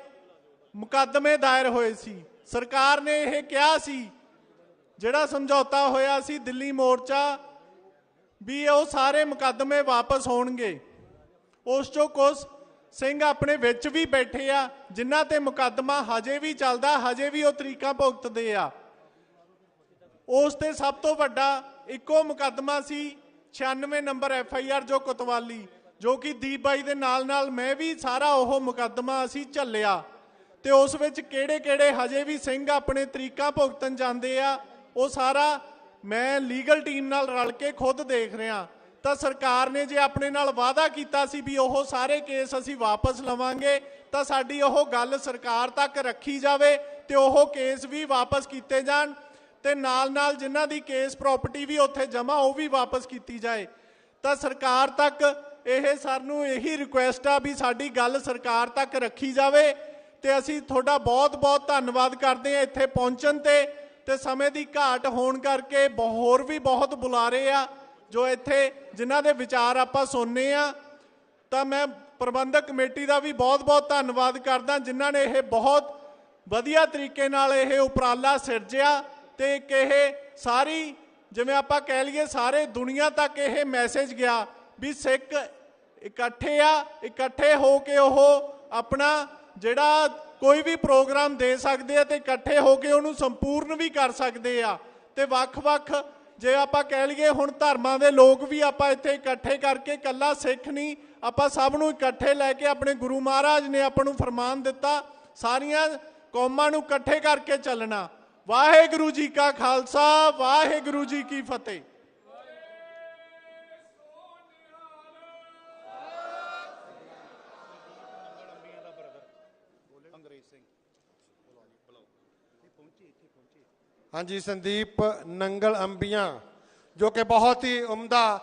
ਮੁਕੱਦਮੇ ਦਾਇਰ ਹੋਏ ਸੀ, ਸਰਕਾਰ ਨੇ ਇਹ ਕਿਹਾ ਸੀ ਜਿਹੜਾ ਸਮਝੌਤਾ ਹੋਇਆ ਸੀ ਦਿੱਲੀ ਮੋਰਚਾ ਵੀ ਉਹ ਸਾਰੇ ਮੁਕੱਦਮੇ ਵਾਪਸ ਹੋਣਗੇ। ਉਸ ਚੋਂ ਕੁਝ ਸਿੰਘ ਆਪਣੇ ਵਿੱਚ ਵੀ ਬੈਠੇ ਆ ਜਿਨ੍ਹਾਂ ਤੇ ਮੁਕੱਦਮਾ ਹਜੇ ਵੀ ਚੱਲਦਾ, ਹਜੇ ਵੀ ਉਹ ਤਰੀਕਾਂ ਭੁਗਤਦੇ ਆ। ਉਸ ਤੇ ਸਭ ਤੋਂ ਵੱਡਾ ਇੱਕੋ ਮੁਕੱਦਮਾ ਸੀ 96 ਨੰਬਰ FIR ਜੋ ਕੋਤਵਾਲੀ, ਜੋ ਕਿ ਦੀਪ ਬਾਈ ਦੇ ਨਾਲ ਨਾਲ ਮੈਂ ਵੀ ਸਾਰਾ ਉਹ ਮੁਕੱਦਮਾ ਅਸੀਂ ਝੱਲਿਆ ਤੇ ਉਸ ਵਿੱਚ ਕਿਹੜੇ ਕਿਹੜੇ ਹਜੇ ਵੀ ਸਿੰਘ ਆਪਣੇ ਤਰੀਕਾਂ ਭੁਗਤਣ ਜਾਂਦੇ ਆ ਉਹ ਸਾਰਾ ਮੈਂ ਲੀਗਲ ਟੀਮ ਨਾਲ ਰਲ ਕੇ ਖੁਦ ਦੇਖ ਰਿਹਾ। ਤਾਂ ਸਰਕਾਰ ਨੇ ਜੇ ਆਪਣੇ ਨਾਲ ਵਾਅਦਾ ਕੀਤਾ ਸੀ ਵੀ ਉਹ ਸਾਰੇ ਕੇਸ ਅਸੀਂ ਵਾਪਸ ਲਵਾਂਗੇ ਤਾਂ ਸਾਡੀ ਉਹ ਗੱਲ ਸਰਕਾਰ ਤੱਕ ਰੱਖੀ ਜਾਵੇ ਤੇ ਉਹ ਕੇਸ ਵੀ ਵਾਪਸ ਕੀਤੇ ਜਾਣ ਤੇ ਨਾਲ ਨਾਲ ਜਿਨ੍ਹਾਂ ਦੀ ਕੇਸ ਪ੍ਰਾਪਰਟੀ ਵੀ ਉੱਥੇ ਜਮ੍ਹਾਂ ਉਹ ਵੀ ਵਾਪਸ ਕੀਤੀ ਜਾਏ। ਤਾਂ ਸਰਕਾਰ ਤੱਕ ਇਹ ਸਾਨੂੰ ਇਹੀ ਰਿਕੁਐਸਟ ਆ ਵੀ ਸਾਡੀ ਗੱਲ ਸਰਕਾਰ ਤੱਕ ਰੱਖੀ ਜਾਵੇ ਤੇ ਅਸੀਂ ਤੁਹਾਡਾ ਬਹੁਤ ਬਹੁਤ ਧੰਨਵਾਦ ਕਰਦੇ ਹਾਂ ਇੱਥੇ ਪਹੁੰਚਣ ਤੇ ਸਮੇਂ ਦੀ ਘਾਟ ਹੋਣ ਕਰਕੇ ਹੋਰ ਵੀ ਬਹੁਤ ਬੁਲਾਰੇ ਆ ਜੋ ਇੱਥੇ ਜਿਨ੍ਹਾਂ ਦੇ ਵਿਚਾਰ ਆਪਾਂ ਸੁਣਨੇ ਆ। ਤਾਂ ਮੈਂ ਪ੍ਰਬੰਧਕ ਕਮੇਟੀ ਦਾ ਵੀ ਬਹੁਤ ਬਹੁਤ ਧੰਨਵਾਦ ਕਰਦਾ ਜਿਨ੍ਹਾਂ ਨੇ ਇਹ ਬਹੁਤ ਵਧੀਆ ਤਰੀਕੇ ਨਾਲ ਇਹ ਉਪਰਾਲਾ ਸਿਰਜਿਆ ਤੇ ਕਿ ਇਹ ਸਾਰੀ ਜਿਵੇਂ ਆਪਾਂ ਕਹਿ ਲਈਏ ਸਾਰੇ ਦੁਨੀਆ ਤੱਕ ਇਹ ਮੈਸੇਜ ਗਿਆ ਵੀ ਸਿੱਖ ਇਕੱਠੇ ਆ, ਇਕੱਠੇ ਹੋ ਕੇ ਉਹ ਆਪਣਾ ਜਿਹੜਾ ਕੋਈ ਵੀ ਪ੍ਰੋਗਰਾਮ ਦੇ ਸਕਦੇ ਆ ਤੇ ਇਕੱਠੇ ਹੋ ਕੇ ਉਹਨੂੰ ਸੰਪੂਰਨ ਵੀ ਕਰ ਸਕਦੇ ਆ। ਤੇ ਵੱਖ-ਵੱਖ ਜੇ ਆਪਾਂ ਕਹਿ ਲਈਏ ਹੁਣ ਧਰਮਾਂ ਦੇ ਲੋਕ ਵੀ ਆਪਾਂ ਇੱਥੇ ਇਕੱਠੇ ਕਰਕੇ, ਇਕੱਲਾ ਸਿੱਖ ਨਹੀਂ, ਆਪਾਂ ਸਭ ਨੂੰ ਇਕੱਠੇ ਲੈ ਕੇ ਆਪਣੇ ਗੁਰੂ ਮਹਾਰਾਜ ਨੇ ਆਪਾਂ ਨੂੰ ਫਰਮਾਨ ਦਿੱਤਾ ਸਾਰੀਆਂ ਕੌਮਾਂ ਨੂੰ ਇਕੱਠੇ ਕਰਕੇ ਚੱਲਣਾ। ਵਾਹਿਗੁਰੂ ਜੀ ਕਾ ਖਾਲਸਾ, ਵਾਹਿਗੁਰੂ ਜੀ ਕੀ ਫਤਿਹ। ਹਾਂਜੀ, ਸੰਦੀਪ ਨੰਗਲ ਅੰਬੀਆਂ ਜੋ ਕਿ ਬਹੁਤ ਹੀ ਉਮਦਾ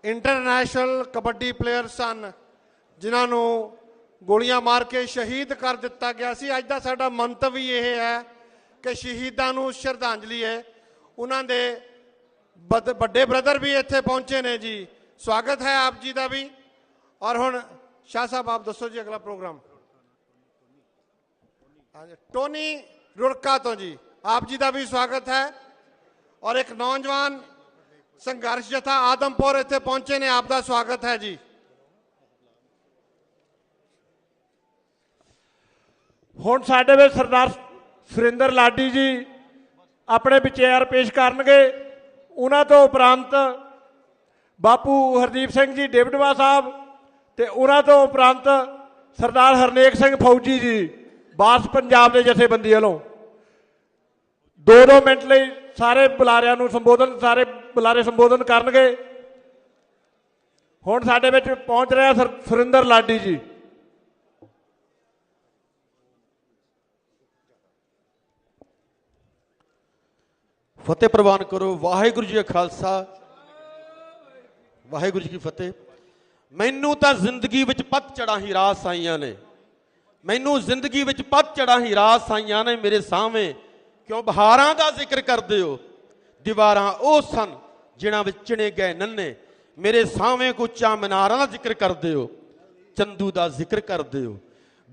ਇੰਟਰਨੈਸ਼ਨਲ ਕਬੱਡੀ ਪਲੇਅਰ ਸਨ ਜਿਨ੍ਹਾਂ ਨੂੰ ਗੋਲੀਆਂ ਮਾਰ ਕੇ ਸ਼ਹੀਦ ਕਰ ਦਿੱਤਾ ਗਿਆ ਸੀ। ਅੱਜ ਦਾ ਸਾਡਾ ਮੰਤਵ ਵੀ ਇਹ ਹੈ ਕਿ ਸ਼ਹੀਦਾਂ ਨੂੰ ਸ਼ਰਧਾਂਜਲੀ ਹੈ। ਉਹਨਾਂ ਦੇ ਵੱਡੇ ਬ੍ਰਦਰ ਵੀ ਇੱਥੇ ਪਹੁੰਚੇ ਨੇ ਜੀ, ਸਵਾਗਤ ਹੈ ਆਪ ਜੀ ਦਾ ਵੀ। ਔਰ ਹੁਣ ਸ਼ਾਹ ਸਾਹਿਬ ਆਪ ਦੱਸੋ ਜੀ ਅਗਲਾ ਪ੍ਰੋਗਰਾਮ। ਟੋਨੀ ਰੁੜਕਾ ਤੋਂ ਜੀ ਆਪ ਜੀ ਦਾ ਵੀ ਸਵਾਗਤ ਹੈ। ਔਰ ਇੱਕ ਨੌਜਵਾਨ ਸੰਘਰਸ਼ ਜਥਾ ਆਦਮਪੁਰ ਇੱਥੇ ਪਹੁੰਚੇ ਨੇ, ਆਪ ਦਾ ਸਵਾਗਤ ਹੈ ਜੀ। ਹੁਣ ਸਾਡੇ ਵਿੱਚ ਸਰਦਾਰ ਸੁਰਿੰਦਰ ਲਾਡੀ ਜੀ ਆਪਣੇ ਵਿਚਾਰ ਪੇਸ਼ ਕਰਨਗੇ। ਉਹਨਾਂ ਤੋਂ ਉਪਰੰਤ ਬਾਪੂ ਹਰਦੀਪ ਸਿੰਘ ਜੀ ਡੇਵਿਡਵਾ ਸਾਹਿਬ ਤੇ ਉਹਨਾਂ ਤੋਂ ਉਪਰੰਤ ਸਰਦਾਰ ਹਰਨੇਕ ਸਿੰਘ ਫੌਜੀ ਜੀ ਬਾਸ ਪੰਜਾਬ ਦੇ ਜਥੇਬੰਦੀ ਵੱਲੋਂ 2-2 ਮਿੰਟ ਲਈ ਸਾਰੇ ਬੁਲਾਰਿਆਂ ਨੂੰ ਸਾਰੇ ਬੁਲਾਰੇ ਸੰਬੋਧਨ ਕਰਨਗੇ। ਹੁਣ ਸਾਡੇ ਵਿੱਚ ਪਹੁੰਚ ਰਿਹਾ ਸੁਰਿੰਦਰ ਲਾਡੀ ਜੀ। ਫਤਿਹ ਪ੍ਰਵਾਨ ਕਰੋ। ਵਾਹਿਗੁਰੂ ਜੀ ਕਾ ਖਾਲਸਾ, ਵਾਹਿਗੁਰੂ ਜੀ ਕੀ ਫਤਿਹ। ਮੈਨੂੰ ਤਾਂ ਜ਼ਿੰਦਗੀ ਵਿੱਚ ਪਤਝੜਾਂ ਹੀ ਰਾਸ ਆਈਆਂ ਨੇ, ਮੈਨੂੰ ਜ਼ਿੰਦਗੀ ਵਿੱਚ ਪਤਝੜਾਂ ਹੀ ਰਾਸ ਆਈਆਂ ਨੇ ਮੇਰੇ ਸਾਹਮਣੇ। ਕਿਉਂ ਬਹਾਰਾਂ ਦਾ ਜ਼ਿਕਰ ਕਰਦੇ ਹੋ, ਦੀਵਾਰਾਂ ਉਹ ਸਨ ਜਿਨ੍ਹਾਂ ਵਿੱਚ ਚਿਣੇ ਗਏ ਨੰਨੇ। ਮੇਰੇ ਸਾਹਮਣੇ ਉੱਚਾ ਮਨਾਰਾਂ ਦਾ ਜ਼ਿਕਰ ਕਰਦੇ ਹੋ, ਚੰਦੂ ਦਾ ਜ਼ਿਕਰ ਕਰਦੇ ਹੋ,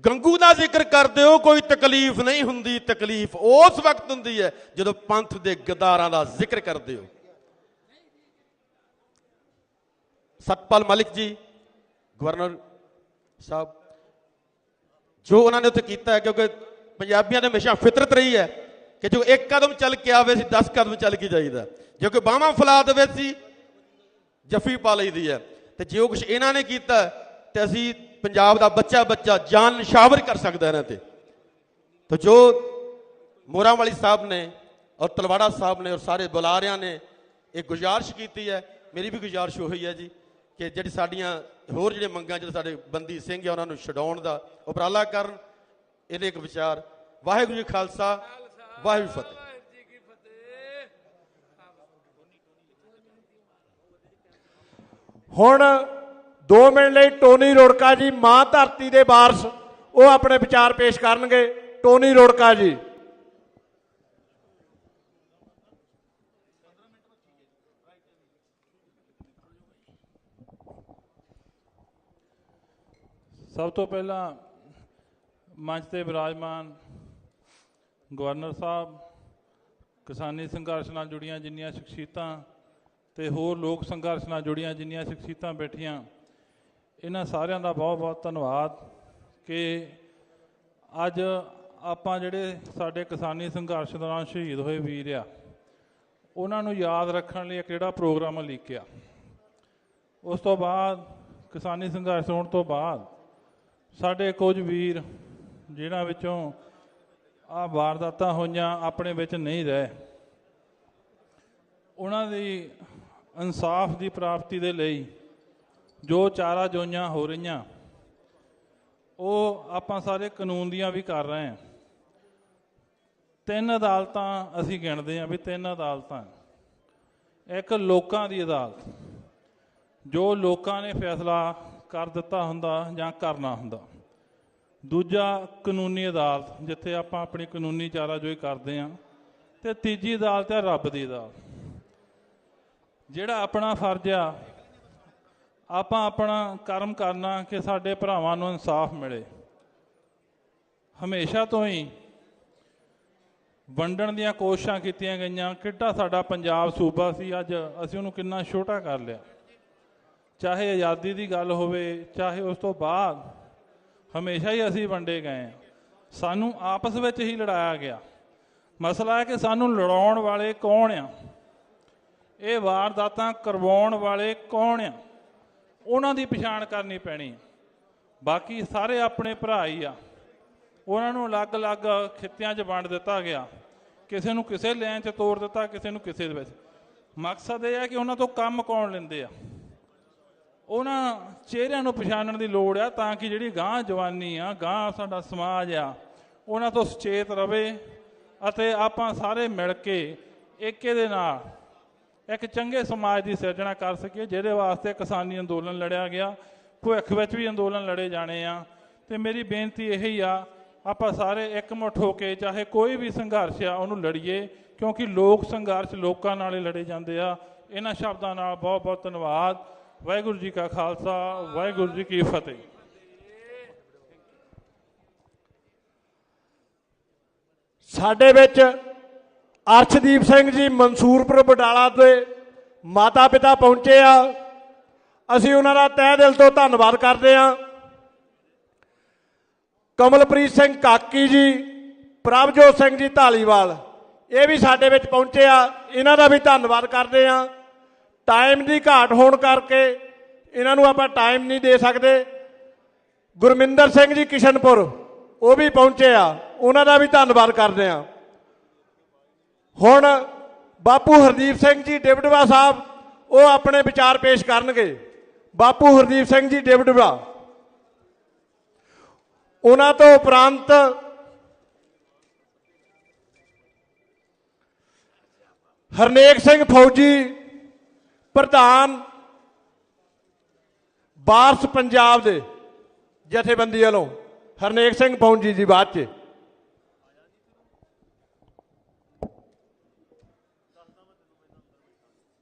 ਗੰਗੂ ਦਾ ਜ਼ਿਕਰ ਕਰਦੇ ਹੋ। ਕੋਈ ਤਕਲੀਫ ਨਹੀਂ ਹੁੰਦੀ, ਤਕਲੀਫ ਉਸ ਵਕਤ ਹੁੰਦੀ ਹੈ ਜਦੋਂ ਪੰਥ ਦੇ ਗਦਾਰਾਂ ਦਾ ਜ਼ਿਕਰ ਕਰਦੇ ਹੋ। ਸਤਪਾਲ ਮਲਿਕ ਜੀ ਗਵਰਨਰ ਸਾਹਿਬ, ਜੋ ਉਹਨਾਂ ਨੇ ਉੱਥੇ ਕੀਤਾ ਹੈ, ਕਿਉਂਕਿ ਪੰਜਾਬੀਆਂ ਦੇ ਹਮੇਸ਼ਾ ਫਿਤਰਤ ਰਹੀ ਹੈ ਕਿ ਜੋ ਇੱਕ ਕਦਮ ਚੱਲ ਕੇ ਆਵੇ ਅਸੀਂ 10 ਕਦਮ ਚੱਲ ਕੇ ਜਾਈਦਾ। ਜੇ ਕੋਈ ਬਾਹਾਂ ਫੈਲਾ ਦੇਵੇ ਸੀ ਜੱਫੀ ਪਾ ਲਈਦੀ ਹੈ। ਤੇ ਜੇ ਉਹ ਕੁਛ ਇਹਨਾਂ ਨੇ ਕੀਤਾ ਤੇ ਅਸੀਂ ਪੰਜਾਬ ਦਾ ਬੱਚਾ ਜਾਨ ਨਿਸ਼ਾਵਰ ਕਰ ਸਕਦਾ ਇਹਨਾਂ ਤੇ। ਤਾਂ ਜੋ ਮੋਰਾਂ ਵਾਲੀ ਸਾਹਿਬ ਨੇ ਔਰ ਤਲਵਾੜਾ ਸਾਹਿਬ ਨੇ ਔਰ ਸਾਰੇ ਬੁਲਾਰਿਆਂ ਨੇ ਇਹ ਗੁਜ਼ਾਰਿਸ਼ ਕੀਤੀ ਹੈ, ਮੇਰੀ ਵੀ ਗੁਜ਼ਾਰਿਸ਼ ਉਹੀ ਹੈ ਜੀ ਕਿ ਜਿਹੜੀ ਸਾਡੀਆਂ ਹੋਰ ਜਿਹੜੇ ਮੰਗਾਂ ਜਿਹੜੇ ਸਾਡੇ ਬੰਦੀ ਸਿੰਘ ਆ ਉਹਨਾਂ ਨੂੰ ਛਡਾਉਣ ਦਾ ਉਪਰਾਲਾ ਕਰਨ। ਇਹਦੇ ਇੱਕ ਵਿਚਾਰ। ਵਾਹਿਗੁਰੂ ਜੀ ਖਾਲਸਾ, ਵਾਹਿਗੁਰੂ ਫਤਿਹ। ਹੁਣ 2 ਮਿੰਟ ਲਈ ਟੋਨੀ ਰੋੜਕਾ ਜੀ ਮਾਂ ਧਰਤੀ ਦੇ ਵਾਰਸ, ਉਹ ਆਪਣੇ ਵਿਚਾਰ ਪੇਸ਼ ਕਰਨਗੇ। ਟੋਨੀ ਰੋੜਕਾ ਜੀ। ਸਭ ਤੋਂ ਪਹਿਲਾਂ ਮੰਚ ਤੇ ਵਿਰਾਜਮਾਨ ਗਵਰਨਰ ਸਾਹਿਬ, ਕਿਸਾਨੀ ਸੰਘਰਸ਼ ਨਾਲ ਜੁੜੀਆਂ ਜਿੰਨੀਆਂ ਸ਼ਖਸੀਅਤਾਂ ਤੇ ਹੋਰ ਲੋਕ ਸੰਘਰਸ਼ ਨਾਲ ਜੁੜੀਆਂ ਜਿੰਨੀਆਂ ਸ਼ਖਸੀਅਤਾਂ ਬੈਠੀਆਂ, ਇਹਨਾਂ ਸਾਰਿਆਂ ਦਾ ਬਹੁਤ ਬਹੁਤ ਧੰਨਵਾਦ ਕਿ ਅੱਜ ਆਪਾਂ ਜਿਹੜੇ ਸਾਡੇ ਕਿਸਾਨੀ ਸੰਘਰਸ਼ ਦੌਰਾਨ ਸ਼ਹੀਦ ਹੋਏ ਵੀਰ ਆ ਉਹਨਾਂ ਨੂੰ ਯਾਦ ਰੱਖਣ ਲਈ ਇੱਕ ਜਿਹੜਾ ਪ੍ਰੋਗਰਾਮ ਲਿਖਿਆ। ਉਸ ਤੋਂ ਬਾਅਦ ਕਿਸਾਨੀ ਸੰਘਰਸ਼ ਹੋਣ ਤੋਂ ਬਾਅਦ ਸਾਡੇ ਕੁਝ ਵੀਰ ਜਿਨ੍ਹਾਂ ਵਿੱਚੋਂ ਆਹ ਵਾਰਦਾਤਾਂ ਹੋਈਆਂ ਆਪਣੇ ਵਿੱਚ ਨਹੀਂ ਰਹੇ, ਉਹਨਾਂ ਦੀ ਇਨਸਾਫ ਦੀ ਪ੍ਰਾਪਤੀ ਦੇ ਲਈ ਜੋ ਚਾਰਾ ਜੋਈਆਂ ਹੋ ਰਹੀਆਂ ਉਹ ਆਪਾਂ ਸਾਰੇ ਕਾਨੂੰਨ ਦੀਆਂ ਵੀ ਕਰ ਰਹੇ ਹਾਂ। 3 ਅਦਾਲਤਾਂ ਅਸੀਂ ਗਿਣਦੇ ਹਾਂ ਵੀ 3 ਅਦਾਲਤਾਂ। ਇੱਕ ਲੋਕਾਂ ਦੀ ਅਦਾਲਤ, ਜੋ ਲੋਕਾਂ ਨੇ ਫੈਸਲਾ ਕਰ ਦਿੱਤਾ ਹੁੰਦਾ ਜਾਂ ਕਰਨਾ ਹੁੰਦਾ। ਦੂਜਾ ਕਾਨੂੰਨੀ ਅਦਾਲਤ, ਜਿੱਥੇ ਆਪਾਂ ਆਪਣੀ ਕਾਨੂੰਨੀ ਚਾਰਾਜੋਈ ਕਰਦੇ ਹਾਂ। ਅਤੇ ਤੀਜੀ ਅਦਾਲਤ ਹੈ ਰੱਬ ਦੀ ਅਦਾਲਤ। ਜਿਹੜਾ ਆਪਣਾ ਫਰਜ਼ ਆ, ਆਪਾਂ ਆਪਣਾ ਕਰਮ ਕਰਨਾ ਕਿ ਸਾਡੇ ਭਰਾਵਾਂ ਨੂੰ ਇਨਸਾਫ ਮਿਲੇ। ਹਮੇਸ਼ਾ ਤੋਂ ਹੀ ਵੰਡਣ ਦੀਆਂ ਕੋਸ਼ਿਸ਼ਾਂ ਕੀਤੀਆਂ ਗਈਆਂ। ਕਿੱਡਾ ਸਾਡਾ ਪੰਜਾਬ ਸੂਬਾ ਸੀ, ਅੱਜ ਅਸੀਂ ਉਹਨੂੰ ਕਿੰਨਾ ਛੋਟਾ ਕਰ ਲਿਆ। ਚਾਹੇ ਆਜ਼ਾਦੀ ਦੀ ਗੱਲ ਹੋਵੇ, ਚਾਹੇ ਉਸ ਤੋਂ ਬਾਅਦ, ਹਮੇਸ਼ਾ ਹੀ ਅਸੀਂ ਵੰਡੇ ਗਏ ਹਾਂ। ਸਾਨੂੰ ਆਪਸ ਵਿੱਚ ਹੀ ਲੜਾਇਆ ਗਿਆ। ਮਸਲਾ ਹੈ ਕਿ ਸਾਨੂੰ ਲੜਾਉਣ ਵਾਲੇ ਕੌਣ ਆ, ਇਹ ਵਾਰਦਾਤਾਂ ਕਰਵਾਉਣ ਵਾਲੇ ਕੌਣ ਆ, ਉਹਨਾਂ ਦੀ ਪਛਾਣ ਕਰਨੀ ਪੈਣੀ। ਬਾਕੀ ਸਾਰੇ ਆਪਣੇ ਭਰਾ ਹੀ ਆ, ਉਹਨਾਂ ਨੂੰ ਅਲੱਗ-ਅਲੱਗ ਖਿੱਤਿਆਂ 'ਚ ਵੰਡ ਦਿੱਤਾ ਗਿਆ। ਕਿਸੇ ਨੂੰ ਕਿਸੇ ਲਾਈਨ 'ਚ ਤੋੜ ਦਿੱਤਾ, ਕਿਸੇ ਨੂੰ ਕਿਸੇ ਦੇ ਵਿੱਚ। ਮਕਸਦ ਇਹ ਹੈ ਕਿ ਉਹਨਾਂ ਤੋਂ ਕੰਮ ਕੌਣ ਲੈਂਦੇ ਆ, ਉਹਨਾਂ ਚਿਹਰਿਆਂ ਨੂੰ ਪਛਾਣਨ ਦੀ ਲੋੜ ਆ, ਤਾਂ ਕਿ ਜਿਹੜੀ ਗਾਂਹ ਜਵਾਨੀ ਆ, ਗਾਂਹ ਸਾਡਾ ਸਮਾਜ ਆ, ਉਹਨਾਂ ਤੋਂ ਸੁਚੇਤ ਰਵੇ ਅਤੇ ਆਪਾਂ ਸਾਰੇ ਮਿਲ ਕੇ ਏਕੇ ਦੇ ਨਾਲ ਇੱਕ ਚੰਗੇ ਸਮਾਜ ਦੀ ਸਿਰਜਣਾ ਕਰ ਸਕੀਏ, ਜਿਹਦੇ ਵਾਸਤੇ ਕਿਸਾਨੀ ਅੰਦੋਲਨ ਲੜਿਆ ਗਿਆ। ਭਵਿੱਖ ਵਿੱਚ ਵੀ ਅੰਦੋਲਨ ਲੜੇ ਜਾਣੇ ਆ। ਅਤੇ ਮੇਰੀ ਬੇਨਤੀ ਇਹੀ ਆ, ਆਪਾਂ ਸਾਰੇ ਇਕਮੁੱਠ ਹੋ ਕੇ ਚਾਹੇ ਕੋਈ ਵੀ ਸੰਘਰਸ਼ ਆ ਉਹਨੂੰ ਲੜੀਏ, ਕਿਉਂਕਿ ਲੋਕ ਸੰਘਰਸ਼ ਲੋਕਾਂ ਨਾਲ ਹੀ ਲੜੇ ਜਾਂਦੇ ਆ। ਇਹਨਾਂ ਸ਼ਬਦਾਂ ਨਾਲ ਬਹੁਤ ਬਹੁਤ ਧੰਨਵਾਦ। ਵਾਹਿਗੁਰੂ ਜੀ ਕਾ ਖਾਲਸਾ, ਵਾਹਿਗੁਰੂ ਜੀ ਕੀ ਫਤਿਹ। ਸਾਡੇ ਵਿੱਚ ਅਰਸ਼ਦੀਪ ਸਿੰਘ ਜੀ ਮਨਸੂਰਪੁਰ ਬਡਾਲਾ ਦੇ ਮਾਤਾ ਪਿਤਾ ਪਹੁੰਚੇ ਆ। ਅਸੀਂ ਉਹਨਾਂ ਦਾ ਤਹਿ ਦਿਲ ਤੋਂ ਧੰਨਵਾਦ ਕਰਦੇ ਹਾਂ। ਕਮਲਪ੍ਰੀਤ ਸਿੰਘ ਕਾਕੀ ਜੀ, ਪ੍ਰਭਜੋਤ ਸਿੰਘ ਜੀ ਢਾਲੀਵਾਲ, ਇਹ ਵੀ ਸਾਡੇ ਵਿੱਚ ਪਹੁੰਚੇ ਆ। ਇਹਨਾਂ ਦਾ ਵੀ ਧੰਨਵਾਦ ਕਰਦੇ ਆ। ਟਾਈਮ ਦੀ ਘਾਟ ਹੋਣ ਕਰਕੇ ਇਹਨਾਂ ਨੂੰ ਆਪਾਂ ਟਾਈਮ ਨਹੀਂ ਦੇ ਸਕਦੇ। ਗੁਰਮਿੰਦਰ ਸਿੰਘ ਜੀ ਕਿਸ਼ਨਪੁਰ, ਉਹ ਵੀ ਪਹੁੰਚੇ ਆ, ਉਹਨਾਂ ਦਾ ਵੀ ਧੰਨਵਾਦ ਕਰਦੇ ਆ। ਹੁਣ ਬਾਪੂ ਹਰਦੀਪ ਸਿੰਘ ਜੀ ਡਿਬਡਵਾ ਸਾਹਿਬ, ਉਹ ਆਪਣੇ ਵਿਚਾਰ ਪੇਸ਼ ਕਰਨਗੇ। ਬਾਪੂ ਹਰਦੀਪ ਸਿੰਘ ਜੀ ਡਿਬਡਵਾ, ਉਹਨਾਂ ਤੋਂ ਉਪਰੰਤ ਹਰਨੇਕ ਸਿੰਘ ਫੌਜੀ, ਪ੍ਰਧਾਨ ਵਾਰਸ ਪੰਜਾਬ ਦੇ ਜਥੇਬੰਦੀ ਵੱਲੋਂ, ਹਰਨੇਕ ਸਿੰਘ ਫੌਜੀ ਜੀ ਬਾਅਦ 'ਚ।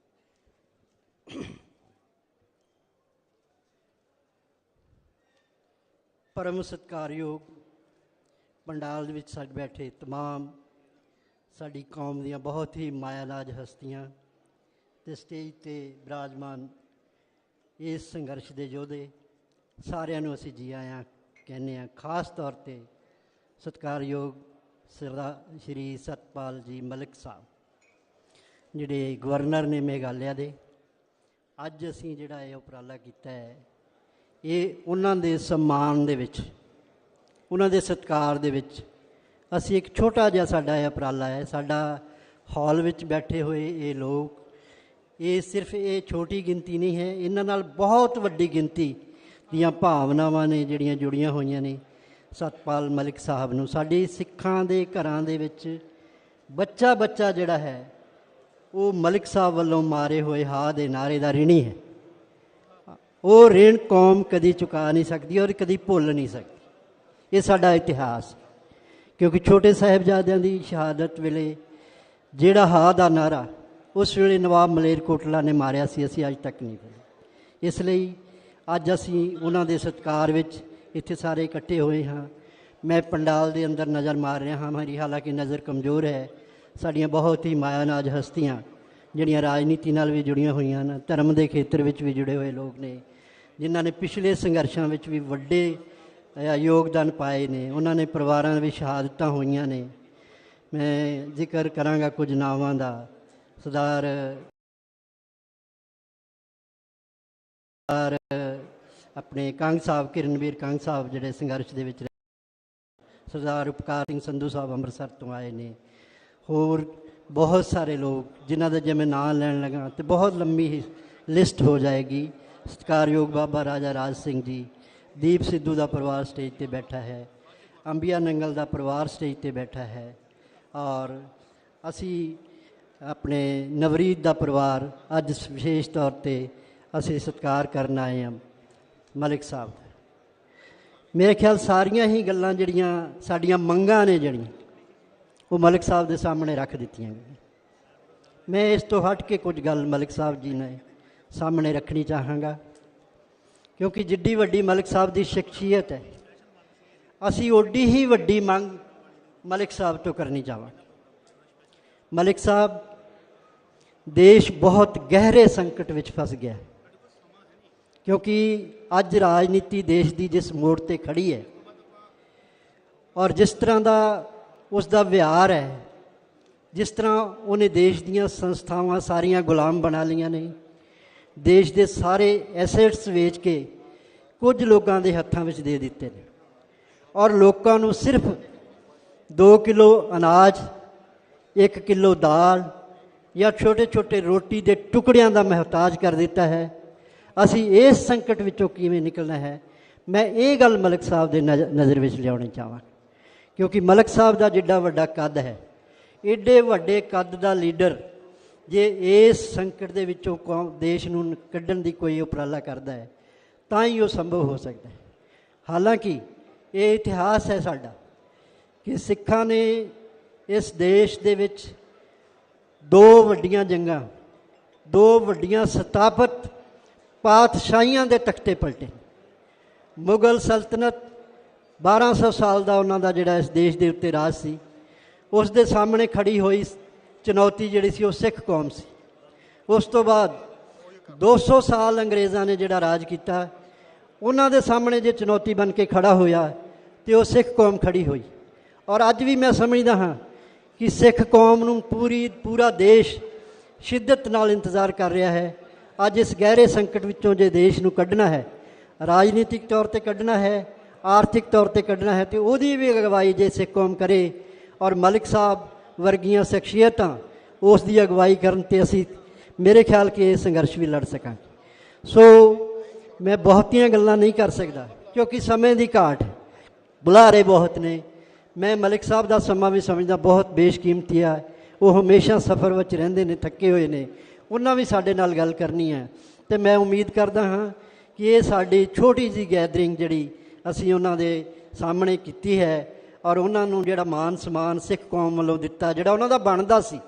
ਪਰਮ ਸਤਿਕਾਰਯੋਗ ਪੰਡਾਲ ਦੇ ਵਿੱਚ ਸਾਡੇ ਬੈਠੇ ਤਮਾਮ ਸਾਡੀ ਕੌਮ ਦੀਆਂ ਬਹੁਤ ਹੀ ਮਾਇਆਨਾਜ ਹਸਤੀਆਂ ਤੇ ਸਟੇਜ ਤੇ ਬਿਰਾਜਮਾਨ ਇਸ ਸੰਘਰਸ਼ ਦੇ ਯੋਧੇ, ਸਾਰਿਆਂ ਨੂੰ ਅਸੀਂ ਜੀ ਆਇਆਂ ਕਹਿੰਦੇ ਹਾਂ। ਖਾਸ ਤੌਰ 'ਤੇ ਸਤਿਕਾਰਯੋਗ ਸਰਦਾਰ ਸ਼੍ਰੀ ਸਤਪਾਲ ਜੀ ਮਲਿਕ ਸਾਹਿਬ, ਜਿਹੜੇ ਗਵਰਨਰ ਨੇ ਮੇਘਾਲਿਆ ਦੇ। ਅੱਜ ਅਸੀਂ ਜਿਹੜਾ ਇਹ ਉਪਰਾਲਾ ਕੀਤਾ ਹੈ, ਇਹ ਉਹਨਾਂ ਦੇ ਸਨਮਾਨ ਦੇ ਵਿੱਚ, ਉਹਨਾਂ ਦੇ ਸਤਿਕਾਰ ਦੇ ਵਿੱਚ ਅਸੀਂ ਇੱਕ ਛੋਟਾ ਜਿਹਾ ਸਾਡਾ ਇਹ ਉਪਰਾਲਾ ਹੈ। ਸਾਡਾ ਹਾਲ ਵਿੱਚ ਬੈਠੇ ਹੋਏ ਇਹ ਲੋਕ, ਇਹ ਸਿਰਫ ਇਹ ਛੋਟੀ ਗਿਣਤੀ ਨਹੀਂ ਹੈ, ਇਹਨਾਂ ਨਾਲ ਬਹੁਤ ਵੱਡੀ ਗਿਣਤੀ ਦੀਆਂ ਭਾਵਨਾਵਾਂ ਨੇ ਜਿਹੜੀਆਂ ਜੁੜੀਆਂ ਹੋਈਆਂ ਨੇ ਸਤਪਾਲ ਮਲਿਕ ਸਾਹਿਬ ਨੂੰ। ਸਾਡੇ ਸਿੱਖਾਂ ਦੇ ਘਰਾਂ ਦੇ ਵਿੱਚ ਬੱਚਾ ਬੱਚਾ ਜਿਹੜਾ ਹੈ ਉਹ ਮਲਿਕ ਸਾਹਿਬ ਵੱਲੋਂ ਮਾਰੇ ਹੋਏ ਹਾਂ ਦੇ ਨਾਅਰੇ ਦਾ ਰਿਣੀ ਹੈ। ਉਹ ਰਿਣ ਕੌਮ ਕਦੀ ਚੁਕਾ ਨਹੀਂ ਸਕਦੀ ਔਰ ਕਦੀ ਭੁੱਲ ਨਹੀਂ ਸਕਦੀ। ਇਹ ਸਾਡਾ ਇਤਿਹਾਸ, ਕਿਉਂਕਿ ਛੋਟੇ ਸਾਹਿਬਜ਼ਾਦਿਆਂ ਦੀ ਸ਼ਹਾਦਤ ਵੇਲੇ ਜਿਹੜਾ ਹਾਂ ਦਾ ਨਾਅਰਾ ਉਸ ਵੇਲੇ ਨਵਾਬ ਮਲੇਰਕੋਟਲਾ ਨੇ ਮਾਰਿਆ ਸੀ, ਅਸੀਂ ਅੱਜ ਤੱਕ ਨਹੀਂ ਭੁੱਲੇ। ਇਸ ਲਈ ਅੱਜ ਅਸੀਂ ਉਹਨਾਂ ਦੇ ਸਤਿਕਾਰ ਵਿੱਚ ਇੱਥੇ ਸਾਰੇ ਇਕੱਠੇ ਹੋਏ ਹਾਂ। ਮੈਂ ਪੰਡਾਲ ਦੇ ਅੰਦਰ ਨਜ਼ਰ ਮਾਰ ਰਿਹਾ ਹਾਂ, ਮੇਰੀ ਹਾਲਾਂਕਿ ਨਜ਼ਰ ਕਮਜ਼ੋਰ ਹੈ। ਸਾਡੀਆਂ ਬਹੁਤ ਹੀ ਮਾਇਆਨਾਜ ਹਸਤੀਆਂ ਜਿਹੜੀਆਂ ਰਾਜਨੀਤੀ ਨਾਲ ਵੀ ਜੁੜੀਆਂ ਹੋਈਆਂ ਹਨ, ਧਰਮ ਦੇ ਖੇਤਰ ਵਿੱਚ ਵੀ ਜੁੜੇ ਹੋਏ ਲੋਕ ਨੇ, ਜਿਨ੍ਹਾਂ ਨੇ ਪਿਛਲੇ ਸੰਘਰਸ਼ਾਂ ਵਿੱਚ ਵੀ ਵੱਡੇ ਯੋਗਦਾਨ ਪਾਏ ਨੇ। ਉਹਨਾਂ ਨੇ ਪਰਿਵਾਰਾਂ ਵਿੱਚ ਸ਼ਹਾਦਤਾਂ ਹੋਈਆਂ ਨੇ। ਮੈਂ ਜ਼ਿਕਰ ਕਰਾਂਗਾ ਕੁਝ ਨਾਵਾਂ ਦਾ। ਸਰਦਾਰ ਆਪਣੇ ਕੰਗ ਸਾਹਿਬ, ਕਿਰਨਵੀਰ ਕੰਗ ਸਾਹਿਬ ਜਿਹੜੇ ਸੰਘਰਸ਼ ਦੇ ਵਿੱਚ, ਸਰਦਾਰ ਉਪਕਾਰ ਸਿੰਘ ਸੰਧੂ ਸਾਹਿਬ ਅੰਮ੍ਰਿਤਸਰ ਤੋਂ ਆਏ ਨੇ। ਹੋਰ ਬਹੁਤ ਸਾਰੇ ਲੋਕ ਜਿਨ੍ਹਾਂ ਦਾ ਜੇ ਮੈਂ ਨਾਂ ਲੈਣ ਲੱਗਾ ਤਾਂ ਬਹੁਤ ਲੰਬੀ ਲਿਸਟ ਹੋ ਜਾਏਗੀ। ਸਤਿਕਾਰਯੋਗ ਬਾਬਾ ਰਾਜਾ ਰਾਜ ਸਿੰਘ ਜੀ, ਦੀਪ ਸਿੱਧੂ ਦਾ ਪਰਿਵਾਰ ਸਟੇਜ 'ਤੇ ਬੈਠਾ ਹੈ, ਅੰਬੀਆ ਨੰਗਲ ਦਾ ਪਰਿਵਾਰ ਸਟੇਜ 'ਤੇ ਬੈਠਾ ਹੈ, ਔਰ ਅਸੀਂ ਆਪਣੇ ਨਵਰੀਤ ਦਾ ਪਰਿਵਾਰ ਅੱਜ ਵਿਸ਼ੇਸ਼ ਤੌਰ 'ਤੇ ਅਸੀਂ ਸਤਿਕਾਰ ਕਰਨ ਆਏ ਹਾਂ ਮਲਿਕ ਸਾਹਿਬ ਦਾ। ਮੇਰੇ ਖਿਆਲ ਸਾਰੀਆਂ ਹੀ ਗੱਲਾਂ ਜਿਹੜੀਆਂ ਸਾਡੀਆਂ ਮੰਗਾਂ ਨੇ ਜਿਹੜੀਆਂ ਉਹ ਮਲਿਕ ਸਾਹਿਬ ਦੇ ਸਾਹਮਣੇ ਰੱਖ ਦਿੱਤੀਆਂ ਗਈਆਂ। ਮੈਂ ਇਸ ਤੋਂ ਹਟ ਕੇ ਕੁਝ ਗੱਲ ਮਲਿਕ ਸਾਹਿਬ ਜੀ ਨੇ ਸਾਹਮਣੇ ਰੱਖਣੀ ਚਾਹਾਂਗਾ, ਕਿਉਂਕਿ ਜਿੱਡੀ ਵੱਡੀ ਮਲਿਕ ਸਾਹਿਬ ਦੀ ਸ਼ਖਸੀਅਤ ਹੈ, ਅਸੀਂ ਓਡੀ ਹੀ ਵੱਡੀ ਮੰਗ ਮਲਿਕ ਸਾਹਿਬ ਤੋਂ ਕਰਨੀ ਚਾਹਾਂਗੇ। ਮਲਿਕ ਸਾਹਿਬ, ਦੇਸ਼ ਬਹੁਤ ਗਹਿਰੇ ਸੰਕਟ ਵਿੱਚ ਫਸ ਗਿਆ, ਕਿਉਂਕਿ ਅੱਜ ਰਾਜਨੀਤੀ ਦੇਸ਼ ਦੀ ਜਿਸ ਮੋੜ 'ਤੇ ਖੜੀ ਹੈ ਔਰ ਜਿਸ ਤਰ੍ਹਾਂ ਦਾ ਉਸ ਦਾ ਵਿਹਾਰ ਹੈ, ਜਿਸ ਤਰ੍ਹਾਂ ਉਹਨੇ ਦੇਸ਼ ਦੀਆਂ ਸੰਸਥਾਵਾਂ ਸਾਰੀਆਂ ਗੁਲਾਮ ਬਣਾ ਲਈਆਂ ਨੇ, ਦੇਸ਼ ਦੇ ਸਾਰੇ ਐਸੈਟਸ ਵੇਚ ਕੇ ਕੁਝ ਲੋਕਾਂ ਦੇ ਹੱਥਾਂ ਵਿੱਚ ਦੇ ਦਿੱਤੇ ਨੇ, ਔਰ ਲੋਕਾਂ ਨੂੰ ਸਿਰਫ 2 ਕਿਲੋ ਅਨਾਜ, 1 ਕਿਲੋ ਦਾਲ ਜਾਂ ਛੋਟੇ ਛੋਟੇ ਰੋਟੀ ਦੇ ਟੁਕੜਿਆਂ ਦਾ ਮੁਹਤਾਜ ਕਰ ਦਿੱਤਾ ਹੈ। ਅਸੀਂ ਇਸ ਸੰਕਟ ਵਿੱਚੋਂ ਕਿਵੇਂ ਨਿਕਲਣਾ ਹੈ, ਮੈਂ ਇਹ ਗੱਲ ਮਲਿਕ ਸਾਹਿਬ ਦੇ ਨਜ਼ਰ ਵਿੱਚ ਲਿਆਉਣੀ ਚਾਹਾਂ, ਕਿਉਂਕਿ ਮਲਿਕ ਸਾਹਿਬ ਦਾ ਜਿੱਡਾ ਵੱਡਾ ਕੱਦ ਹੈ, ਏਡੇ ਵੱਡੇ ਕੱਦ ਦਾ ਲੀਡਰ ਜੇ ਇਸ ਸੰਕਟ ਦੇ ਵਿੱਚੋਂ ਦੇਸ਼ ਨੂੰ ਕੱਢਣ ਦੀ ਕੋਈ ਉਪਰਾਲਾ ਕਰਦਾ ਹੈ ਤਾਂ ਹੀ ਉਹ ਸੰਭਵ ਹੋ ਸਕਦਾ ਹੈ। ਹਾਲਾਂਕਿ ਇਹ ਇਤਿਹਾਸ ਹੈ ਸਾਡਾ ਕਿ ਸਿੱਖਾਂ ਨੇ ਇਸ ਦੇਸ਼ ਦੇ ਵਿੱਚ 2 ਵੱਡੀਆਂ ਜੰਗਾਂ, 2 ਵੱਡੀਆਂ ਸਥਾਪਤ ਪਾਤਸ਼ਾਹੀਆਂ ਦੇ ਤਖਤੇ ਪਲਟੇ। ਮੁਗਲ ਸਲਤਨਤ 1200 ਸਾਲ ਦਾ ਉਹਨਾਂ ਦਾ ਜਿਹੜਾ ਇਸ ਦੇਸ਼ ਦੇ ਉੱਤੇ ਰਾਜ ਸੀ, ਉਸ ਦੇ ਸਾਹਮਣੇ ਖੜੀ ਹੋਈ ਚੁਣੌਤੀ ਜਿਹੜੀ ਸੀ ਉਹ ਸਿੱਖ ਕੌਮ ਸੀ। ਉਸ ਤੋਂ ਬਾਅਦ 200 ਸਾਲ ਅੰਗਰੇਜ਼ਾਂ ਨੇ ਜਿਹੜਾ ਰਾਜ ਕੀਤਾ, ਉਹਨਾਂ ਦੇ ਸਾਹਮਣੇ ਜੇ ਚੁਣੌਤੀ ਬਣ ਕੇ ਖੜਾ ਹੋਇਆ ਤੇ ਉਹ ਸਿੱਖ ਕੌਮ ਖੜੀ ਹੋਈ। ਔਰ ਅੱਜ ਵੀ ਮੈਂ ਸਮਝਦਾ ਹਾਂ ਕਿ ਸਿੱਖ ਕੌਮ ਨੂੰ ਪੂਰਾ ਦੇਸ਼ ਸ਼ਿੱਦਤ ਨਾਲ ਇੰਤਜ਼ਾਰ ਕਰ ਰਿਹਾ ਹੈ। ਅੱਜ ਇਸ ਗਹਿਰੇ ਸੰਕਟ ਵਿੱਚੋਂ ਜੇ ਦੇਸ਼ ਨੂੰ ਕੱਢਣਾ ਹੈ, ਰਾਜਨੀਤਿਕ ਤੌਰ 'ਤੇ ਕੱਢਣਾ ਹੈ, ਆਰਥਿਕ ਤੌਰ 'ਤੇ ਕੱਢਣਾ ਹੈ, ਤੇ ਉਹਦੀ ਵੀ ਅਗਵਾਈ ਜੇ ਸਿੱਖ ਕੌਮ ਕਰੇ ਔਰ ਮਲਿਕ ਸਾਹਿਬ ਵਰਗੀਆਂ ਸ਼ਖਸੀਅਤਾਂ ਉਸ ਦੀ ਅਗਵਾਈ ਕਰਨ, ਤੇ ਅਸੀਂ ਮੇਰੇ ਖਿਆਲ ਕਿ ਇਹ ਸੰਘਰਸ਼ ਵੀ ਲੜ ਸਕਾਂਗੇ। ਸੋ ਮੈਂ ਬਹੁਤੀਆਂ ਗੱਲਾਂ ਨਹੀਂ ਕਰ ਸਕਦਾ ਕਿਉਂਕਿ ਸਮੇਂ ਦੀ ਘਾਟ, ਬੁਲਾਰੇ ਬਹੁਤ ਨੇ। ਮੈਂ ਮਲਿਕ ਸਾਹਿਬ ਦਾ ਸਮਾਂ ਵੀ ਸਮਝਦਾ ਬਹੁਤ ਬੇਸ਼ਕੀਮਤੀ ਆ। ਉਹ ਹਮੇਸ਼ਾ ਸਫ਼ਰ ਵਿੱਚ ਰਹਿੰਦੇ ਨੇ, ਥੱਕੇ ਹੋਏ ਨੇ, ਉਹਨਾਂ ਵੀ ਸਾਡੇ ਨਾਲ ਗੱਲ ਕਰਨੀ ਹੈ। ਅਤੇ ਮੈਂ ਉਮੀਦ ਕਰਦਾ ਹਾਂ ਕਿ ਇਹ ਸਾਡੀ ਛੋਟੀ ਜਿਹੀ ਗੈਦਰਿੰਗ ਜਿਹੜੀ ਅਸੀਂ ਉਹਨਾਂ ਦੇ ਸਾਹਮਣੇ ਕੀਤੀ ਹੈ, ਔਰ ਉਹਨਾਂ ਨੂੰ ਜਿਹੜਾ ਮਾਨ ਸਨਮਾਨ ਸਿੱਖ ਕੌਮ ਵੱਲੋਂ ਦਿੱਤਾ, ਜਿਹੜਾ ਉਹਨਾਂ ਦਾ ਬਣਦਾ ਸੀ,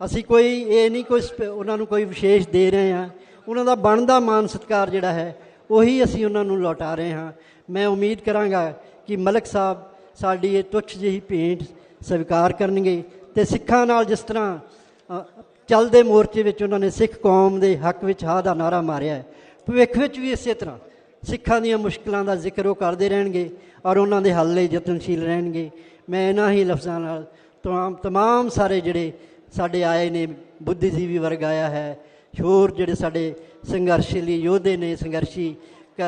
ਅਸੀਂ ਕੋਈ ਇਹ ਨਹੀਂ ਉਹਨਾਂ ਨੂੰ ਕੋਈ ਵਿਸ਼ੇਸ਼ ਦੇ ਰਹੇ ਹਾਂ, ਉਹਨਾਂ ਦਾ ਬਣਦਾ ਮਾਨ ਸਤਿਕਾਰ ਜਿਹੜਾ ਹੈ ਉਹੀ ਅਸੀਂ ਉਹਨਾਂ ਨੂੰ ਲੌਟਾ ਰਹੇ ਹਾਂ। ਮੈਂ ਉਮੀਦ ਕਰਾਂਗਾ ਕਿ ਮਲਿਕ ਸਾਹਿਬ ਸਾਡੀ ਇਹ ਤੁੱਛ ਜਿਹੀ ਭੇਂਟ ਸਵੀਕਾਰ ਕਰਨਗੇ, ਅਤੇ ਸਿੱਖਾਂ ਨਾਲ ਜਿਸ ਤਰ੍ਹਾਂ ਚੱਲਦੇ ਮੋਰਚੇ ਵਿੱਚ ਉਹਨਾਂ ਨੇ ਸਿੱਖ ਕੌਮ ਦੇ ਹੱਕ ਵਿੱਚ ਹਾਂ ਦਾ ਨਾਅਰਾ ਮਾਰਿਆ ਹੈ, ਭਵਿੱਖ ਵਿੱਚ ਵੀ ਇਸੇ ਤਰ੍ਹਾਂ ਸਿੱਖਾਂ ਦੀਆਂ ਮੁਸ਼ਕਿਲਾਂ ਦਾ ਜ਼ਿਕਰ ਉਹ ਕਰਦੇ ਰਹਿਣਗੇ ਔਰ ਉਹਨਾਂ ਦੇ ਹੱਲ ਲਈ ਯਤਨਸ਼ੀਲ ਰਹਿਣਗੇ। ਮੈਂ ਇਹਨਾਂ ਹੀ ਲਫ਼ਜ਼ਾਂ ਨਾਲ ਤਮਾਮ ਸਾਰੇ ਜਿਹੜੇ ਸਾਡੇ ਆਏ ਨੇ, ਬੁੱਧੀਜੀਵੀ ਵਰਗ ਆਇਆ ਹੈ, ਹੋਰ ਜਿਹੜੇ ਸਾਡੇ ਸੰਘਰਸ਼ੀ ਯੋਧੇ ਨੇ, ਸੰਘਰਸ਼ੀ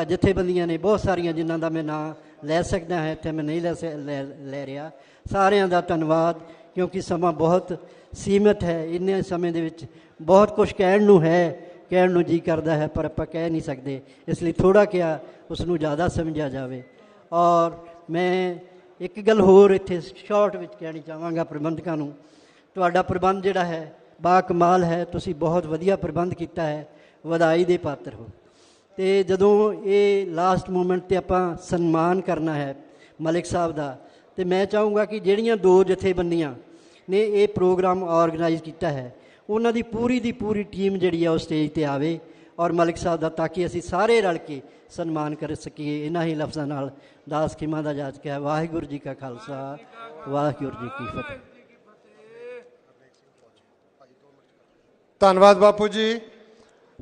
ਜਥੇਬੰਦੀਆਂ ਨੇ ਬਹੁਤ ਸਾਰੀਆਂ, ਜਿਨ੍ਹਾਂ ਦਾ ਮੈਂ ਨਾਂ ਲੈ ਸਕਦਾ ਹੈ, ਇੱਥੇ ਮੈਂ ਨਹੀਂ ਲੈ ਰਿਹਾ। ਸਾਰਿਆਂ ਦਾ ਧੰਨਵਾਦ, ਕਿਉਂਕਿ ਸਮਾਂ ਬਹੁਤ ਸੀਮਿਤ ਹੈ। ਇੰਨੇ ਸਮੇਂ ਦੇ ਵਿੱਚ ਬਹੁਤ ਕੁਝ ਕਹਿਣ ਨੂੰ ਹੈ, ਕਹਿਣ ਨੂੰ ਜੀ ਕਰਦਾ ਹੈ, ਪਰ ਆਪਾਂ ਕਹਿ ਨਹੀਂ ਸਕਦੇ, ਇਸ ਲਈ ਥੋੜ੍ਹਾ ਕਿਹਾ ਉਸ ਨੂੰ ਜ਼ਿਆਦਾ ਸਮਝਿਆ ਜਾਵੇ। ਔਰ ਮੈਂ ਇੱਕ ਗੱਲ ਹੋਰ ਇੱਥੇ ਸ਼ਾਰਟ ਵਿੱਚ ਕਹਿਣੀ ਚਾਹਾਂਗਾ ਪ੍ਰਬੰਧਕਾਂ ਨੂੰ, ਤੁਹਾਡਾ ਪ੍ਰਬੰਧ ਜਿਹੜਾ ਹੈ ਬਾ ਕਮਾਲ ਹੈ, ਤੁਸੀਂ ਬਹੁਤ ਵਧੀਆ ਪ੍ਰਬੰਧ ਕੀਤਾ ਹੈ, ਵਧਾਈ ਦੇ ਪਾਤਰ ਹੋ। ਅਤੇ ਜਦੋਂ ਇਹ ਲਾਸਟ ਮੂਮੈਂਟ 'ਤੇ ਆਪਾਂ ਸਨਮਾਨ ਕਰਨਾ ਹੈ ਮਲਿਕ ਸਾਹਿਬ ਦਾ, ਅਤੇ ਮੈਂ ਚਾਹੂੰਗਾ ਕਿ ਜਿਹੜੀਆਂ 2 ਜਥੇਬੰਦੀਆਂ ਨੇ ਇਹ ਪ੍ਰੋਗਰਾਮ ਆਰਗੇਨਾਈਜ਼ ਕੀਤਾ ਹੈ, ਉਹਨਾਂ ਦੀ ਪੂਰੀ ਟੀਮ ਜਿਹੜੀ ਆ ਉਹ ਸਟੇਜ 'ਤੇ ਆਵੇ ਔਰ ਮਲਿਕ ਸਾਹਿਬ ਦਾ, ਤਾਂ ਕਿ ਅਸੀਂ ਸਾਰੇ ਰਲ ਕੇ ਸਨਮਾਨ ਕਰ ਸਕੀਏ। ਇਹਨਾਂ ਹੀ ਲਫ਼ਜ਼ਾਂ ਨਾਲ ਦਾਸ ਖਿਮਾ ਦਾ ਜਾਚ ਕਿਹਾ। ਵਾਹਿਗੁਰੂ ਜੀ ਕਾ ਖਾਲਸਾ, ਵਾਹਿਗੁਰੂ ਜੀ ਕੀ ਫਤਿਹ। ਧੰਨਵਾਦ ਬਾਪੂ ਜੀ।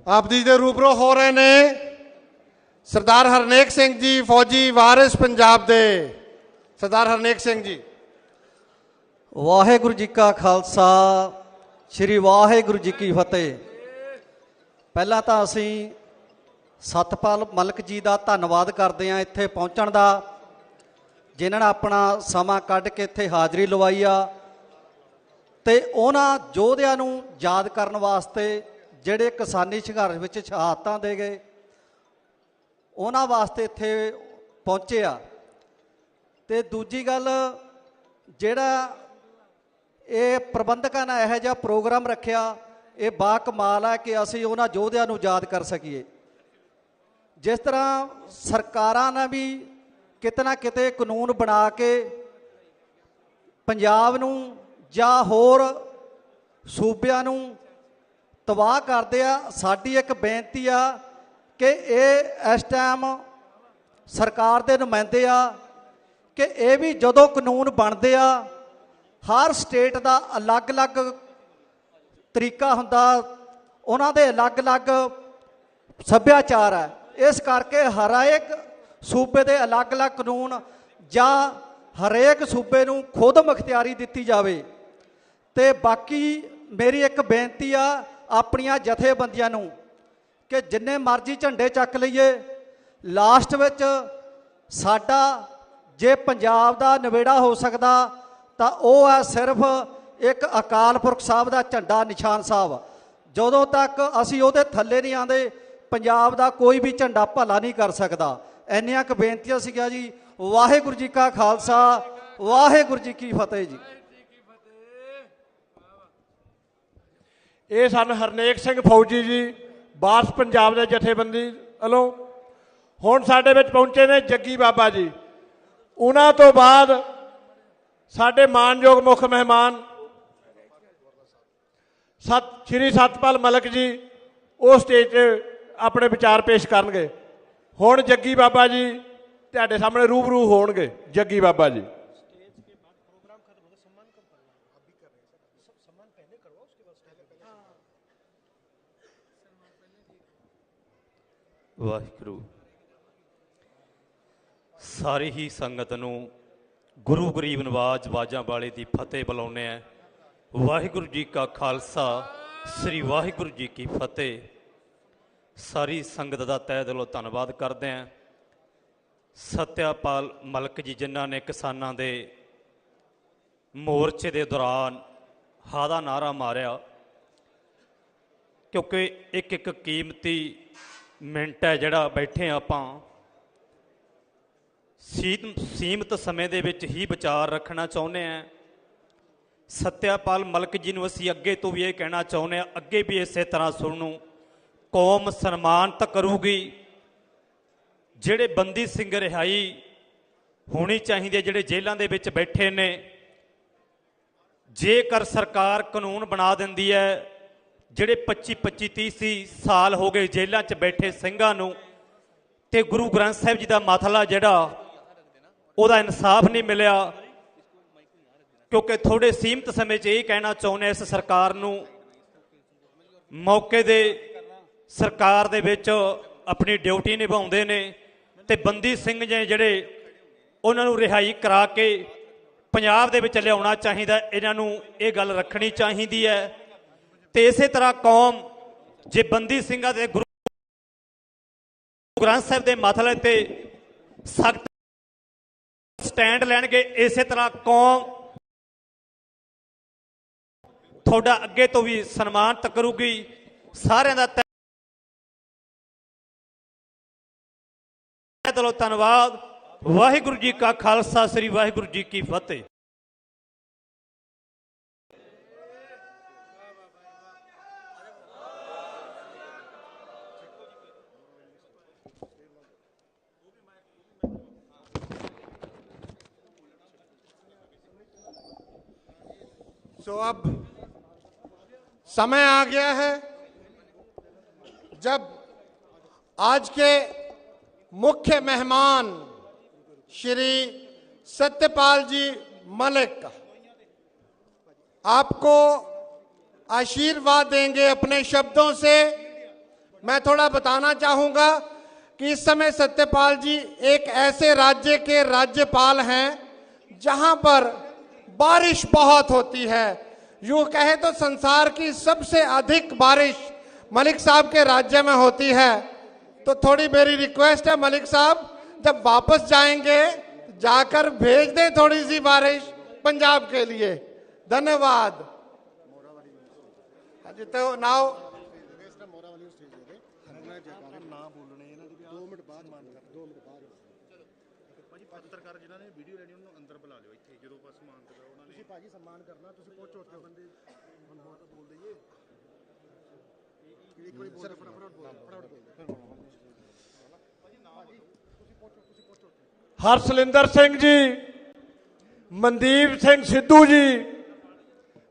ਆਪ ਜੀ ਦੇ ਰੂਬਰੂ ਹੋ ਰਹੇ ਨੇ ਸਰਦਾਰ ਹਰਨੇਕ ਸਿੰਘ ਜੀ, ਫੌਜੀ ਵਾਰਿਸ ਪੰਜਾਬ ਦੇ। ਸਰਦਾਰ ਹਰਨੇਕ ਸਿੰਘ ਜੀ। ਵਾਹਿਗੁਰੂ ਜੀ ਕਾ ਖਾਲਸਾ, ਸ਼੍ਰੀ ਵਾਹਿਗੁਰੂ ਜੀ ਕੀ ਫਤਿਹ। ਪਹਿਲਾਂ ਤਾਂ ਅਸੀਂ ਸਤਪਾਲ ਮਲਿਕ ਜੀ ਦਾ ਧੰਨਵਾਦ ਕਰਦੇ ਹਾਂ ਇੱਥੇ ਪਹੁੰਚਣ ਦਾ, ਜਿਨ੍ਹਾਂ ਨੇ ਆਪਣਾ ਸਮਾਂ ਕੱਢ ਕੇ ਇੱਥੇ ਹਾਜ਼ਰੀ ਲਵਾਈ ਆ, ਅਤੇ ਉਹਨਾਂ ਯੋਧਿਆਂ ਨੂੰ ਯਾਦ ਕਰਨ ਵਾਸਤੇ ਜਿਹੜੇ ਕਿਸਾਨੀ ਸੰਘਰਸ਼ ਵਿੱਚ ਸ਼ਹਾਦਤਾਂ ਦੇ ਗਏ, ਉਹਨਾਂ ਵਾਸਤੇ ਇੱਥੇ ਪਹੁੰਚੇ ਆ। ਅਤੇ ਦੂਜੀ ਗੱਲ, ਜਿਹੜਾ ਇਹ ਪ੍ਰਬੰਧਕਾਂ ਨੇ ਇਹੋ ਜਿਹਾ ਪ੍ਰੋਗਰਾਮ ਰੱਖਿਆ, ਇਹ ਬਾ ਕਮਾਲ ਹੈ ਕਿ ਅਸੀਂ ਉਹਨਾਂ ਯੋਧਿਆਂ ਨੂੰ ਯਾਦ ਕਰ ਸਕੀਏ। ਜਿਸ ਤਰ੍ਹਾਂ ਸਰਕਾਰਾਂ ਨੇ ਵੀ ਕਿਤੇ ਨਾ ਕਿਤੇ ਕਾਨੂੰਨ ਬਣਾ ਕੇ ਪੰਜਾਬ ਨੂੰ ਜਾਂ ਹੋਰ ਸੂਬਿਆਂ ਨੂੰ ਤਬਾਹ ਕਰਦੇ ਆ, ਸਾਡੀ ਇੱਕ ਬੇਨਤੀ ਆ ਕਿ ਇਹ ਇਸ ਟਾਈਮ ਸਰਕਾਰ ਦੇ ਨੁਮਾਇੰਦੇ ਆ ਕਿ ਇਹ ਵੀ ਜਦੋਂ ਕਾਨੂੰਨ ਬਣਦੇ ਆ, ਹਰ ਸਟੇਟ ਦਾ ਅਲੱਗ-ਅਲੱਗ ਤਰੀਕਾ ਹੁੰਦਾ, ਉਹਨਾਂ ਦੇ ਅਲੱਗ-ਅਲੱਗ ਸੱਭਿਆਚਾਰ ਹੈ, ਇਸ ਕਰਕੇ ਹਰੇਕ ਸੂਬੇ ਦੇ ਅਲੱਗ-ਅਲੱਗ ਕਾਨੂੰਨ ਜਾਂ ਹਰੇਕ ਸੂਬੇ ਨੂੰ ਖੁਦ ਮੁਖਤਿਆਰੀ ਦਿੱਤੀ ਜਾਵੇ। ਅਤੇ ਬਾਕੀ ਮੇਰੀ ਇੱਕ ਬੇਨਤੀ ਆ ਆਪਣੀਆਂ ਜਥੇਬੰਦੀਆਂ ਨੂੰ ਕਿ ਜਿੰਨੇ ਮਰਜ਼ੀ ਝੰਡੇ ਚੱਕ ਲਈਏ, ਲਾਸਟ ਵਿੱਚ ਸਾਡਾ ਜੇ ਪੰਜਾਬ ਦਾ ਨਿਬੇੜਾ ਹੋ ਸਕਦਾ ਤਾਂ ਉਹ ਹੈ ਸਿਰਫ ਇੱਕ ਅਕਾਲ ਪੁਰਖ ਸਾਹਿਬ ਦਾ ਝੰਡਾ ਨਿਸ਼ਾਨ ਸਾਹਿਬ। ਜਦੋਂ ਤੱਕ ਅਸੀਂ ਉਹਦੇ ਥੱਲੇ ਨਹੀਂ ਆਉਂਦੇ, ਪੰਜਾਬ ਦਾ ਕੋਈ ਵੀ ਝੰਡਾ ਭਲਾ ਨਹੀਂ ਕਰ ਸਕਦਾ। ਇੰਨੀਆਂ ਕੁ ਬੇਨਤੀਆਂ ਸੀਗੀਆਂ ਜੀ। ਵਾਹਿਗੁਰੂ ਜੀ ਕਾ ਖਾਲਸਾ, ਵਾਹਿਗੁਰੂ ਜੀ ਕੀ ਫਤਿਹ ਜੀ। ਇਹ ਸਨ ਹਰਨੇਕ ਸਿੰਘ ਫੌਜੀ ਜੀ, ਵਾਰਿਸ ਪੰਜਾਬ ਦੇ ਜਥੇਬੰਦੀ ਵੱਲੋਂ। ਹੁਣ ਸਾਡੇ ਵਿੱਚ ਪਹੁੰਚੇ ਨੇ ਜੱਗੀ ਬਾਬਾ ਜੀ। ਉਹਨਾਂ ਤੋਂ ਬਾਅਦ ਸਾਡੇ ਮਾਨਯੋਗ ਮੁੱਖ ਮਹਿਮਾਨ ਸ਼੍ਰੀ ਸਤਪਾਲ ਮਲਿਕ ਜੀ, ਉਹ ਸਟੇਜ 'ਤੇ ਆਪਣੇ ਵਿਚਾਰ ਪੇਸ਼ ਕਰਨਗੇ। ਹੁਣ ਜੱਗੀ ਬਾਬਾ ਜੀ ਤੁਹਾਡੇ ਸਾਹਮਣੇ ਰੂਬਰੂ ਹੋਣਗੇ। ਜੱਗੀ ਬਾਬਾ ਜੀ। ਵਾਹਿਗੁਰੂ। ਸਾਰੀ ਹੀ ਸੰਗਤ ਨੂੰ ਗੁਰੂ ਗਰੀਬ ਨਵਾਜ ਬਾਜਾਂ ਵਾਲੇ ਦੀ ਫਤਿਹ ਬੁਲਾਉਂਦੇ ਆ। ਵਾਹਿਗੁਰੂ ਜੀ ਕਾ ਖਾਲਸਾ, ਸ੍ਰੀ ਵਾਹਿਗੁਰੂ ਜੀ ਕੀ ਫਤਿਹ। ਸਾਰੀ ਸੰਗਤ ਦਾ ਤਹਿ ਦਿਲੋਂ ਧੰਨਵਾਦ ਕਰਦੇ ਹਾਂ। ਸਤਿਆਪਾਲ ਮਲਕ ਜੀ ਜਿਨ੍ਹਾਂ ਨੇ ਕਿਸਾਨਾਂ ਦੇ ਮੋਰਚੇ ਦੇ ਦੌਰਾਨ ਹਾਂ ਦਾ ਨਾਅਰਾ ਮਾਰਿਆ, ਕਿਉਂਕਿ ਇੱਕ ਇੱਕ ਕੀਮਤੀ ਮਿੰਟ ਹੈ ਜਿਹੜਾ ਬੈਠੇ ਆਪਾਂ ਸੀਮਤ ਸਮੇਂ ਦੇ ਵਿੱਚ ਹੀ ਵਿਚਾਰ ਰੱਖਣਾ ਚਾਹੁੰਦੇ ਹਾਂ। ਸਤਿਆਪਾਲ ਮਲਕ ਜੀ ਨੂੰ ਅਸੀਂ ਅੱਗੇ ਤੋਂ ਵੀ ਇਹ ਕਹਿਣਾ ਚਾਹੁੰਦੇ ਹਾਂ, ਅੱਗੇ ਵੀ ਇਸੇ ਤਰ੍ਹਾਂ ਸੁਣਨ ਕੌਮ ਸਨਮਾਨਿਤ ਕਰੂਗੀ। ਜਿਹੜੇ ਬੰਦੀ ਸਿੰਘ ਰਿਹਾਈ ਹੋਣੀ ਚਾਹੀਦੀ ਹੈ, ਜਿਹੜੇ ਜੇਲ੍ਹਾਂ ਦੇ ਵਿੱਚ ਬੈਠੇ ਨੇ, ਜੇਕਰ ਸਰਕਾਰ ਕਾਨੂੰਨ ਬਣਾ ਦਿੰਦੀ ਹੈ, ਜਿਹੜੇ 25-30 ਸਾਲ ਹੋ ਗਏ ਜੇਲ੍ਹਾਂ 'ਚ ਬੈਠੇ ਸਿੰਘਾਂ ਨੂੰ, ਤੇ ਗੁਰੂ ਗ੍ਰੰਥ ਸਾਹਿਬ ਜੀ ਦਾ ਮਸਲਾ ਜਿਹੜਾ ਉਹਦਾ ਇਨਸਾਫ ਨਹੀਂ ਮਿਲਿਆ, ਕਿਉਂਕਿ ਥੋੜੇ ਸੀਮਤ ਸਮੇਂ 'ਚ ਇਹ ਕਹਿਣਾ ਚਾਹੁੰਦੇ ਇਸ ਸਰਕਾਰ ਨੂੰ, ਮੌਕੇ ਦੇ ਸਰਕਾਰ ਦੇ ਵਿੱਚ ਆਪਣੀ ਡਿਊਟੀ ਨਿਭਾਉਂਦੇ ਨੇ, ਤੇ ਬੰਦੀ ਸਿੰਘ ਜਿਹੜੇ ਉਹਨਾਂ ਨੂੰ ਰਿਹਾਈ ਕਰਾ ਕੇ ਪੰਜਾਬ ਦੇ ਵਿੱਚ ਲਿਆਉਣਾ ਚਾਹੀਦਾ। ਇਹਨਾਂ ਨੂੰ ਇਹ ਗੱਲ ਰੱਖਣੀ ਚਾਹੀਦੀ ਹੈ। ਤੇ ਇਸੇ ਤਰ੍ਹਾਂ ਕੌਮ ਜੇ ਬੰਦੀ ਸਿੰਘਾਂ ਦੇ ਗੁਰੂ ਗ੍ਰੰਥ ਸਾਹਿਬ ਦੇ ਮਸਲੇ ਤੇ ਸਖਤ ਸਟੈਂਡ ਲੈਣਗੇ, ਇਸੇ ਤਰ੍ਹਾਂ ਕੌਮ ਤੁਹਾਡਾ ਅੱਗੇ ਤੋਂ ਵੀ ਸਨਮਾਨਿਤ ਕਰੂਗੀ। ਸਾਰਿਆਂ ਦਾ ਦਿਲੋਂ ਧੰਨਵਾਦ। ਵਾਹਿਗੁਰੂ ਜੀ ਕਾ ਖਾਲਸਾ, ਸ੍ਰੀ ਵਾਹਿਗੁਰੂ ਜੀ ਕੀ ਫਤਿਹ। तो अब समय आ गया है जब आज के मुख्य मेहमान श्री सत्यपाल जी मलिक आपको आशीर्वाद देंगे अपने शब्दों से। मैं थोड़ा बताना चाहूंगा कि इस समय सत्यपाल जी एक ऐसे राज्य के राज्यपाल हैं जहां पर बारिश बहुत होती है। यूं कहे तो संसार की सबसे अधिक बारिश मलिक साहब के राज्य में होती है। तो थोड़ी मेरी रिक्वेस्ट है मलिक साहब, जब वापस जाएंगे जाकर भेज दें थोड़ी सी बारिश पंजाब के लिए। धन्यवाद। तो नाउ ਪੱਤਰਕਾਰ ਜਿਨ੍ਹਾਂ ਨੇ ਵੀਡੀਓ ਲੈਣੀ ਉਹਨੂੰ ਅੰਦਰ ਬੁਲਾ ਲਿਓ, ਇੱਥੇ ਜਦੋਂ ਆਪਾਂ ਸਨਮਾਨ ਕਰਨਾ ਉਹਨਾਂ ਨੇ। ਤੁਸੀਂ ਭਾਜੀ ਸਨਮਾਨ ਕਰਨਾ, ਤੁਸੀਂ ਪਹੁੰਚੋ ਉੱਥੇ ਬੰਦੇ ਹੁਣ ਬਹੁਤ ਬੋਲ ਦਈਏ। ਇੱਕ ਵਾਰੀ ਬੋਲ ਫਟਾਫਟ ਹਰਸਲਿੰਦਰ ਸਿੰਘ ਜੀ, ਮਨਦੀਪ ਸਿੰਘ ਸਿੱਧੂ ਜੀ,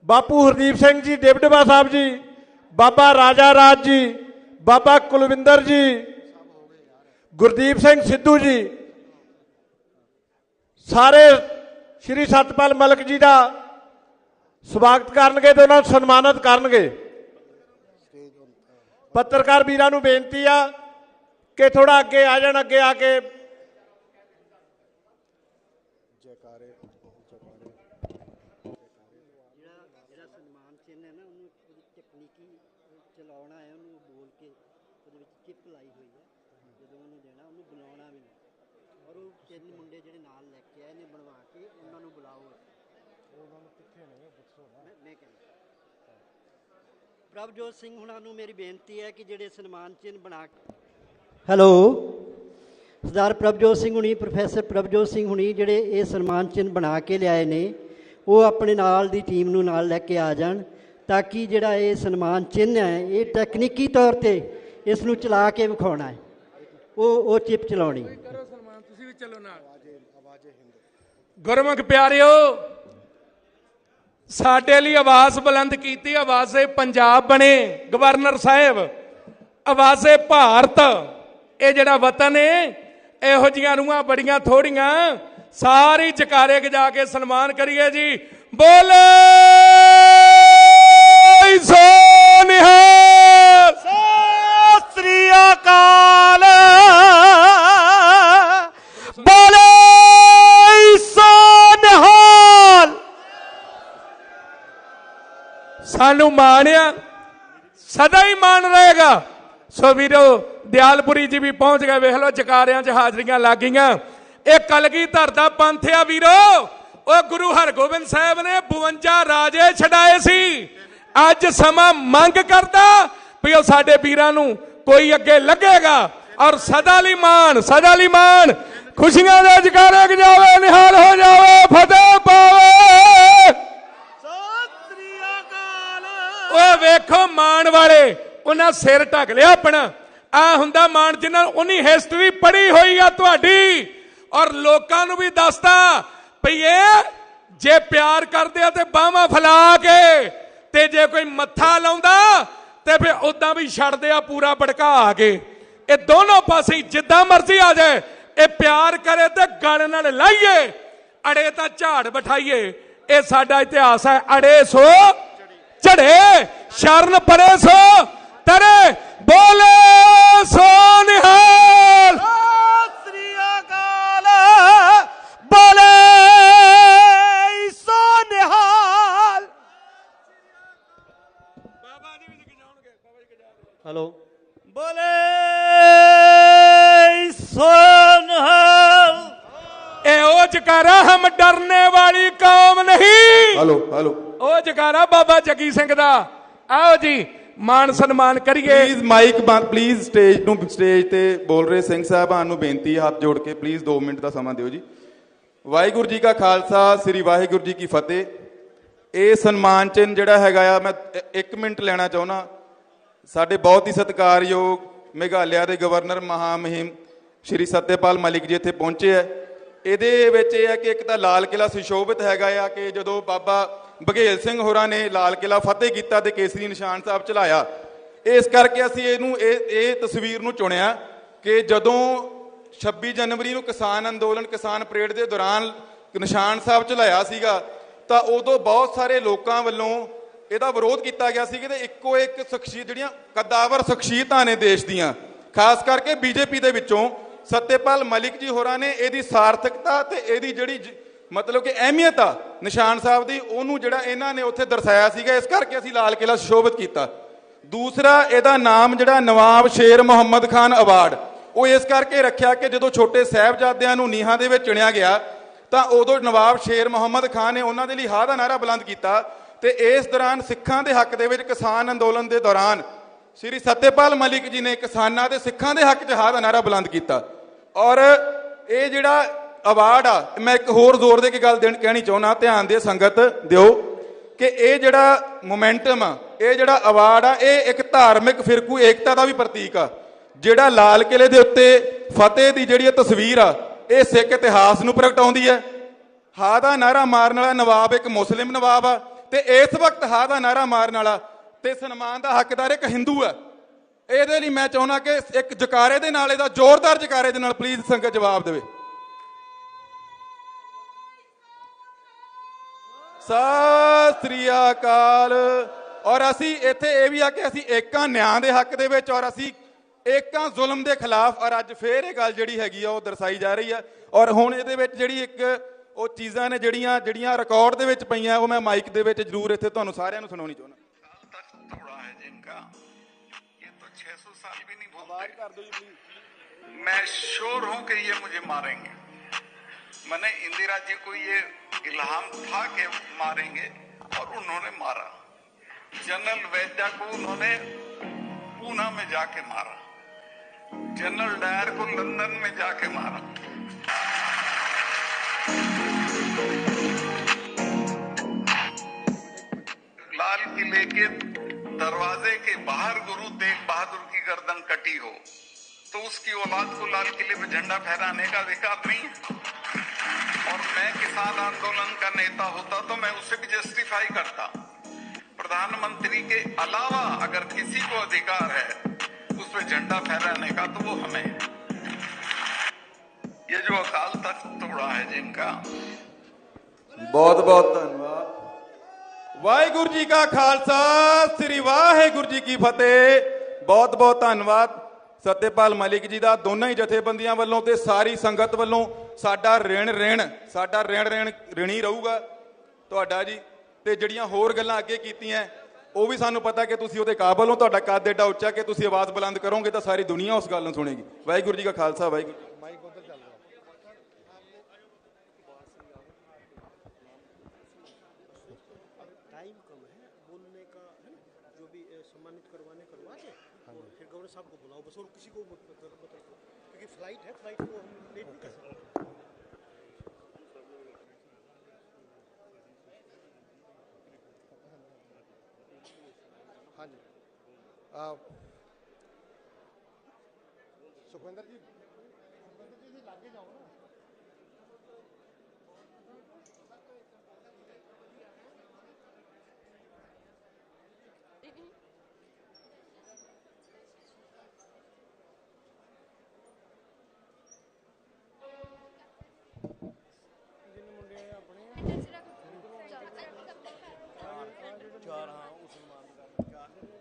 ਬਾਪੂ ਹਰਦੀਪ ਸਿੰਘ ਜੀ ਡੇਵਡਵਾ ਸਾਹਿਬ ਜੀ, ਬਾਬਾ ਰਾਜਾ ਰਾਜ ਜੀ, ਬਾਬਾ ਕੁਲਵਿੰਦਰ ਜੀ, ਗੁਰਦੀਪ ਸਿੰਘ ਸਿੱਧੂ ਜੀ, ਸਾਰੇ ਸ਼੍ਰੀ ਸਤਪਾਲ ਮਲਿਕ ਜੀ ਦਾ ਸਵਾਗਤ ਕਰਨਗੇ ਤੇ ਉਹਨਾਂ ਨੂੰ ਸਨਮਾਨਿਤ ਕਰਨਗੇ। ਪੱਤਰਕਾਰ ਵੀਰਾਂ ਨੂੰ ਬੇਨਤੀ ਆ ਕਿ ਥੋੜਾ ਅੱਗੇ ਆ ਜਾਣ, ਅੱਗੇ ਆ ਕੇ ਜਿਹੜਾ ਸਨਮਾਨ ਚਿੰਨ੍ਹ ਹੈ ਨਾ, ਉਹਨੂੰ ਤਕਨੀਕੀ ਚਲਾਉਣਾ ਹੈ, ਉਹਨੂੰ ਬੋਲ ਕੇ ਉਹਦੇ ਵਿੱਚ ਚਿੱਪ ਲਾਈ ਹੋਈ ਹੈ, ਜਦੋਂ ਉਹਨੂੰ ਦੇਣਾ ਉਹਨੂੰ ਬੁਲਾਉਣਾ ਵੀ ਨਹੀਂ। ਔਰ ਉਹ ਤਿੰਨ ਮੁੰਡੇ ਜਿਹੜੇ ਨਾਲ ਲੈ ਕੇ ਆਏ ਨੇ ਬਣਵਾ ਕੇ, ਉਹਨਾਂ ਨੂੰ ਬੁਲਾਓ। ਉਹਨਾਂ ਨੂੰ ਕਿੱਥੇ ਨੇ ਦੱਸੋ ਨਾ। ਮੈਂ ਕਹਿੰਦਾ ਪ੍ਰਭਜੋਤ ਸਿੰਘ ਹੁਣਾਂ ਨੂੰ ਮੇਰੀ ਬੇਨਤੀ ਹੈ ਕਿ ਜਿਹੜੇ ਸਨਮਾਨ ਚਿੰਨ੍ਹ ਬਣਾ ਕੇ, ਹੈਲੋ, ਸਰਦਾਰ ਪ੍ਰਭਜੋਤ ਸਿੰਘ ਹੁਣੀ, ਪ੍ਰੋਫੈਸਰ ਪ੍ਰਭਜੋਤ ਸਿੰਘ ਹੁਣੀ ਜਿਹੜੇ ਇਹ ਸਨਮਾਨ ਚਿੰਨ੍ਹ ਬਣਾ ਕੇ ਲਿਆਏ ਨੇ, ਉਹ ਆਪਣੇ ਨਾਲ ਦੀ ਟੀਮ ਨੂੰ ਨਾਲ ਲੈ ਕੇ ਆ ਜਾਣ, ਤਾਂ ਕਿ ਜਿਹੜਾ ਇਹ ਸਨਮਾਨ ਚਿੰਨ੍ਹ ਹੈ ਇਹ ਟੈਕਨੀਕੀ ਤੌਰ ਤੇ ਇਸ ਨੂੰ ਚਲਾ ਕੇ ਵਿਖਾਉਣਾ ਹੈ, ਉਹ ਚਿੱਪ ਚਲਾਉਣੀ। ਤੁਸੀਂ ਵੀ ਚੱਲੋ ਨਾਲ। ਗੁਰਮੁਖ ਪਿਆਰਿਓ, ਸਾਡੇ ਲਈ ਆਵਾਜ਼ ਬੁਲੰਦ ਕੀਤੀ, ਆਵਾਜ਼ੇ ਪੰਜਾਬ ਬਣੇ ਗਵਰਨਰ ਸਾਹਿਬ, ਆਵਾਜ਼ੇ ਭਾਰਤ। ਇਹ ਜਿਹੜਾ ਵਤਨ ਹੈ, ਇਹੋ ਜਿਹੀਆਂ ਰੂਹਾਂ ਬੜੀਆਂ ਥੋੜੀਆਂ, ਸਾਰੀ ਜਕਾਰੇ ਜਾ ਕੇ ਸਨਮਾਨ ਕਰੀਏ ਜੀ। ਬੋਲੇ ਸੋ ਨਿਹਾਲ, ਸਤਿ ਸ੍ਰੀ ਅਕਾਲ, ਬੋਲੇ ਸਾਨੂੰ ਮਾਣ ਆ, ਸਦਾ ਹੀ ਮਾਣ ਰਹੇਗਾ। ਸੋ ਵੀਰੋ ਦਿਆਲਪੁਰੀ ਜੀ ਵੀ ਪਹੁੰਚ ਗਏ, ਵੇਖ ਲਓ ਜਕਾਰਿਆਂ 'ਚ ਹਾਜ਼ਰੀਆਂ ਲੱਗ ਗਈਆਂ। ਇਹ ਕਲਗੀਧਰ ਦਾ ਪੰਥ ਆ ਵੀਰੋ। ਉਹ ਗੁਰੂ ਹਰਗੋਬਿੰਦ ਸਾਹਿਬ ਨੇ 52 ਰਾਜੇ ਛਡਾਏ ਸੀ। ਅੱਜ ਸਮਾਂ ਮੰਗ ਕਰਦਾ ਵੀ ਉਹ ਸਾਡੇ ਵੀਰਾਂ ਨੂੰ ਕੋਈ ਅੱਗੇ ਲੱਗੇਗਾ। ਔਰ ਸਦਾ ਲਈ ਮਾਣ, ਸਦਾ ਲਈ ਮਾਣ। ਖੁਸ਼ੀਆਂ ਦੇ ਜਕਾਰੇ ਗਜਾਵੇ, ਨਿਹਾਲ ਹੋ ਜਾਵੇ, ਫਤਿਹ ਪਾਵੇ। ਉਹ ਵੇਖੋ ਮਾਣ ਵਾਲੇ, ਉਹਨਾਂ ਸਿਰ ਢੱਕ ਲਿਆ ਆਪਣਾ। ਆ ਹੁੰਦਾ ਮਾਣ ਜਿਨ੍ਹਾਂ ਉਨੀ ਹਿਸਟਰੀ ਪੜ੍ਹੀ ਹੋਈ ਆ ਤੁਹਾਡੀ। ਔਰ ਲੋਕਾਂ ਨੂੰ ਵੀ ਦੱਸਦਾ ਭਈ ਇਹ ਜੇ ਪਿਆਰ ਕਰਦੇ ਆ ਤੇ ਬਾਹਾਂ ਫੈਲਾ ਕੇ, ਤੇ ਜੇ ਕੋਈ ਮੱਥਾ ਲਾਉਂਦਾ ਤੇ ਫਿਰ ਉਦਾਂ ਵੀ ਛੱਡਦੇ ਆ ਪੂਰਾ ਭੜਕਾ ਕੇ। ਇਹ ਦੋਨੋਂ ਪਾਸੇ ਜਿੱਦਾਂ ਮਰਜ਼ੀ ਆ ਜਾਏ, ਇਹ ਪਿਆਰ ਕਰੇ ਤੇ ਗਲ ਨਾਲ ਲਾਈਏ, ਅੜੇ ਤਾਂ ਝਾੜ ਬਿਠਾਈਏ। ਇਹ ਸਾਡਾ ਇਤਿਹਾਸ ਹੈ। ਅੜੇ ਸੋ ਝੜੇ, ਸ਼ਰਨ ਪਰੇ ਸੋ ਤਰੇ, ਬੋਲੇ ਸੋ ਨਿਹਾਲ। ਸ੍ਰੀ ਅਕਾਲ ਬੋਲੇ ਸੋ ਨਿਹਾਲ। ਹੈਲੋ ਬੋਲੇ ਸੋ ਨਿਹਾਲ। ਇਹ ਉਹ ਜਕਾਰਾ ਹਮ ਡਰਨੇ ਵਾਲੀ ਕੌਮ ਨਹੀਂ। ਹਲੋ ਹਲੋ, ਉਹ ਜਕਾਰਾ ਬਾਬਾ ਜੱਗੀ ਸਿੰਘ ਦਾ। ਆਓ ਜੀ ਮਾਨ ਸਨਮਾਨ ਕਰੀਏ। ਪਲੀਜ਼ ਮਾਈਕ ਬੰਦ, ਪਲੀਜ਼ ਸਟੇਜ ਤੇ ਬੋਲ ਰਹੇ ਸਿੰਘ ਸਾਹਿਬਾਨ ਨੂੰ ਬੇਨਤੀ, ਹੱਥ ਜੋੜ ਕੇ ਪਲੀਜ਼ 2 ਮਿੰਟ ਦਾ ਸਮਾਂ ਦਿਓ ਜੀ। ਵਾਹਿਗੁਰੂ ਜੀ ਕਾ ਖਾਲਸਾ, ਸ੍ਰੀ ਵਾਹਿਗੁਰੂ ਜੀ ਕੀ ਫਤਿਹ। ਇਹ ਸਨਮਾਨ ਚਿੰਨ੍ਹ ਜਿਹੜਾ ਹੈਗਾ ਆ, ਮੈਂ 1 ਮਿੰਟ ਲੈਣਾ ਚਾਹੁੰਦਾ। ਸਾਡੇ ਬਹੁਤ ਹੀ ਸਤਿਕਾਰਯੋਗ ਮੇਘਾਲਿਆ ਦੇ ਗਵਰਨਰ ਮਹਾਮਹਿਮ ਸ਼੍ਰੀ ਸਤਿਆਪਾਲ ਮਲਿਕ ਜੀ ਇੱਥੇ ਪਹੁੰਚੇ ਹੈ। ਇਹਦੇ ਵਿੱਚ ਇਹ ਹੈ ਕਿ ਇੱਕ ਤਾਂ ਲਾਲ ਕਿਲ੍ਹਾ ਸੁਸ਼ੋਭਿਤ ਹੈਗਾ ਆ ਕਿ ਜਦੋਂ ਬਾਬਾ ਬਘੇਲ ਸਿੰਘ ਹੋਰਾਂ ਨੇ ਲਾਲ ਕਿਲ੍ਹਾ ਫਤਿਹ ਕੀਤਾ ਤੇ ਕੇਸਰੀ ਨਿਸ਼ਾਨ ਸਾਹਿਬ ਚਲਾਇਆ, ਇਸ ਕਰਕੇ ਅਸੀਂ ਇਹਨੂੰ ਇਹ ਤਸਵੀਰ ਨੂੰ ਚੁਣਿਆ ਕਿ ਜਦੋਂ 26 ਜਨਵਰੀ ਨੂੰ ਕਿਸਾਨ ਅੰਦੋਲਨ, ਕਿਸਾਨ ਪਰੇਡ ਦੇ ਦੌਰਾਨ ਨਿਸ਼ਾਨ ਸਾਹਿਬ ਚਲਾਇਆ ਸੀਗਾ, ਤਾਂ ਉਦੋਂ ਬਹੁਤ ਸਾਰੇ ਲੋਕਾਂ ਵੱਲੋਂ ਇਹਦਾ ਵਿਰੋਧ ਕੀਤਾ ਗਿਆ ਸੀ ਕਿ ਇੱਕੋ ਇੱਕ ਸ਼ਖਸੀਅਤ, ਜਿਹੜੀਆਂ ਕਦਾਵਰ ਸ਼ਖਸੀਅਤਾਂ ਨੇ ਦੇਸ਼ ਦੀਆਂ, ਖਾਸ ਕਰਕੇ ਬੀਜੇਪੀ ਦੇ ਵਿੱਚੋਂ ਸਤਿਆਪਾਲ ਮਲਿਕ ਜੀ ਹੋਰਾਂ ਨੇ ਇਹਦੀ ਸਾਰਥਕਤਾ ਤੇ ਇਹਦੀ ਜਿਹੜੀ ਮਤਲਬ ਕਿ ਅਹਿਮੀਅਤ ਆ ਨਿਸ਼ਾਨ ਸਾਹਿਬ ਦੀ, ਉਹਨੂੰ ਜਿਹੜਾ ਇਹਨਾਂ ਨੇ ਉੱਥੇ ਦਰਸਾਇਆ ਸੀਗਾ। ਇਸ ਕਰਕੇ ਅਸੀਂ ਲਾਲ ਕਿਲ੍ਹਾ ਸੁਸ਼ੋਭਿਤ ਕੀਤਾ। ਦੂਸਰਾ, ਇਹਦਾ ਨਾਮ ਜਿਹੜਾ ਨਵਾਬ ਸ਼ੇਰ ਮੁਹੰਮਦ ਖਾਨ ਅਵਾਰਡ, ਉਹ ਇਸ ਕਰਕੇ ਰੱਖਿਆ ਕਿ ਜਦੋਂ ਛੋਟੇ ਸਾਹਿਬਜ਼ਾਦਿਆਂ ਨੂੰ ਨੀਹਾਂ ਦੇ ਵਿੱਚ ਚਿਣਿਆ ਗਿਆ ਤਾਂ ਉਦੋਂ ਨਵਾਬ ਸ਼ੇਰ ਮੁਹੰਮਦ ਖਾਨ ਨੇ ਉਹਨਾਂ ਦੇ ਲਈ ਹਾਅ ਦਾ ਨਾਅਰਾ ਬੁਲੰਦ ਕੀਤਾ। ਤੇ ਇਸ ਦੌਰਾਨ ਸਿੱਖਾਂ ਦੇ ਹੱਕ ਦੇ ਵਿੱਚ ਕਿਸਾਨ ਅੰਦੋਲਨ ਦੇ ਦੌਰਾਨ ਸ਼੍ਰੀ ਸਤਿਆਪਾਲ ਮਲਿਕ ਜੀ ਨੇ ਕਿਸਾਨਾਂ ਦੇ ਸਿੱਖਾਂ ਦੇ ਹੱਕ 'ਚ ਹਾਅ ਦਾ ਨਾਅਰਾ ਬੁਲੰਦ ਕੀਤਾ। ਔਰ ਇਹ ਜਿਹੜਾ ਅਵਾਰਡ ਆ, ਮੈਂ ਇੱਕ ਹੋਰ ਜ਼ੋਰ ਦੇ ਕੇ ਗੱਲ ਕਹਿਣੀ ਚਾਹੁੰਦਾ, ਧਿਆਨ ਦੇ ਸੰਗਤ ਦਿਓ ਕਿ ਇਹ ਜਿਹੜਾ ਮੋਮੈਂਟਮ ਆ, ਇਹ ਜਿਹੜਾ ਅਵਾਰਡ ਆ, ਇਹ ਇੱਕ ਧਾਰਮਿਕ ਫਿਰਕੂ ਏਕਤਾ ਦਾ ਵੀ ਪ੍ਰਤੀਕ ਆ। ਜਿਹੜਾ ਲਾਲ ਕਿਲ੍ਹੇ ਦੇ ਉੱਤੇ ਫਤਿਹ ਦੀ ਜਿਹੜੀ ਤਸਵੀਰ ਆ, ਇਹ ਸਿੱਖ ਇਤਿਹਾਸ ਨੂੰ ਪ੍ਰਗਟਾਉਂਦੀ ਹੈ। ਹਾਅ ਦਾ ਨਾਅਰਾ ਮਾਰਨ ਵਾਲਾ ਨਵਾਬ ਇੱਕ ਮੁਸਲਿਮ ਨਵਾਬ ਆ, ਤੇ ਇਸ ਵਕਤ ਹਾਅ ਦਾ ਨਾਅਰਾ ਮਾਰਨ ਵਾਲਾ ਤੇ ਸਨਮਾਨ ਦਾ ਹੱਕਦਾਰ ਇੱਕ ਹਿੰਦੂ ਆ। ਇਹਦੇ ਲਈ ਮੈਂ ਚਾਹੁੰਦਾ ਕਿ ਇੱਕ ਜਕਾਰੇ ਦੇ ਨਾਲ, ਇਹਦਾ ਜ਼ੋਰਦਾਰ ਜਕਾਰੇ ਦੇ ਨਾਲ ਪਲੀਜ਼ ਸੰਗਤ ਜਵਾਬ ਦੇਵੇ। ਸਤਿ ਸ੍ਰੀ ਅਕਾਲ। ਔਰ ਅਸੀਂ ਇੱਥੇ ਇਹ ਵੀ ਆ ਕਿ ਅਸੀਂ ਏਕਾਂ ਨਿਆਂ ਦੇ ਹੱਕ ਦੇ ਵਿੱਚ, ਔਰ ਅਸੀਂ ਏਕਾਂ ਜ਼ੁਲਮ ਦੇ ਖਿਲਾਫ। ਔਰ ਅੱਜ ਫੇਰ ਇਹ ਗੱਲ ਜਿਹੜੀ ਹੈਗੀ ਆ ਉਹ ਦਰਸਾਈ ਜਾ ਰਹੀ ਆ। ਔਰ ਹੁਣ ਇਹਦੇ ਵਿੱਚ ਜਿਹੜੀ ਇੱਕ ਉਹ ਚੀਜ਼ਾਂ ਨੇ ਜਿਹੜੀਆਂ ਰਿਕਾਰਡ ਦੇ ਵਿੱਚ ਪਈਆਂ, ਉਹ ਮੈਂ ਮਾਈਕ ਦੇ ਵਿੱਚ ਜ਼ਰੂਰ ਇੱਥੇ ਤੁਹਾਨੂੰ ਸਾਰਿਆਂ ਨੂੰ ਸੁਣਾਉਣੀ ਚਾਹੁੰਦਾ। मैं श्योर हूं कि ये मुझे मारेंगे। मैंने इंदिरा जी को ये इल्हाम था कि मारेंगे और उन्होंने मारा। जनरल वैद्या को उन्होंने पूना में जाके मारा, जनरल डायर को लंदन में जाके मारा। लाल किले के दरवाजे के बाहर गुरु तेग बहादुर की गर्दन कटी हो तो उसकी औलाद को लाल किले पे झंडा फहराने का अधिकार नहीं है। और मैं किसान आंदोलन का नेता होता तो मैं उसे भी जस्टिफाई करता। प्रधानमंत्री के अलावा अगर किसी को अधिकार है उस पे झंडा फहराने का तो वो हमें है। ये जो अकाल तख्त तोड़ा है जिनका, बहुत बहुत धन्यवाद। वाहिगुरु जी का खालसा, श्री वाहिगुरु जी की फतेह। बहुत बहुत धन्यवाद सत्यपाल मलिक जी का, दोनों ही जथेबंदियां वालों ते सारी संगत वालों साडा ऋण ऋणी रहूगा तुहाडा जी। ते जिहड़ियां होर गल्लां अगे कीतियां ਉਹ ਵੀ ਸਾਨੂੰ ਪਤਾ ਕਿ ਤੁਸੀਂ ਉਹਦੇ ਕਾਬਲ ਹੋ, ਤੁਹਾਡਾ ਕੱਦ ਏਡਾ ਉੱਚਾ ਕਿ ਤੁਸੀਂ ਆਵਾਜ਼ ਬੁਲੰਦ ਕਰੋਗੇ ਤਾਂ ਸਾਰੀ ਦੁਨੀਆ ਉਸ ਗੱਲ ਨੂੰ ਸੁਣੇਗੀ। ਵਾਹਿਗੁਰੂ ਜੀ ਕਾ ਖਾਲਸਾ, ਵਾਹਿਗੁਰੂ ਜੀ। टाइम कम है बोलने का, है ना, जो भी सम्मानित करवा के और फिर गवर्नर साहब को बुलाओ बस, और किसी को क्योंकि फ्लाइट है, फ्लाइट को हम लेट नहीं कर सकते। हाँ जी, सुखविंदर जी लागे जाओ ना।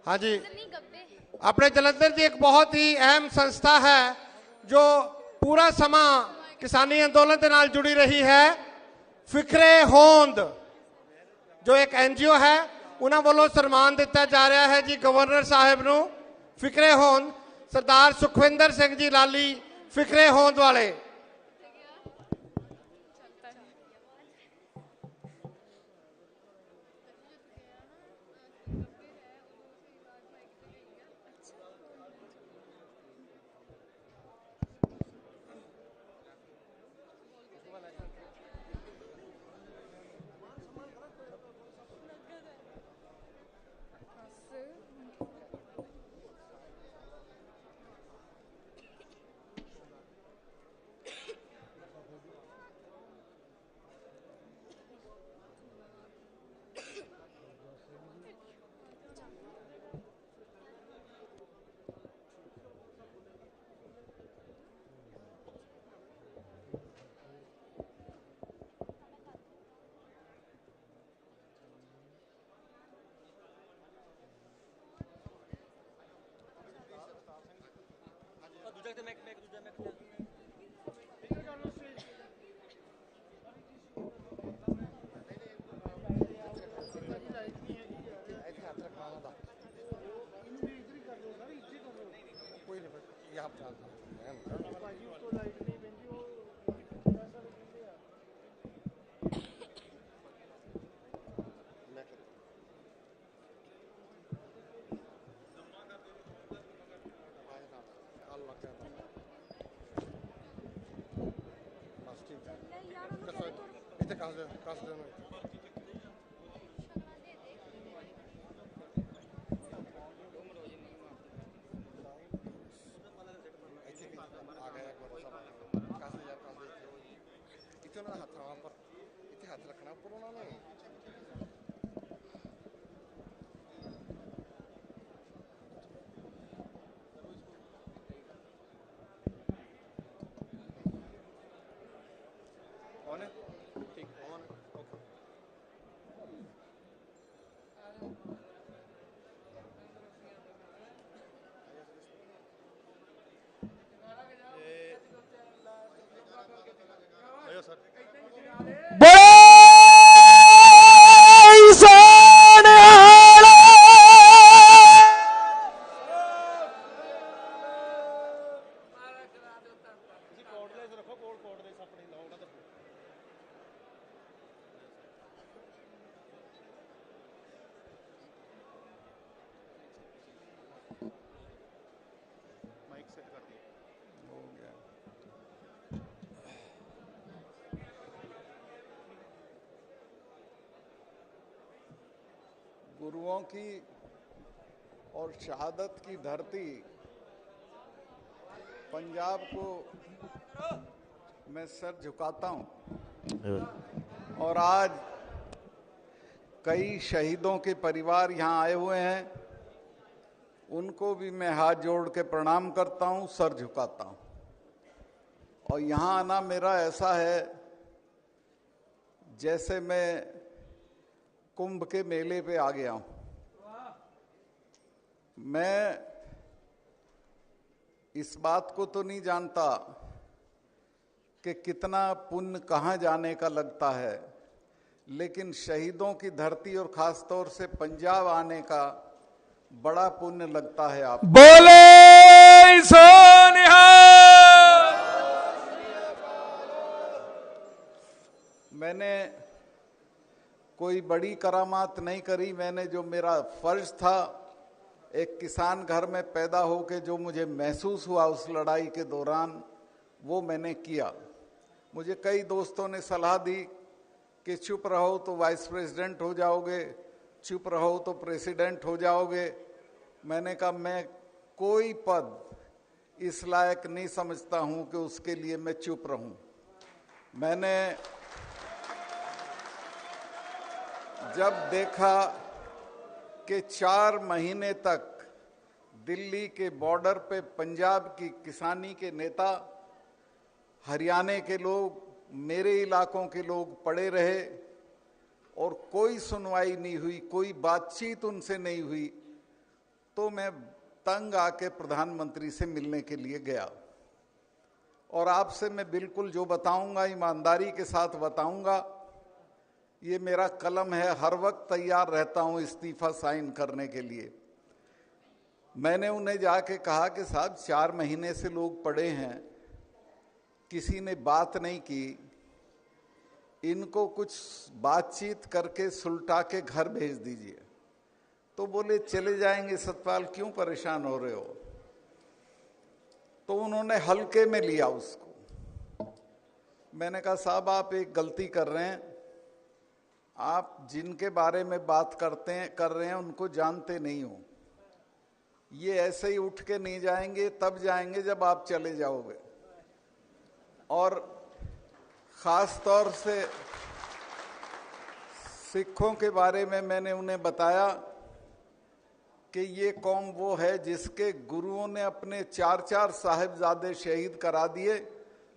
हाँ जी, अपने जलंधर जी एक बहुत ही अहम संस्था है जो पूरा समा किसानी अंदोलन के नाल जुड़ी रही है। फिक्रे होंद जो एक NGO है, उन्होंने वालों सम्मान दिता जा रहा है जी गवर्नर साहब नूं। फिक्रे होंद सरदार सुखविंदर सिंह जी लाली फिक्रे होंद वाले। गुरुओं की और शहादत की धरती पंजाब को मैं सर झुकाता हूं। और आज कई शहीदों के परिवार यहाँ आए हुए हैं, उनको भी मैं हाथ जोड़ के प्रणाम करता हूं, सर झुकाता हूं। और यहाँ आना मेरा ऐसा है जैसे मैं कुंभ के मेले पे आ गया हूं। मैं इस बात को तो नहीं जानता कि कितना पुण्य कहाँ जाने का लगता है, लेकिन शहीदों की धरती और खास तौर से पंजाब आने का बड़ा पुण्य लगता है। आप बोले सोनिहाल। मैंने कोई बड़ी करामात नहीं करी, मैंने जो मेरा फर्ज था, एक किसान घर में पैदा होके जो मुझे महसूस हुआ उस लड़ाई के दौरान, वो मैंने किया। मुझे कई दोस्तों ने सलाह दी कि चुप रहो तो वाइस प्रेसिडेंट हो जाओगे, चुप रहो तो प्रेसिडेंट हो जाओगे। मैंने कहा मैं कोई पद इस लायक नहीं समझता हूं कि उसके लिए मैं चुप रहूं। मैंने जब देखा कि 4 महीने तक दिल्ली के बॉर्डर पे पंजाब की किसानी के नेता, हरियाणा के लोग, मेरे इलाकों के लोग पड़े रहे और कोई सुनवाई नहीं हुई, कोई बातचीत उनसे नहीं हुई, तो मैं तंग आके प्रधानमंत्री से मिलने के लिए गया। और आपसे मैं बिल्कुल जो बताऊंगा ईमानदारी के साथ बताऊंगा। ये मेरा कलम है, हर वक्त तैयार रहता हूं इस्तीफा साइन करने के लिए। मैंने उन्हें जाके कहा कि साहब 4 महीने से लोग पड़े हैं, किसी ने बात नहीं की, इनको कुछ बातचीत करके सुलटा के घर भेज दीजिए। तो बोले चले जाएंगे सतपाल, क्यों परेशान हो रहे हो। तो उन्होंने हल्के में लिया उसको। मैंने कहा साहब आप एक गलती कर रहे हैं, आप जिनके बारे में बात कर रहे हैं उनको जानते नहीं हो। ये ऐसे ही उठ के नहीं जाएंगे, तब जाएंगे जब आप चले जाओगे। और खास तौर से सिखों के बारे में मैंने उन्हें बताया कि ये कौम वो है जिसके गुरुओं ने अपने 4-4 साहिबजादे शहीद करा दिए,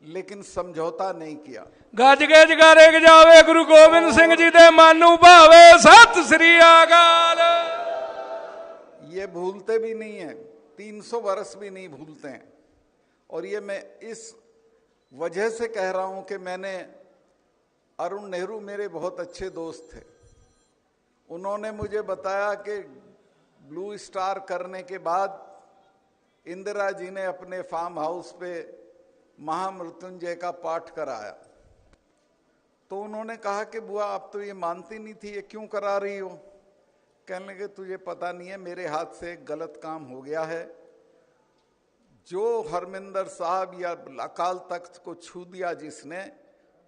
लेकिन समझौता नहीं किया। गज गज करे जावे गुरु गोबिंद सिंह जी दे मानू भावे, सत श्री अकाल। ये भूलते भी नहीं है, 300 वर्ष भी नहीं भूलते हैं। और ये मैं इस वजह से कह रहा हूं कि मैंने, अरुण नेहरू मेरे बहुत अच्छे दोस्त थे, उन्होंने मुझे बताया कि ब्लू स्टार करने के बाद इंदिरा जी ने अपने फार्म हाउस पे महामृत्युंजय का पाठ कराया। तो उन्होंने कहा कि बुआ आप तो ये मानती नहीं थी, ये क्यों करा रही हो। कहने लगे तुझे पता नहीं है, मेरे हाथ से एक गलत काम हो गया है। जो हरमिंदर साहब या अकाल तख्त को छू दिया जिसने,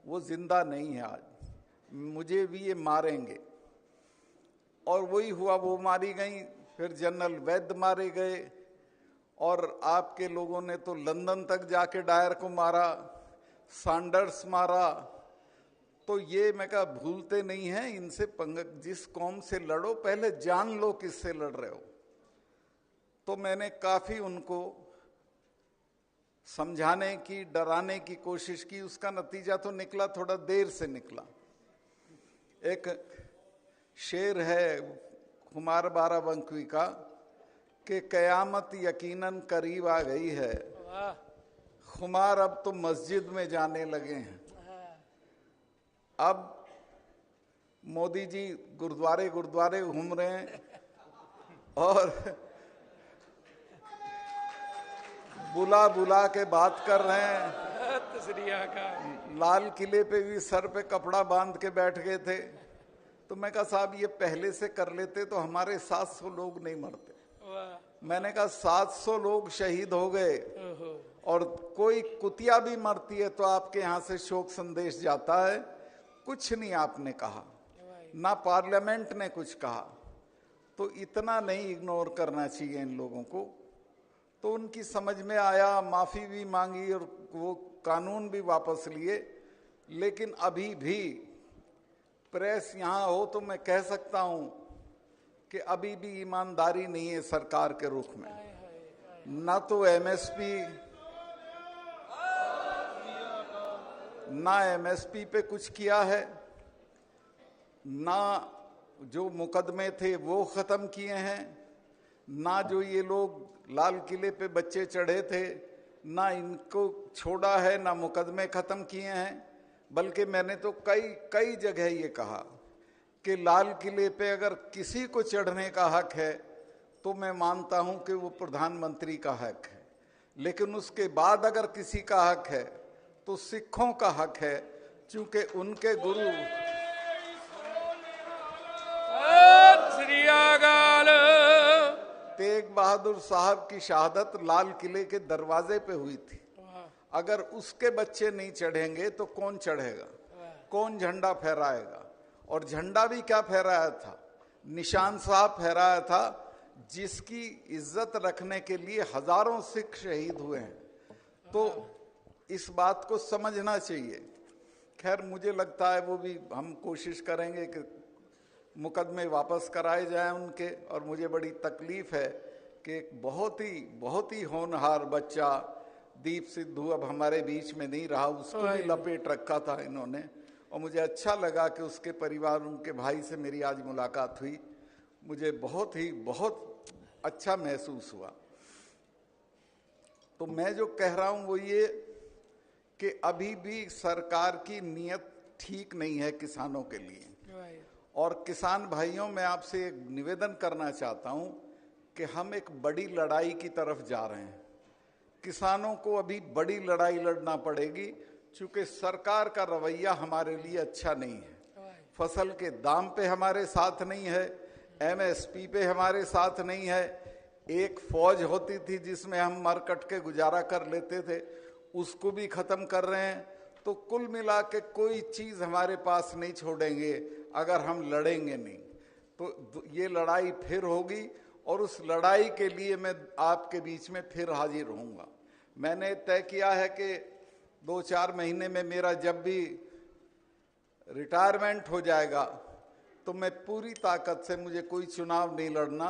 वो जिंदा नहीं है आज, मुझे भी ये मारेंगे। और वही हुआ, वो मारी गई। फिर जनरल वैद्य मारे गए और आपके लोगों ने तो लंदन तक जाके डायर को मारा, सैंडर्स मारा। तो ये मैं कहा भूलते नहीं हैं इनसे पंगा, जिस कौम से लड़ो पहले जान लो किससे लड़ रहे हो। तो मैंने काफी उनको समझाने की, डराने की कोशिश की। उसका नतीजा तो निकला, थोड़ा देर से निकला। एक शेर है कुमार बाराबंकी का कि कयामत यकीनन करीब आ गई है, खुमार अब तो मस्जिद में जाने लगे हैं। अब मोदी जी गुरुद्वारे गुरुद्वारे घूम रहे हैं और बुला बुला के बात कर रहे हैं। लाल किले पे भी सर पे कपड़ा बांध के बैठ गए थे। तो मैं कहा साहब ये पहले से कर लेते तो हमारे 700 लोग नहीं मरते। मैंने कहा 700 लोग शहीद हो गए और कोई कुतिया भी मरती है तो आपके यहाँ से शोक संदेश जाता है। कुछ नहीं आपने कहा, ना पार्लियामेंट ने कुछ कहा। तो इतना नहीं इग्नोर करना चाहिए इन लोगों को। तो उनकी समझ में आया, माफी भी मांगी और वो कानून भी वापस लिए। लेकिन अभी भी प्रेस यहाँ हो तो मैं कह सकता हूं कि अभी भी ईमानदारी नहीं है सरकार के रुख में। ना तो एमएसपी पे कुछ किया है, ना जो मुकदमे थे वो खत्म किए हैं, ना जो ये लोग लाल किले पे बच्चे चढ़े थे ना इनको छोड़ा है, ना मुकदमे खत्म किए हैं, बल्कि मैंने तो कई कई जगह ये कहा कि लाल किले पे अगर किसी को चढ़ने का हक है तो मैं मानता हूं कि वो प्रधानमंत्री का हक है, लेकिन उसके बाद अगर किसी का हक है तो सिखों का हक है, क्योंकि उनके गुरु श्री अकाल तेग बहादुर साहब की शहादत लाल किले के दरवाजे पे हुई थी। अगर उसके बच्चे नहीं चढ़ेंगे तो कौन चढ़ेगा, कौन झंडा फहराएगा? और झंडा भी क्या फहराया था? निशान साहब फहराया था, जिसकी इज्जत रखने के लिए हजारों सिख शहीद हुए हैं। तो इस बात को समझना चाहिए। खैर, मुझे लगता है वो भी हम कोशिश करेंगे कि मुकदमे वापस कराए जाएं उनके। और मुझे बड़ी तकलीफ है कि एक बहुत ही होनहार बच्चा दीप सिद्धू अब हमारे बीच में नहीं रहा, उसको भी लपेट रखा था इन्होंने। और मुझे अच्छा लगा कि उसके परिवार, उनके भाई से मेरी आज मुलाकात हुई, मुझे बहुत अच्छा महसूस हुआ। तो मैं जो कह रहा हूं वो ये कि अभी भी सरकार की नीयत ठीक नहीं है किसानों के लिए। और किसान भाइयों, मैं आपसे एक निवेदन करना चाहता हूं कि हम एक बड़ी लड़ाई की तरफ जा रहे हैं। किसानों को अभी बड़ी लड़ाई लड़ना पड़ेगी, क्योंकि सरकार का रवैया हमारे लिए अच्छा नहीं है। फसल के दाम पे हमारे साथ नहीं है, एमएसपी पे हमारे साथ नहीं है। एक फौज होती थी जिसमें हम मर कट के गुजारा कर लेते थे, उसको भी खत्म कर रहे हैं। तो कुल मिला के कोई चीज हमारे पास नहीं छोड़ेंगे अगर हम लड़ेंगे नहीं। तो ये लड़ाई फिर होगी, और उस लड़ाई के लिए मैं आपके बीच में फिर हाजिर रहूंगा। मैंने तय किया है कि 2-4 महीने में मेरा जब भी रिटायरमेंट हो जाएगा तो मैं पूरी ताकत से, मुझे कोई चुनाव नहीं लड़ना,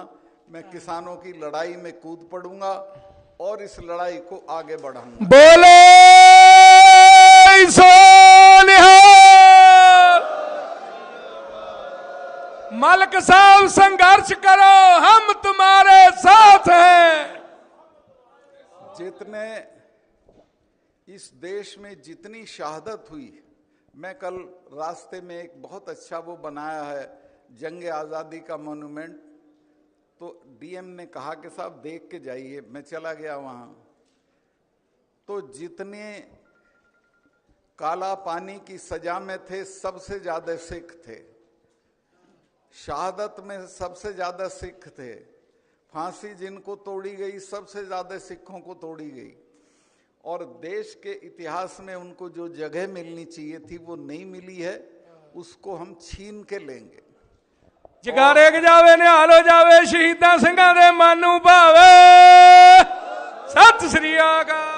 मैं किसानों की लड़ाई में कूद पड़ूंगा और इस लड़ाई को आगे बढ़ाऊंगा। बोले मलिक साहब, संघर्ष करो, हम तुम्हारे साथ हैं। जितने इस देश में जितनी शहादत हुई, मैं कल रास्ते में एक बहुत अच्छा वो बनाया है जंग आज़ादी का मोन्यूमेंट, तो डीएम ने कहा कि साहब देख के जाइए। मैं चला गया वहां, तो जितने काला पानी की सजा में थे सबसे ज्यादा सिख थे, शहादत में सबसे ज्यादा सिख थे, फांसी जिनको तोड़ी गई सबसे ज्यादा सिखों को तोड़ी गई। और देश के इतिहास में उनको जो जगह मिलनी चाहिए थी वो नहीं मिली है, उसको हम छीन के लेंगे। जगारे के जावे निहाल हो जावे, शहीदां ਸਿੰਘਾਂ ਦੇ ਮਨ ਨੂੰ ਭਾਵੇ। ਸਤਿ ਸ੍ਰੀ ਅਕਾਲ।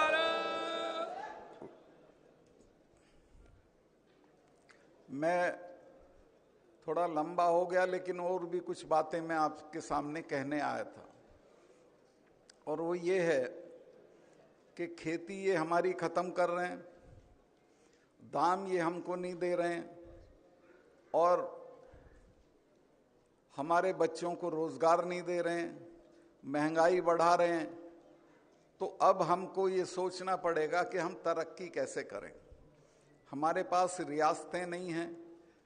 मैं थोड़ा लंबा हो गया, लेकिन और भी कुछ बातें मैं आपके सामने कहने आया था, और वो ये है कि खेती ये हमारी खत्म कर रहे हैं, दाम ये हमको नहीं दे रहे हैं, और हमारे बच्चों को रोजगार नहीं दे रहे हैं, महंगाई बढ़ा रहे हैं। तो अब हमको ये सोचना पड़ेगा कि हम तरक्की कैसे करें। हमारे पास रियासतें नहीं हैं,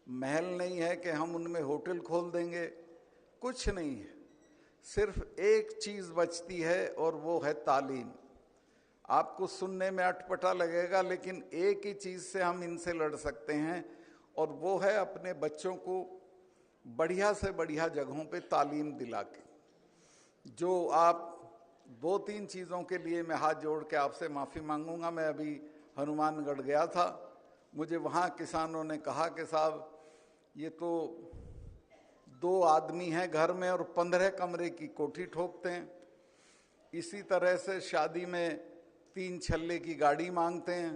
महल नहीं है कि हम उनमें होटल खोल देंगे, कुछ नहीं है। सिर्फ एक चीज बचती है और वो है तालीम। आपको सुनने में अटपटा लगेगा, लेकिन एक ही चीज से हम इनसे लड़ सकते हैं, और वो है अपने बच्चों को बढ़िया से बढ़िया जगहों पे तालीम दिला के। जो आप 2-3 चीज़ों के लिए मैं हाथ जोड़ के आपसे माफ़ी मांगूंगा। मैं अभी हनुमानगढ़ गया था, मुझे वहाँ किसानों ने कहा कि साहब ये तो 2 आदमी हैं घर में और 15 कमरे की कोठी ठोकते हैं। इसी तरह से शादी में 3 छल्ले की गाड़ी मांगते हैं।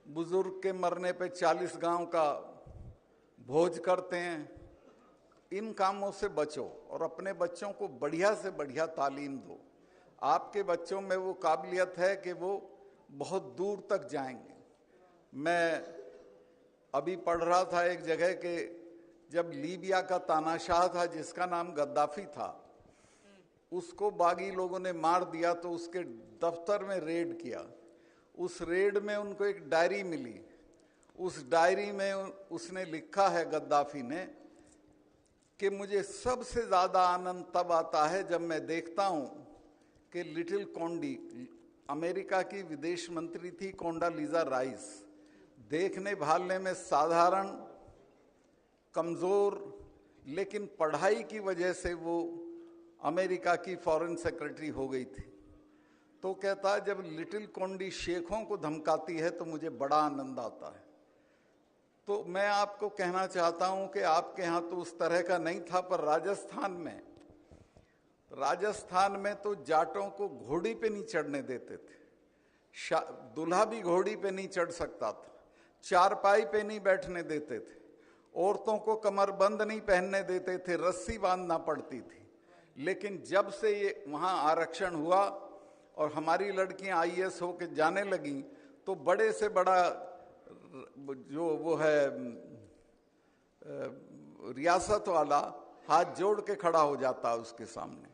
बुजुर्ग के मरने पे 40 गांव का भोज करते हैं। इन कामों से बचो और अपने बच्चों को बढ़िया से बढ़िया तालीम दो। आपके बच्चों में वो काबिलियत है कि वो बहुत दूर तक जाएंगे। मैं अभी पढ़ रहा था एक जगह के, जब लीबिया का तानाशाह था जिसका नाम गद्दाफी था, उसको बागी लोगों ने मार दिया तो उसके दफ्तर में रेड किया। उस रेड में उनको एक डायरी मिली, उस डायरी में उसने लिखा है, गद्दाफी ने, कि मुझे सबसे ज्यादा आनंद तब आता है जब मैं देखता हूं कि लिटिल कोंडी, अमेरिका की विदेश मंत्री थी कोंडालीजा राइस, देखने भालने में साधारण, कमजोर, लेकिन पढ़ाई की वजह से वो अमेरिका की फॉरेन सेक्रेटरी हो गई थी। तो कहता है जब लिटिल कोंडी शेखों को धमकाती है तो मुझे बड़ा आनंद आता है। तो मैं आपको कहना चाहता हूं कि आपके यहाँ तो उस तरह का नहीं था, पर राजस्थान में तो जाटों को घोड़ी पे नहीं चढ़ने देते थे, दूल्हा भी घोड़ी पे नहीं चढ़ सकता था, चारपाई पे नहीं बैठने देते थे, औरतों को कमरबंद नहीं पहनने देते थे, रस्सी बांधना पड़ती थी। लेकिन जब से ये वहाँ आरक्षण हुआ और हमारी लड़कियां IAS होके जाने लगी, तो बड़े से बड़ा जो वो है रियासत वाला हाथ जोड़ के खड़ा हो जाता है उसके सामने।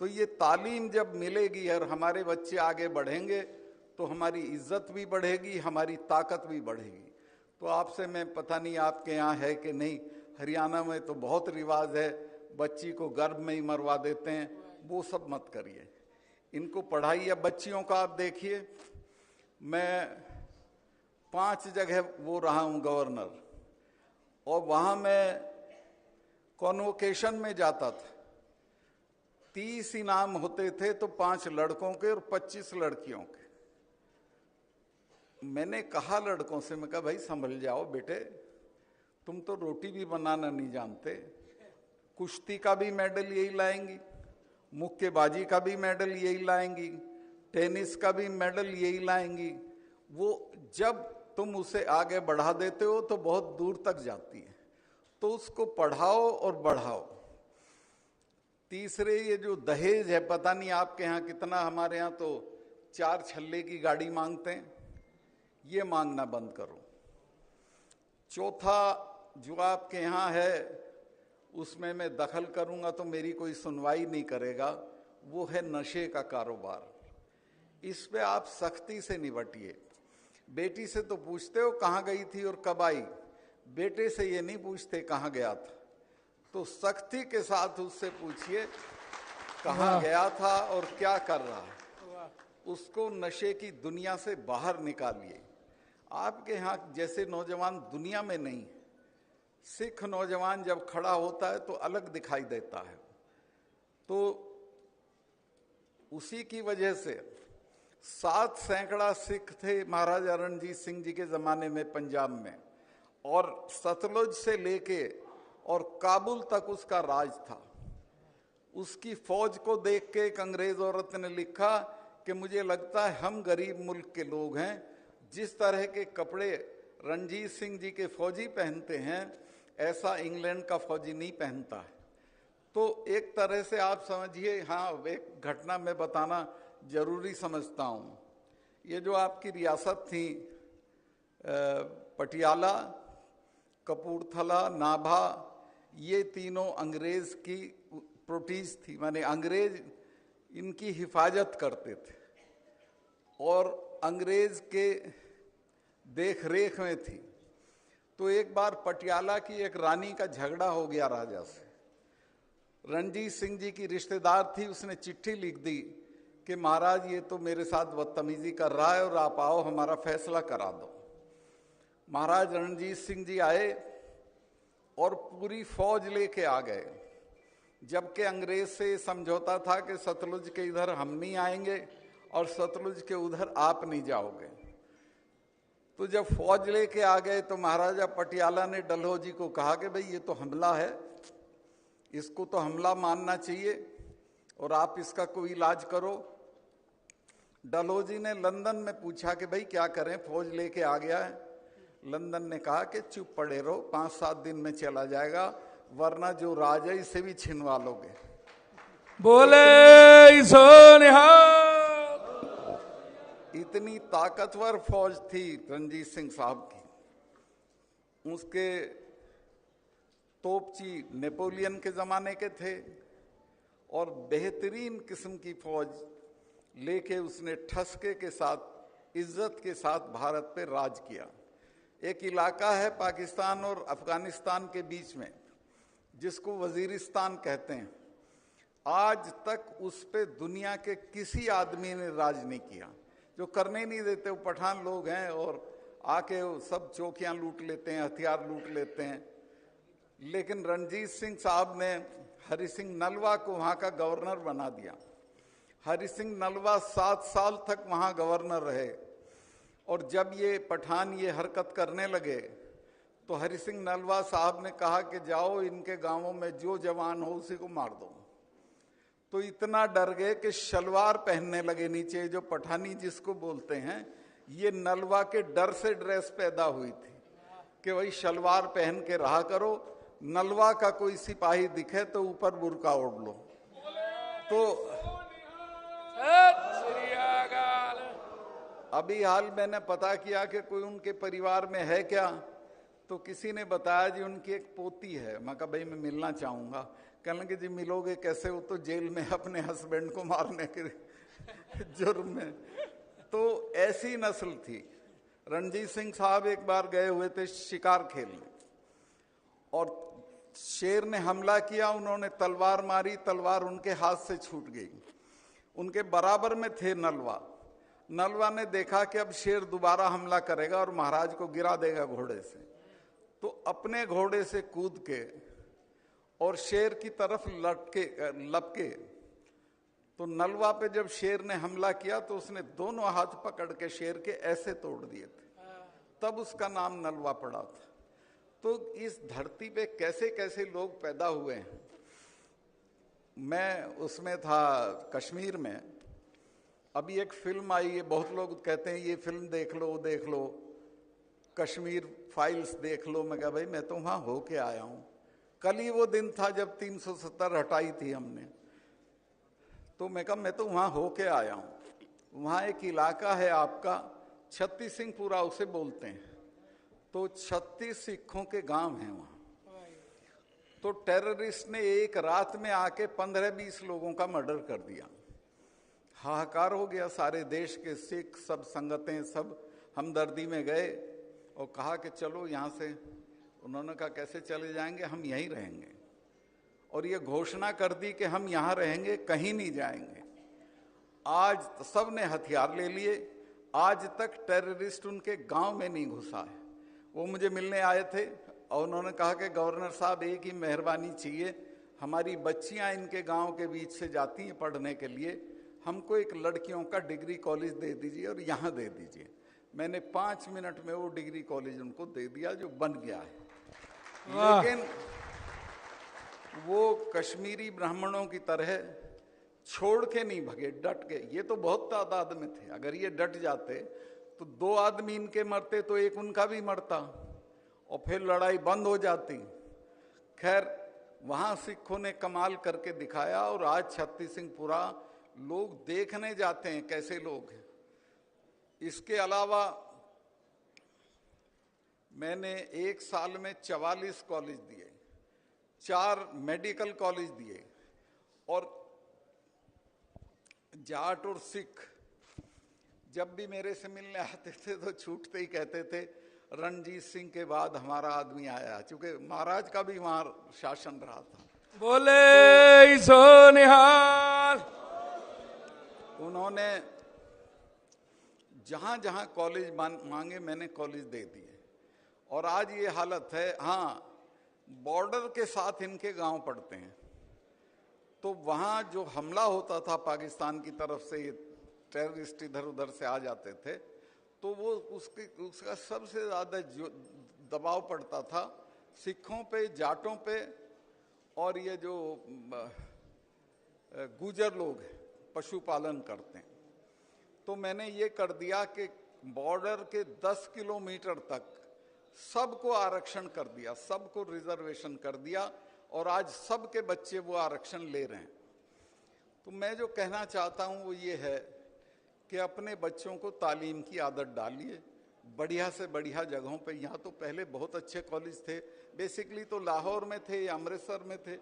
तो ये तालीम जब मिलेगी और हमारे बच्चे आगे बढ़ेंगे तो हमारी इज्जत भी बढ़ेगी, हमारी ताकत भी बढ़ेगी। तो आपसे मैं, पता नहीं आपके यहाँ है कि नहीं, हरियाणा में तो बहुत रिवाज है, बच्ची को गर्भ में ही मरवा देते हैं, वो सब मत करिए, इनको पढ़ाइए। बच्चियों का आप देखिए, मैं 5 जगह वो रहा हूँ गवर्नर, और वहाँ मैं कॉन्वोकेशन में जाता था, 30 इनाम होते थे, तो 5 लड़कों के और 25 लड़कियों के। मैंने कहा लड़कों से, मैं कहा भाई संभल जाओ बेटे, तुम तो रोटी भी बनाना नहीं जानते, कुश्ती का भी मेडल यही लाएंगी, मुक्केबाजी का भी मेडल यही लाएंगी, टेनिस का भी मेडल यही लाएंगी। वो जब तुम उसे आगे बढ़ा देते हो तो बहुत दूर तक जाती है, तो उसको पढ़ाओ और बढ़ाओ। तीसरे, ये जो दहेज है, पता नहीं आपके यहाँ कितना, हमारे यहाँ तो 4 छल्ले की गाड़ी मांगते हैं, ये मांगना बंद करो। चौथा, जो आपके यहाँ है उसमें मैं दखल करूंगा तो मेरी कोई सुनवाई नहीं करेगा, वो है नशे का कारोबार। इस पे आप सख्ती से निपटिए। बेटी से तो पूछते हो कहाँ गई थी और कब आई, बेटे से ये नहीं पूछते कहाँ गया था। तो सख्ती के साथ उससे पूछिए कहाँ गया था और क्या कर रहा है, उसको नशे की दुनिया से बाहर निकालिए। आपके यहाँ जैसे नौजवान दुनिया में नहीं, सिख नौजवान जब खड़ा होता है तो अलग दिखाई देता है। तो उसी की वजह से 7 सैकड़ा सिख थे महाराजा रणजीत सिंह जी के जमाने में पंजाब में, और सतलुज से लेके और काबुल तक उसका राज था। उसकी फौज को देख के एक अंग्रेज औरत ने लिखा कि मुझे लगता है हम गरीब मुल्क के लोग हैं, जिस तरह के कपड़े रणजीत सिंह जी के फौजी पहनते हैं ऐसा इंग्लैंड का फौजी नहीं पहनता है। तो एक तरह से आप समझिए, हाँ, एक घटना मैं बताना जरूरी समझता हूँ। ये जो आपकी रियासत थी पटियाला, कपूरथला, नाभा, ये तीनों अंग्रेज की प्रोटीज थी, माने अंग्रेज इनकी हिफाजत करते थे और अंग्रेज के देख रेख में थी। तो एक बार पटियाला की एक रानी का झगड़ा हो गया राजा से। रणजीत सिंह जी की रिश्तेदार थी, उसने चिट्ठी लिख दी कि महाराज ये तो मेरे साथ बदतमीजी कर रहा है और आप आओ हमारा फैसला करा दो। महाराज रणजीत सिंह जी आए और पूरी फौज लेके आ गए, जबकि अंग्रेज से समझौता था कि सतलुज के इधर हम नहीं आएंगे और सतलुज के उधर आप नहीं जाओगे। तो जब फौज लेके आ गए तो महाराजा पटियाला ने डलहौजी को कहा कि भाई ये तो हमला है, इसको तो हमला मानना चाहिए और आप इसका कोई इलाज करो। डलहौजी ने लंदन में पूछा कि भाई क्या करें, फौज लेके आ गया है। लंदन ने कहा कि चुप पड़े रहो, 5-7 दिन में चला जाएगा, वरना जो राज है इसे भी छिनवा लोगे। बोले सो निहाल। इतनी ताकतवर फौज थी रणजीत सिंह साहब की। उसके तोपची नेपोलियन के जमाने के थे और बेहतरीन किस्म की फौज लेके उसने ठसके के साथ, इज्जत के साथ भारत पे राज किया। एक इलाका है पाकिस्तान और अफगानिस्तान के बीच में जिसको वजीरिस्तान कहते हैं। आज तक उस पे दुनिया के किसी आदमी ने राज नहीं किया। जो करने नहीं देते वो पठान लोग हैं और आके वो सब चौकियां लूट लेते हैं, हथियार लूट लेते हैं। लेकिन रणजीत सिंह साहब ने हरि सिंह नलवा को वहां का गवर्नर बना दिया। हरि सिंह नलवा 7 साल तक वहां गवर्नर रहे और जब ये पठान ये हरकत करने लगे तो हरि सिंह नलवा साहब ने कहा कि जाओ इनके गांवों में जो जवान हो उसी को मार दो। तो इतना डर गए कि शलवार पहनने लगे नीचे, जो पठानी जिसको बोलते हैं। ये नलवा के डर से ड्रेस पैदा हुई थी कि वही शलवार पहन के रहा करो, नलवा का कोई सिपाही दिखे तो ऊपर बुर्का ओढ़ लो। तो अभी हाल मैंने पता किया कि कोई उनके परिवार में है क्या, तो किसी ने बताया जी उनकी एक पोती है। मैं कहा भाई मैं मिलना चाहूंगा। कहने लगे जी मिलोगे कैसे, वो तो जेल में अपने हस्बैंड को मारने के जुर्म में। तो ऐसी नस्ल थी। रणजीत सिंह साहब एक बार गए हुए थे शिकार खेलने और शेर ने हमला किया, उन्होंने तलवार मारी, तलवार उनके हाथ से छूट गई। उनके बराबर में थे नलवा। नलवा ने देखा कि अब शेर दोबारा हमला करेगा और महाराज को गिरा देगा घोड़े से, तो अपने घोड़े से कूद के और शेर की तरफ लपके। तो नलवा पे जब शेर ने हमला किया तो उसने दोनों हाथ पकड़ के शेर के ऐसे तोड़ दिए थे, तब उसका नाम नलवा पड़ा था। तो इस धरती पे कैसे कैसे लोग पैदा हुए हैं। मैं उसमें था कश्मीर में, अभी एक फिल्म आई है, बहुत लोग कहते हैं ये फिल्म देख लो, वो देख लो, कश्मीर फाइल्स देख लो। मैं कहा भाई मैं तो वहां होके आया हूं। कल ही वो दिन था जब 370 हटाई थी हमने। तो मैं कहा मैं तो वहां होके आया हूं। वहां एक इलाका है आपका छत्तीस सिंहपुरा उसे बोलते हैं। तो 36 सिखों के गांव हैं वहां। तो टेररिस्ट ने एक रात में आके 15-20 लोगों का मर्डर कर दिया। हाहाकार हो गया, सारे देश के सिख सब संगतें सब हमदर्दी में गए और कहा कि चलो यहाँ से। उन्होंने कहा कैसे चले जाएंगे, हम यहीं रहेंगे। और ये घोषणा कर दी कि हम यहाँ रहेंगे, कहीं नहीं जाएंगे। आज सब ने हथियार ले लिए, आज तक टेररिस्ट उनके गांव में नहीं घुसा है। वो मुझे मिलने आए थे और उन्होंने कहा कि गवर्नर साहब एक ही मेहरबानी चाहिए, हमारी बच्चियां इनके गांव के बीच से जाती हैं पढ़ने के लिए, हमको एक लड़कियों का डिग्री कॉलेज दे दीजिए और यहाँ दे दीजिए। मैंने 5 मिनट में वो डिग्री कॉलेज उनको दे दिया जो बन गया है। लेकिन वो कश्मीरी ब्राह्मणों की तरह छोड़ के नहीं भगे, डट के। ये तो बहुत तादाद में थे, अगर ये डट जाते तो 2 आदमी इनके मरते तो एक उनका भी मरता और फिर लड़ाई बंद हो जाती। खैर वहां सिखों ने कमाल करके दिखाया और आज छत्तीस सिंहपुरा लोग देखने जाते हैं कैसे लोग हैं। इसके अलावा मैंने 1 साल में 44 कॉलेज दिए, 4 मेडिकल कॉलेज दिए। और जाट और सिख जब भी मेरे से मिलने आते थे तो छूटते ही कहते थे रणजीत सिंह के बाद हमारा आदमी आया, क्योंकि महाराज का भी वहां शासन रहा था। बोले सो निहाल। उन्होंने जहां जहां कॉलेज मांगे मैंने कॉलेज दे दिए। और आज ये हालत है। हाँ, बॉर्डर के साथ इनके गांव पड़ते हैं, तो वहां जो हमला होता था पाकिस्तान की तरफ से, ये टेररिस्ट इधर उधर से आ जाते थे, तो वो उसका सबसे ज्यादा दबाव पड़ता था सिखों पे, जाटों पे और ये जो गुजर लोग हैं पशुपालन करते हैं। तो मैंने ये कर दिया कि बॉर्डर के 10 किलोमीटर तक सबको आरक्षण कर दिया, सबको रिजर्वेशन कर दिया और आज सबके बच्चे वो आरक्षण ले रहे हैं। तो मैं जो कहना चाहता हूं वो ये है कि अपने बच्चों को तालीम की आदत डालिए बढ़िया से बढ़िया जगहों पे। यहाँ तो पहले बहुत अच्छे कॉलेज थे, बेसिकली तो लाहौर में थे या अमृतसर में थे।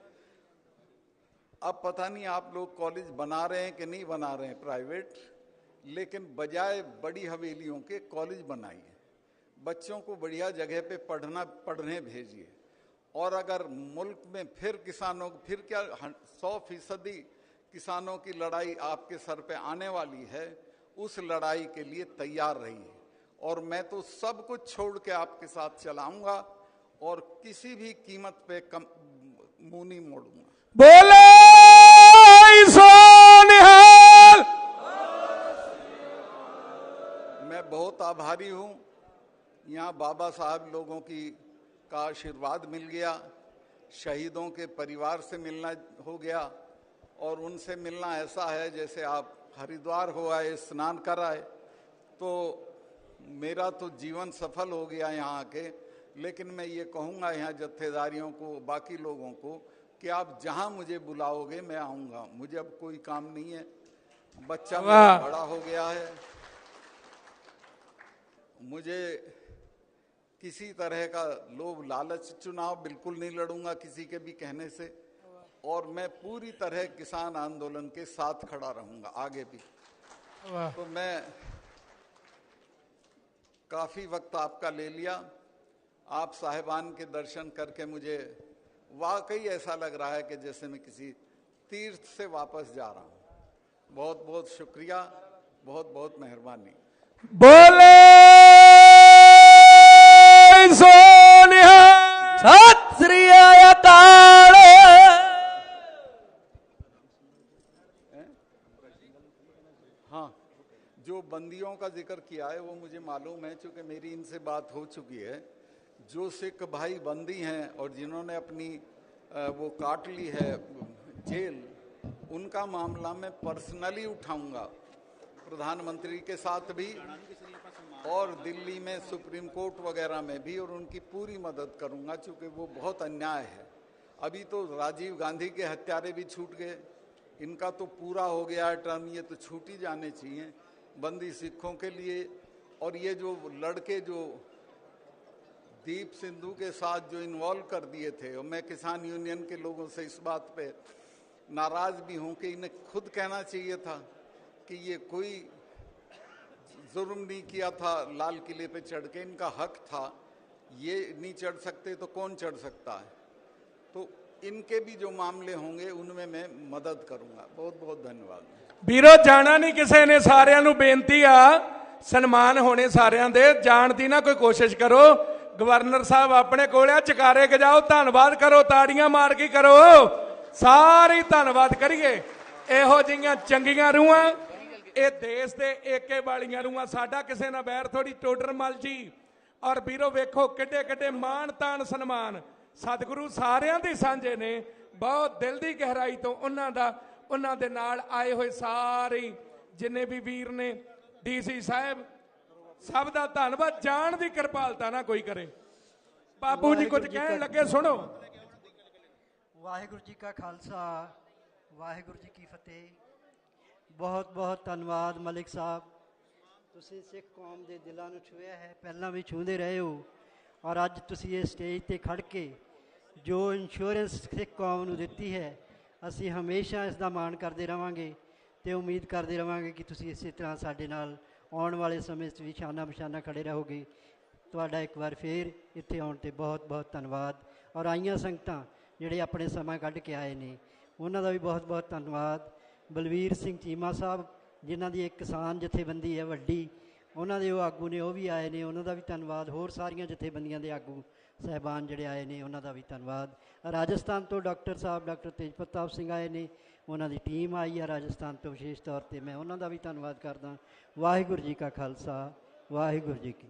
अब पता नहीं आप लोग कॉलेज बना रहे हैं कि नहीं बना रहे हैं प्राइवेट, लेकिन बजाय बड़ी हवेलियों के कॉलेज बनाइए। बच्चों को बढ़िया जगह पे पढ़ने भेजिए। और अगर मुल्क में फिर किसानों फिर क्या 100% किसानों की लड़ाई आपके सर पे आने वाली है, उस लड़ाई के लिए तैयार रहिए। और मैं तो सब कुछ छोड़ के आपके साथ चलाऊंगा और किसी भी कीमत पे मुंह नहीं मोड़ूंगा। बोले सोनिहाल। मैं बहुत आभारी हूं, यहाँ बाबा साहब लोगों का आशीर्वाद मिल गया, शहीदों के परिवार से मिलना हो गया, और उनसे मिलना ऐसा है जैसे आप हरिद्वार हो आए, स्नान कर आए। तो मेरा तो जीवन सफल हो गया यहाँ आके। लेकिन मैं ये कहूँगा यहाँ जत्थेदारियों को, बाकी लोगों को, कि आप जहाँ मुझे बुलाओगे मैं आऊँगा। मुझे अब कोई काम नहीं है, बच्चा मेरा बड़ा हो गया है, मुझे किसी तरह का लोभ लालच, चुनाव बिल्कुल नहीं लड़ूंगा किसी के भी कहने से, और मैं पूरी तरह किसान आंदोलन के साथ खड़ा रहूंगा आगे भी। तो मैं काफी वक्त आपका ले लिया। आप साहिबान के दर्शन करके मुझे वाकई ऐसा लग रहा है कि जैसे मैं किसी तीर्थ से वापस जा रहा हूं। बहुत बहुत शुक्रिया, बहुत बहुत मेहरबानी। बोले सोनिहाल। सत श्री अकाल। हाँ, जो बंदियों का जिक्र किया है वो मुझे मालूम है, क्योंकि मेरी इनसे बात हो चुकी है। जो सिख भाई बंदी हैं और जिन्होंने अपनी वो काट ली है जेल, उनका मामला मैं पर्सनली उठाऊंगा प्रधानमंत्री के साथ भी, और दिल्ली में सुप्रीम कोर्ट वगैरह में भी, और उनकी पूरी मदद करूंगा, क्योंकि वो बहुत अन्याय है। अभी तो राजीव गांधी के हत्यारे भी छूट गए, इनका तो पूरा हो गया है टर्म, ये तो छूट ही जाने चाहिए बंदी सिखों के लिए। और ये जो लड़के जो दीप सिंधु के साथ जो इन्वॉल्व कर दिए थे, और मैं किसान यूनियन के लोगों से इस बात पे नाराज भी हूं कि इन्हें खुद कहना चाहिए था कि ये कोई जुर्म नहीं किया था, लाल किले पे चढ़ के इनका हक था, ये नहीं चढ़ सकते तो कौन चढ़ सकता है। तो इनके भी जो मामले होंगे उनमें मैं मदद करूंगा। बहुत बहुत धन्यवाद। ਵੀਰੋ ਜਾਣਾ ਨਹੀਂ ਕਿਸੇ ਨੇ, ਸਾਰਿਆਂ ਨੂੰ ਬੇਨਤੀ ਆ ਸਨਮਾਨ ਹੋਣੇ ਸਾਰਿਆਂ ਦੇ, ਜਾਣ ਦੀ ਨਾ ਕੋਈ ਕੋਸ਼ਿਸ਼ ਕਰੋ। ਗਵਰਨਰ ਸਾਹਿਬ ਆਪਣੇ ਕੋਲ ਆ, ਚਕਾਰੇ ਗਜਾਓ, ਧੰਨਵਾਦ ਕਰੋ, ਤਾੜੀਆਂ ਮਾਰ ਕੇ ਕਰੋ, ਸਾਰੀ ਧੰਨਵਾਦ ਕਰੀਏ। ਇਹੋ ਜਿਹੀਆਂ ਚੰਗੀਆਂ ਰੂਹਾਂ, ਇਹ ਦੇਸ਼ ਦੇ ਏਕੇ ਵਾਲੀਆਂ ਰੂਹਾਂ। ਸਾਡਾ ਕਿਸੇ ਨਾਲ ਬੈਰ ਥੋੜੀ। ਟੋਡਰਮਲ ਜੀ ਔਰ ਵੀਰੋ ਵੇਖੋ ਕਿੱਡੇ ਕਿੱਡੇ ਮਾਣ ਤਾਣ ਸਨਮਾਨ ਸਤਿਗੁਰੂ ਸਾਰਿਆਂ ਦੇ ਸਾਂਝੇ ਨੇ। ਬਹੁਤ ਦਿਲ ਦੀ ਗਹਿਰਾਈ ਤੋਂ ਉਹਨਾਂ ਦੇ ਨਾਲ ਆਏ ਹੋਏ ਸਾਰੇ ਜਿੰਨੇ ਵੀ ਵੀਰ ਨੇ, ਡੀਸੀ ਸਾਹਿਬ, ਸਭ ਦਾ ਧੰਨਵਾਦ। ਜਾਣ ਦੀ ਕਿਰਪਾਲਤਾ ਨਾ ਕੋਈ ਕਰੇ। ਬਾਪੂ ਜੀ ਕੁਝ ਕਹਿਣ ਲੱਗੇ, ਸੁਣੋ। ਵਾਹਿਗੁਰੂ ਜੀ ਕਾ ਖਾਲਸਾ, ਵਾਹਿਗੁਰੂ ਜੀ ਕੀ ਫਤਿਹ। ਬਹੁਤ ਬਹੁਤ ਧੰਨਵਾਦ ਮਲਿਕ ਸਾਹਿਬ, ਤੁਸੀਂ ਸਿੱਖ ਕੌਮ ਦੇ ਦਿਲਾਂ ਨੂੰ ਛੂਹਿਆ ਹੈ, ਪਹਿਲਾਂ ਵੀ ਛੂਹਦੇ ਰਹੇ ਹੋ, ਔਰ ਅੱਜ ਤੁਸੀਂ ਇਹ ਸਟੇਜ ਤੇ ਖੜ ਕੇ ਜੋ ਇੰਸ਼ੋਰੈਂਸ ਸਿੱਖ ਕੌਮ ਨੂੰ ਦਿੱਤੀ ਹੈ, ਅਸੀਂ ਹਮੇਸ਼ਾ ਇਸ ਦਾ ਮਾਣ ਕਰਦੇ ਰਹਾਂਗੇ ਤੇ ਉਮੀਦ ਕਰਦੇ ਰਹਾਂਗੇ ਕਿ ਤੁਸੀਂ ਇਸੇ ਤਰ੍ਹਾਂ ਸਾਡੇ ਨਾਲ ਆਉਣ ਵਾਲੇ ਸਮੇਂ 'ਚ ਵੀ ਸ਼ਾਨਾ ਬਸ਼ਾਨਾ ਖੜੇ ਰਹੋਗੇ। ਤੁਹਾਡਾ ਇੱਕ ਵਾਰ ਫੇਰ ਇੱਥੇ ਆਉਣ 'ਤੇ ਬਹੁਤ ਬਹੁਤ ਧੰਨਵਾਦ। ਔਰ ਆਈਆਂ ਸੰਗਤਾਂ ਜਿਹੜੇ ਆਪਣੇ ਸਮਾਂ ਕੱਢ ਕੇ ਆਏ ਨੇ, ਉਹਨਾਂ ਦਾ ਵੀ ਬਹੁਤ ਬਹੁਤ ਧੰਨਵਾਦ। ਬਲਵੀਰ ਸਿੰਘ ਚੀਮਾ ਸਾਹਿਬ, ਜਿਨ੍ਹਾਂ ਦੀ ਇੱਕ ਕਿਸਾਨ ਜਥੇਬੰਦੀ ਹੈ ਵੱਡੀ, ਉਹਨਾਂ ਦੇ ਉਹ ਆਗੂ ਨੇ, ਉਹ ਵੀ ਆਏ ਨੇ, ਉਹਨਾਂ ਦਾ ਵੀ ਧੰਨਵਾਦ। ਹੋਰ ਸਾਰੀਆਂ ਜਥੇਬੰਦੀਆਂ ਦੇ ਆਗੂ ਸਾਹਿਬਾਨ ਜਿਹੜੇ ਆਏ ਨੇ, ਉਹਨਾਂ ਦਾ ਵੀ ਧੰਨਵਾਦ। ਰਾਜਸਥਾਨ ਤੋਂ ਡਾਕਟਰ ਸਾਹਿਬ ਡਾਕਟਰ ਤੇਜ ਪ੍ਰਤਾਪ ਸਿੰਘ ਆਏ ਨੇ, ਉਹਨਾਂ ਦੀ ਟੀਮ ਆਈ ਹੈ ਰਾਜਸਥਾਨ ਤੋਂ, ਵਿਸ਼ੇਸ਼ ਤੌਰ 'ਤੇ ਮੈਂ ਉਹਨਾਂ ਦਾ ਵੀ ਧੰਨਵਾਦ ਕਰਦਾ। ਵਾਹਿਗੁਰੂ ਜੀ ਕਾ ਖਾਲਸਾ, ਵਾਹਿਗੁਰੂ ਜੀ ਕੀ।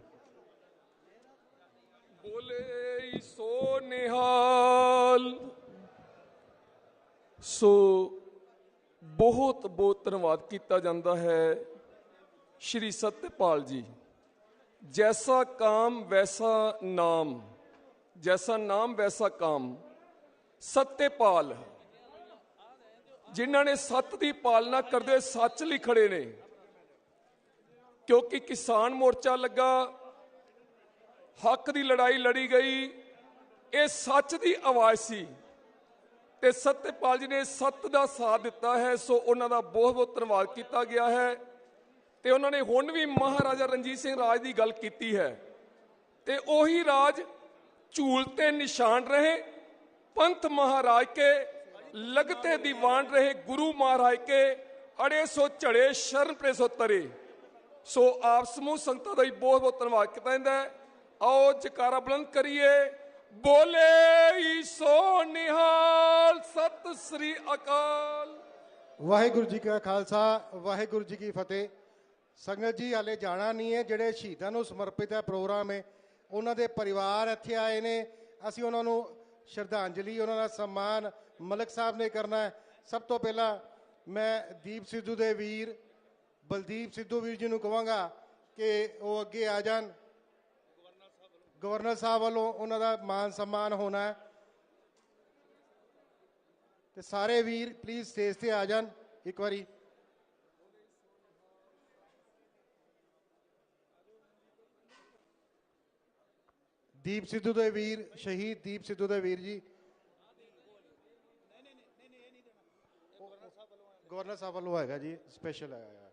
ਬੋਲੇ ਸੋ ਨਿਹਾਲ। ਸੋ ਬਹੁਤ ਬਹੁਤ ਧੰਨਵਾਦ ਕੀਤਾ ਜਾਂਦਾ ਹੈ ਸ਼੍ਰੀ ਸਤਪਾਲ ਜੀ। ਜੈਸਾ ਕਾਮ ਵੈਸਾ ਨਾਮ, ਜੈਸਾ ਨਾਮ ਵੈਸਾ ਕਾਮ। ਸਤਪਾਲ ਜਿਨ੍ਹਾਂ ਨੇ ਸੱਤ ਦੀ ਪਾਲਣਾ ਕਰਦੇ ਹੋਏ ਸੱਚ ਲਈ ਖੜੇ ਨੇ, ਕਿਉਂਕਿ ਕਿਸਾਨ ਮੋਰਚਾ ਲੱਗਾ, ਹੱਕ ਦੀ ਲੜਾਈ ਲੜੀ ਗਈ, ਇਹ ਸੱਚ ਦੀ ਆਵਾਜ਼ ਸੀ ਤੇ ਸਤਪਾਲ ਜੀ ਨੇ ਸੱਤ ਦਾ ਸਾਥ ਦਿੱਤਾ ਹੈ। ਸੋ ਉਹਨਾਂ ਦਾ ਬਹੁਤ ਬਹੁਤ ਧੰਨਵਾਦ ਕੀਤਾ ਗਿਆ ਹੈ। ਤੇ ਉਹਨਾਂ ਨੇ ਹੁਣ ਵੀ ਮਹਾਰਾਜਾ ਰਣਜੀਤ ਸਿੰਘ ਰਾਜ ਦੀ ਗੱਲ ਕੀਤੀ ਹੈ। ਤੇ ਉਹੀ ਰਾਜ ਝੂਲते निशान रहे, पंथ महाराज के लगते दीवान रहे, गुरु महाराज के अड़े सो चढ़े शरण पे सो तरे। सो आप समूह संगतां दा बहुत बहुत धन्नवाद कीता जांदा है। आओ जकारा बुलंद करिए, बोले सो निहाल, सत श्री अकाल। वाहिगुरु जी का खालसा, वाहिगुरु जी की फतेह। संगत जी हाले जाना नहीं है, ਜਿਹੜੇ ਸ਼ਹੀਦਾਂ ਨੂੰ ਸਮਰਪਿਤ ਹੈ ਪ੍ਰੋਗਰਾਮ ਹੈ, ਉਹਨਾਂ ਦੇ ਪਰਿਵਾਰ ਇੱਥੇ ਆਏ ਨੇ। ਅਸੀਂ ਉਹਨਾਂ ਨੂੰ ਸ਼ਰਧਾਂਜਲੀ, ਉਹਨਾਂ ਦਾ ਸਨਮਾਨ ਮਲਕ ਸਾਹਿਬ ਨੇ ਕਰਨਾ ਹੈ। ਸਭ ਤੋਂ ਪਹਿਲਾਂ ਮੈਂ ਦੀਪ ਸਿੱਧੂ ਦੇ ਵੀਰ ਬਲਦੀਪ ਸਿੱਧੂ ਵੀਰ ਜੀ ਨੂੰ ਕਹਾਂਗਾ ਕਿ ਉਹ ਅੱਗੇ ਆ ਜਾਣ। ਗਵਰਨਰ ਸਾਹਿਬ ਵੱਲੋਂ ਉਹਨਾਂ ਦਾ ਮਾਨ ਸਨਮਾਨ ਹੋਣਾ ਹੈ ਤੇ ਸਾਰੇ ਵੀਰ ਪਲੀਜ਼ ਸਟੇਜ ਤੇ ਆ ਜਾਣ ਇੱਕ ਵਾਰੀ। ਦੀਪ ਸਿੱਧੂ ਦੇ ਵੀਰ, ਸ਼ਹੀਦ ਦੀਪ ਸਿੱਧੂ ਦੇ ਵੀਰ ਜੀ, ਗਵਰਨਰ ਸਾਹਿਬ ਵੱਲੋਂ ਹੈਗਾ ਜੀ, ਸਪੈਸ਼ਲ ਆਇਆ।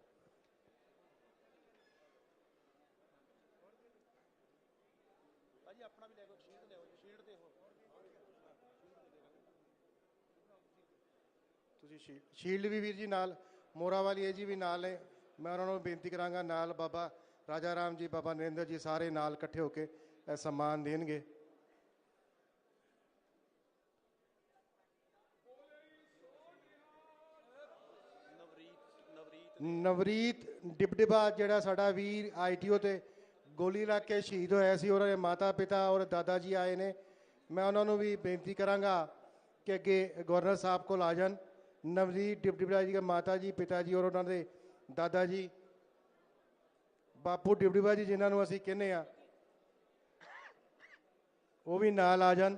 ਤੁਸੀਂ ਸ਼ੀਲਡ ਵੀ ਵੀਰ ਜੀ ਨਾਲ, ਮੋਰਾ ਵਾਲੀ ਜੀ ਵੀ ਨਾਲ ਨੇ। ਮੈਂ ਉਹਨਾਂ ਨੂੰ ਬੇਨਤੀ ਕਰਾਂਗਾ ਨਾਲ ਬਾਬਾ ਰਾਜਾ ਰਾਮ ਜੀ, ਬਾਬਾ ਨਰਿੰਦਰ ਜੀ ਸਾਰੇ ਨਾਲ ਇਕੱਠੇ ਹੋ ਕੇ ਇਹ ਸਨਮਾਨ ਦੇਣਗੇ। ਨਵਰੀਤ ਡਿਬਡਿਬਾ ਜਿਹੜਾ ਸਾਡਾ ਵੀਰ ITO ਤੇ ਗੋਲੀ ਲੱਗ ਕੇ ਸ਼ਹੀਦ ਹੋਇਆ ਸੀ, ਉਹਨਾਂ ਦੇ ਮਾਤਾ ਪਿਤਾ ਔਰ ਦਾਦਾ ਜੀ ਆਏ ਨੇ। ਮੈਂ ਉਹਨਾਂ ਨੂੰ ਵੀ ਬੇਨਤੀ ਕਰਾਂਗਾ ਕਿ ਅੱਗੇ ਗਵਰਨਰ ਸਾਹਿਬ ਕੋਲ ਆ ਜਾਣ। ਨਵਰੀਤ ਡਿਬਡਿਬਾ ਜੀ ਦੇ ਮਾਤਾ ਜੀ, ਪਿਤਾ ਜੀ ਔਰ ਉਹਨਾਂ ਦੇ ਦਾਦਾ ਜੀ, ਬਾਪੂ ਡਿਬਡਿਬਾ ਜੀ ਜਿਨ੍ਹਾਂ ਨੂੰ ਅਸੀਂ ਕਹਿੰਦੇ ਆ, ਉਹ ਵੀ ਨਾਲ ਆ ਜਾਣ।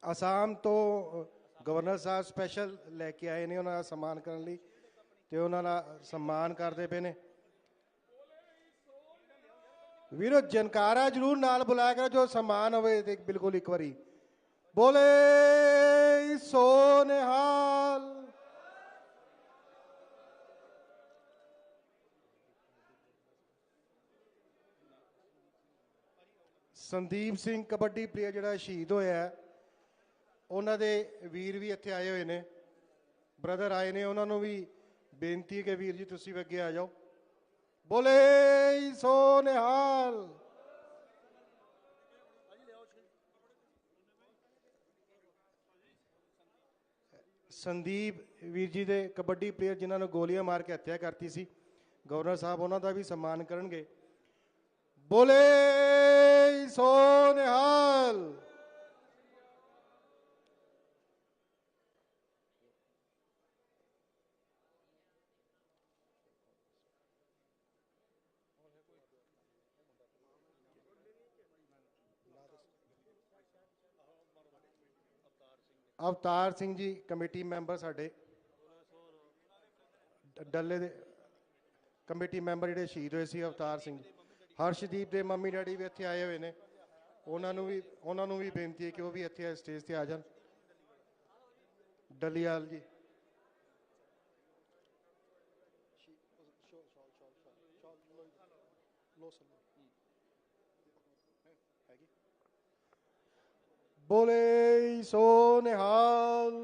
ਅਸਾਮ ਤੋਂ ਗਵਰਨਰ ਸਾਹਿਬ ਸਪੈਸ਼ਲ ਲੈ ਕੇ ਆਏ ਨੇ ਉਹਨਾਂ ਦਾ ਸਨਮਾਨ ਕਰਨ ਲਈ ਤੇ ਉਹਨਾਂ ਦਾ ਸਨਮਾਨ ਕਰਦੇ ਪਏ ਨੇ। ਵੀਰੋ ਜਨਕਾਰਾ ਜ਼ਰੂਰ ਨਾਲ ਬੁਲਾਇਆ ਕਰੋ, ਜੋ ਸਨਮਾਨ ਹੋਵੇ ਤੇ ਬਿਲਕੁਲ ਇੱਕ ਵਾਰੀ ਬੋਲੇ ਸੋ ਨਿਹਾਲ। ਸੰਦੀਪ ਸਿੰਘ ਕਬੱਡੀ ਪਲੇਅਰ ਜਿਹੜਾ ਸ਼ਹੀਦ ਹੋਇਆ, ਉਹਨਾਂ ਦੇ ਵੀਰ ਵੀ ਇੱਥੇ ਆਏ ਹੋਏ ਨੇ, ਬ੍ਰਦਰ ਆਏ ਨੇ। ਉਹਨਾਂ ਨੂੰ ਵੀ ਬੇਨਤੀ ਹੈ ਕਿ ਵੀਰ ਜੀ ਤੁਸੀਂ ਵੀ ਅੱਗੇ ਆ ਜਾਓ। ਬੋਲੇ ਸੋ ਨਿਹਾਲ। ਸੰਦੀਪ ਵੀਰ ਜੀ ਦੇ ਕਬੱਡੀ ਪਲੇਅਰ ਜਿਨ੍ਹਾਂ ਨੂੰ ਗੋਲੀਆਂ ਮਾਰ ਕੇ ਹੱਤਿਆ ਕਰਤੀ ਸੀ, ਗਵਰਨਰ ਸਾਹਿਬ ਉਹਨਾਂ ਦਾ ਵੀ ਸਨਮਾਨ ਕਰਨਗੇ। ਬੋਲੇ ਸੋ ਨਿਹਾਲ। ਅਵਤਾਰ ਸਿੰਘ ਜੀ ਕਮੇਟੀ ਮੈਂਬਰ ਸਾਡੇ ਡੱਲੇ ਦੇ ਕਮੇਟੀ ਮੈਂਬਰ ਜਿਹੜੇ ਸ਼ਹੀਦ ਹੋਏ ਸੀ, ਅਵਤਾਰ ਸਿੰਘ। ਹਰਸ਼ਦੀਪ ਦੇ ਮੰਮੀ ਡੈਡੀ ਵੀ ਇੱਥੇ ਆਏ ਹੋਏ ਨੇ, ਉਹਨਾਂ ਨੂੰ ਵੀ ਬੇਨਤੀ ਹੈ ਕਿ ਉਹ ਵੀ ਇੱਥੇ ਸਟੇਜ ਤੇ ਆ ਜਾਣ। ਡਲੀਵਾਲ ਜੀ, ਬੋਲੇ ਸੋ ਨਿਹਾਲ।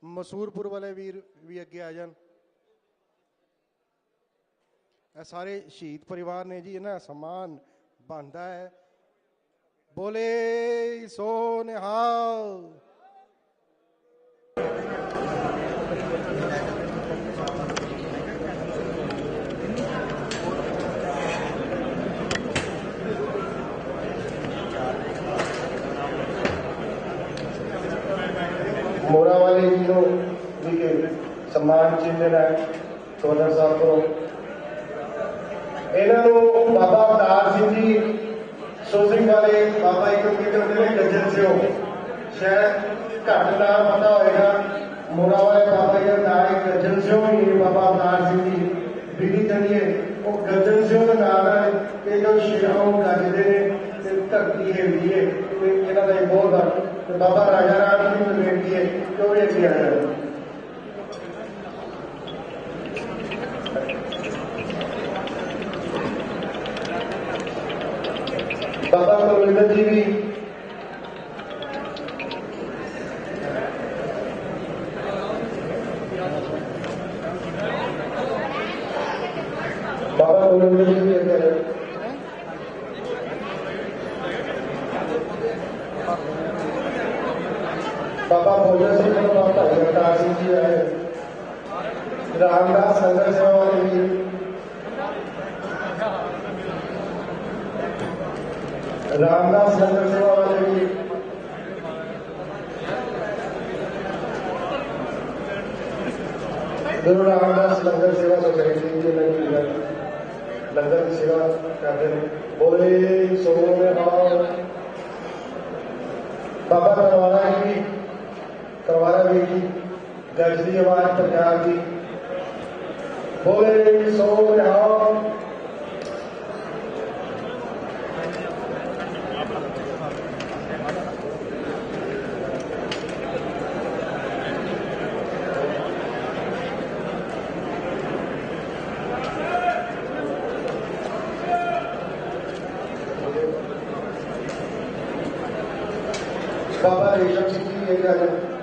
ਮਸੂਰਪੁਰ ਵਾਲੇ ਵੀਰ ਵੀ ਅੱਗੇ ਆ ਜਾਣ। ਇਹ ਸਾਰੇ ਸ਼ਹੀਦ ਪਰਿਵਾਰ ਨੇ ਜੀ, ਇਹਨਾਂ ਦਾ ਸਨਮਾਨ ਬਣਦਾ ਹੈ। ਬੋਲੇ ਸੋ ਨਿਹਾਲ। ਮੋਰਾ ਵਾਲੇ ਜੀ ਨੂੰ ਵੀ ਸਨਮਾਨ ਚਿੰਨ੍ਹ ਹੈ ਗਵਰਨਰ ਸਾਹਿਬ ਕੋਲੋਂ। ਇਹਨਾਂ ਨੂੰ ਬਾਬਾ ਅਵਤਾਰ ਸਿੰਘ ਜੀ ਸੋਸਿੰਗ ਵਾਲੇ ਬਾਬਾ ਇੱਕ ਕਹਿੰਦੇ ਨੇ ਗੱਜਣ ਸਿਓ, ਸ਼ਾਇਦ ਘੱਟ ਨਾਮ ਪਤਾ ਹੋਏਗਾ। मोड़ा वाले बाबा जी का एक गजन सिंह ही बाबा अवतार सिंह जी विधि करिए वो गजन सिंह का नाम है कि जो शेरों गजदे ने ते धरती हेवी है ते इन्हां दा बहुत ते बाबा राजा राम जी की बेटी है जो भी अगे आया बाबा कुलविंदर जी भी बाबा कुलविंदर जी भी अगर बाबा भोजन सिंह बाबा भाई अवतार सिंह जी आए रामदास संघ सेवा वाले भी रामदास संघ सेवा वाले भी गुरु रामदास लंगर सेवा सोसाइटी के लंगर की सेवा करते हैं बोले सो बाबा करवारा जी गजदी आवाज पंजाब की बोले सो बाबा रेशम सिंह जी ये गल